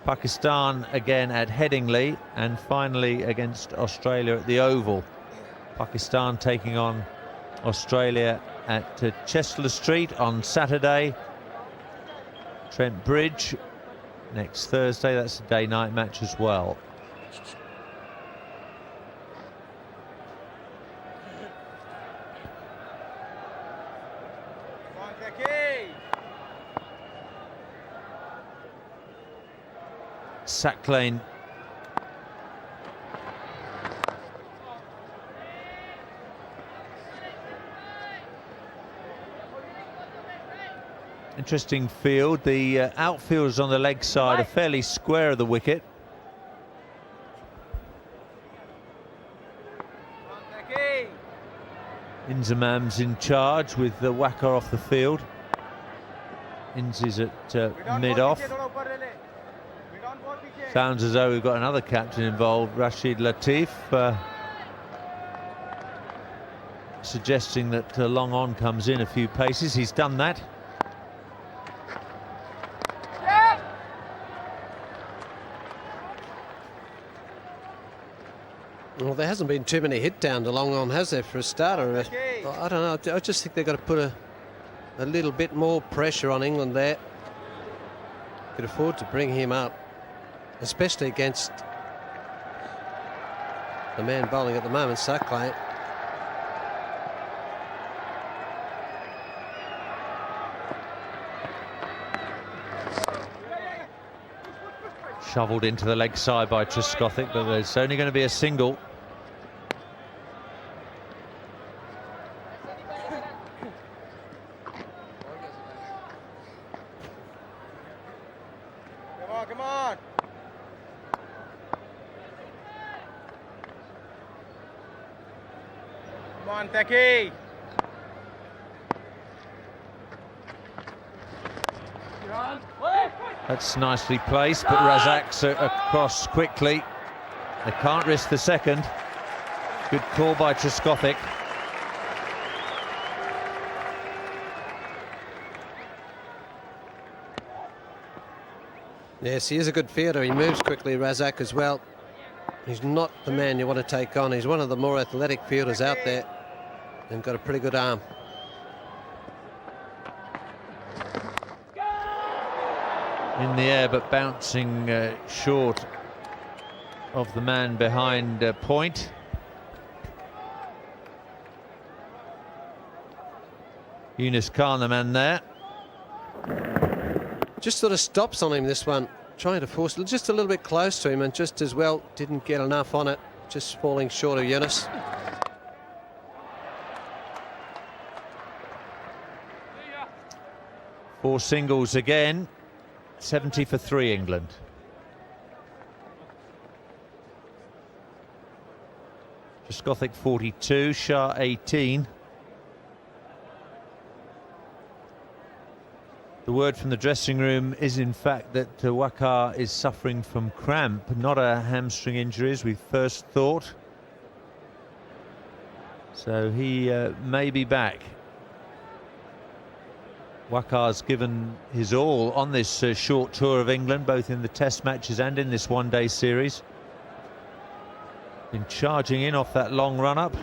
Pakistan again at Headingley, and finally against Australia at the Oval. Pakistan taking on Australia at Chester Street on Saturday. Trent Bridge next Thursday. That's a day-night match as well. Sacklane interesting field. The outfielders on the leg side are fairly square of the wicket. Inzamam's in charge with the whacker off the field. Inz is at mid-off. Sounds as though we've got another captain involved, Rashid Latif, suggesting that long on comes in a few paces. He's done that. Well, there hasn't been too many hit down to long on, has there, for a starter? I don't know. I just think they've got to put a little bit more pressure on England there. Could afford to bring him up, especially against the man bowling at the moment, Sacklane. Shovelled into the leg side by Trescothick, but there's only going to be a single. Come on. Come on, Taki. That's nicely placed, but Razak's across quickly. They can't risk the second. Good call by Trescothick. Yes, he is a good fielder. He moves quickly, Razak, as well. He's not the man you want to take on. He's one of the more athletic fielders out there and got a pretty good arm. In the air, but bouncing short of the man behind point. Yunus Khan, the man there. Just sort of stops on him, this one, trying to force it just a little bit close to him, and just as well didn't get enough on it, just falling short of Yunus. Four singles again. 70 for 3 England. Trescothick 42, Shah 18. The word from the dressing room is in fact that Waqar is suffering from cramp, not a hamstring injury as we first thought. So he may be back. Waqar's given his all on this short tour of England, both in the test matches and in this one-day series. Been charging in off that long run-up.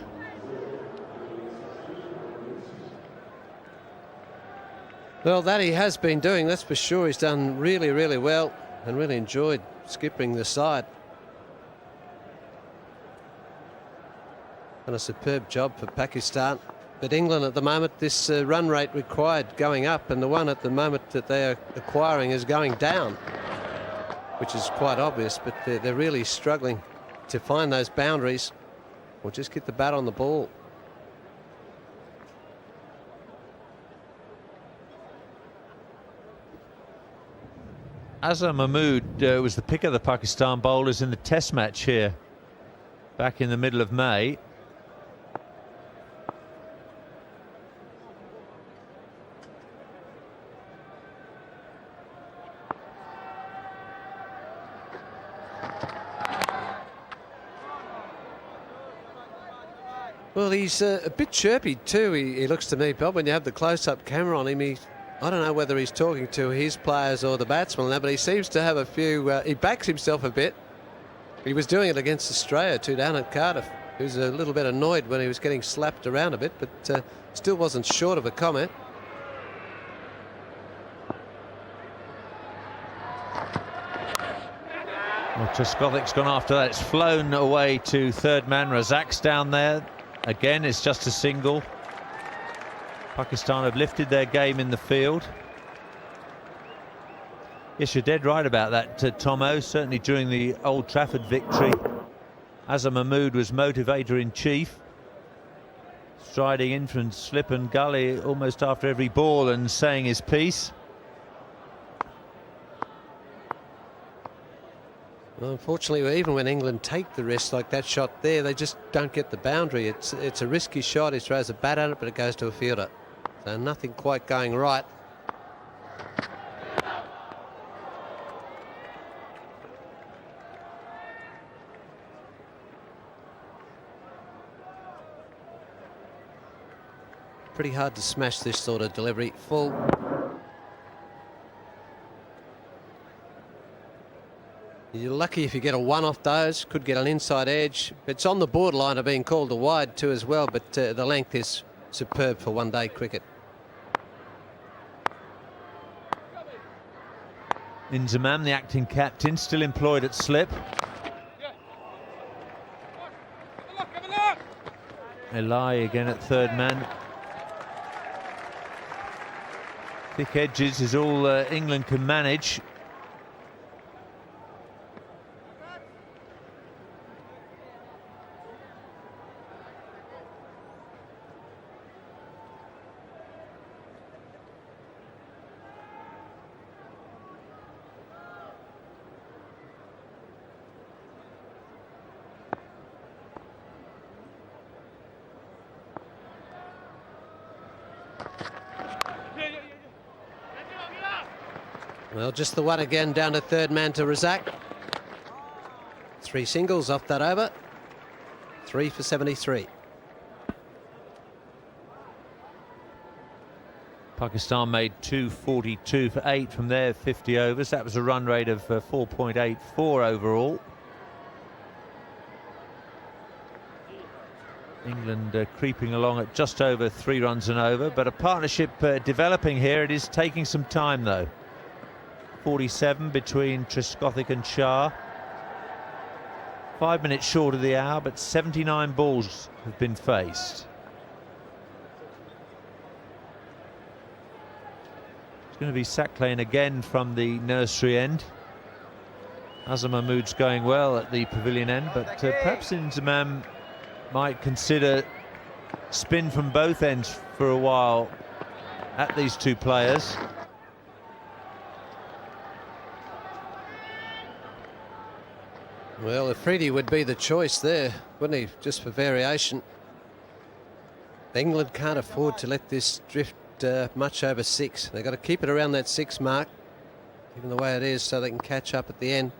Well, that he has been doing, that's for sure. He's done really, really well and really enjoyed skipping the side. And a superb job for Pakistan. But England at the moment, this run rate required going up, and the one at the moment that they are acquiring is going down, which is quite obvious, but they're really struggling to find those boundaries or just get the bat on the ball. Azhar Mahmood was the pick of the Pakistan bowlers in the test match here back in the middle of May. Well, he's a bit chirpy too, he looks to me, Bob, when you have the close-up camera on him. I don't know whether he's talking to his players or the batsmen now, but he seems to have a few, he backs himself a bit. He was doing it against Australia too down at Cardiff. He was a little bit annoyed when he was getting slapped around a bit, but still wasn't short of a comment. Well, Trescothick's gone after that. It's flown away to third man. Razak's down there. Again, it's just a single. Pakistan have lifted their game in the field. Yes, you're dead right about that, Tomo. Certainly during the Old Trafford victory, Azhar Mahmood was motivator in chief, striding in from slip and gully almost after every ball and saying his piece. Well, unfortunately, even when England take the risk like that shot there, they just don't get the boundary. It's a risky shot. He throws a bat at it, but it goes to a fielder. So nothing quite going right. Pretty hard to smash this sort of delivery. Full. You're lucky if you get a one off those. Could get an inside edge. It's on the borderline of being called a wide too as well, but the length is superb for one-day cricket. Inzamam, the acting captain, still employed at slip. Eli again at third man. Thick edges is all England can manage. Well, just the one again down to third man to Razak. 3 singles off that over. 3 for 73. Pakistan made 242 for 8 from their 50 overs. That was a run rate of 4.84 overall. England creeping along at just over 3 runs and over, but a partnership developing here. It is taking some time though. 47 between Trescothick and Shah. 5 minutes short of the hour, but 79 balls have been faced. It's going to be Saqlain again from the nursery end. Azam Mahmood's going well at the pavilion end, but perhaps Inzamam might consider spin from both ends for a while at these two players. Well, Afridi would be the choice there, wouldn't he? Just for variation. England can't afford to let this drift much over 6. They've got to keep it around that 6 mark, even the way it is, so they can catch up at the end.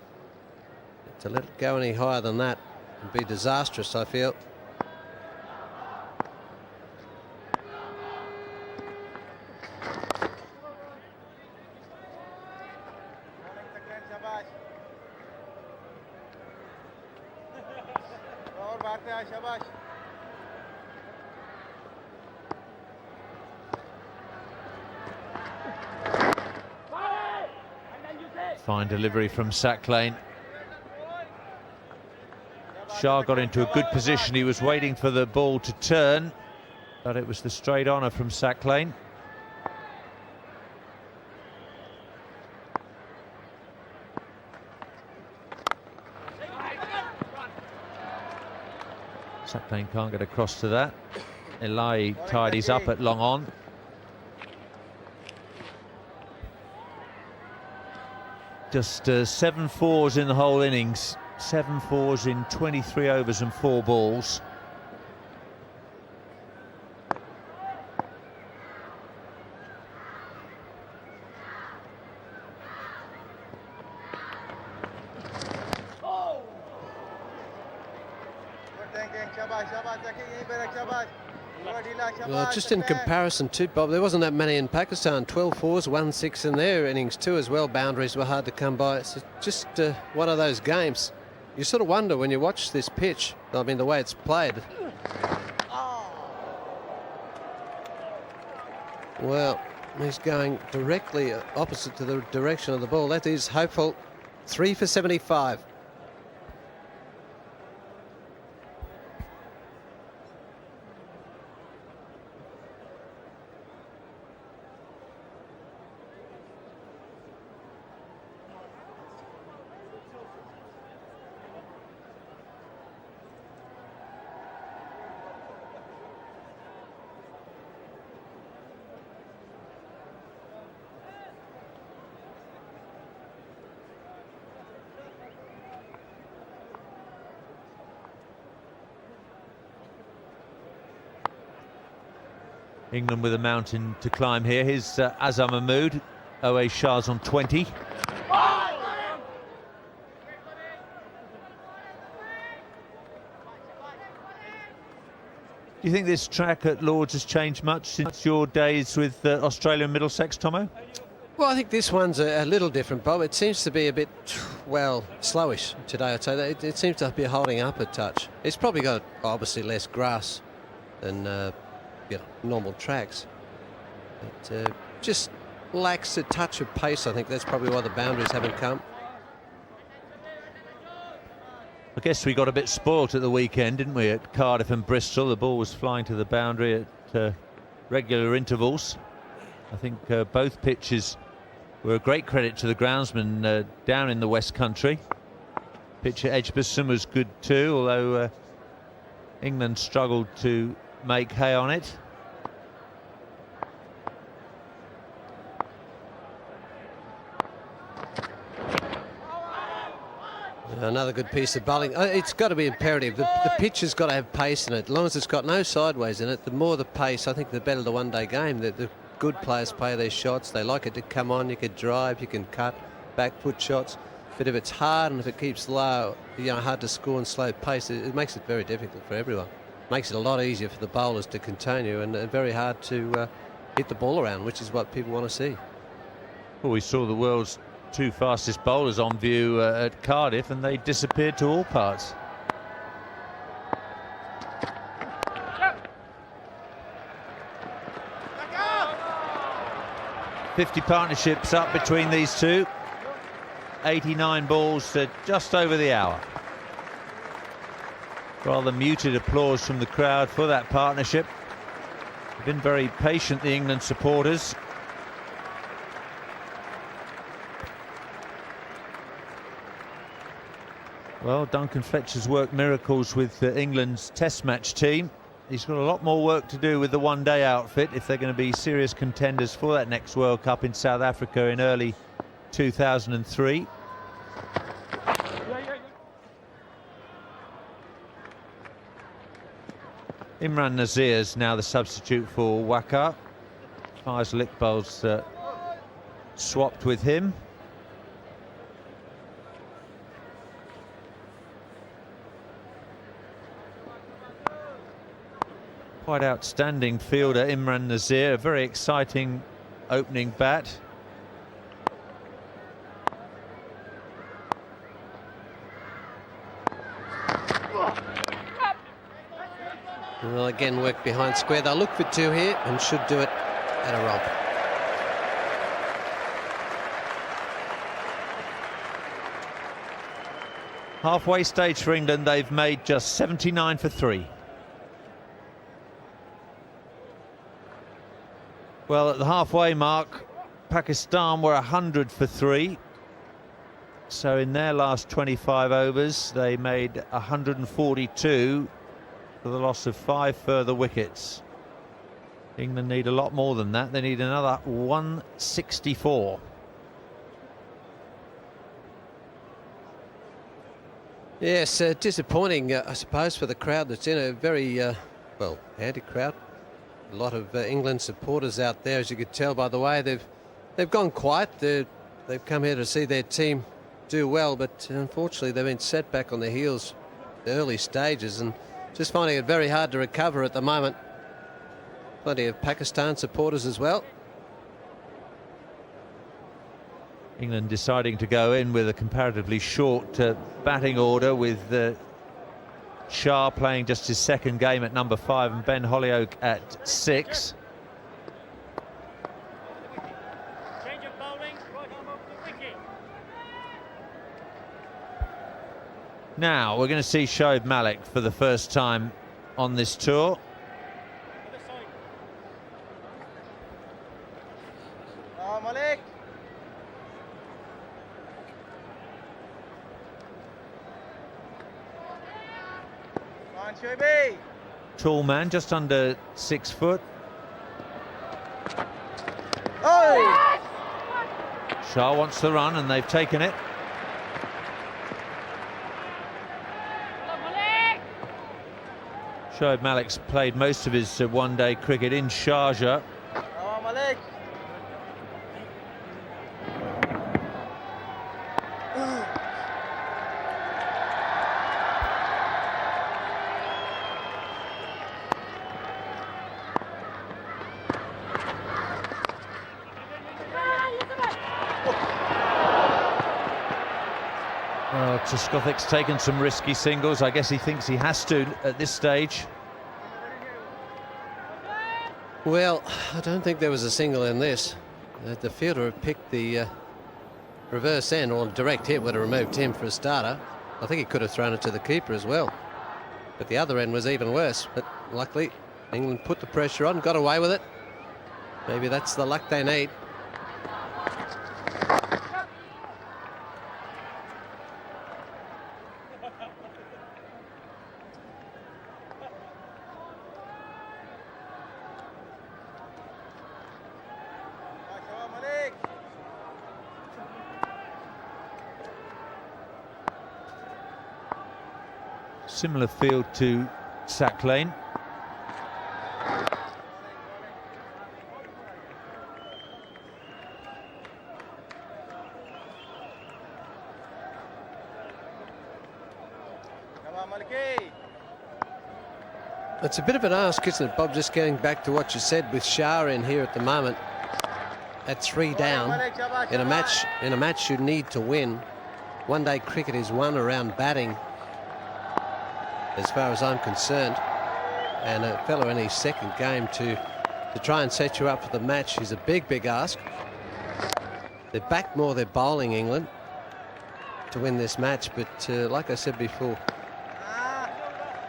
To let it go any higher than that would be disastrous, I feel. Fine delivery from Saqlain. Shah got into a good position. He was waiting for the ball to turn, but it was the straight honour from Saqlain. Saqlain can't get across to that. Elahi tidies up at long on. Just 7 fours in the whole innings. 7 fours in 23 overs and 4 balls. Well, just in comparison to Bob, there wasn't that many in Pakistan. 12 fours, 1 6 in their innings too as well. Boundaries were hard to come by. It's just one of those games. You sort of wonder when you watch this pitch, I mean, the way it's played. Well, he's going directly opposite to the direction of the ball. That is hopeful. 3 for 75. England with a mountain to climb here. Here's Azam Mahmood. OA Shah's on 20. Do you think this track at Lord's has changed much since your days with Australia and Middlesex, Tomo? Well, I think this one's a little different, Bob. It seems to be a bit, well, slowish today, I'd say. It seems to be holding up a touch. It's probably got, obviously, less grass than normal tracks. It just lacks a touch of pace. I think that's probably why the boundaries haven't come. I guess we got a bit spoilt at the weekend, didn't we, at Cardiff and Bristol. The ball was flying to the boundary at regular intervals. I think both pitches were a great credit to the groundsman down in the West Country. Pitch at Edgbaston was good too, although England struggled to make hay on it. Another good piece of bowling. It's got to be imperative. The pitch has got to have pace in it. As long as it's got no sideways in it, the more the pace, I think the better the one-day game. The good players play their shots. They like it to come on. You can drive, you can cut, back foot shots. But if it's hard and if it keeps low, hard to score and slow pace, it makes it very difficult for everyone. Makes it a lot easier for the bowlers to contain you and very hard to hit the ball around, which is what people want to see. Well, we saw the world's 2 fastest bowlers on view at Cardiff, and they disappeared to all parts. "50 partnerships up between these two. 89 balls to just over the hour. Rather muted applause from the crowd for that partnership. They've been very patient, the England supporters. Well, Duncan Fletcher's worked miracles with England's Test match team. He's got a lot more work to do with the one-day outfit if they're going to be serious contenders for that next World Cup in South Africa in early 2003. Imran Nazir's now the substitute for Waqar. Faisal Iqbal's swapped with him. Quite outstanding fielder, Imran Nazir. A very exciting opening bat. Well, again, work behind square. They'll look for two here and should do it at a rob. Halfway stage for England, they've made just 79 for 3. Well, at the halfway mark, Pakistan were 100 for 3. So in their last 25 overs, they made 142 for the loss of 5 further wickets. England need a lot more than that. They need another 164. Yes, disappointing, I suppose, for the crowd that's in. A very, well, handy crowd. A lot of England supporters out there, as you could tell by the way they've gone quiet. They've come here to see their team do well, but unfortunately they've been set back on their heels the early stages and just finding it very hard to recover at the moment. Plenty of Pakistan supporters as well. England deciding to go in with a comparatively short batting order, with Shah playing just his second game at number 5 and Ben Hollioake at 6. Change of bowling, right arm over the wicket. Now we're going to see Shoaib Malik for the first time on this tour. Other side. Malik. Come on, Shoaib. Tall man, just under 6 foot. Oh! Shah wants the run and they've taken it. Shoaib Malik's played most of his one-day cricket in Sharjah. Come on, Malik. Well, Tskofek's taken some risky singles. I guess he thinks he has to at this stage. Well, I don't think there was a single in this. The fielder had picked the reverse end, or direct hit would have removed him for a starter. I think he could have thrown it to the keeper as well. But the other end was even worse. But luckily, England put the pressure on, got away with it. Maybe that's the luck they need. Come on, Malik. Similar field to Sack Lane. Come on, Maliki. It's a bit of an ask, isn't it, Bob? Just getting back to what you said with Shah in here at the moment. At 3 down in a match you need to win. One-day cricket is won around batting, as far as I'm concerned. And a fella in his second game to try and set you up for the match is a big ask. They've backed more their bowling, England, to win this match, but like I said before,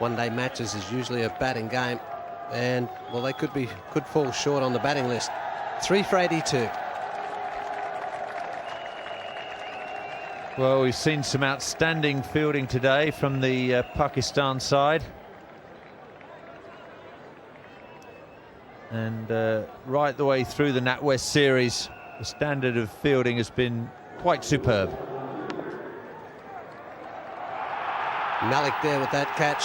one-day matches is usually a batting game, and well, they could fall short on the batting list. 3 for 82. Well, we've seen some outstanding fielding today from the Pakistan side. And right the way through the NatWest series, the standard of fielding has been quite superb. Malik there with that catch.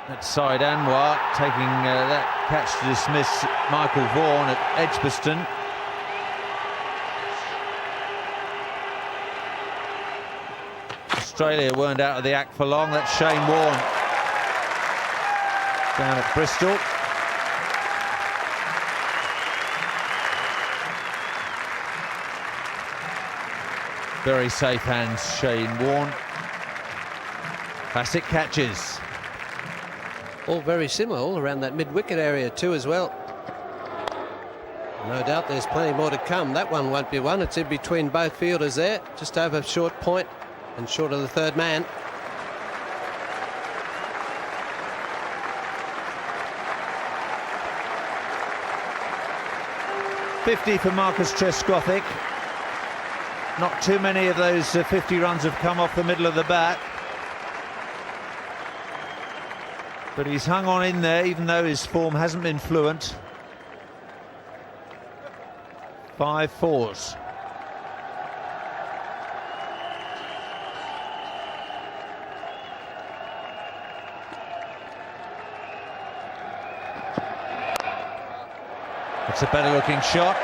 That's side Anwar taking that catch to dismiss Michael Vaughan at Edgbaston. Australia weren't out of the act for long. That's Shane Warne down at Bristol. Very safe hands, Shane Warne. Classic catches. All very similar, all around that mid-wicket area too as well. No doubt there's plenty more to come. That one won't be one. It's in between both fielders there, just over short point and short of the third man. .50 for Marcus Trescothick. Not too many of those 50 runs have come off the middle of the bat. But he's hung on in there, even though his form hasn't been fluent. 5 fours. It's a better looking shot.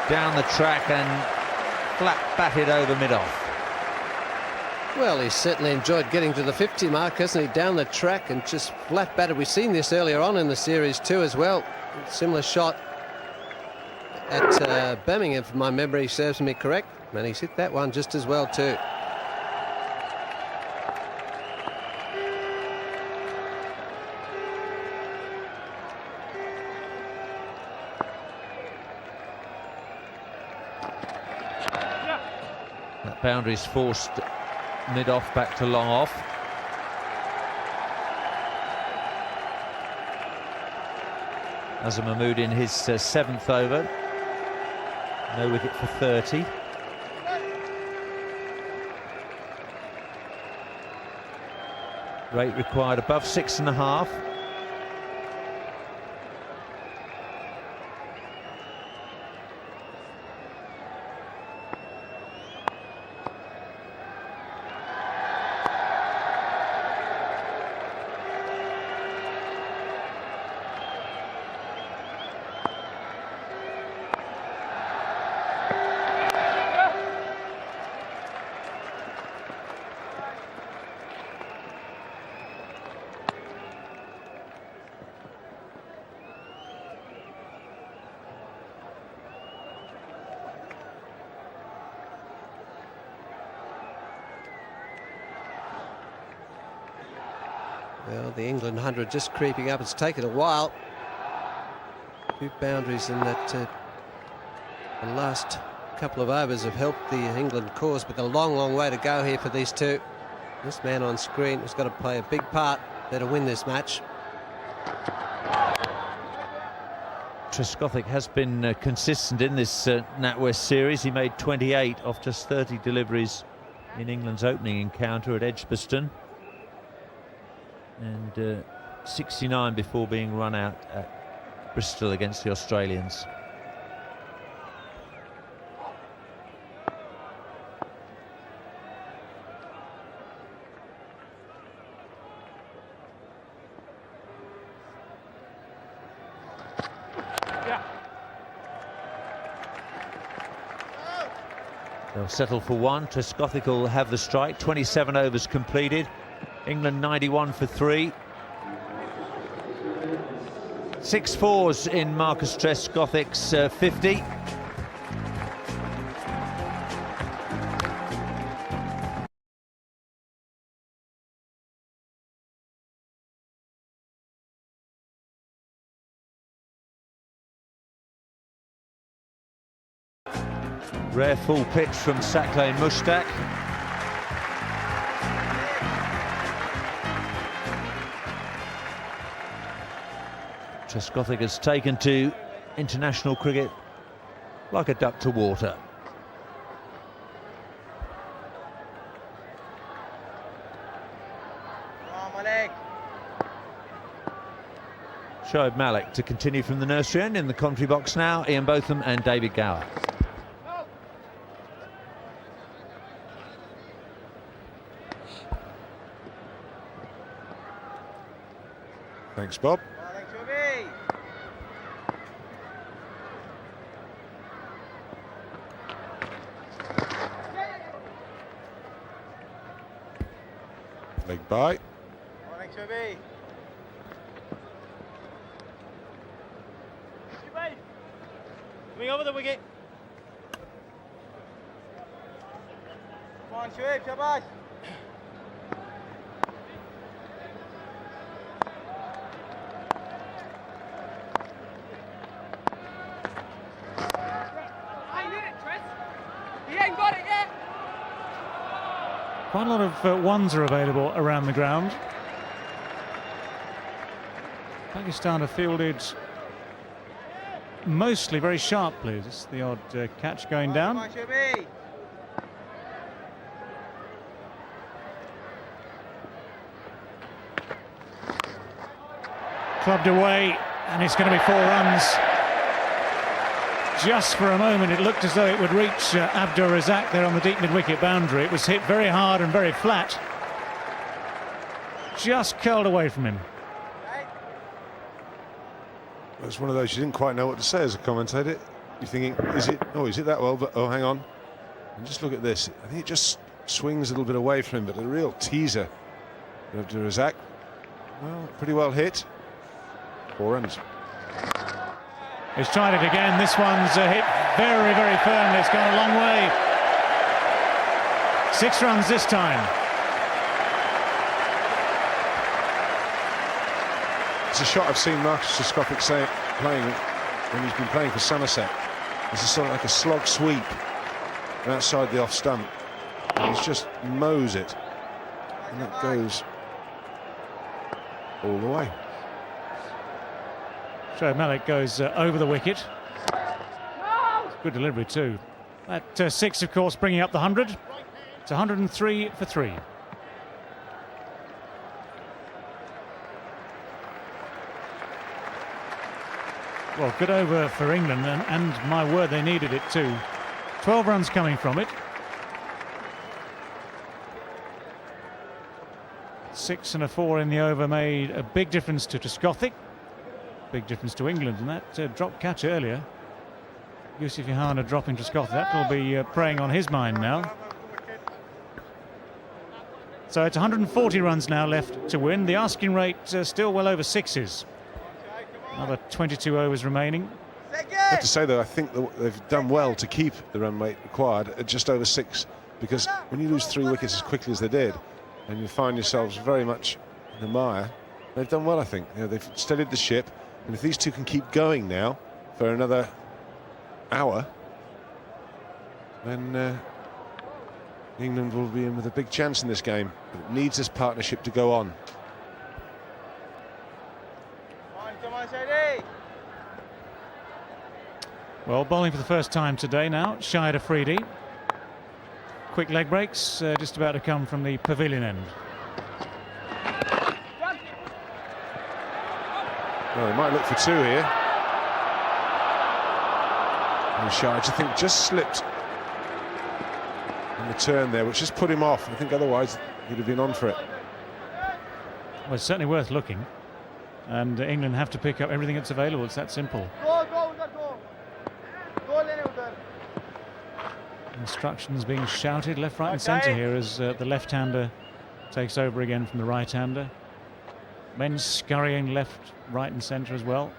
Down the track and flat batted over mid-off. Well, he's certainly enjoyed getting to the 50 mark, hasn't he? Down the track and just flat batted. We've seen this earlier on in the series too as well. Similar shot at Birmingham, if my memory serves me correct. And he's hit that one just as well too. That boundary's forced mid-off back to long off. Azhar Mahmood in his 7th over. No wicket for 30. Rate required above 6.5. Well, the England 100 just creeping up. It's taken a while. 2 boundaries in that the last couple of overs have helped the England cause, but a long, long way to go here for these two. This man on screen has got to play a big part there to win this match. Trescothick has been consistent in this NatWest series. He made 28 off just 30 deliveries in England's opening encounter at Edgbaston. And 69 before being run out at Bristol against the Australians. They'll settle for one. Trescothick will have the strike. 27 overs completed. England 91 for 3. 6 fours in Marcus Trescothick's 50. Rare full pitch from Saqlain Mushtaq. Trescothick has taken to international cricket like a duck to water. Shoaib Malik to continue from the nursery end. In the commentary box now, Ian Botham and David Gower. Thanks, Bob. Leg by. Coming over the wicket. Come on, Shoaib, shabash. Quite a lot of ones are available around the ground. Pakistan have fielded mostly very sharply. Just the odd catch going down. Come on, Shoaib. Clubbed away, and it's going to be 4 runs. Just for a moment it looked as though it would reach Abdur Razak there on the deep mid-wicket boundary. It was hit very hard and very flat. Just curled away from him. It's one of those you didn't quite know what to say as a commentator. You're thinking, is it that well? But oh, hang on. And just look at this. I think it just swings a little bit away from him, but a real teaser of Abdur Razak. Well, pretty well hit. 4 runs. He's tried it again. This one's hit very, very firmly. It's gone a long way. 6 runs this time. It's a shot I've seen Marcus Trescothick playing when he's been playing for Somerset. It's a sort of like a slog sweep outside the off stump. And he's just mows it. And that goes all the way. Shoaib Malik goes over the wicket. Good delivery too. That 6, of course, bringing up the 100. It's 103 for 3. Well, good over for England, and my word, they needed it too. 12 runs coming from it. 6 and a 4 in the over made a big difference to Trescothick. Big difference to England, and that drop catch earlier. Yusuf Yohana dropping Trescothick. That will be preying on his mind now. So it's 140 runs now left to win. The asking rate still well over 6s. Another 22 overs remaining. I have to say, though, I think they've done well to keep the run rate required at just over 6, because when you lose 3 wickets as quickly as they did, and you find yourselves very much in the mire, they've done well, I think. You know, they've steadied the ship, and if these two can keep going now for another hour, then England will be in with a big chance in this game. But it needs this partnership to go on. Come on, Shady. Well, bowling for the first time today now, Shahid Afridi. Quick leg breaks just about to come from the pavilion end. Well, they might look for 2 here. And Shahid, I think, just slipped on the turn there, which just put him off. I think otherwise he'd have been on for it. Well, it's certainly worth looking. And England have to pick up everything that's available. It's that simple. Instructions being shouted left, right and centre here as the left-hander takes over again from the right-hander. Men scurrying left, right and centre as well.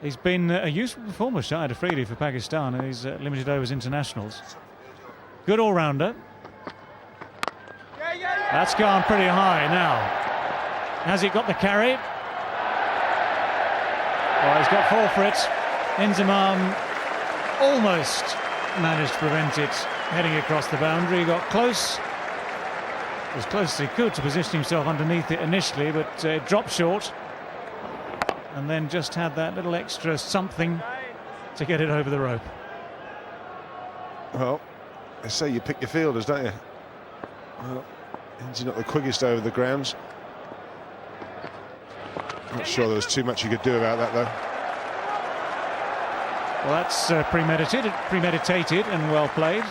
He's been a useful performer, Shahid Afridi, for Pakistan in these limited overs internationals. Good all-rounder. That's gone pretty high now. Has he got the carry? Oh, he's got 4 for it. Inzamam almost managed to prevent it heading across the boundary. He got close, as close as he could to position himself underneath it initially, but dropped short. And then just had that little extra something to get it over the rope. Well, they say you pick your fielders, don't you? Well, he's not the quickest over the grounds. Not sure there was too much you could do about that, though. Well, that's premeditated and well played.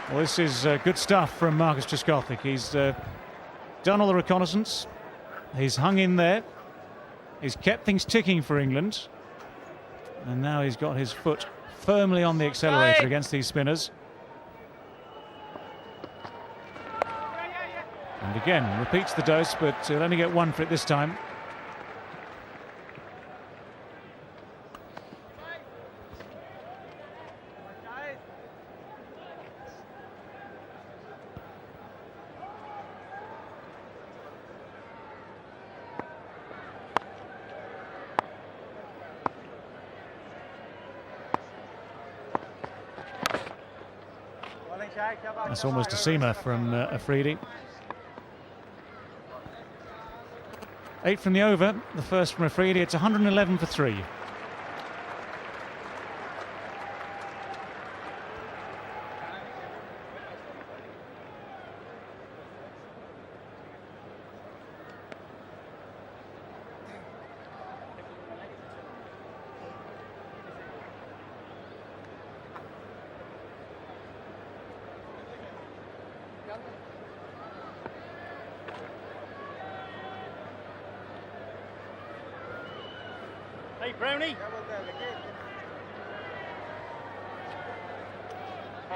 Well, this is good stuff from Marcus Trescothick. He's done all the reconnaissance. He's hung in there. He's kept things ticking for England. And now he's got his foot firmly on the accelerator against these spinners. And again, repeats the dose, but he'll only get 1 for it this time. That's almost a seamer from Afridi. 8 from the over, the first from Afridi. It's 111 for 3. Hey, Brownie.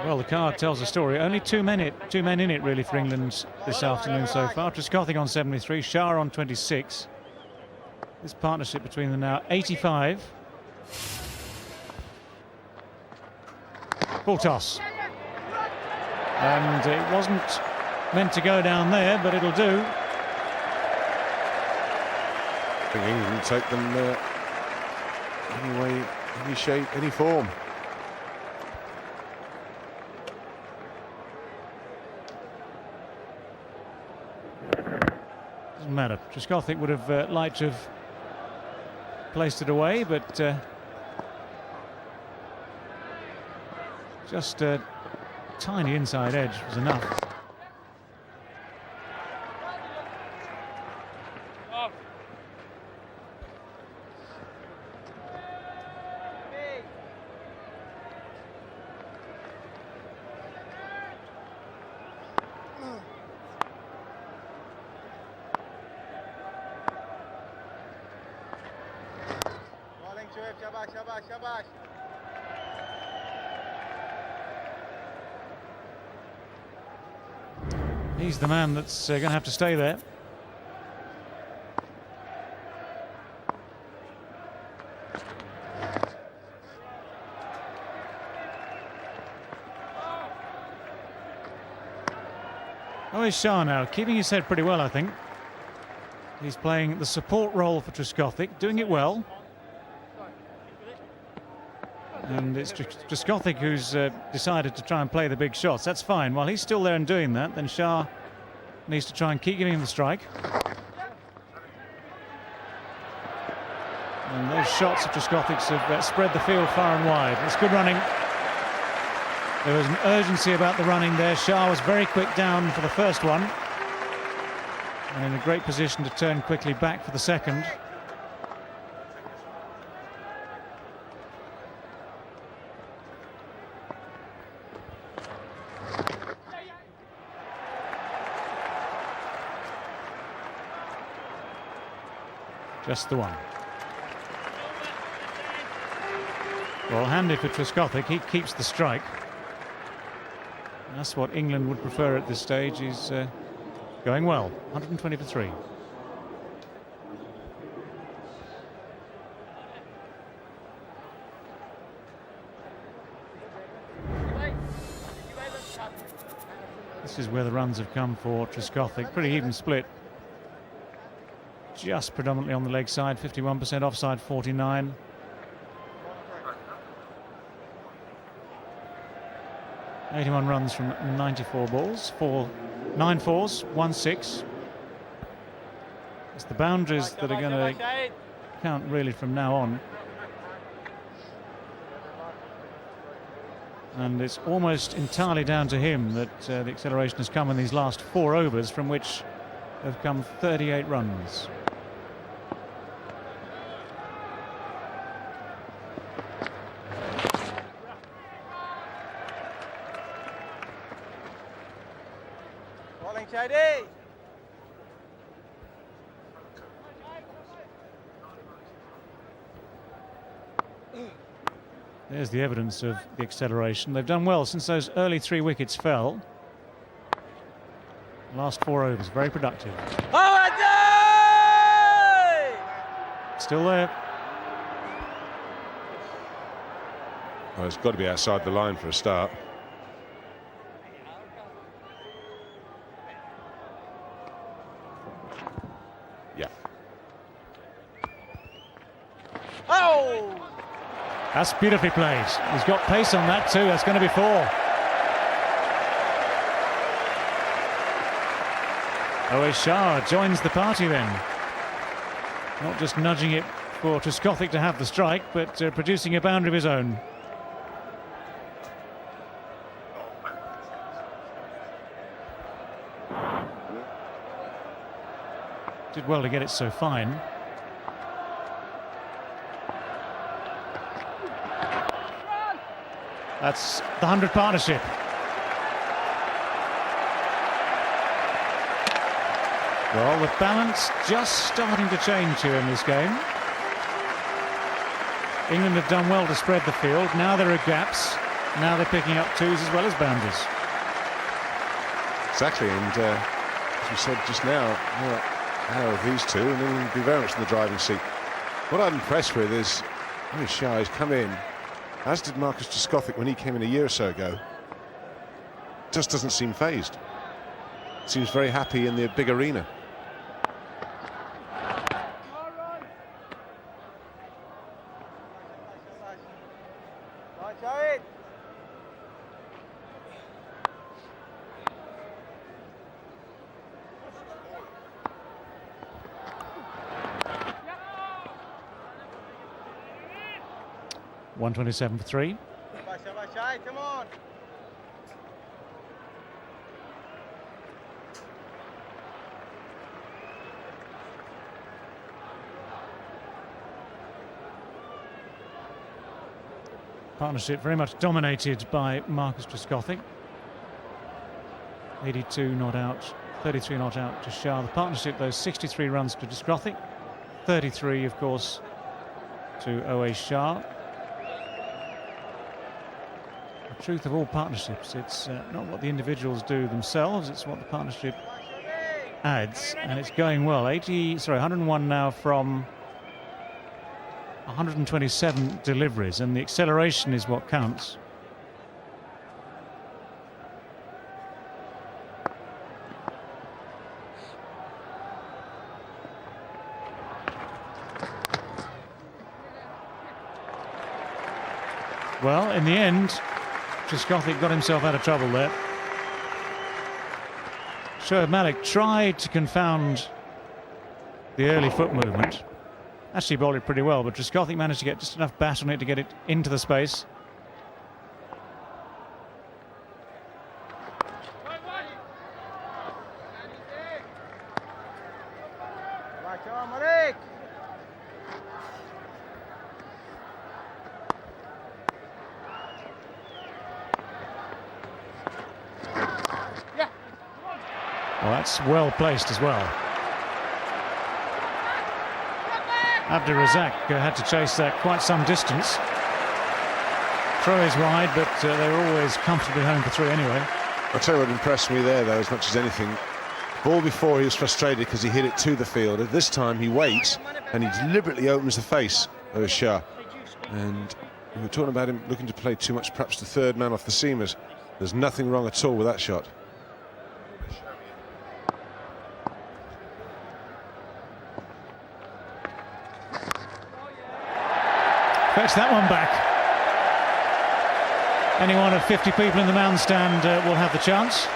Well, the card tells a story. Only two men in it really for England this afternoon so far. Trescothick on 73, Shah on 26. This partnership between them now 85. Full toss. And it wasn't meant to go down there, but it'll do. I think England will take them any way, any shape, any form. Doesn't matter. Trescothick would have liked to have placed it away, but just a tiny inside edge was enough. He's the man that's going to have to stay there. Oh, he's Shah now, keeping his head pretty well, I think. He's playing the support role for Trescothick, doing it well. And it's Trescothick who's decided to try and play the big shots. That's fine. While he's still there and doing that, then Shah needs to try and keep giving him the strike. And those shots of Trescothick's have spread the field far and wide. It's good running. There was an urgency about the running there. Shah was very quick down for the first one. And in a great position to turn quickly back for the second. Just the one. Well, handy for Trescothick. He keeps the strike. And that's what England would prefer at this stage. He's going well. 120 for 3. This is where the runs have come for Trescothick. Pretty even split. just predominantly on the leg side, 51% offside, 49. ...81 runs from 94 balls, 9 fours, 1 6. It's the boundaries that are going to count really from now on. And it's almost entirely down to him that the acceleration has come in these last 4 overs, from which have come 38 runs. Bowling, Shady. There's the evidence of the acceleration. They've done well since those early 3 wickets fell. Last 4 overs, very productive. Still there. Well, it's got to be outside the line for a start. Yeah. Oh! That's beautifully played. He's got pace on that too. That's going to be 4. Shah joins the party then. Not just nudging it for Trescothick to have the strike, but producing a boundary of his own. Did well to get it so fine. That's the 100 partnership. Well, the balance just starting to change here in this game. England have done well to spread the field. Now there are gaps. Now they're picking up 2s as well as boundaries. Exactly, and as we said just now, how are these two? And England will be very much in the driving seat. What I'm impressed with is Shah has come in, as did Marcus Trescothick when he came in a year or so ago. Just doesn't seem phased. Seems very happy in the big arena. Shahid. .127 for 3. Shahid, come on. Partnership very much dominated by Marcus Trescothick. 82 not out, 33 not out to Shah. The partnership, those 63 runs to Trescothick, 33 of course to Shah. The truth of all partnerships, it's not what the individuals do themselves, it's what the partnership adds, and it's going well. 101 now from 127 deliveries, and the acceleration is what counts. Well, in the end, Trescothick got himself out of trouble there. Shoaib Malik tried to confound the early foot movement. Actually bowled it pretty well, but Trescothick managed to get just enough bat on it to get it into the space. Well, that's well placed as well. Abdur Razak had to chase that quite some distance. Throw is wide, but they were always comfortably home for 3 anyway. I'll tell you what impressed me there, though, as much as anything. Ball before, he was frustrated because he hit it to the field. At this time, he waits and he deliberately opens the face of Shah. And we were talking about him looking to play too much, perhaps the third man off the seamers. There's nothing wrong at all with that shot. Fetch that one back. Any one of 50 people in the mound stand will have the chance.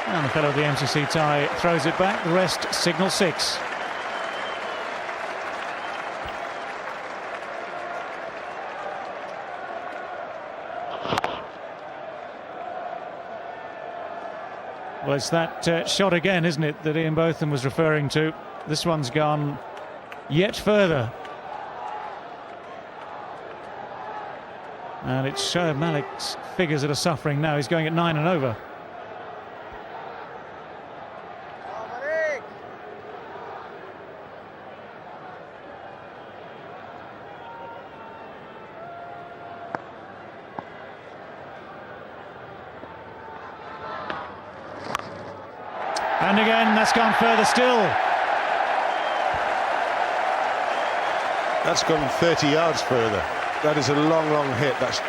And the fellow of the MCC tie throws it back. The rest signal 6. Well, it's that shot again, isn't it, that Ian Botham was referring to. This one's gone yet further. And it's Shoaib Malik's figures that are suffering now. He's going at 9 and over. And again, that's gone further still. That's gone 30 yards further. That is a long, long hit. That's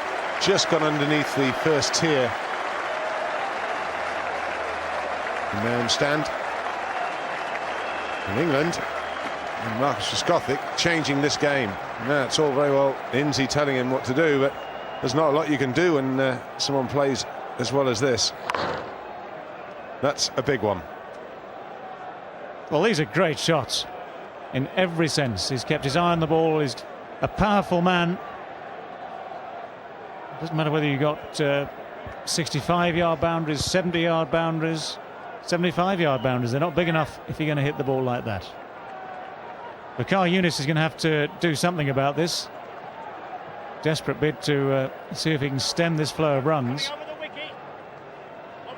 just gone underneath the first tier. The mound stand. In England, and Marcus Trescothick changing this game. Now, it's all very well Inzi telling him what to do, but there's not a lot you can do when someone plays as well as this. That's a big one. Well, these are great shots in every sense. He's kept his eye on the ball. He's a powerful man. It doesn't matter whether you got 65-yard boundaries, 70-yard boundaries, 75-yard boundaries. They're not big enough if you're going to hit the ball like that. Bakar Younis is going to have to do something about this. Desperate bid to see if he can stem this flow of runs.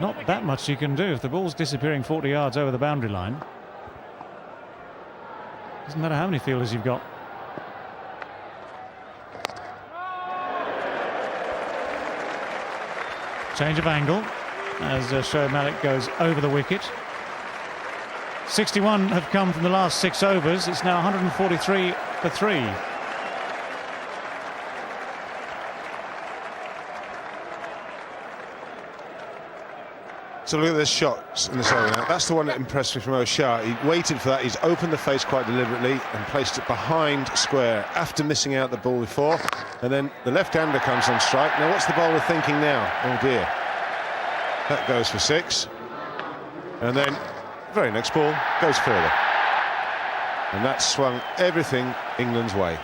Not that much you can do if the ball's disappearing 40 yards over the boundary line. Doesn't matter how many fielders you've got. Change of angle as Shoaib Malik goes over the wicket. 61 have come from the last 6 overs. It's now 143 for 3. So look at the shots in this over now. That's the one that impressed me from O'Shea. He waited for that. He's opened the face quite deliberately and placed it behind square after missing out the ball before. And then the left-hander comes on strike. Now what's the bowler thinking now? Oh dear. That goes for 6. And then very next ball goes further. And that swung everything England's way.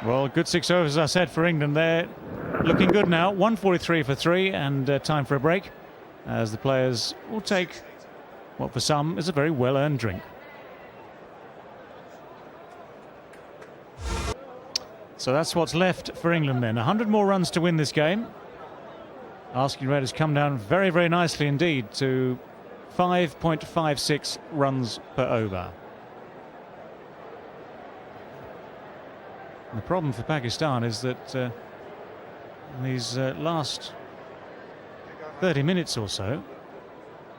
Well, good 6 overs, as I said, for England. They're looking good now. 143 for 3 and time for a break, as the players will take what for some is a very well-earned drink. So that's what's left for England then. 100 more runs to win this game. Asking rate has come down very, very nicely indeed to 5.56 runs per over. And the problem for Pakistan is that in these last 30 minutes or so,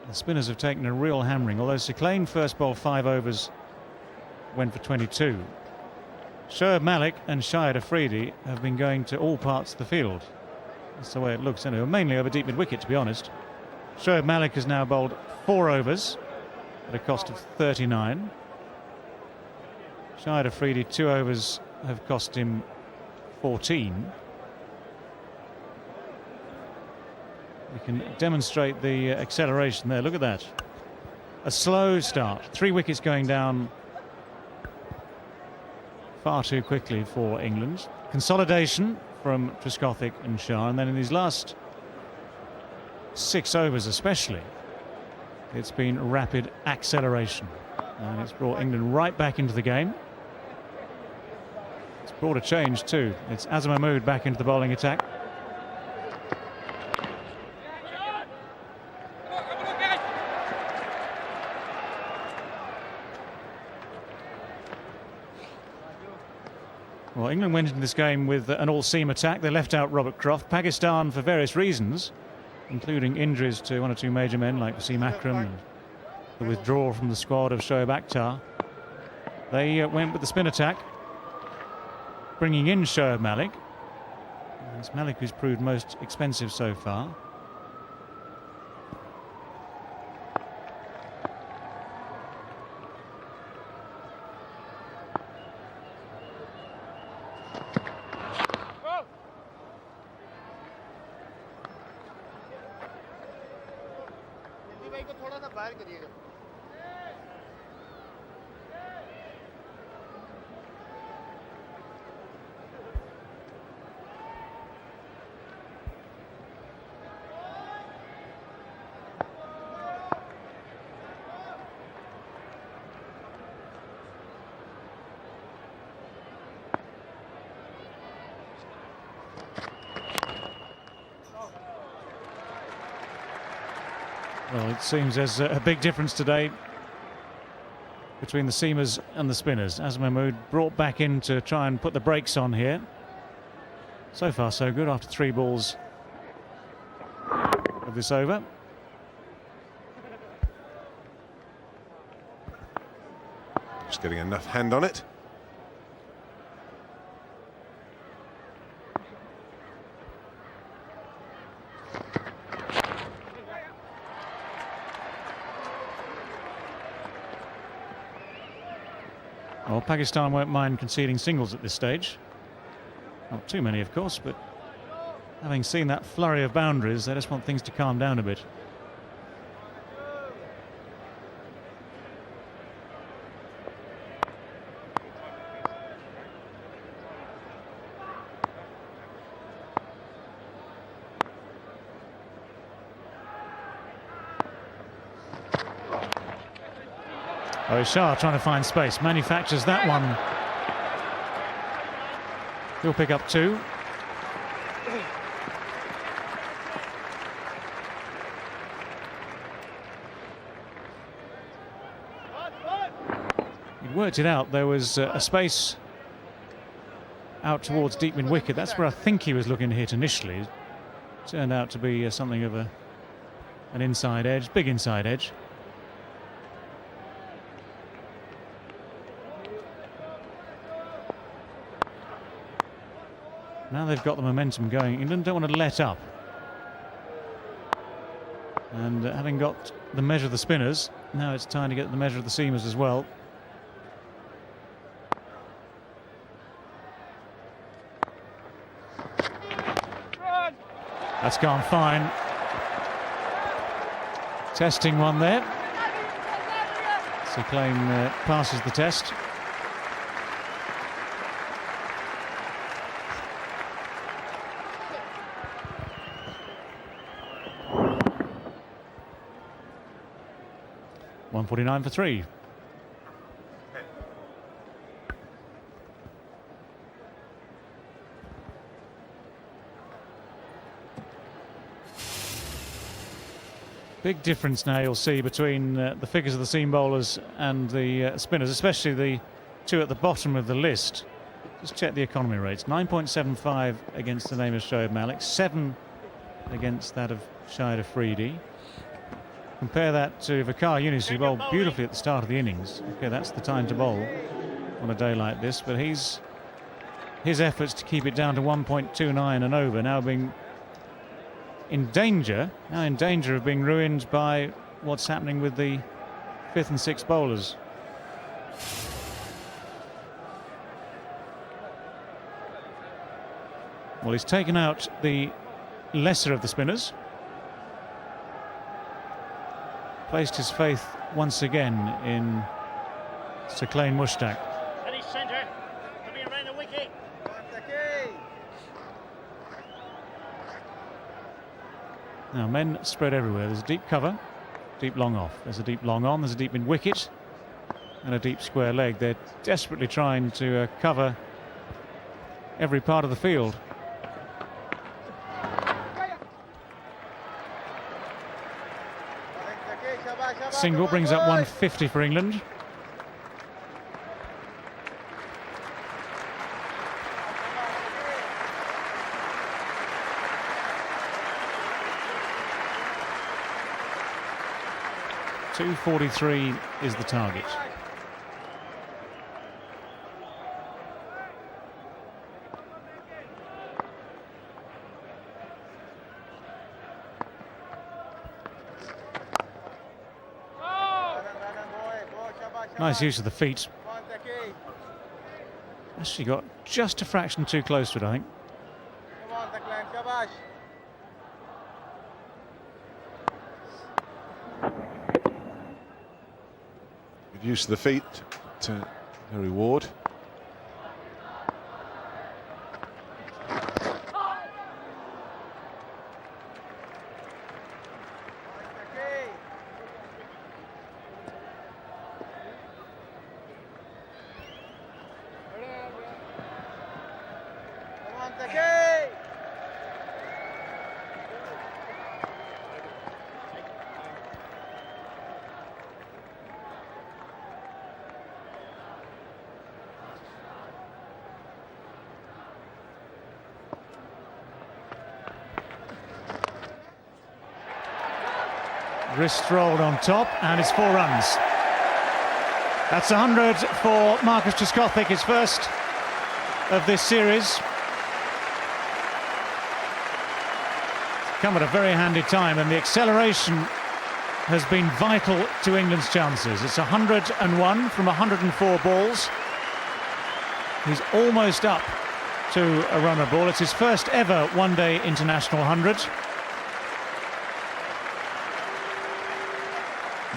the spinners have taken a real hammering. Although Siclain first bowled 5 overs, went for 22. Shoaib Malik and Shahid Afridi have been going to all parts of the field. That's the way it looks anyway, mainly over deep mid-wicket, to be honest. Shoaib Malik has now bowled 4 overs at a cost of 39. Shahid Afridi, 2 overs have cost him 14. We can demonstrate the acceleration there. Look at that. A slow start. 3 wickets going down far too quickly for England. Consolidation from Trescothick and Shah, and then in these last 6 overs especially, it's been rapid acceleration. And it's brought England right back into the game. It's brought a change too. It's Azam Mahmood back into the bowling attack. Well, England went into this game with an all-seam attack. They left out Robert Croft. Pakistan, for various reasons, including injuries to 1 or 2 major men like Wasim Akram and the withdrawal from the squad of Shoaib Akhtar, they went with the spin attack, bringing in Shoaib Malik. It's Malik who's proved most expensive so far. कहीं को थोड़ा सा बाहर करिएगा. Well, it seems there's a big difference today between the seamers and the spinners. As Mahmood brought back in to try and put the brakes on here. So far so good after 3 balls of this over. Just getting enough hand on it. Well, Pakistan won't mind conceding singles at this stage. Not too many, of course, but having seen that flurry of boundaries, they just want things to calm down a bit. Oh, Shah trying to find space, manufactures that one. He'll pick up 2. He worked it out. There was a space out towards deep mid wicket. That's where I think he was looking to hit initially. Turned out to be something of an inside edge, big inside edge. Now they've got the momentum going. England don't want to let up. And having got the measure of the spinners, now it's time to get the measure of the seamers as well. That's gone fine. Testing one there. Siclain passes the test. .149 for 3. Big difference now you'll see between the figures of the seam bowlers and the spinners, especially the 2 at the bottom of the list. Just check the economy rates. 9.75 against the name of Shoaib Malik, 7 against that of Shahid Afridi. Compare that to Vakar Yunus, who bowled beautifully at the start of the innings. Okay, that's the time to bowl on a day like this, but his efforts to keep it down to 1.29 and over now being in danger of being ruined by what's happening with the 5th and 6th bowlers. Well, he's taken out the lesser of the spinners. Placed his faith once again in Siclain Mushtaq. And he's centre, coming around the wicket. Now men spread everywhere. There's a deep cover, deep long off. There's a deep long on, there's a deep in wicket and a deep square leg. They're desperately trying to cover every part of the field. Single brings up 150 for England. .243 is the target. Nice use of the feet. Actually got just a fraction too close to it, I think. Come on, Siclain, shabash. use of the feet to no reward. Come on, Saki! 'Wrist rolled on top, and it's 4 runs. That's 100 for Marcus Trescothick, his first of this series. Come at a very handy time, and the acceleration has been vital to England's chances. It's 101 from 104 balls. He's almost up to a runner ball. It's his first ever one-day international 100.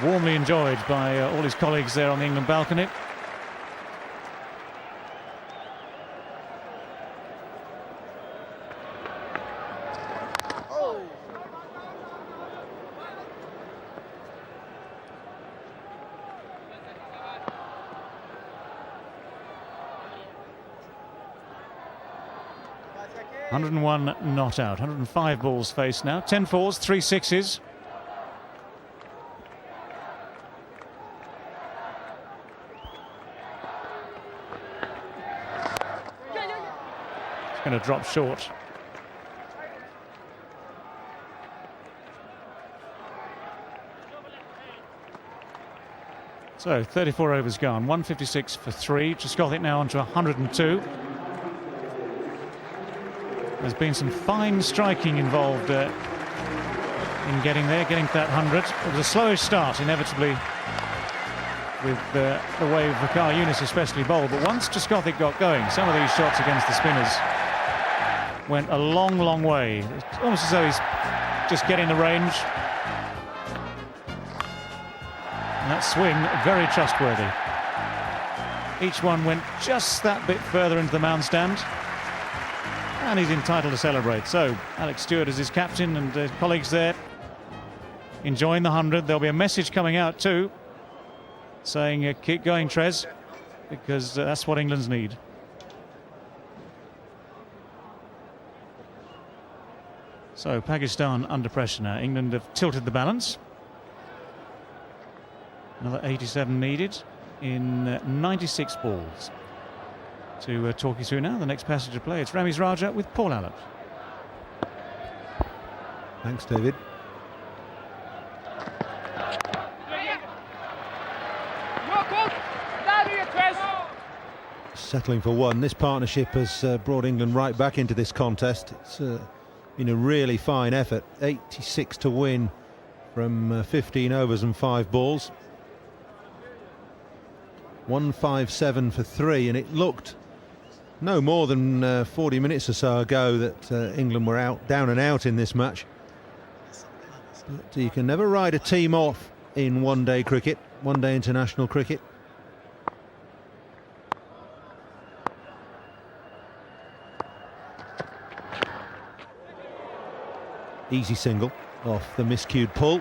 Warmly enjoyed by all his colleagues there on the England balcony. Oh! Come on, Saki! 101 not out, 105 balls faced now, 10 fours, 3 sixes. Going to drop short. So 34 overs gone, 156 for 3. Trescothick now on to 102. There's been some fine striking involved in getting there, getting to that 100. It was a slowish start, inevitably, with the way Vakar Yunus especially bowled. But once Trescothick got going, some of these shots against the spinners went a long, long way. It's almost as though he's just getting the range. And that swing, very trustworthy. Each one went just that bit further into the mound stand. And he's entitled to celebrate. So, Alex Stewart is his captain, and his colleagues there enjoying the 100. There'll be a message coming out too, saying keep going, Trez, because that's what England's need. So Pakistan under pressure now. England have tilted the balance. Another 87 needed in 96 balls. To talk you through now the next passage of play, it's Ramiz Raja with Paul Allott. Thanks, David. Settling for one. This partnership has brought England right back into this contest. It's been a really fine effort. 86 to win from 15 overs and 5 balls. 157 for 3, and it looked no more than 40 minutes or so ago that England were down and out in this match. But you can never write a team off in one-day cricket, one-day international cricket. Easy single off the miscued pull.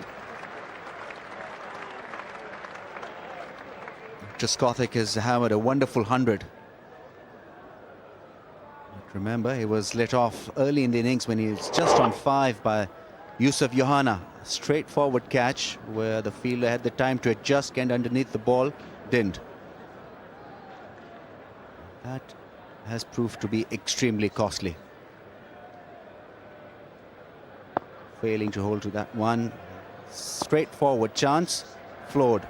Trescothick has hammered a wonderful 100. Remember, he was let off early in the innings when he was just on 5 by Yusuf Yohana. Straightforward catch where the fielder had the time to adjust, get underneath the ball, didn't. That has proved to be extremely costly. Failing to hold to that one. Straightforward chance, floored.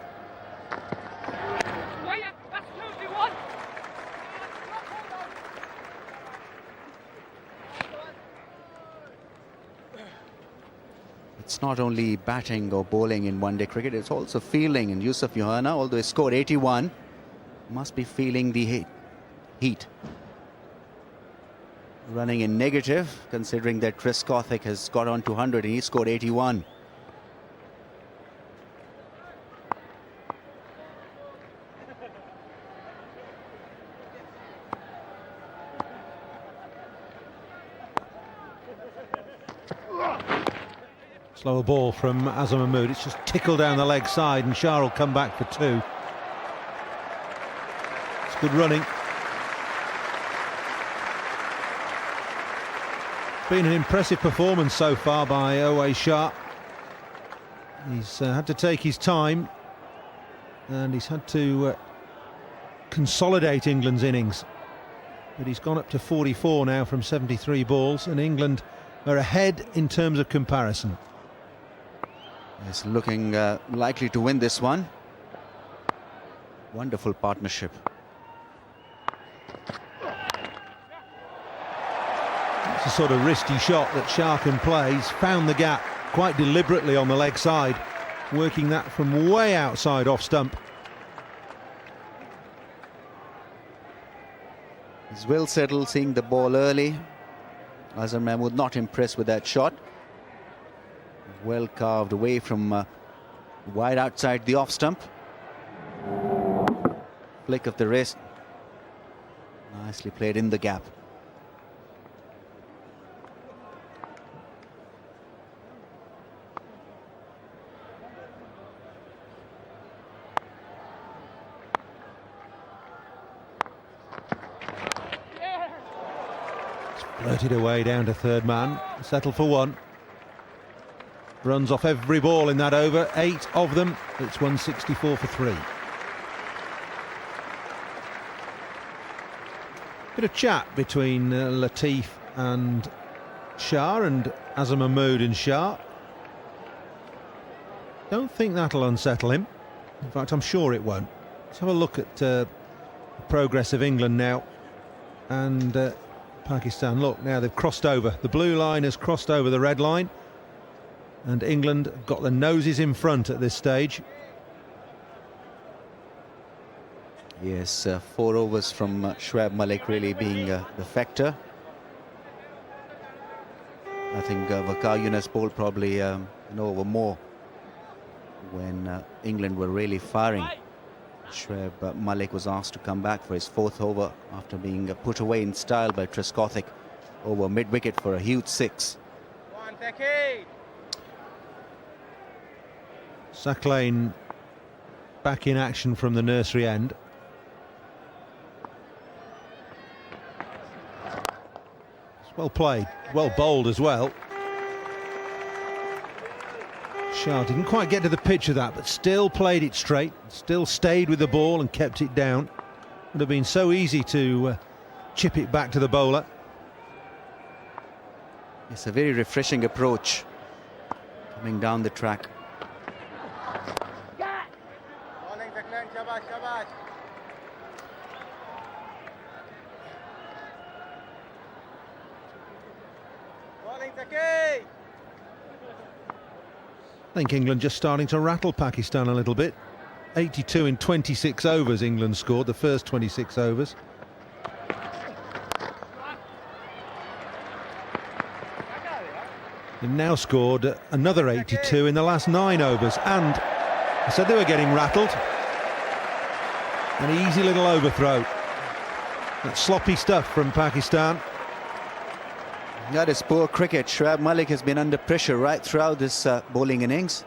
It's not only batting or bowling in one-day cricket, it's also fielding. And Yusuf Yohana, although he scored 81, must be feeling the heat. Running in negative, considering that Trescothick has got on to 100 and he scored 81. Slower ball from Azam Mahmood. It's just tickled down the leg side, and Shah will come back for 2. It's good running. It's been an impressive performance so far by Owais Shah. He's had to take his time, and he's had to consolidate England's innings. But he's gone up to 44 now from 73 balls, and England are ahead in terms of comparison. He's looking likely to win this one. Wonderful partnership. It's a sort of risky shot that Shah can play. He's found the gap quite deliberately on the leg side, working that from way outside off stump. He's well settled, seeing the ball early. Azam Mahmood not impressed with that shot. Well carved away from wide outside the off stump. Flick of the wrist. Nicely played in the gap. Flirted away down to third man, settled for 1. Runs off every ball in that over, 8 of them. It's 164 for 3. Bit of chat between Latif and Shah, and Azam Mahmood and Shah. Don't think that'll unsettle him. In fact, I'm sure it won't. Let's have a look at the progress of England now. And Pakistan, look, now they've crossed over. The blue line has crossed over the red line, and England have got the noses in front at this stage. Yes, 4 overs from Shoaib Malik really being the factor. I think Waqar Younis bowled probably an over more when England were really firing. Shoaib Malik was asked to come back for his 4th over after being put away in style by Trescothick over mid-wicket for a huge 6. Saqlain back in action from the nursery end. It's well played, well bowled as well. Shah didn't quite get to the pitch of that, but still played it straight, still stayed with the ball and kept it down. Would have been so easy to chip it back to the bowler. It's a very refreshing approach coming down the track. I think England just starting to rattle Pakistan a little bit. 82 in 26 overs England scored, the first 26 overs. They've now scored another 82 in the last 9 overs, and I said they were getting rattled. An easy little overthrow. That sloppy stuff from Pakistan. That is poor cricket. Shoaib Malik has been under pressure right throughout this bowling innings.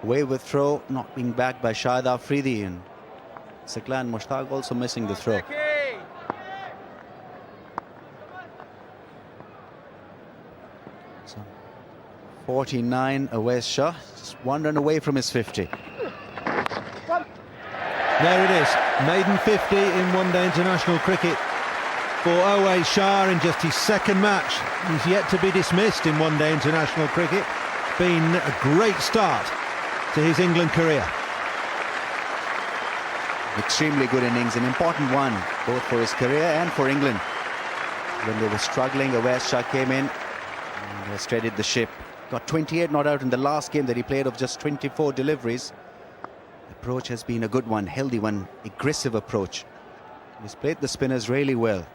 Wayward throw, not being backed by Shahid Afridi, and Saqlain Mushtaq also missing the throw. So 49 Owais Shah, just 1 run away from his 50. There it is, maiden 50 in one-day international cricket for Owais Shah in just his 2nd match. He's yet to be dismissed in one-day international cricket. It's been a great start to his England career. Extremely good innings, an important one, both for his career and for England. When they were struggling, Owais Shah came in and steadied the ship. Got 28 not out in the last game that he played of just 24 deliveries. The approach has been a good one, healthy one, aggressive approach. He's played the spinners really well.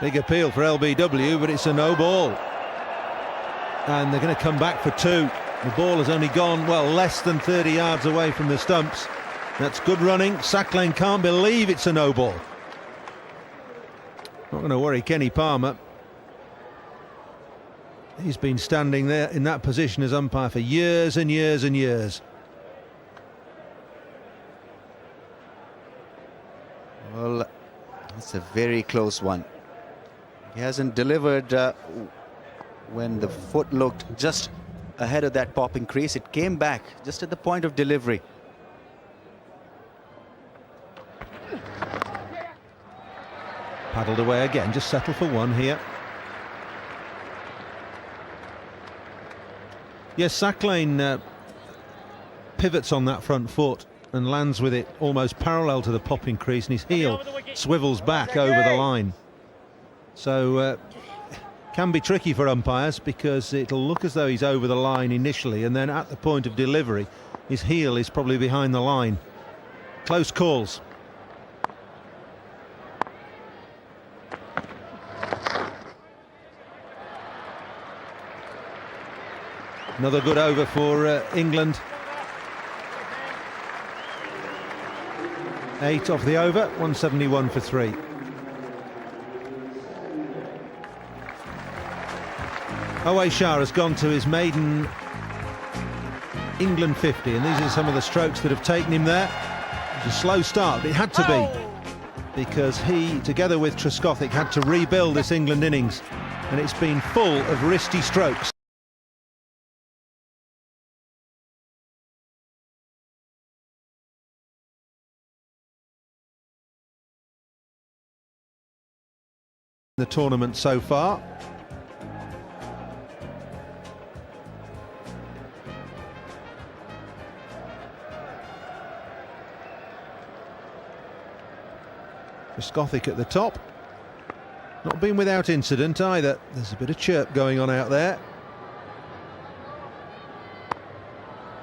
Big appeal for LBW, but it's a no ball. And they're going to come back for 2. The ball has only gone, well, less than 30 yards away from the stumps. That's good running. Saqlain can't believe it's a no ball. Not going to worry Kenny Palmer. He's been standing there in that position as umpire for years and years and years. Well, that's a very close one. He hasn't delivered when the foot looked just ahead of that popping crease. It came back just at the point of delivery. Paddled away again, just settle for one here. Yes, Sacklane pivots on that front foot and lands with it almost parallel to the popping crease, and his heel swivels back over the line. So can be tricky for umpires, because it'll look as though he's over the line initially, and then at the point of delivery his heel is probably behind the line. Close calls. Another good over for England. 8 off the over, 171 for 3. Owe Shah has gone to his maiden England 50, and these are some of the strokes that have taken him there. It's a slow start, but it had to be, because he, together with Trescothick, had to rebuild this England innings, and it's been full of wristy strokes. The tournament so far. Trescothick at the top. Not been without incident either. There's a bit of chirp going on out there.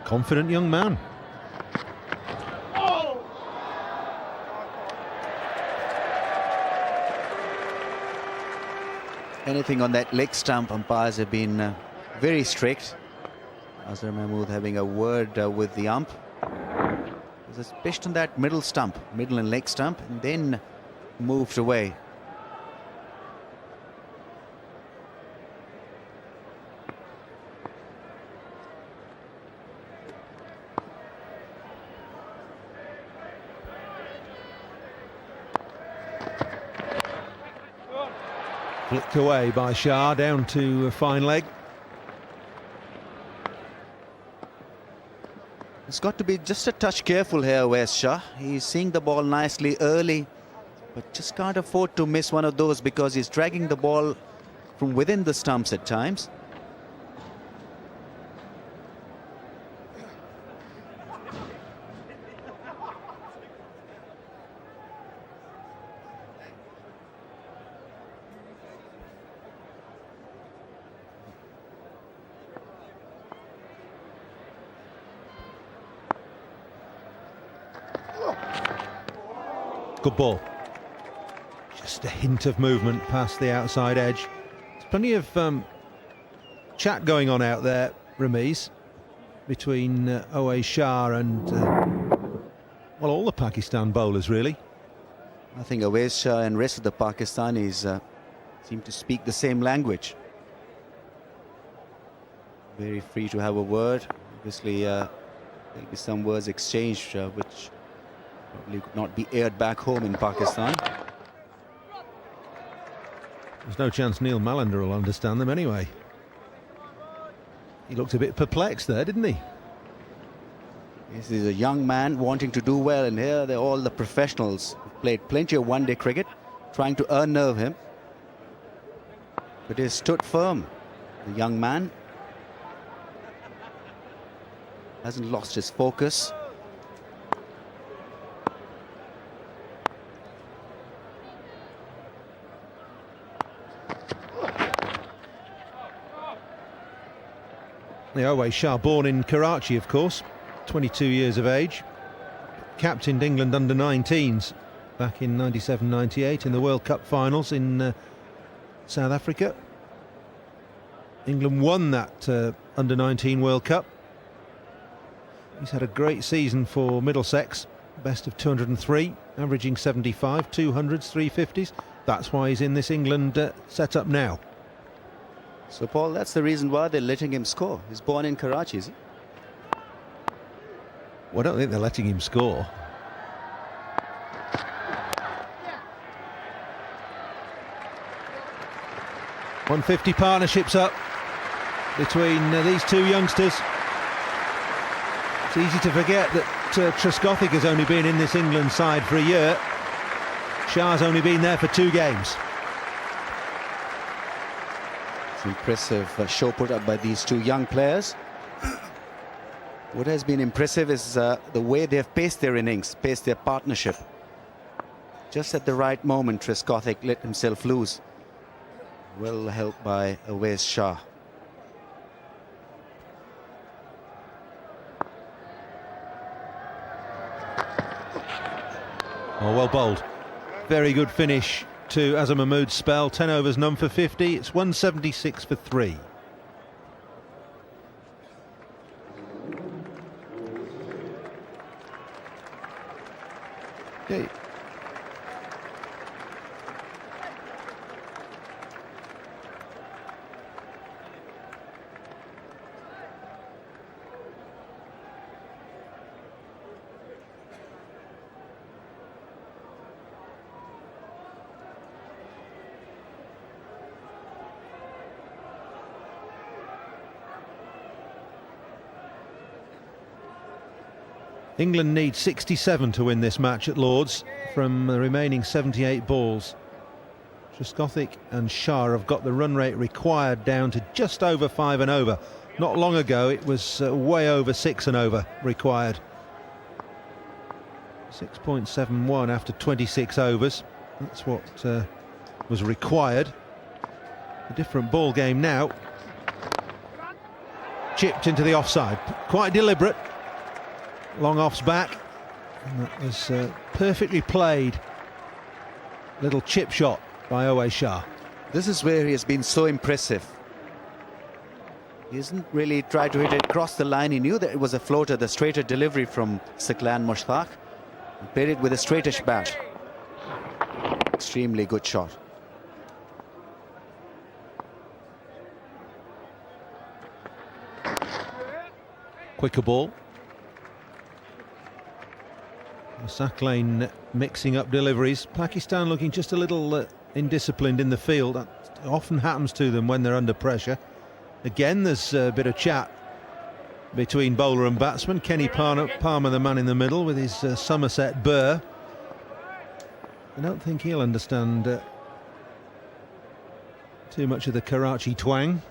Confident young man. Anything on that leg stump, umpires have been very strict. Azhar Mahmood having a word with the ump. It was pitched on that middle stump, middle and leg stump, and then moved away. Flicked away by Shah, down to a fine leg. He's got to be just a touch careful here, Wes Shah. He's seeing the ball nicely early, but just can't afford to miss one of those, because he's dragging the ball from within the stumps at times. Good ball. Just a hint of movement past the outside edge. There's plenty of chat going on out there, Ramiz, between Owe Shah and well, all the Pakistan bowlers really. I think Awais Shah and rest of the Pakistanis seem to speak the same language. Very free to have a word. Obviously, there'll be some words exchanged which probably could not be aired back home in Pakistan. There's no chance Neil Mallender will understand them anyway. He looked a bit perplexed there, didn't he? This is a young man wanting to do well, and here they're all the professionals who played plenty of one-day cricket, trying to unnerve him. But he stood firm. The young man hasn't lost his focus. The Owe Shah, born in Karachi, of course, 22 years of age, captained England under-19s back in 97-98 in the World Cup finals in South Africa. England won that under-19 World Cup. He's had a great season for Middlesex, best of 203, averaging 75, 200s, 350s. That's why he's in this England setup now. So, Paul, that's the reason why they're letting him score. He's born in Karachi, is he? Well, I don't think they're letting him score. .150 partnerships up between these two youngsters. It's easy to forget that Trescothick has only been in this England side for a year. Shah's only been there for 2 games. It's impressive show put up by these two young players. What has been impressive is the way they've paced their innings, paced their partnership. Just at the right moment, Trescothick let himself loose. Well helped by Awais Shah. Oh, well bowled. Very good finish to Azhar Mahmood's spell. 10 overs, none for 50. It's 176 for 3. Okay. England need 67 to win this match at Lord's from the remaining 78 balls. Trescothick and Shah have got the run rate required down to just over 5 and over. Not long ago it was way over 6 and over required. 6.71 after 26 overs. That's what was required. A different ball game now. Chipped into the offside. Quite deliberate. Long off's back, and that was perfectly played. Little chip shot by Awais Shah. This is where he has been so impressive. He hasn't really tried to hit it across the line. He knew that it was a floater, the straighter delivery from Siklan Mushtaq. He played it with a straightish bat. Extremely good shot. Quicker ball. Sakhlane mixing up deliveries. Pakistan looking just a little indisciplined in the field. That often happens to them when they're under pressure. Again, there's a bit of chat between bowler and batsman. Kenny Palmer, the man in the middle, with his Somerset burr. I don't think he'll understand too much of the Karachi twang.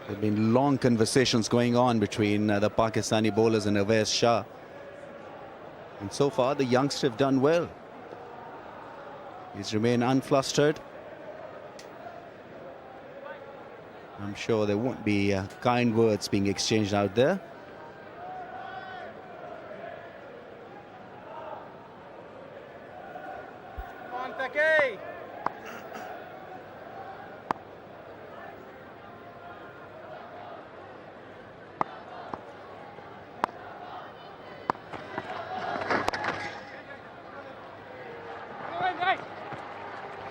There have been long conversations going on between the Pakistani bowlers and Awais Shah. And so far, the youngster have done well. He's remained unflustered. I'm sure there won't be kind words being exchanged out there. Come on, Taki.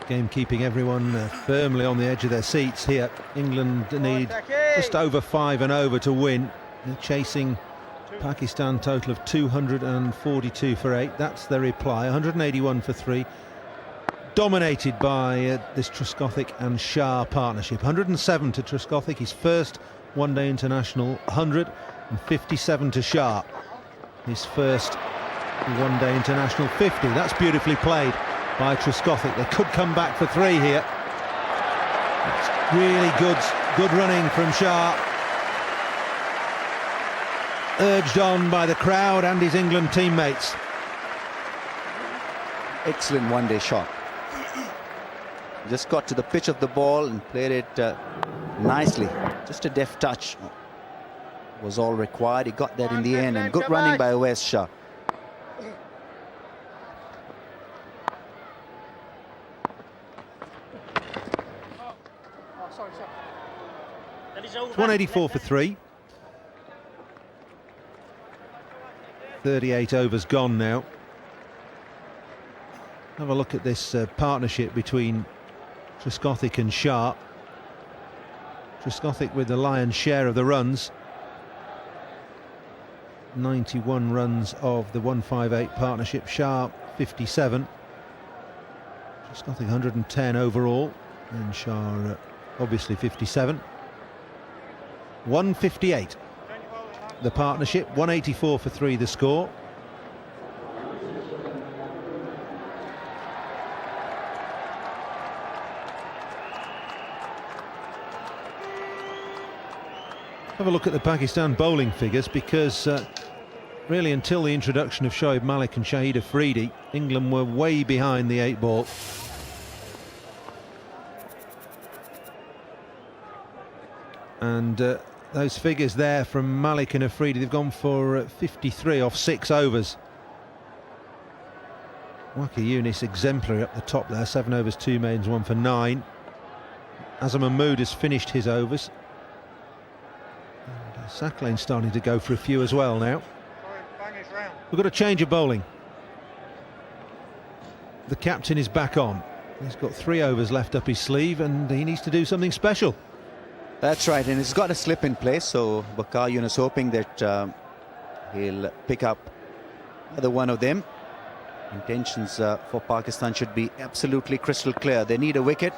Game keeping everyone firmly on the edge of their seats here. England need just over 5 and over to win. They're chasing Pakistan total of 242 for 8. That's their reply. 181 for 3. Dominated by this Trescothick and Shah partnership. 107 to Trescothick, his first one-day international 100, and 57 to Shah, his first one-day international 50. That's beautifully played by Trescothick. They could come back for 3 here. It's really good running from Shah. Urged on by the crowd and his England teammates. Excellent one-day shot. Just got to the pitch of the ball and played it nicely. Just a deft touch was all required. He got that in the end, and good running by Awais Shah. It's 184 for 3. 38 overs gone now. Have a look at this partnership between Trescothick and Shah. Trescothick with the lion's share of the runs. 91 runs of the 158 partnership. Shah 57. Trescothick 110 overall, and Shah obviously 57. 158 the partnership, 184 for 3 the score. Have a look at the Pakistan bowling figures, because really until the introduction of Shoaib Malik and Shahid Afridi, England were way behind the 8 ball. And those figures there from Malik and Afridi, they've gone for 53 off 6 overs. Waqar Younis exemplary up the top there, 7 overs, 2 maidens, 1 for 9. Azam Mahmood has finished his overs. And Saqlain's starting to go for a few as well now. We've got a change of bowling. The captain is back on. He's got 3 overs left up his sleeve, and he needs to do something special. That's right, and he's got a slip in place, so Waqar Younis hoping that he'll pick up either one of them. Intentions for Pakistan should be absolutely crystal clear. They need a wicket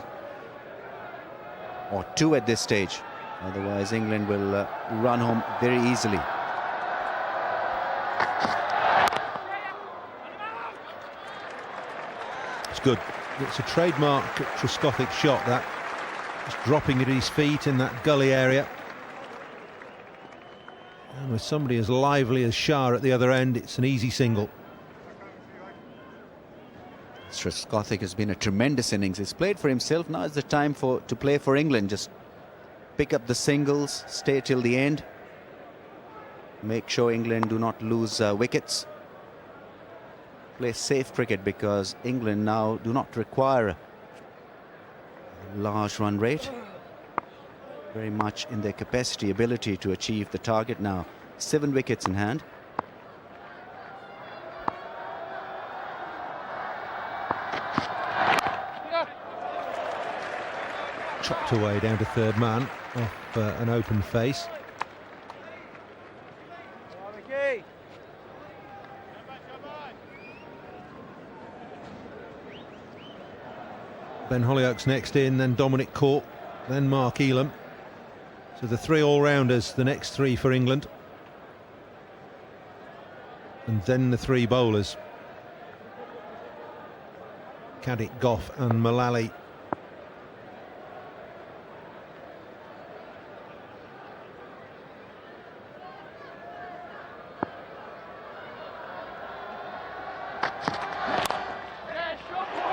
or 2 at this stage. Otherwise, England will run home very easily. It's good. It's a trademark Trescothick shot, that. Just dropping at his feet in that gully area. And with somebody as lively as Shah at the other end, it's an easy single. Trescothick has been a tremendous innings. He's played for himself. Now is the time to play for England. Just pick up the singles, stay till the end. Make sure England do not lose wickets. Play safe cricket, because England now do not require a large run rate. Very much in their capacity, ability to achieve the target now. 7 wickets in hand. Chopped away down to 3rd man off an open face. Ben Hollyoak's next in, then Dominic Cork, then Mark Elam. So the 3 all-rounders, the next 3 for England. And then the 3 bowlers. Caddick, Goff and Mullally.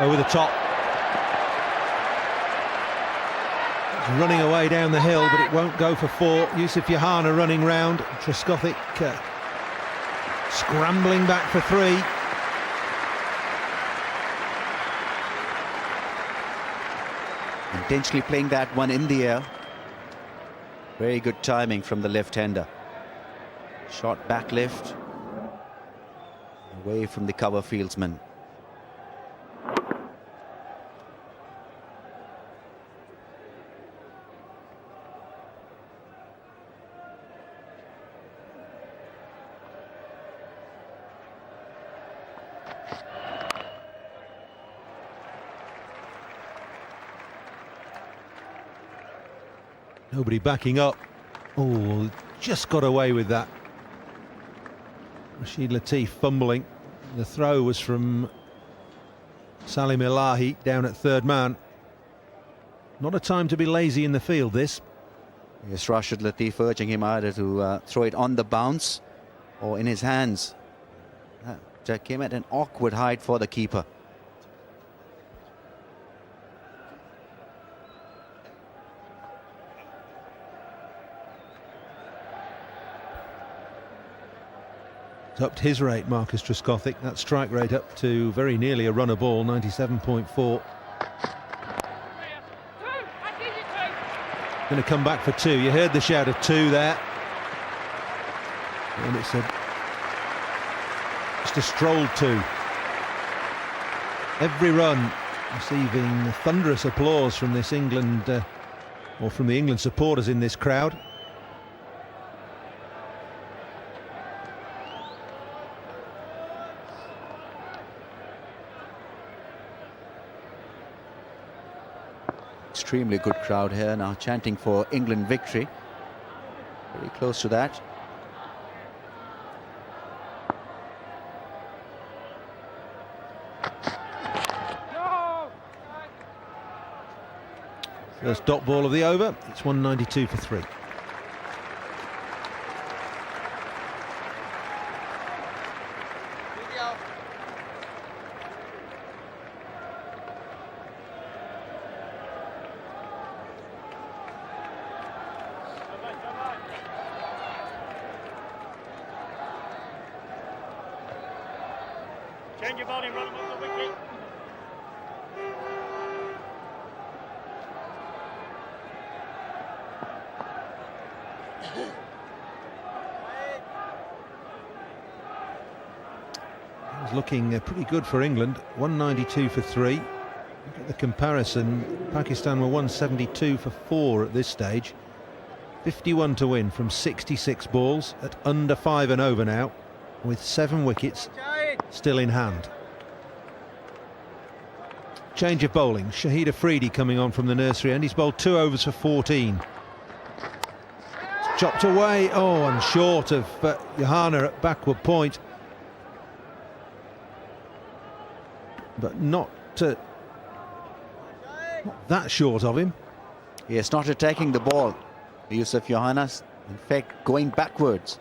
Over the top. Running away down the hill, but it won't go for 4. Yusuf Yohana running round. Trescothick scrambling back for 3. Intentionally playing that one in the air. Very good timing from the left-hander. Shot back left, away from the cover fieldsman. Nobody backing up. Oh, just got away with that. Rashid Latif fumbling. The throw was from Salim Ilahi down at 3rd man. Not a time to be lazy in the field, this. Yes, Rashid Latif urging him either to throw it on the bounce or in his hands. That came at an awkward height for the keeper. Upped his rate, Marcus Trescothick. That strike rate up to very nearly a run a ball, 97.4. Going to come back for 2. You heard the shout of 2 there. And it's a Mr. Stroll 2. Every run receiving thunderous applause from this England, or from the England supporters in this crowd. Extremely good crowd here now, chanting for England victory. Very close to that. First dot ball of the over. It's 192 for 3. Change your bowling, run them off the wicket. It was looking pretty good for England. 192 for 3. Look at the comparison. Pakistan were 172 for 4 at this stage. 51 to win from 66 balls at under 5 and over now, with 7 wickets still in hand. Change of bowling. Shahid Afridi coming on from the nursery end. He's bowled 2 overs for 14. It's chopped away. Oh, and short of Johanna at backward point. But not that short of him. Yes, not attacking the ball. Yusuf Yohannas, in fact, going backwards.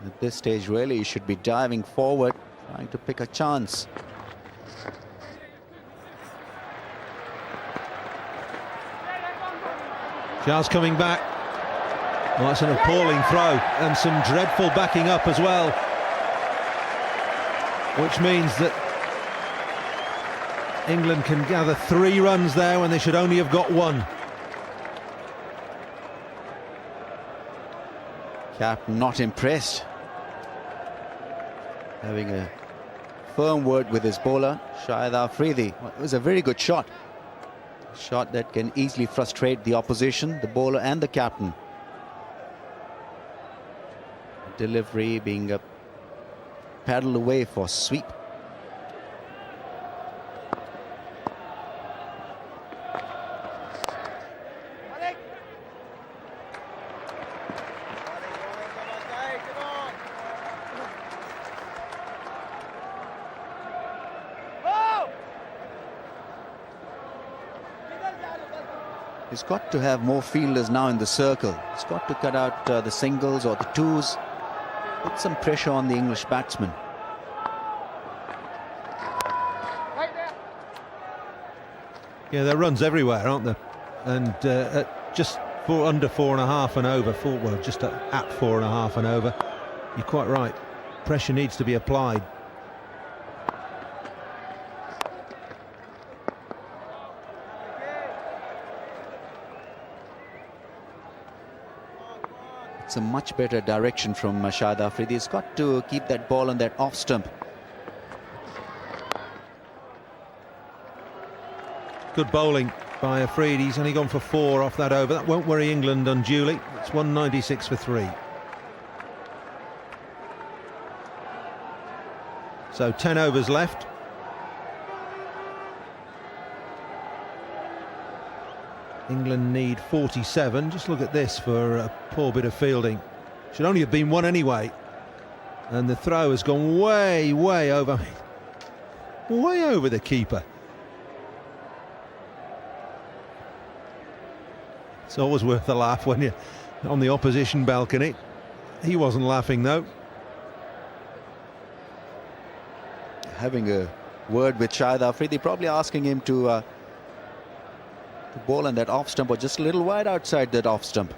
At this stage, really, he should be diving forward, trying to pick a chance. Shah's coming back. Well, that's an appalling throw, and some dreadful backing up as well, which means that England can gather 3 runs there when they should only have got 1. Captain not impressed. Having a firm word with his bowler, Shahid Afridi. Well, it was a very good shot. A shot that can easily frustrate the opposition, the bowler and the captain. Delivery being paddled away for sweep. He's got to have more fielders now in the circle. He's got to cut out the singles or the twos. Put some pressure on the English batsmen. Yeah, there are runs everywhere, aren't there? And at just under 4.5 and over, well, just at 4.5 and over, you're quite right. Pressure needs to be applied. It's a much better direction from Shahid Afridi. He's got to keep that ball on that off stump. Good bowling by Afridi. He's only gone for 4 off that over. That won't worry England unduly. It's 196 for 3. So 10 overs left. England need 47. Just look at this for a poor bit of fielding. Should only have been 1 anyway. And the throw has gone way over the keeper. It's always worth a laugh when you're on the opposition balcony. He wasn't laughing though. Having a word with Shahid Afridi, probably asking him to bowl on that off stump or just a little wide outside that off stump.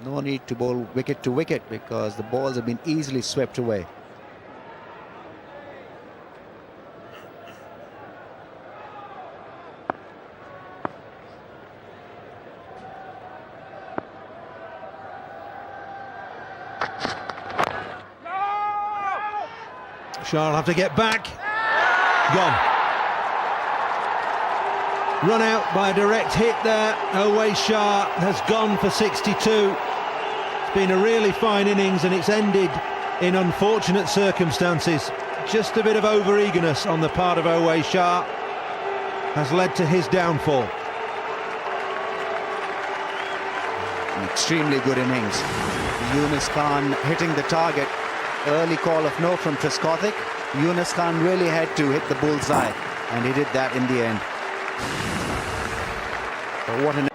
No need to bowl wicket to wicket because the balls have been easily swept away. Shah will have to get back. Gone. Run out by a direct hit there. Away Shah has gone for 62. It's been a really fine innings and it's ended in unfortunate circumstances. Just a bit of over-eagerness on the part of Away Shah has led to his downfall. An extremely good innings. Yunus Khan hitting the target. Early call of no from Trescothick. Yunus Khan really had to hit the bullseye, and he did that in the end. But what an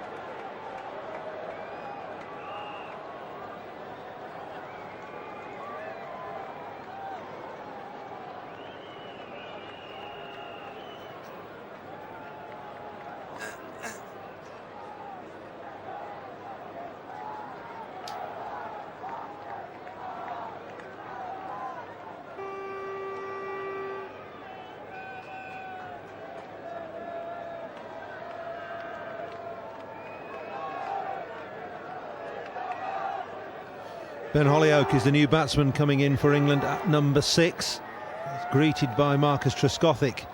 Ben Hollioake is the new batsman coming in for England at number 6. He's greeted by Marcus Trescothick,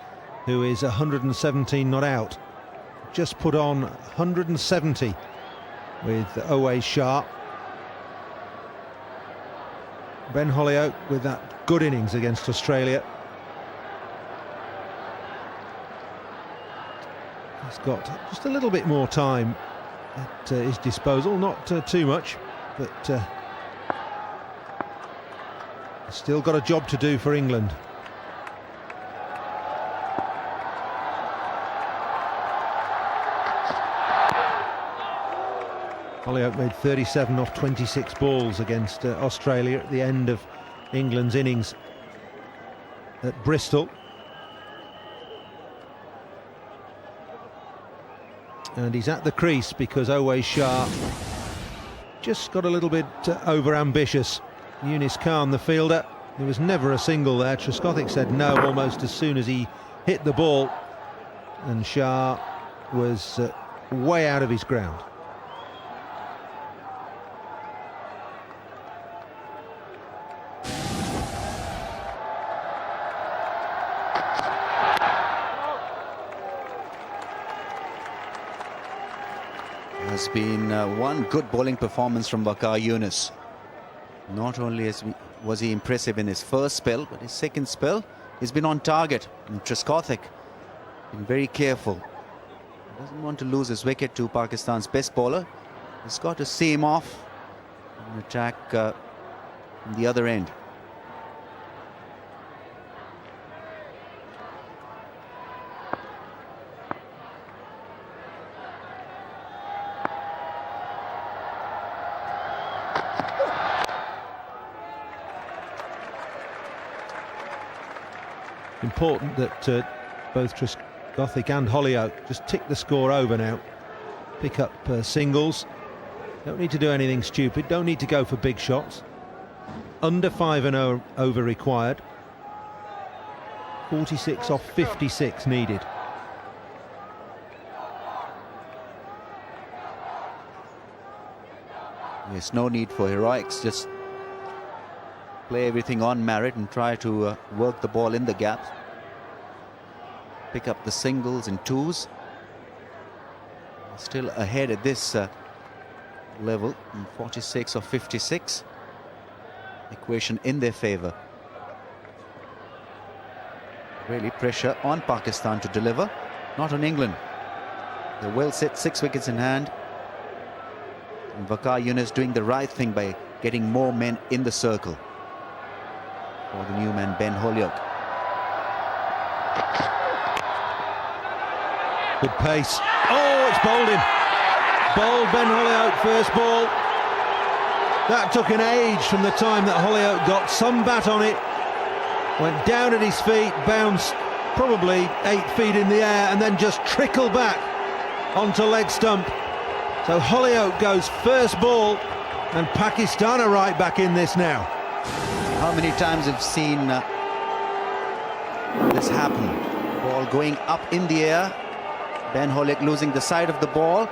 who is 117 not out. Just put on 170 with Away Shah. Ben Hollioake with that good innings against Australia. He's got just a little bit more time at his disposal, not too much, but still got a job to do for England. Hollioake made 37 off 26 balls against Australia at the end of England's innings at Bristol. And he's at the crease because Away Shah just got a little bit over-ambitious. Yunus Khan, the fielder, there was never a single there. Trescothick said no almost as soon as he hit the ball, and Shah was way out of his ground. Has been one good bowling performance from Waqar Younis. Not only was he impressive in his first spell, but his second spell, he's been on target. And Trescothick been very careful. He doesn't want to lose his wicket to Pakistan's best bowler. He's got to see him off and attack from the other end. Important that both Trescothick and Hollioake just tick the score over now. Pick up singles. Don't need to do anything stupid. Don't need to go for big shots. Under 5 and over required. 46 off 56 needed. There's no need for heroics. Just play everything on merit and try to work the ball in the gaps. Pick up the singles and twos. Still ahead at this level, 46 or 56. Equation in their favour. Really pressure on Pakistan to deliver, not on England. They're well set, 6 wickets in hand. And Waqar Younis doing the right thing by getting more men in the circle. For the new man, Ben Hollioake. Good pace. Oh, it's bowled him. Bowled Ben Hollioake, first ball. That took an age from the time that Hollioake got some bat on it. Went down at his feet, bounced probably 8 feet in the air, and then just trickled back onto leg stump. So Hollioake goes first ball, and Pakistan are right back in this now. How many times have seen this happen? Ball going up in the air. Ben Hollioake losing the side of the ball.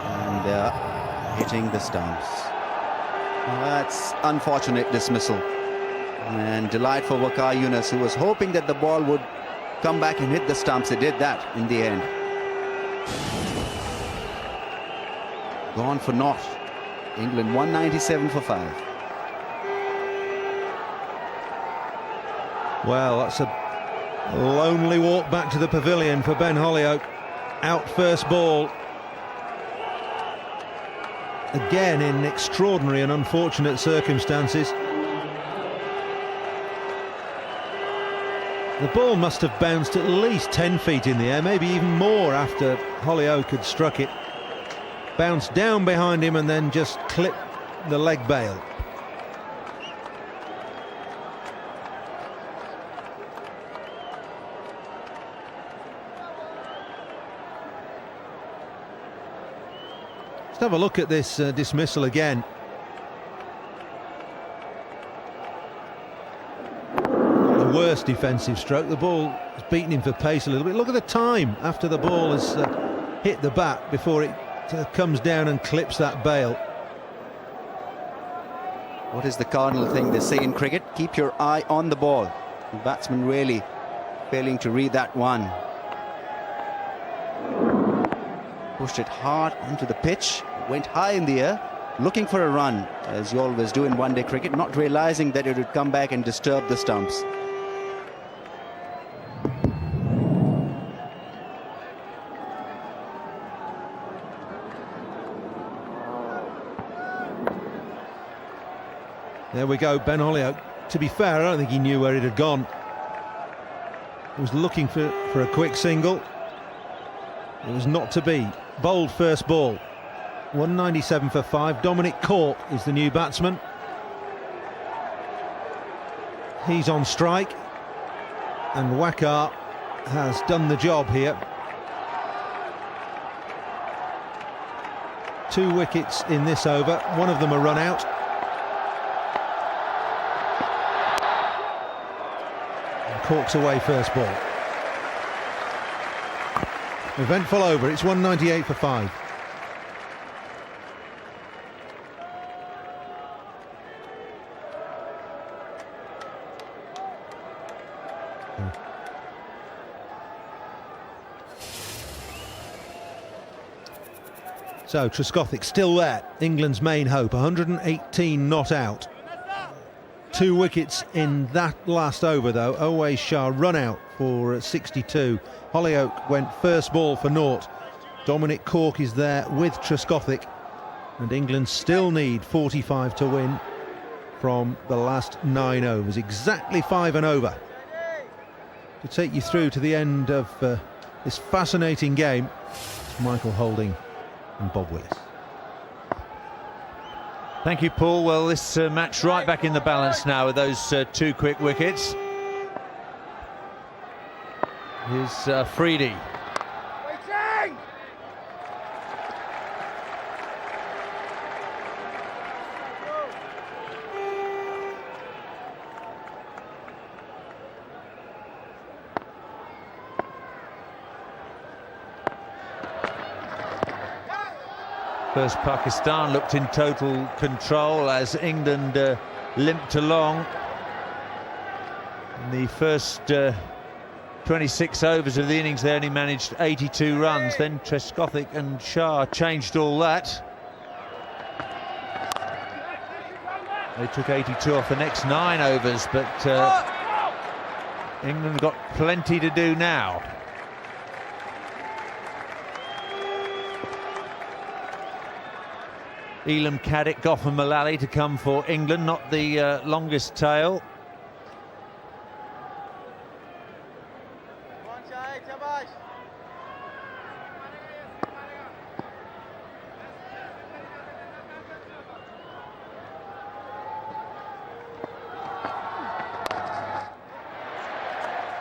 And hitting the stumps. That's unfortunate dismissal. And delight for Waqar Younis, who was hoping that the ball would come back and hit the stumps. It did that in the end. Gone for naught. England 197 for 5. Well, that's a lonely walk back to the pavilion for Ben Hollioake. Out first ball. Again in extraordinary and unfortunate circumstances. The ball must have bounced at least 10 feet in the air, maybe even more after Hollioake had struck it. Bounced down behind him and then just clipped the leg bail. Let's have a look at this dismissal again. The worst defensive stroke. The ball has beaten him for pace a little bit. Look at the time after the ball has hit the bat before it comes down and clips that bail. What is the cardinal thing they say in cricket? Keep your eye on the ball. The batsman really failing to read that one. Pushed it hard onto the pitch, went high in the air, looking for a run, as you always do in one-day cricket, not realizing that it would come back and disturb the stumps. There we go, Ben Hollioake. To be fair, I don't think he knew where it had gone. He was looking for a quick single. It was not to be. Bowled first ball. 197 for 5. Dominic Cork is the new batsman. He's on strike. And Waqar has done the job here. 2 wickets in this over. One of them a run out. And Cork's away first ball. Eventful over. It's 198 for 5. So Trescothick still there, England's main hope. 118 not out. 2 wickets in that last over though. Owais Shah run out for 62. Hollioake went first ball for naught. Dominic Cork is there with Trescothick, and England still need 45 to win from the last 9 overs. Exactly 5 and over to take you through to the end of this fascinating game. It's Michael Holding and Bob Willis. Thank you, Paul. Well, this match right back in the balance now with those 2 quick wickets. Here's Freedy. First, Pakistan looked in total control as England limped along. In the first 26 overs of the innings, they only managed 82 runs. Then Trescothick and Shah changed all that. They took 82 off the next 9 overs, but England have got plenty to do now. Elam Caddick, Goff and Mullally to come for England, not the longest tail.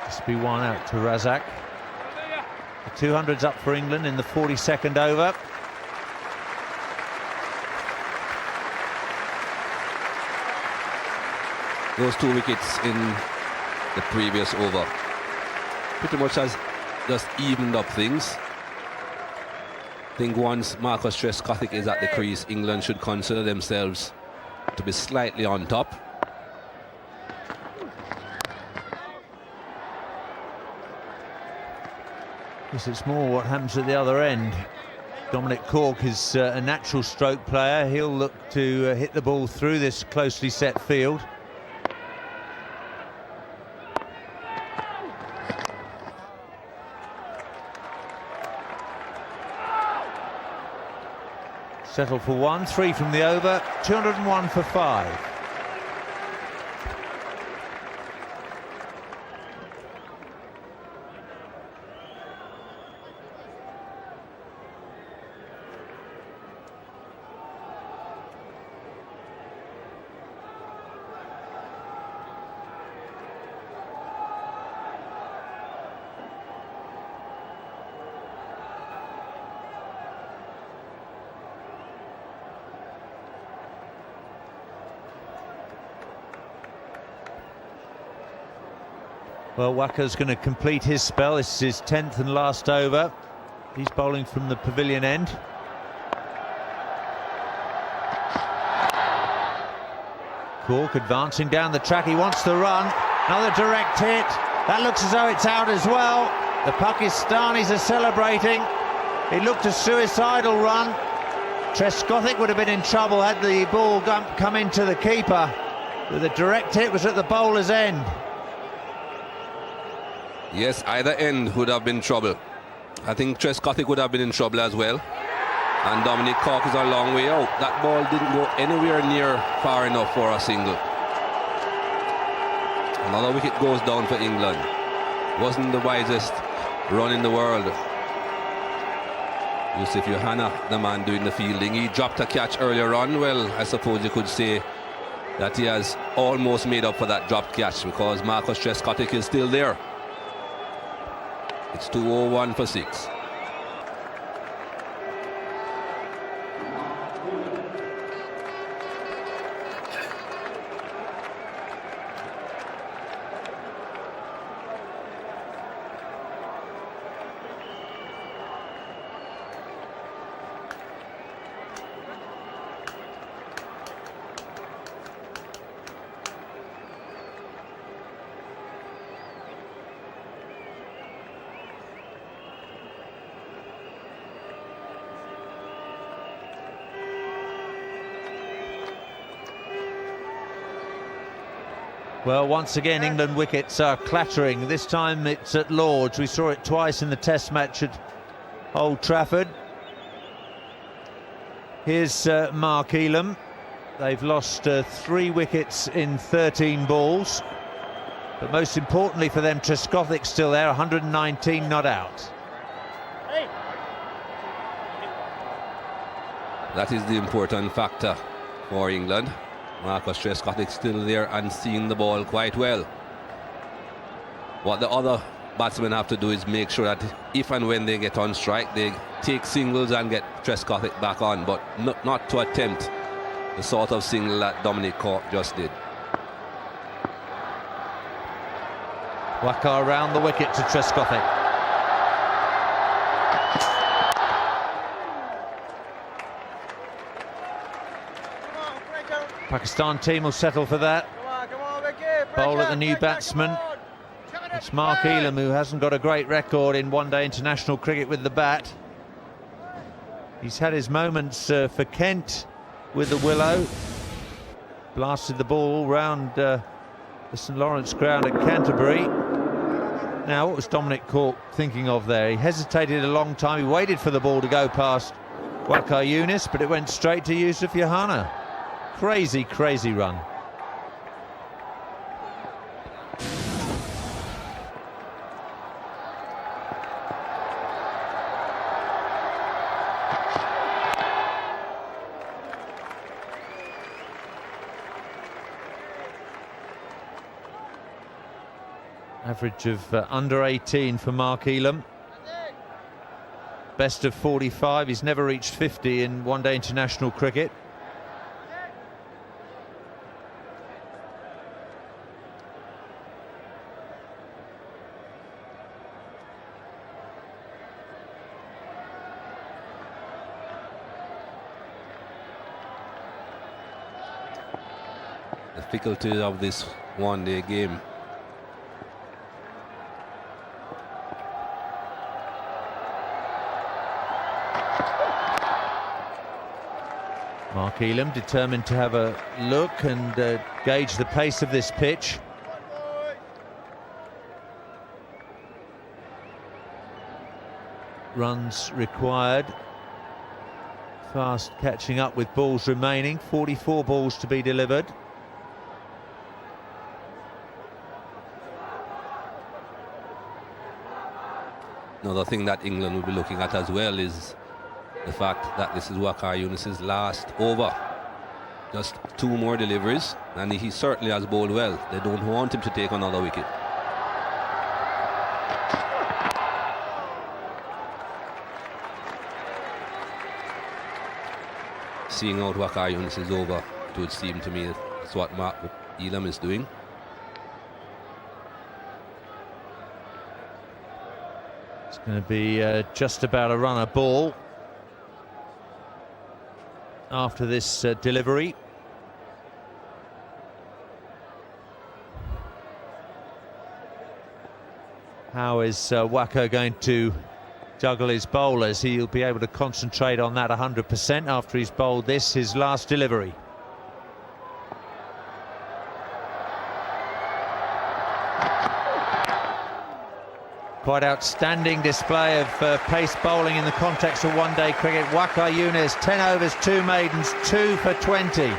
Just be 1 out to Razak. The 200's up for England in the 42nd over. Those 2 wickets in the previous over pretty much has just evened up things. I think once Marcus Trescothick is at the crease, England should consider themselves to be slightly on top. Guess it's more what happens at the other end. Dominic Cork is a natural stroke player. He'll look to hit the ball through this closely set field. Settle for 1, 3 from the over, 201 for 5. Well, Waka's going to complete his spell. This is his 10th and last over. He's bowling from the pavilion end. Cork advancing down the track. He wants the run. Another direct hit. That looks as though it's out as well. The Pakistanis are celebrating. It looked a suicidal run. Trescothick would have been in trouble had the ball come into the keeper. But the direct hit was at the bowler's end. Yes, either end would have been trouble. I think Trescothick would have been in trouble as well. And Dominic Cork is a long way out. That ball didn't go anywhere near far enough for a single. Another wicket goes down for England. Wasn't the wisest run in the world. Yusuf Yohana, the man doing the fielding. He dropped a catch earlier on. Well, I suppose you could say that he has almost made up for that dropped catch because Marcus Trescothick is still there. It's 201 for 6. Well, once again, England wickets are clattering. This time it's at Lord's. We saw it twice in the Test match at Old Trafford. Here's Mark Elam. They've lost 3 wickets in 13 balls. But most importantly for them, Trescothick still there, 119 not out. That is the important factor for England. Marcus Trescothick still there and seeing the ball quite well. What the other batsmen have to do is make sure that if and when they get on strike, they take singles and get Trescothick back on, but not to attempt the sort of single that Dominic Cork just did. Waka around the wicket to Trescothick. Pakistan team will settle for that. Bowl at the new batsman. It's Mark Elam, who hasn't got a great record in one-day international cricket with the bat. He's had his moments for Kent with the willow. Blasted the ball all round the St Lawrence ground at Canterbury. Now, what was Dominic Cork thinking of there? He hesitated a long time. He waited for the ball to go past Waqar Younis, but it went straight to Yusuf Yohana. Crazy, crazy run. Average of under 18 for Mark Elam. Best of 45. He's never reached 50 in one-day international cricket. The difficulty of this one-day game. Mark Elam determined to have a look and gauge the pace of this pitch. Runs required. Fast catching up with balls remaining. 44 balls to be delivered. Another thing that England will be looking at as well is the fact that this is Waqar Younis's last over. Just 2 more deliveries, and he certainly has bowled well. They don't want him to take another wicket. Seeing out Waqar Younis's over, it would seem to me that's what Mark Elam is doing. It's going to be just about a runner ball after this delivery. How is Waqar going to juggle his bowlers? He'll be able to concentrate on that 100% after he's bowled this, his last delivery. Quite outstanding display of pace bowling in the context of one-day cricket. Waqar Younis, 10 overs, 2 maidens, 2 for 20.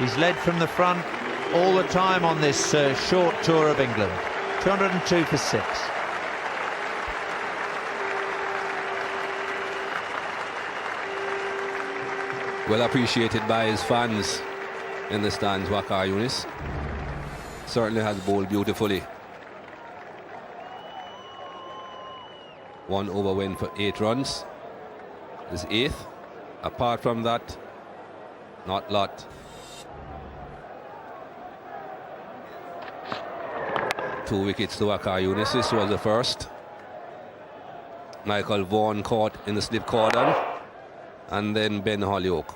He's led from the front all the time on this short tour of England. 202 for 6. Well appreciated by his fans in the stands, Waqar Younis. Certainly has bowled beautifully. 1 over win for 8 runs. His 8th. Apart from that, not lot. Two wickets to Waqar Younis. This was the first. Michael Vaughan caught in the slip cordon, and then Ben Holyoke.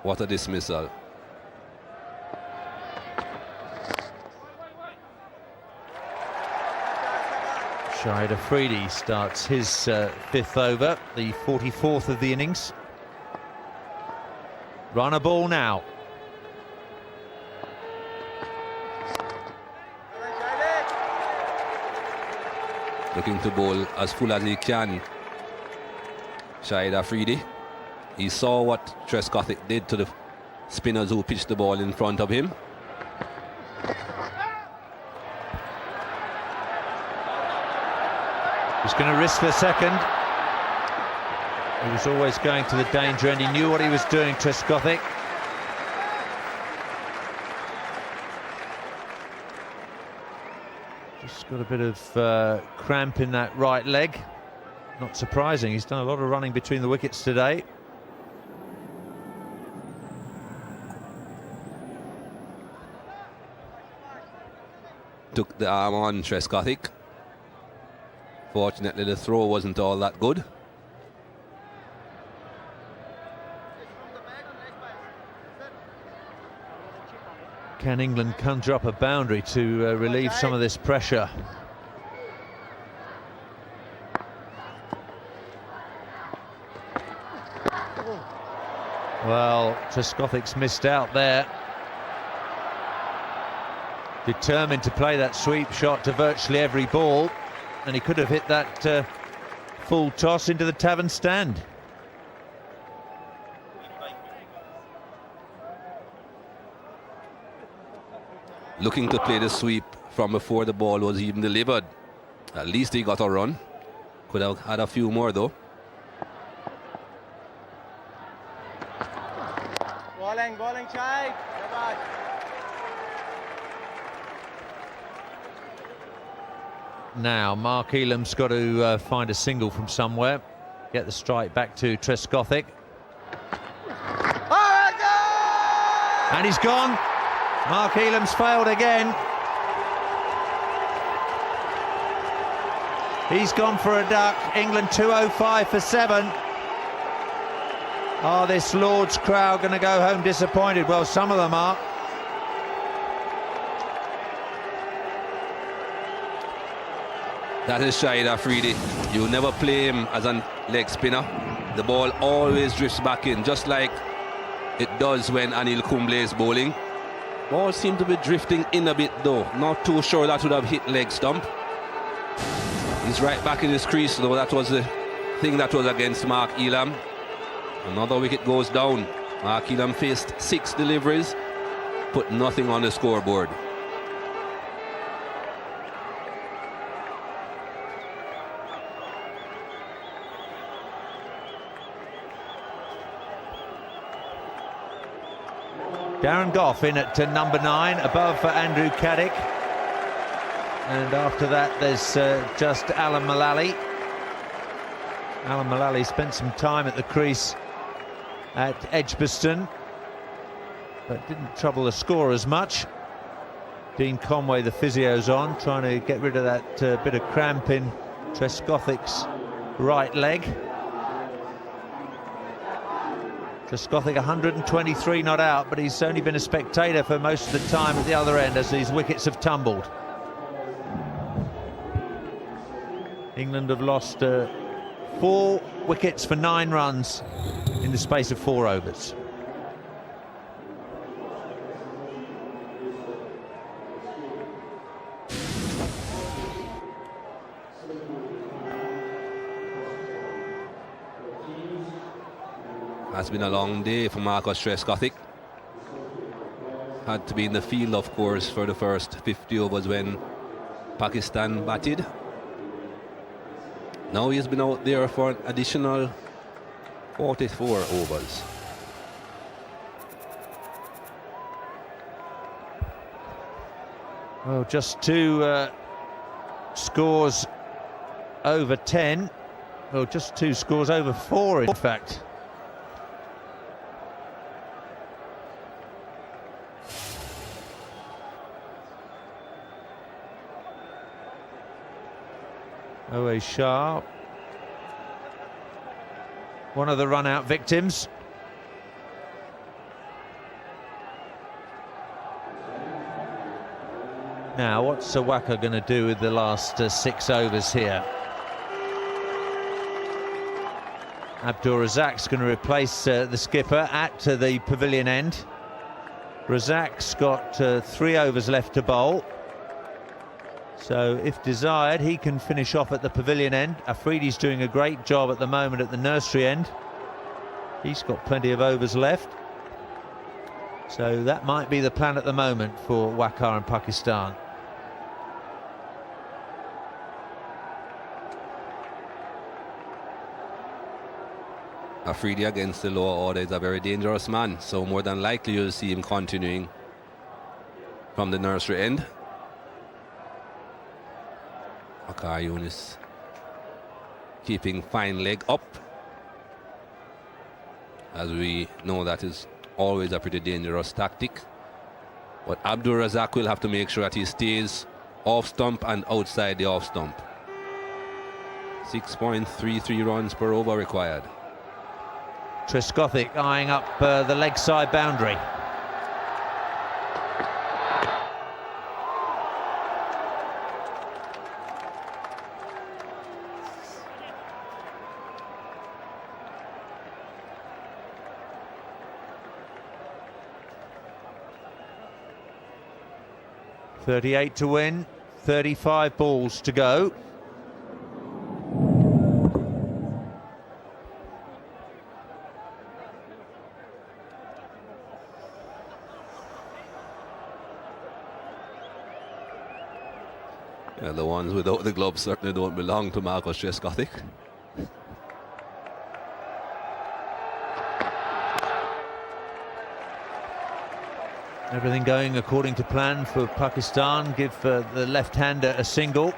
What a dismissal. Shahid Afridi starts his 5th over, the 44th of the innings. Runner ball now. Looking to bowl as full as he can. Shahid Afridi. He saw what Trescothick did to the spinners who pitched the ball in front of him. He's going to risk the second. He was always going to the danger end. He knew what he was doing, Trescothick. Just got a bit of cramp in that right leg. Not surprising. He's done a lot of running between the wickets today. Took the arm on Trescothick. Fortunately, the throw wasn't all that good. Can England conjure up a boundary to relieve some of this pressure? Well, Trescothick's missed out there. Determined to play that sweep shot to virtually every ball, and he could have hit that full toss into the tavern stand. Looking to play the sweep from before the ball was even delivered. At least he got a run. Could have had a few more though. Bowling, Shahid. Now, Mark Elam's got to find a single from somewhere. Get the strike back to Trescothick. And he's gone. Mark Elam's failed again. He's gone for a duck. England 205 for 7. Oh, this Lord's crowd going to go home disappointed. Well, some of them are. That is Shahid Afridi. You never play him as a leg spinner. The ball always drifts back in, just like it does when Anil Kumble is bowling. Ball seemed to be drifting in a bit though. Not too sure that would have hit leg stump. He's right back in his crease though. That was the thing that was against Mark Elam. Another wicket goes down. Mark Elam faced 6 deliveries, put nothing on the scoreboard. Darren Gough in at number 9, above for Andrew Caddick. And after that, there's just Alan Mullally. Alan Mullally spent some time at the crease at Edgbaston, but didn't trouble the score as much. Dean Conway, the physio's on, trying to get rid of that bit of cramp in Trescothick's right leg. Trescothick 123 not out, but he's only been a spectator for most of the time at the other end as these wickets have tumbled. England have lost 4 wickets for 9 runs in the space of 4 overs. Has been a long day for Marcus Trescothick. Had to be in the field, of course, for the first 50 overs when Pakistan batted. Now he's been out there for an additional 44 overs. Well, just 2 scores over 10. Well, just 2 scores over 4, in fact. Owe Shah, one of the run-out victims. Now, what's Sawaka going to do with the last 6 overs here? Abdur Razak's going to replace the skipper at the pavilion end. Razak's got 3 overs left to bowl. So, if desired, he can finish off at the pavilion end. Afridi's doing a great job at the moment at the nursery end. He's got plenty of overs left. So, that might be the plan at the moment for Waqar and Pakistan. Afridi against the lower order is a very dangerous man, so more than likely you'll see him continuing from the nursery end. Waqar Younis keeping fine leg up, as we know that is always a pretty dangerous tactic. But Abdur Razak will have to make sure that he stays off stump and outside the off stump. 6.33 runs per over required. Trescothick eyeing up the leg side boundary. .38 to win, 35 balls to go. Yeah, the ones without the gloves certainly don't belong to Marcus Trescothick. Everything going according to plan for Pakistan. Give the left-hander a single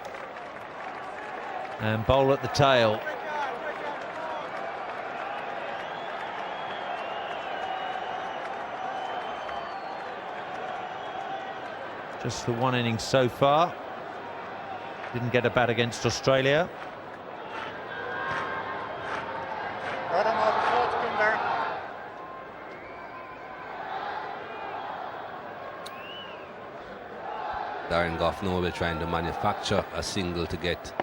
and bowl at the tail. Just the 1 innings so far. Didn't get a bat against Australia. Darren Gough will be trying to manufacture a single to get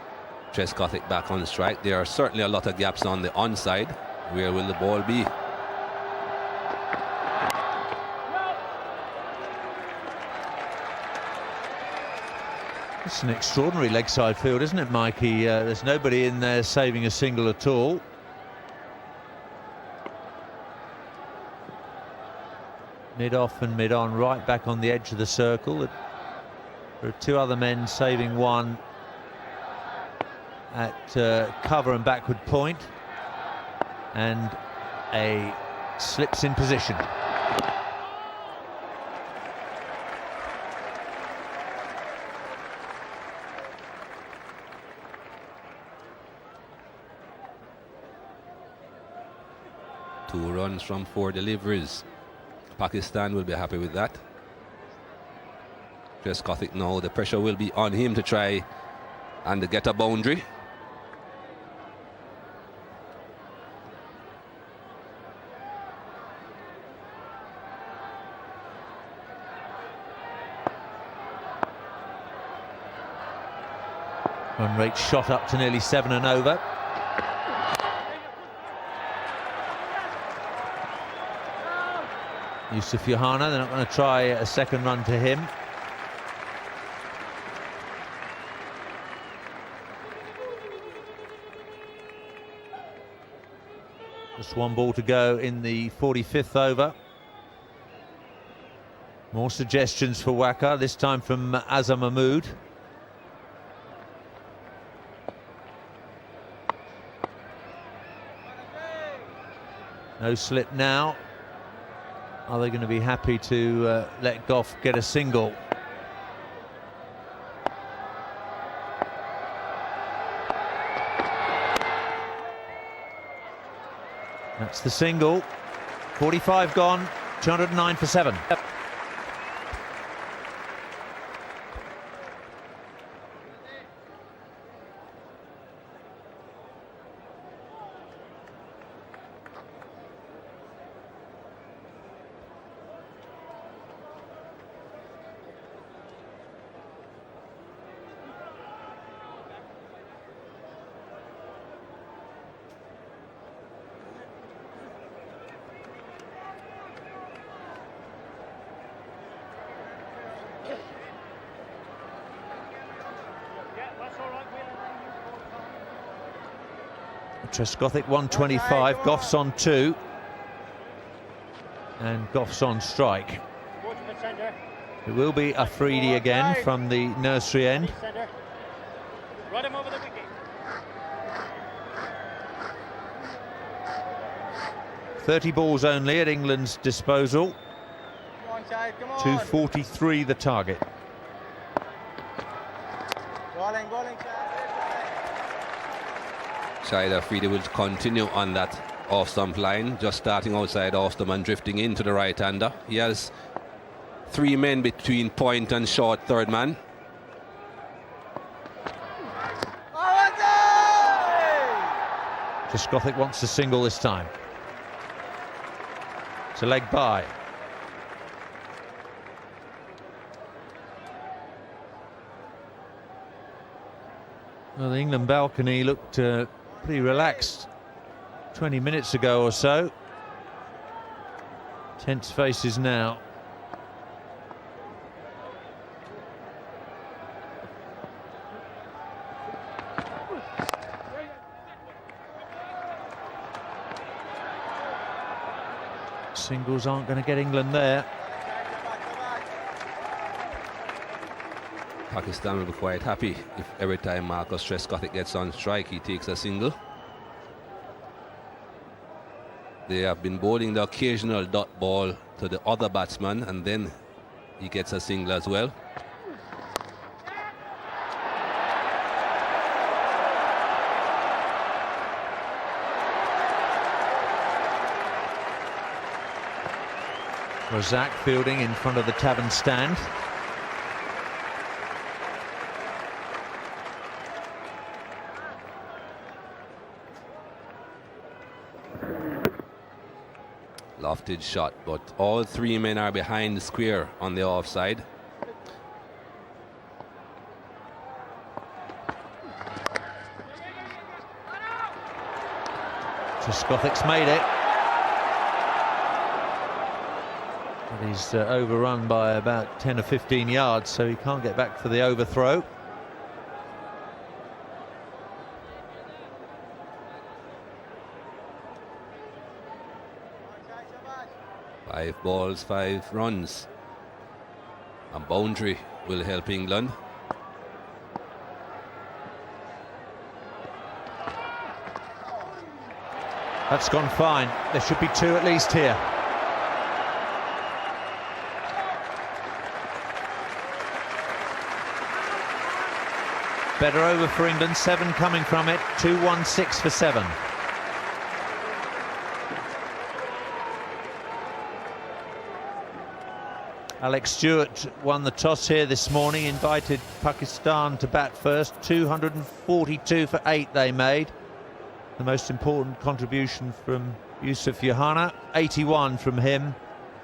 Trescothick back on strike. There are certainly a lot of gaps on the onside. Where will the ball be? It's an extraordinary leg side field, isn't it, Mikey? There's nobody in there saving a single at all. Mid-off and mid-on, right back on the edge of the circle. There are two other men saving one at cover and backward point, and a slips in position. Two runs from 4 deliveries. Pakistan will be happy with that. Trescothick now, the pressure will be on him to try and get a boundary. Run rate shot up to nearly 7 and over. Yusuf Yohana, they're not going to try a second run to him. Just one ball to go in the 45th over. More suggestions for Waqar, this time from Azam Mahmood. No slip now. Are they going to be happy to let Goff get a single? That's the single. 45 gone, 209 for 7. Trescothick 125, Goff's on 2, and Goff's on strike. It will be Afridi again from the nursery end. Run him over the wicket. 30 balls only at England's disposal. Come on, Shahid, come on. 243 the target. Bowling, bowling, Shahid. Shahid Afridi will continue on that off-stump line, just starting outside off-stump and drifting into the right-hander. He has 3 men between point and short third man. Trescothick wants a single this time. It's a leg by. Well, the England balcony looked pretty relaxed 20 minutes ago or so. Tense faces now. Singles aren't going to get England there. Pakistan will be quite happy if every time Marcus Trescothick gets on strike, he takes a single. They have been bowling the occasional dot ball to the other batsman, and then he gets a single as well. Razak fielding in front of the tavern stand. Lofted shot, but all 3 men are behind the square on the offside. Trescothic's made it. But he's overrun by about 10 or 15 yards, so he can't get back for the overthrow. Five balls, 5 runs. A boundary will help England. That's gone fine. There should be 2 at least here. Better over for England, 7 coming from it, 2-1-6 for 7. Alex Stewart won the toss here this morning, invited Pakistan to bat first. 242 for 8 they made. The most important contribution from Yusuf Yohana, 81 from him.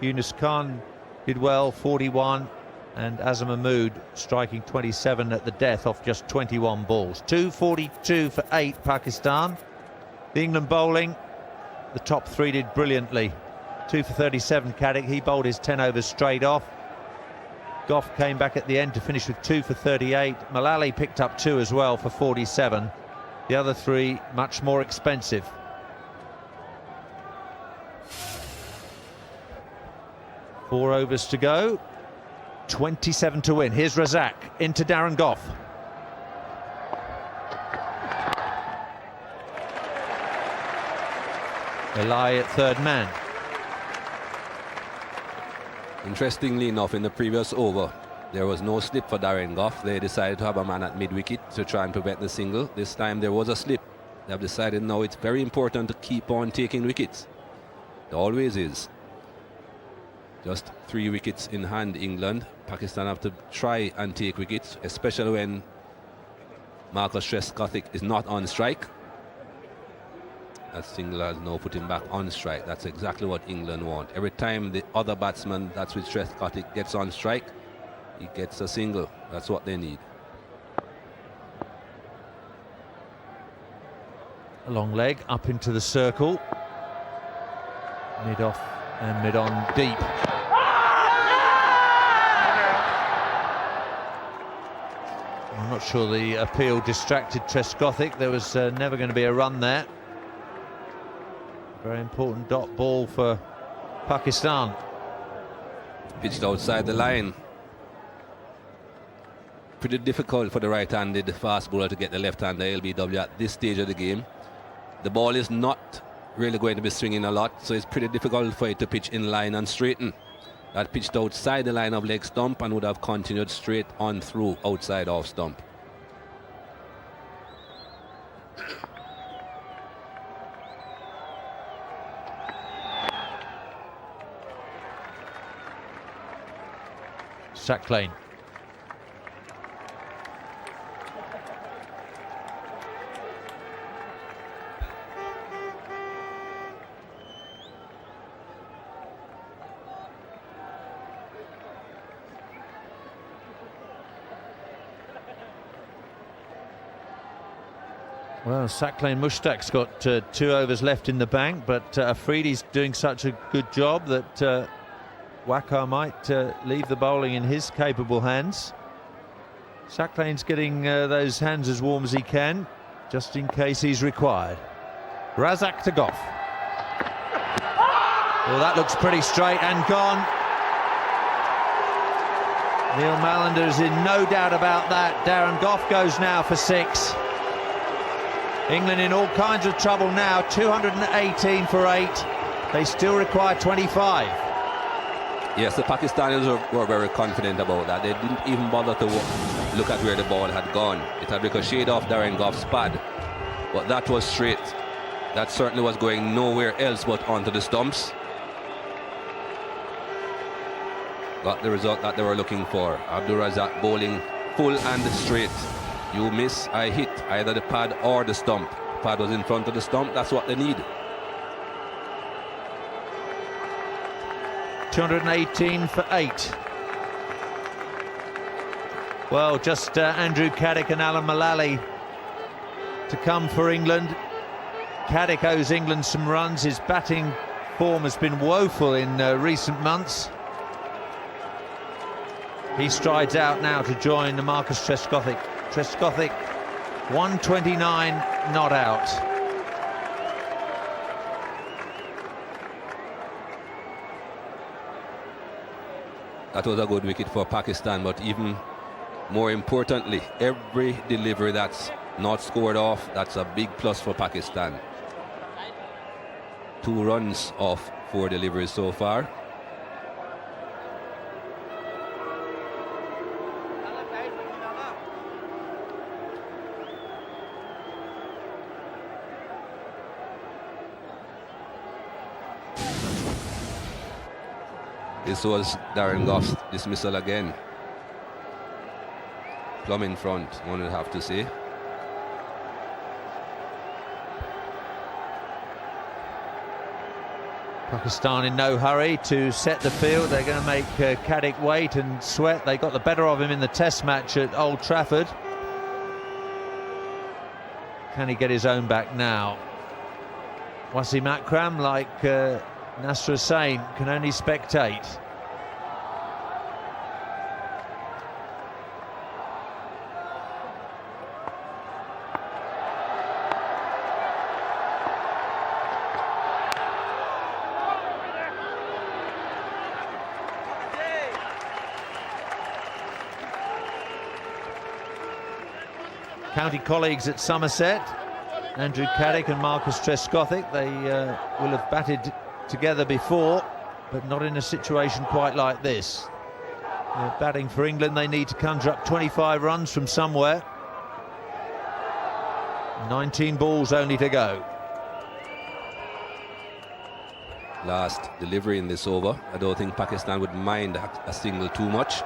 Yunus Khan did well, 41. And Azam Mahmood striking 27 at the death off just 21 balls. 242 for 8 Pakistan. The England bowling, the top 3 did brilliantly. 2 for 37 Caddick, he bowled his 10 overs straight off. Goff came back at the end to finish with 2 for 38. Mullally picked up 2 as well for 47. The other 3 much more expensive. Four overs to go. 27 to win. Here's Razak into Darren Goff. They lie at third man. Interestingly enough, in the previous over, there was no slip for Darren Goff. They decided to have a man at mid-wicket to try and prevent the single. This time there was a slip. They have decided now it's very important to keep on taking wickets. It always is. Just 3 wickets in hand, England. Pakistan have to try and take wickets, especially when Marcus Trescothicke is not on strike. That single has now put him back on strike. That's exactly what England want. Every time the other batsman that's with Trescothicke gets on strike, he gets a single. That's what they need. A long leg up into the circle. Mid off and mid on deep. I'm not sure the appeal distracted Trescothicke. There was never going to be a run there. Very important dot ball for Pakistan. Pitched outside the line. Pretty difficult for the right-handed fast bowler to get the left-hander LBW at this stage of the game. The ball is not really going to be swinging a lot, so it's pretty difficult for it to pitch in line and straighten. That pitched outside the line of leg stump and would have continued straight on through outside off stump. Sacklane. Well, Sacklane Mushtaq's got 2 overs left in the bank, but Afridi's doing such a good job that Waqar might leave the bowling in his capable hands. Sacklane's getting those hands as warm as he can, just in case he's required. Razak to Goff. Well, that looks pretty straight and gone. Neil Mallender is in no doubt about that. Darren Goff goes now for 6. England in all kinds of trouble now. 218 for 8. They still require 25. Yes, the Pakistanis were very confident about that. They didn't even bother to look at where the ball had gone. It had ricocheted off Darren Goff's pad, but that was straight. That certainly was going nowhere else but onto the stumps. Got the result that they were looking for. Abdul Razak bowling full and straight. You miss, I hit, either the pad or the stump. The pad was in front of the stump, that's what they need. 218 for 8. Well, just Andrew Caddick and Alan Mullally to come for England. Caddick owes England some runs. His batting form has been woeful in recent months. He strides out now to join Marcus Trescothick. Trescothick, 129 not out. That was a good wicket for Pakistan, but even more importantly, every delivery that's not scored off, that's a big plus for Pakistan. 2 runs off 4 deliveries so far. This was Darren Goff's dismissal again. Plum in front, one would have to say. Pakistan in no hurry to set the field. They're going to make Caddick wait and sweat. They got the better of him in the Test match at Old Trafford. Can he get his own back now? Wasim Akram, like Nasser Hussain, can only spectate. County colleagues at Somerset, Andrew Caddick and Marcus Trescothick, they will have batted together before, but not in a situation quite like this. They're batting for England, they need to conjure up 25 runs from somewhere. 19 balls only to go. Last delivery in this over. I don't think Pakistan would mind a single too much.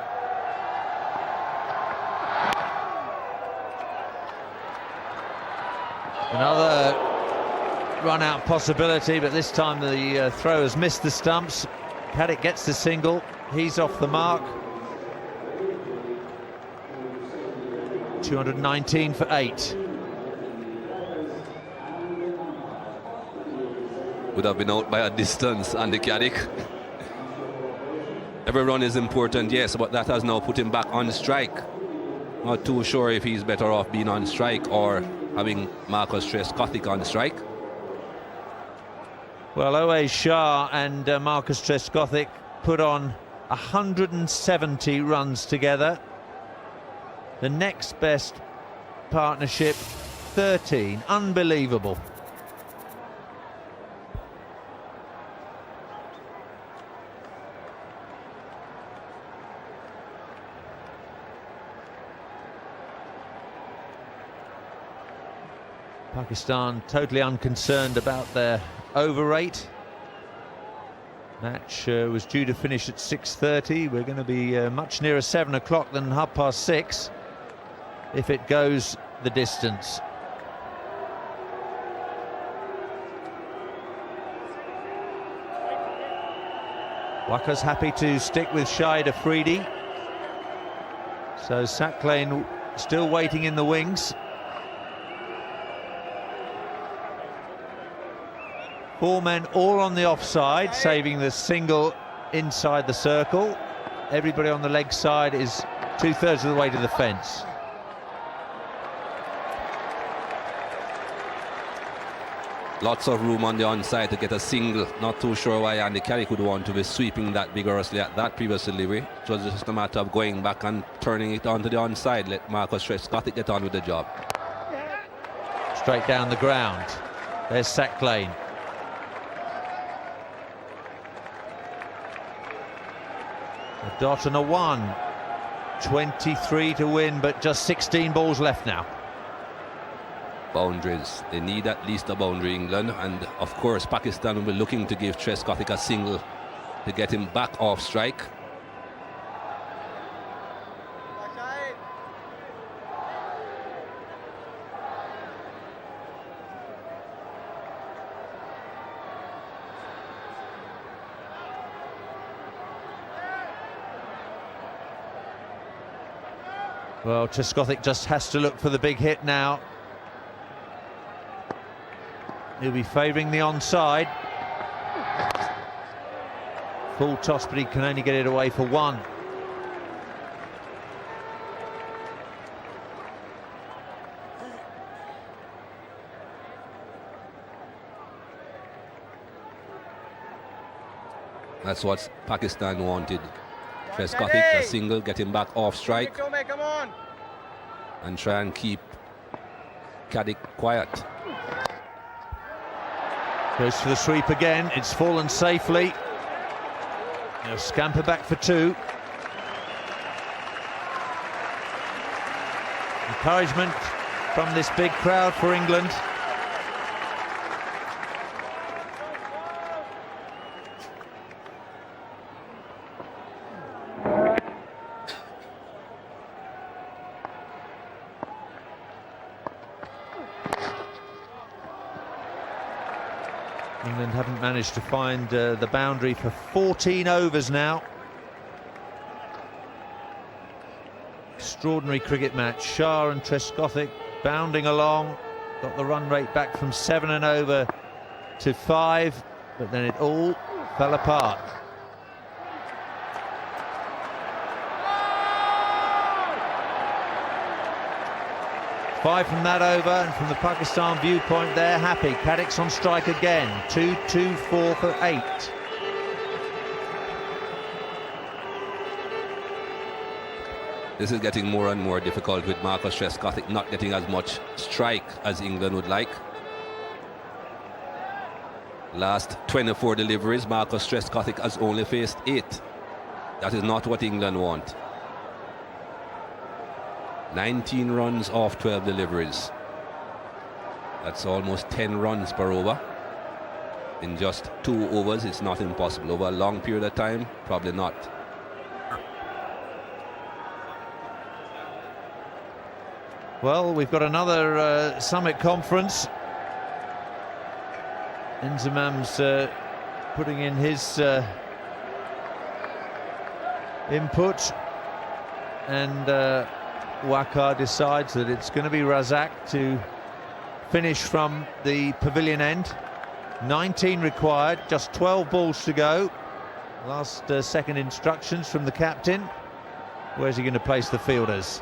Another run-out possibility, but this time the throw has missed the stumps. Caddick gets the single. He's off the mark. 219 for 8. Would have been out by a distance, Andy Caddick. Every run is important, yes, but that has now put him back on strike. Not too sure if he's better off being on strike or having Marcus Trescothick on strike. Well, Owe Shah and Marcus Trescothick put on 170 runs together. The next best partnership, 13. Unbelievable. Pakistan totally unconcerned about their over rate. Match was due to finish at 6:30. We're going to be much nearer 7 o'clock than 6:30 if it goes the distance. Waka's happy to stick with Shahid Afridi. So Saqlain still waiting in the wings. 4 men all on the offside, saving the single inside the circle. Everybody on the leg side is 2/3 of the way to the fence. Lots of room on the onside to get a single. Not too sure why Andy Caddick would want to be sweeping that vigorously at that previous delivery. It was just a matter of going back and turning it onto the onside. Let Marcus Trescothick get on with the job. Straight down the ground. There's Saqlain. A dot and a 1. 23 to win, but just 16 balls left now. Boundaries. They need at least a boundary, England, and of course Pakistan will be looking to give Trescothick a single to get him back off strike. Well, Trescothick just has to look for the big hit now. He'll be favouring the onside. Full toss, but he can only get it away for one. That's what Pakistan wanted. Trescothick, a single, get him back off strike. Come on. And try and keep Caddick quiet. Goes for the sweep again. It's fallen safely. They'll scamper back for two. Encouragement from this big crowd for England. England haven't managed to find the boundary for 14 overs now. Extraordinary cricket match. Shah and Trescothick bounding along. Got the run rate back from 7 and over to 5, but then it all fell apart. Five from that over, and from the Pakistan viewpoint, they're happy. Caddick's on strike again. 2-2-4 for 8. This is getting more and more difficult with Marcus Trescothick not getting as much strike as England would like. Last 24 deliveries, Marcus Trescothick has only faced 8. That is not what England want. 19 runs off 12 deliveries. That's almost 10 runs per over. In just 2 overs, it's not impossible. Over a long period of time, probably not. Well, we've got another summit conference. Inzamam's putting in his input, and Waqar decides that it's going to be Razak to finish from the pavilion end. 19 required, just 12 balls to go. Last second instructions from the captain. Where's he going to place the fielders?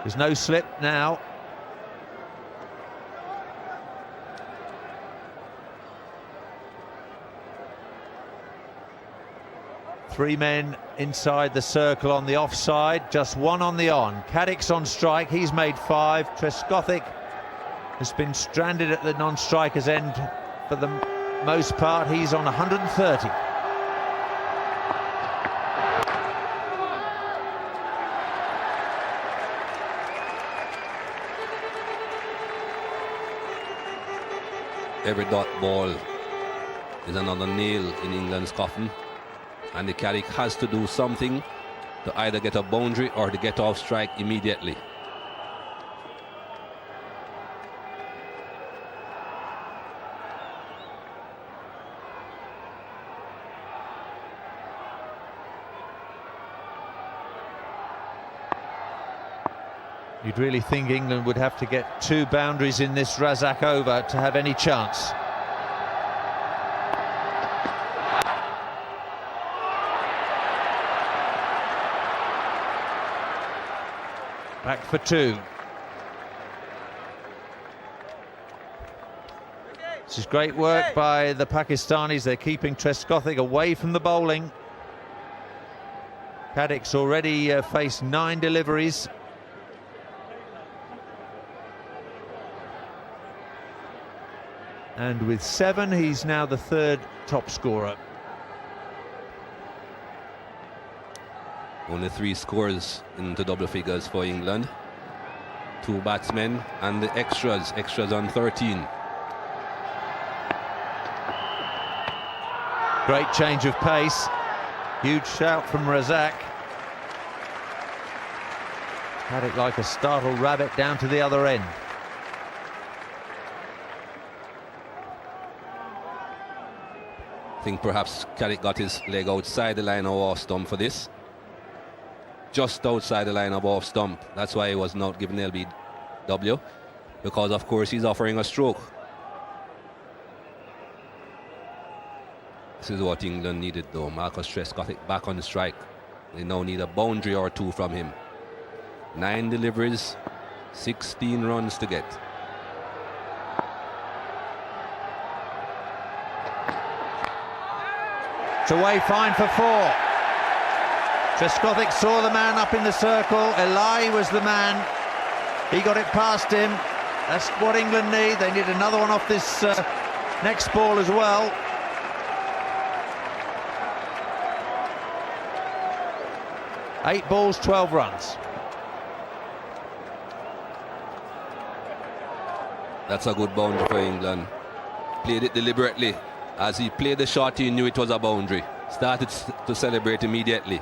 There's no slip now. Three men inside the circle on the offside, just one on the on. Caddick's on strike, he's made 5. Trescothick has been stranded at the non-striker's end for the most part. He's on 130. Every dot ball is another nail in England's coffin, and the Caddick has to do something to either get a boundary or to get off strike immediately. You'd really think England would have to get 2 boundaries in this Razak over to have any chance. Back for 2. This is great work by the Pakistanis. They're keeping Trescothick away from the bowling. Caddick's already faced 9 deliveries. And with 7, he's now the 3rd top scorer. Only 3 scores into double figures for England. 2 batsmen and the extras on 13. Great change of pace. Huge shout from Razak. Caddick like a startled rabbit down to the other end. I think perhaps Caddick got his leg outside the line of off stump for this. just outside the line of off stump. That's why he was not given LBW, because of course he's offering a stroke. This is what England needed though. Marcus Trescothick back on the strike. They now need a boundary or two from him. 9 deliveries, 16 runs to get. It's away fine for 4. Trescothick saw the man up in the circle. Eli was the man. He got it past him. That's what England need. They need another one off this next ball as well. Eight balls, 12 runs. That's a good boundary for England. Played it deliberately. As he played the shot, he knew it was a boundary. Started to celebrate immediately.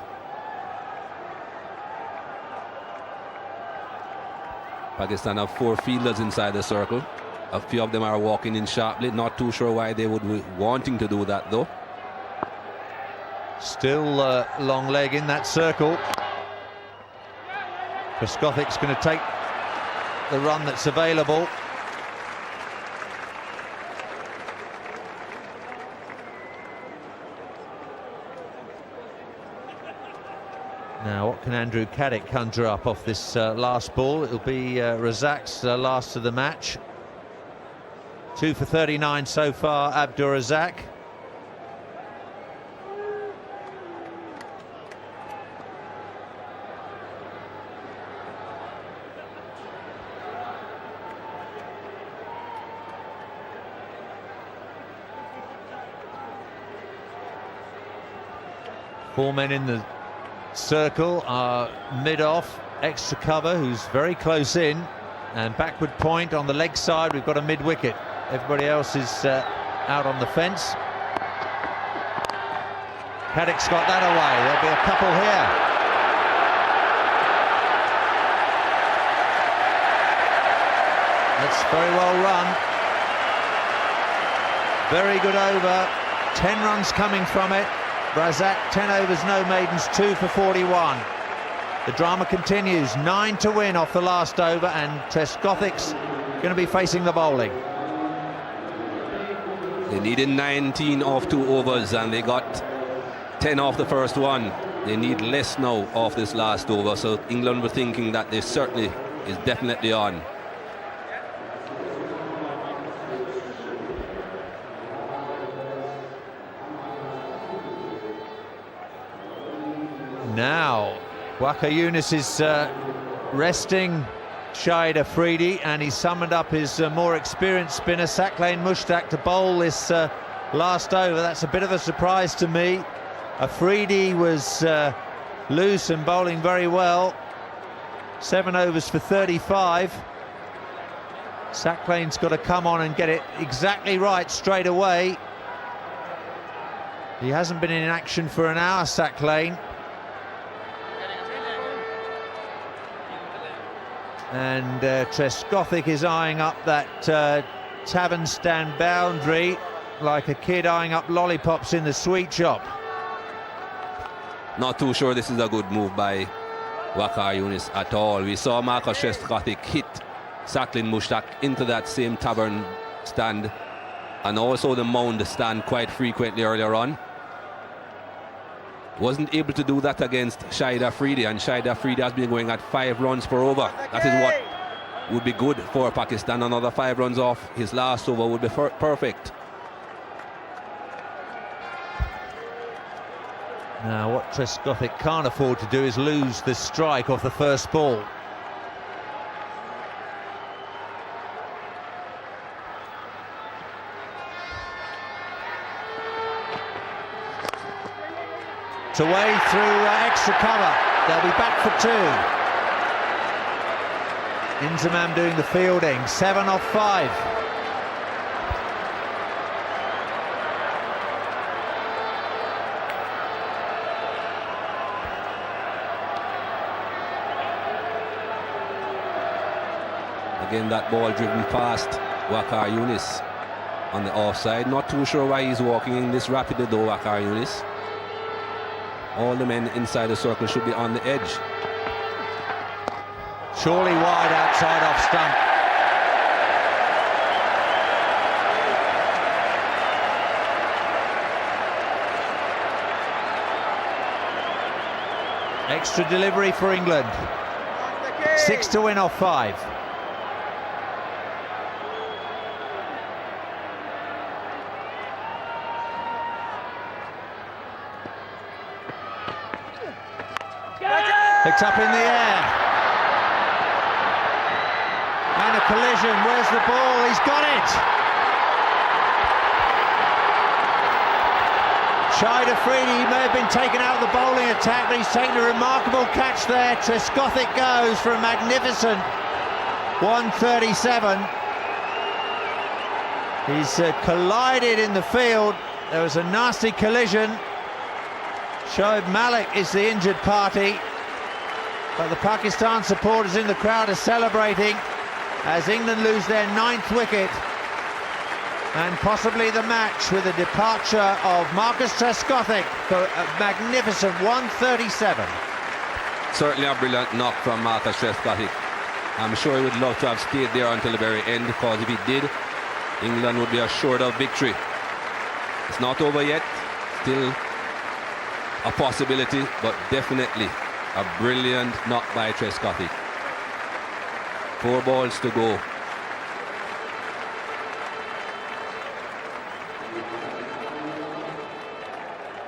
Pakistan have 4 fielders inside the circle. A few of them are walking in sharply. Not too sure why they would be wanting to do that though. Still long leg in that circle. Trescothick's going to take the run that's available. Now, what can Andrew Caddick conjure up off this last ball? It'll be Razak's last of the match. 2 for 39 so far, Abdur Razak. Four men in the circle are mid-off, extra cover, who's very close in, and backward point on the leg side. We've got a mid-wicket. Everybody else is out on the fence. Caddick's got that away. There'll be a couple here. That's very well run. Very good over. 10 runs coming from it. Razak, 10 overs, no maidens, 2 for 41. The drama continues. 9 to win off the last over, and Trescothick's going to be facing the bowling. They needed 19 off 2 overs, and they got 10 off the first one. They need less now off this last over, so England were thinking that they certainly is definitely on. Now, Waqar Younis is resting Shahid Afridi, and he's summoned up his more experienced spinner, Saqlain Mushtaq, to bowl this last over. That's a bit of a surprise to me. Afridi was loose and bowling very well. 7 overs for 35. Saqlain's got to come on and get it exactly right straight away. He hasn't been in action for an hour, Saqlain. And Trescothick is eyeing up that tavern stand boundary like a kid eyeing up lollipops in the sweet shop. Not too sure this is a good move by Waqar Younis at all. We saw Marcus Trescothick hit Saqlain Mushtaq into that same tavern stand, and also the mound stand quite frequently earlier on. Wasn't able to do that against Shahid Afridi, and Shahid Afridi has been going at 5 runs per over. That is what would be good for Pakistan. Another 5 runs off his last over would be perfect. Now, what Trescothick can't afford to do is lose the strike off the first ball. It's away through extra cover. They'll be back for 2. Inzamam doing the fielding. 7 off 5. Again, that ball driven past Waqar Younis on the offside. Not too sure why he's walking in this rapidly though, Waqar Younis. All the men inside the circle should be on the edge. Surely wide outside off stump. Extra delivery for England. 6 to win off 5. Picked up in the air. And a collision. Where's the ball? He's got it. Shide Afridi may have been taken out of the bowling attack, but he's taken a remarkable catch there. Trescothick goes for a magnificent 137. He's collided in the field. There was a nasty collision. Shoaib Malik is the injured party, but the Pakistan supporters in the crowd are celebrating as England lose their 9th wicket and possibly the match, with the departure of Marcus Trescothick for a magnificent 137. Certainly a brilliant knock from Marcus Trescothick. I'm sure he would love to have stayed there until the very end, because if he did, England would be assured of victory. It's not over yet, still a possibility, but definitely a brilliant knock by Trescothick. 4 balls to go.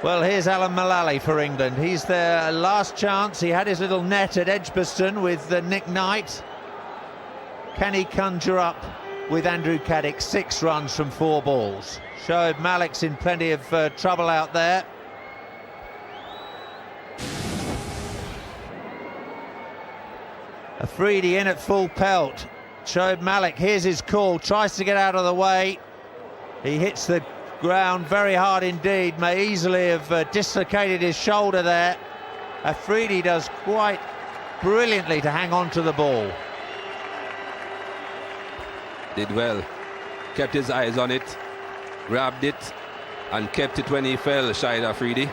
Well, here's Alan Mullally for England. He's their last chance. He had his little net at Edgbaston with Nick Knight. Can he conjure up with Andrew Caddick 6 runs from 4 balls? Shoaib Malik's in plenty of trouble out there. Afridi in at full pelt. Shoaib Malik, here's his call, tries to get out of the way. He hits the ground very hard indeed, may easily have dislocated his shoulder there. Afridi does quite brilliantly to hang on to the ball. Did well, kept his eyes on it, grabbed it and kept it when he fell, Shahid Afridi.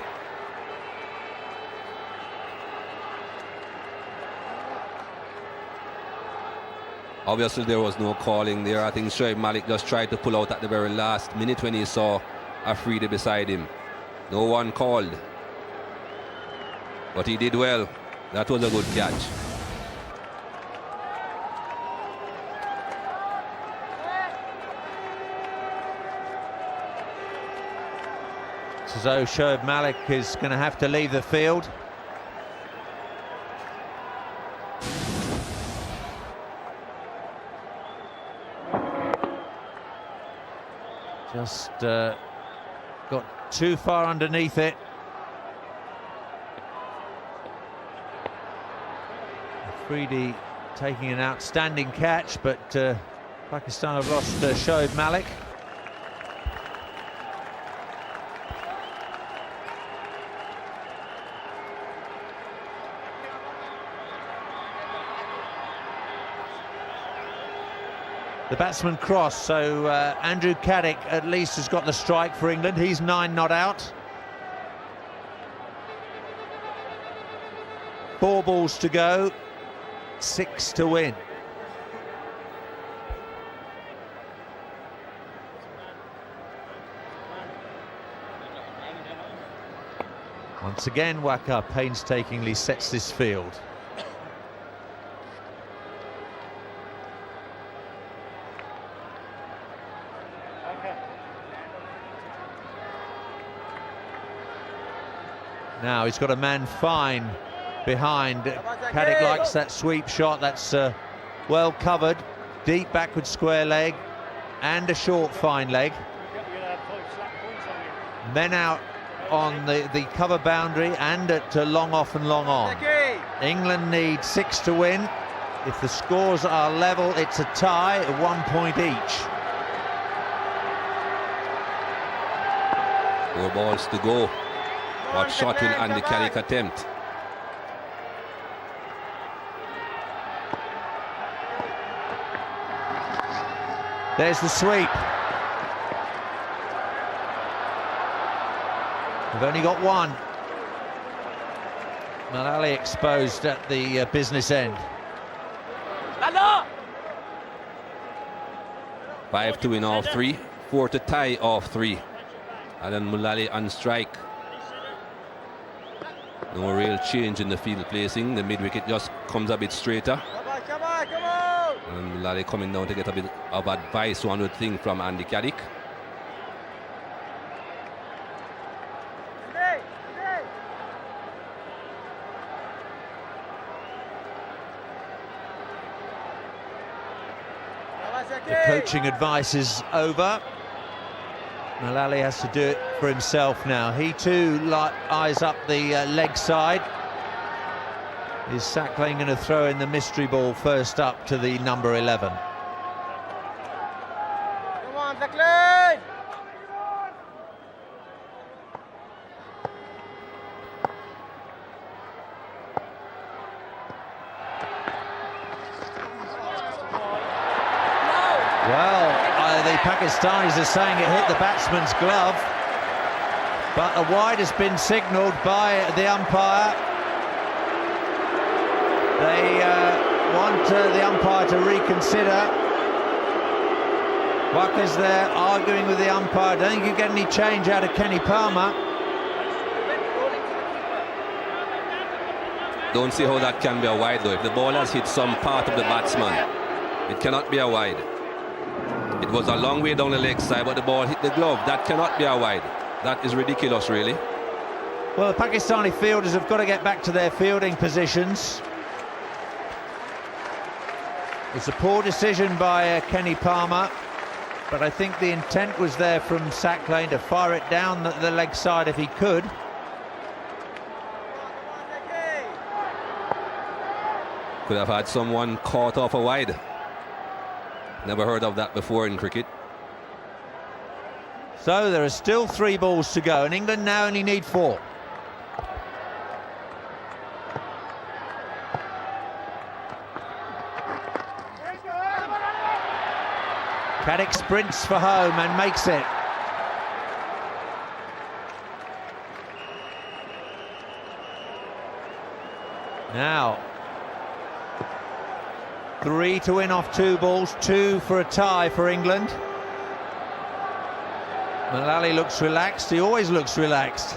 Obviously there was no calling there. I think Shoaib Malik just tried to pull out at the very last minute when he saw Afridi beside him. No one called, but he did well. That was a good catch. It's as though Shoaib Malik is going to have to leave the field. Just got too far underneath it. Afridi taking an outstanding catch, but Pakistan have lost Shoaib Malik. The batsman crossed, so Andrew Caddick at least has got the strike for England. He's 9 not out. 4 balls to go, 6 to win. Once again, Waqar painstakingly sets this field. Now he's got a man fine behind. Caddick likes that sweep shot. That's well covered. Deep backward square leg and a short fine leg. Men out on the cover boundary and at long off and long on. England need 6 to win. If the scores are level, it's a tie at 1 point each. 4 balls to go. What shot will Andy Caddick attempt? There's the sweep. We've only got 1. Malali exposed at the business end. 5 to win off 3, 4 to tie off 3. And then Mulali on strike. No real change in the field placing. The mid-wicket just comes a bit straighter. And Mulali coming down to get a bit of advice, one would think, from Andy Caddick. The coaching advice is over. Malali has to do it for himself now. He too eyes up the leg side. Is Sack Lane going to throw in the mystery ball first up to the number 11? Come on, Sack Lane! Well, the Pakistanis are saying it hit the batsman's glove, but a wide has been signalled by the umpire. They want the umpire to reconsider. Waka's there arguing with the umpire. I don't think you get any change out of Kenny Palmer. Don't see how that can be a wide though. If the ball has hit some part of the batsman, it cannot be a wide. It was a long way down the leg side, but the ball hit the glove. That cannot be a wide. That is ridiculous, really. Well, the Pakistani fielders have got to get back to their fielding positions. It's a poor decision by Kenny Palmer, but I think the intent was there from Sack Lane to fire it down the leg side if he could. Could have had someone caught off a wide. Never heard of that before in cricket. So there are still 3 balls to go, and England now only need 4. Caddick sprints for home and makes it. Now 3 to win off 2 balls, 2 for a tie for England. Malali looks relaxed. He always looks relaxed.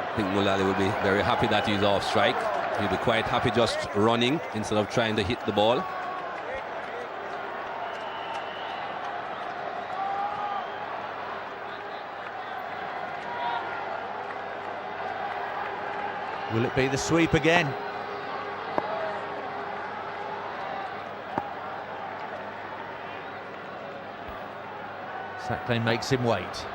I think Mulali will be very happy that he's off strike. He'll be quite happy just running instead of trying to hit the ball. Will it be the sweep again? Sack Lane makes him wait.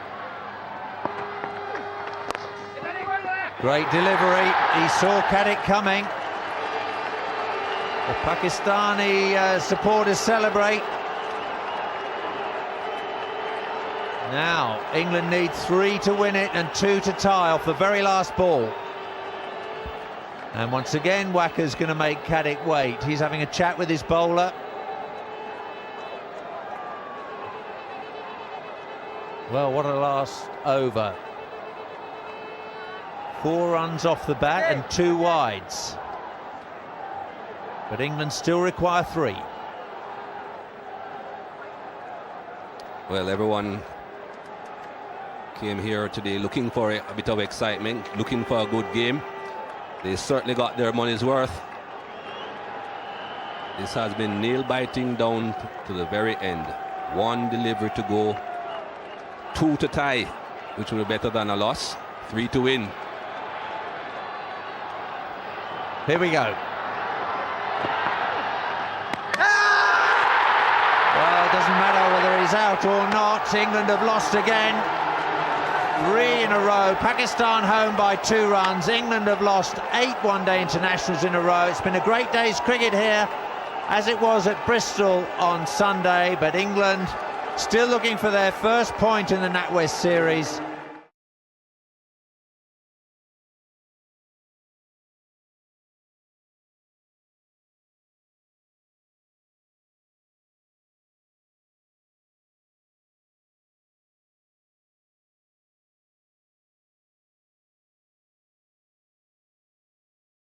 Great delivery. He saw Caddick coming. The Pakistani supporters celebrate. Now England need 3 to win it and 2 to tie off the very last ball. And once again, Waka's going to make Caddick wait. He's having a chat with his bowler. Well, what a last over. 4 runs off the bat and 2 wides. But England still require 3. Well, everyone came here today looking for a bit of excitement, looking for a good game. They certainly got their money's worth. This has been nail-biting down to the very end. 1 delivery to go, 2 to tie, which will be better than a loss, 3 to win. Here we go. Well, it doesn't matter whether he's out or not. England have lost again. 3 in a row. Pakistan home by 2 runs. England have lost 8 one-day internationals in a row. It's been a great day's cricket here, as it was at Bristol on Sunday, but England still looking for their first point in the NatWest series.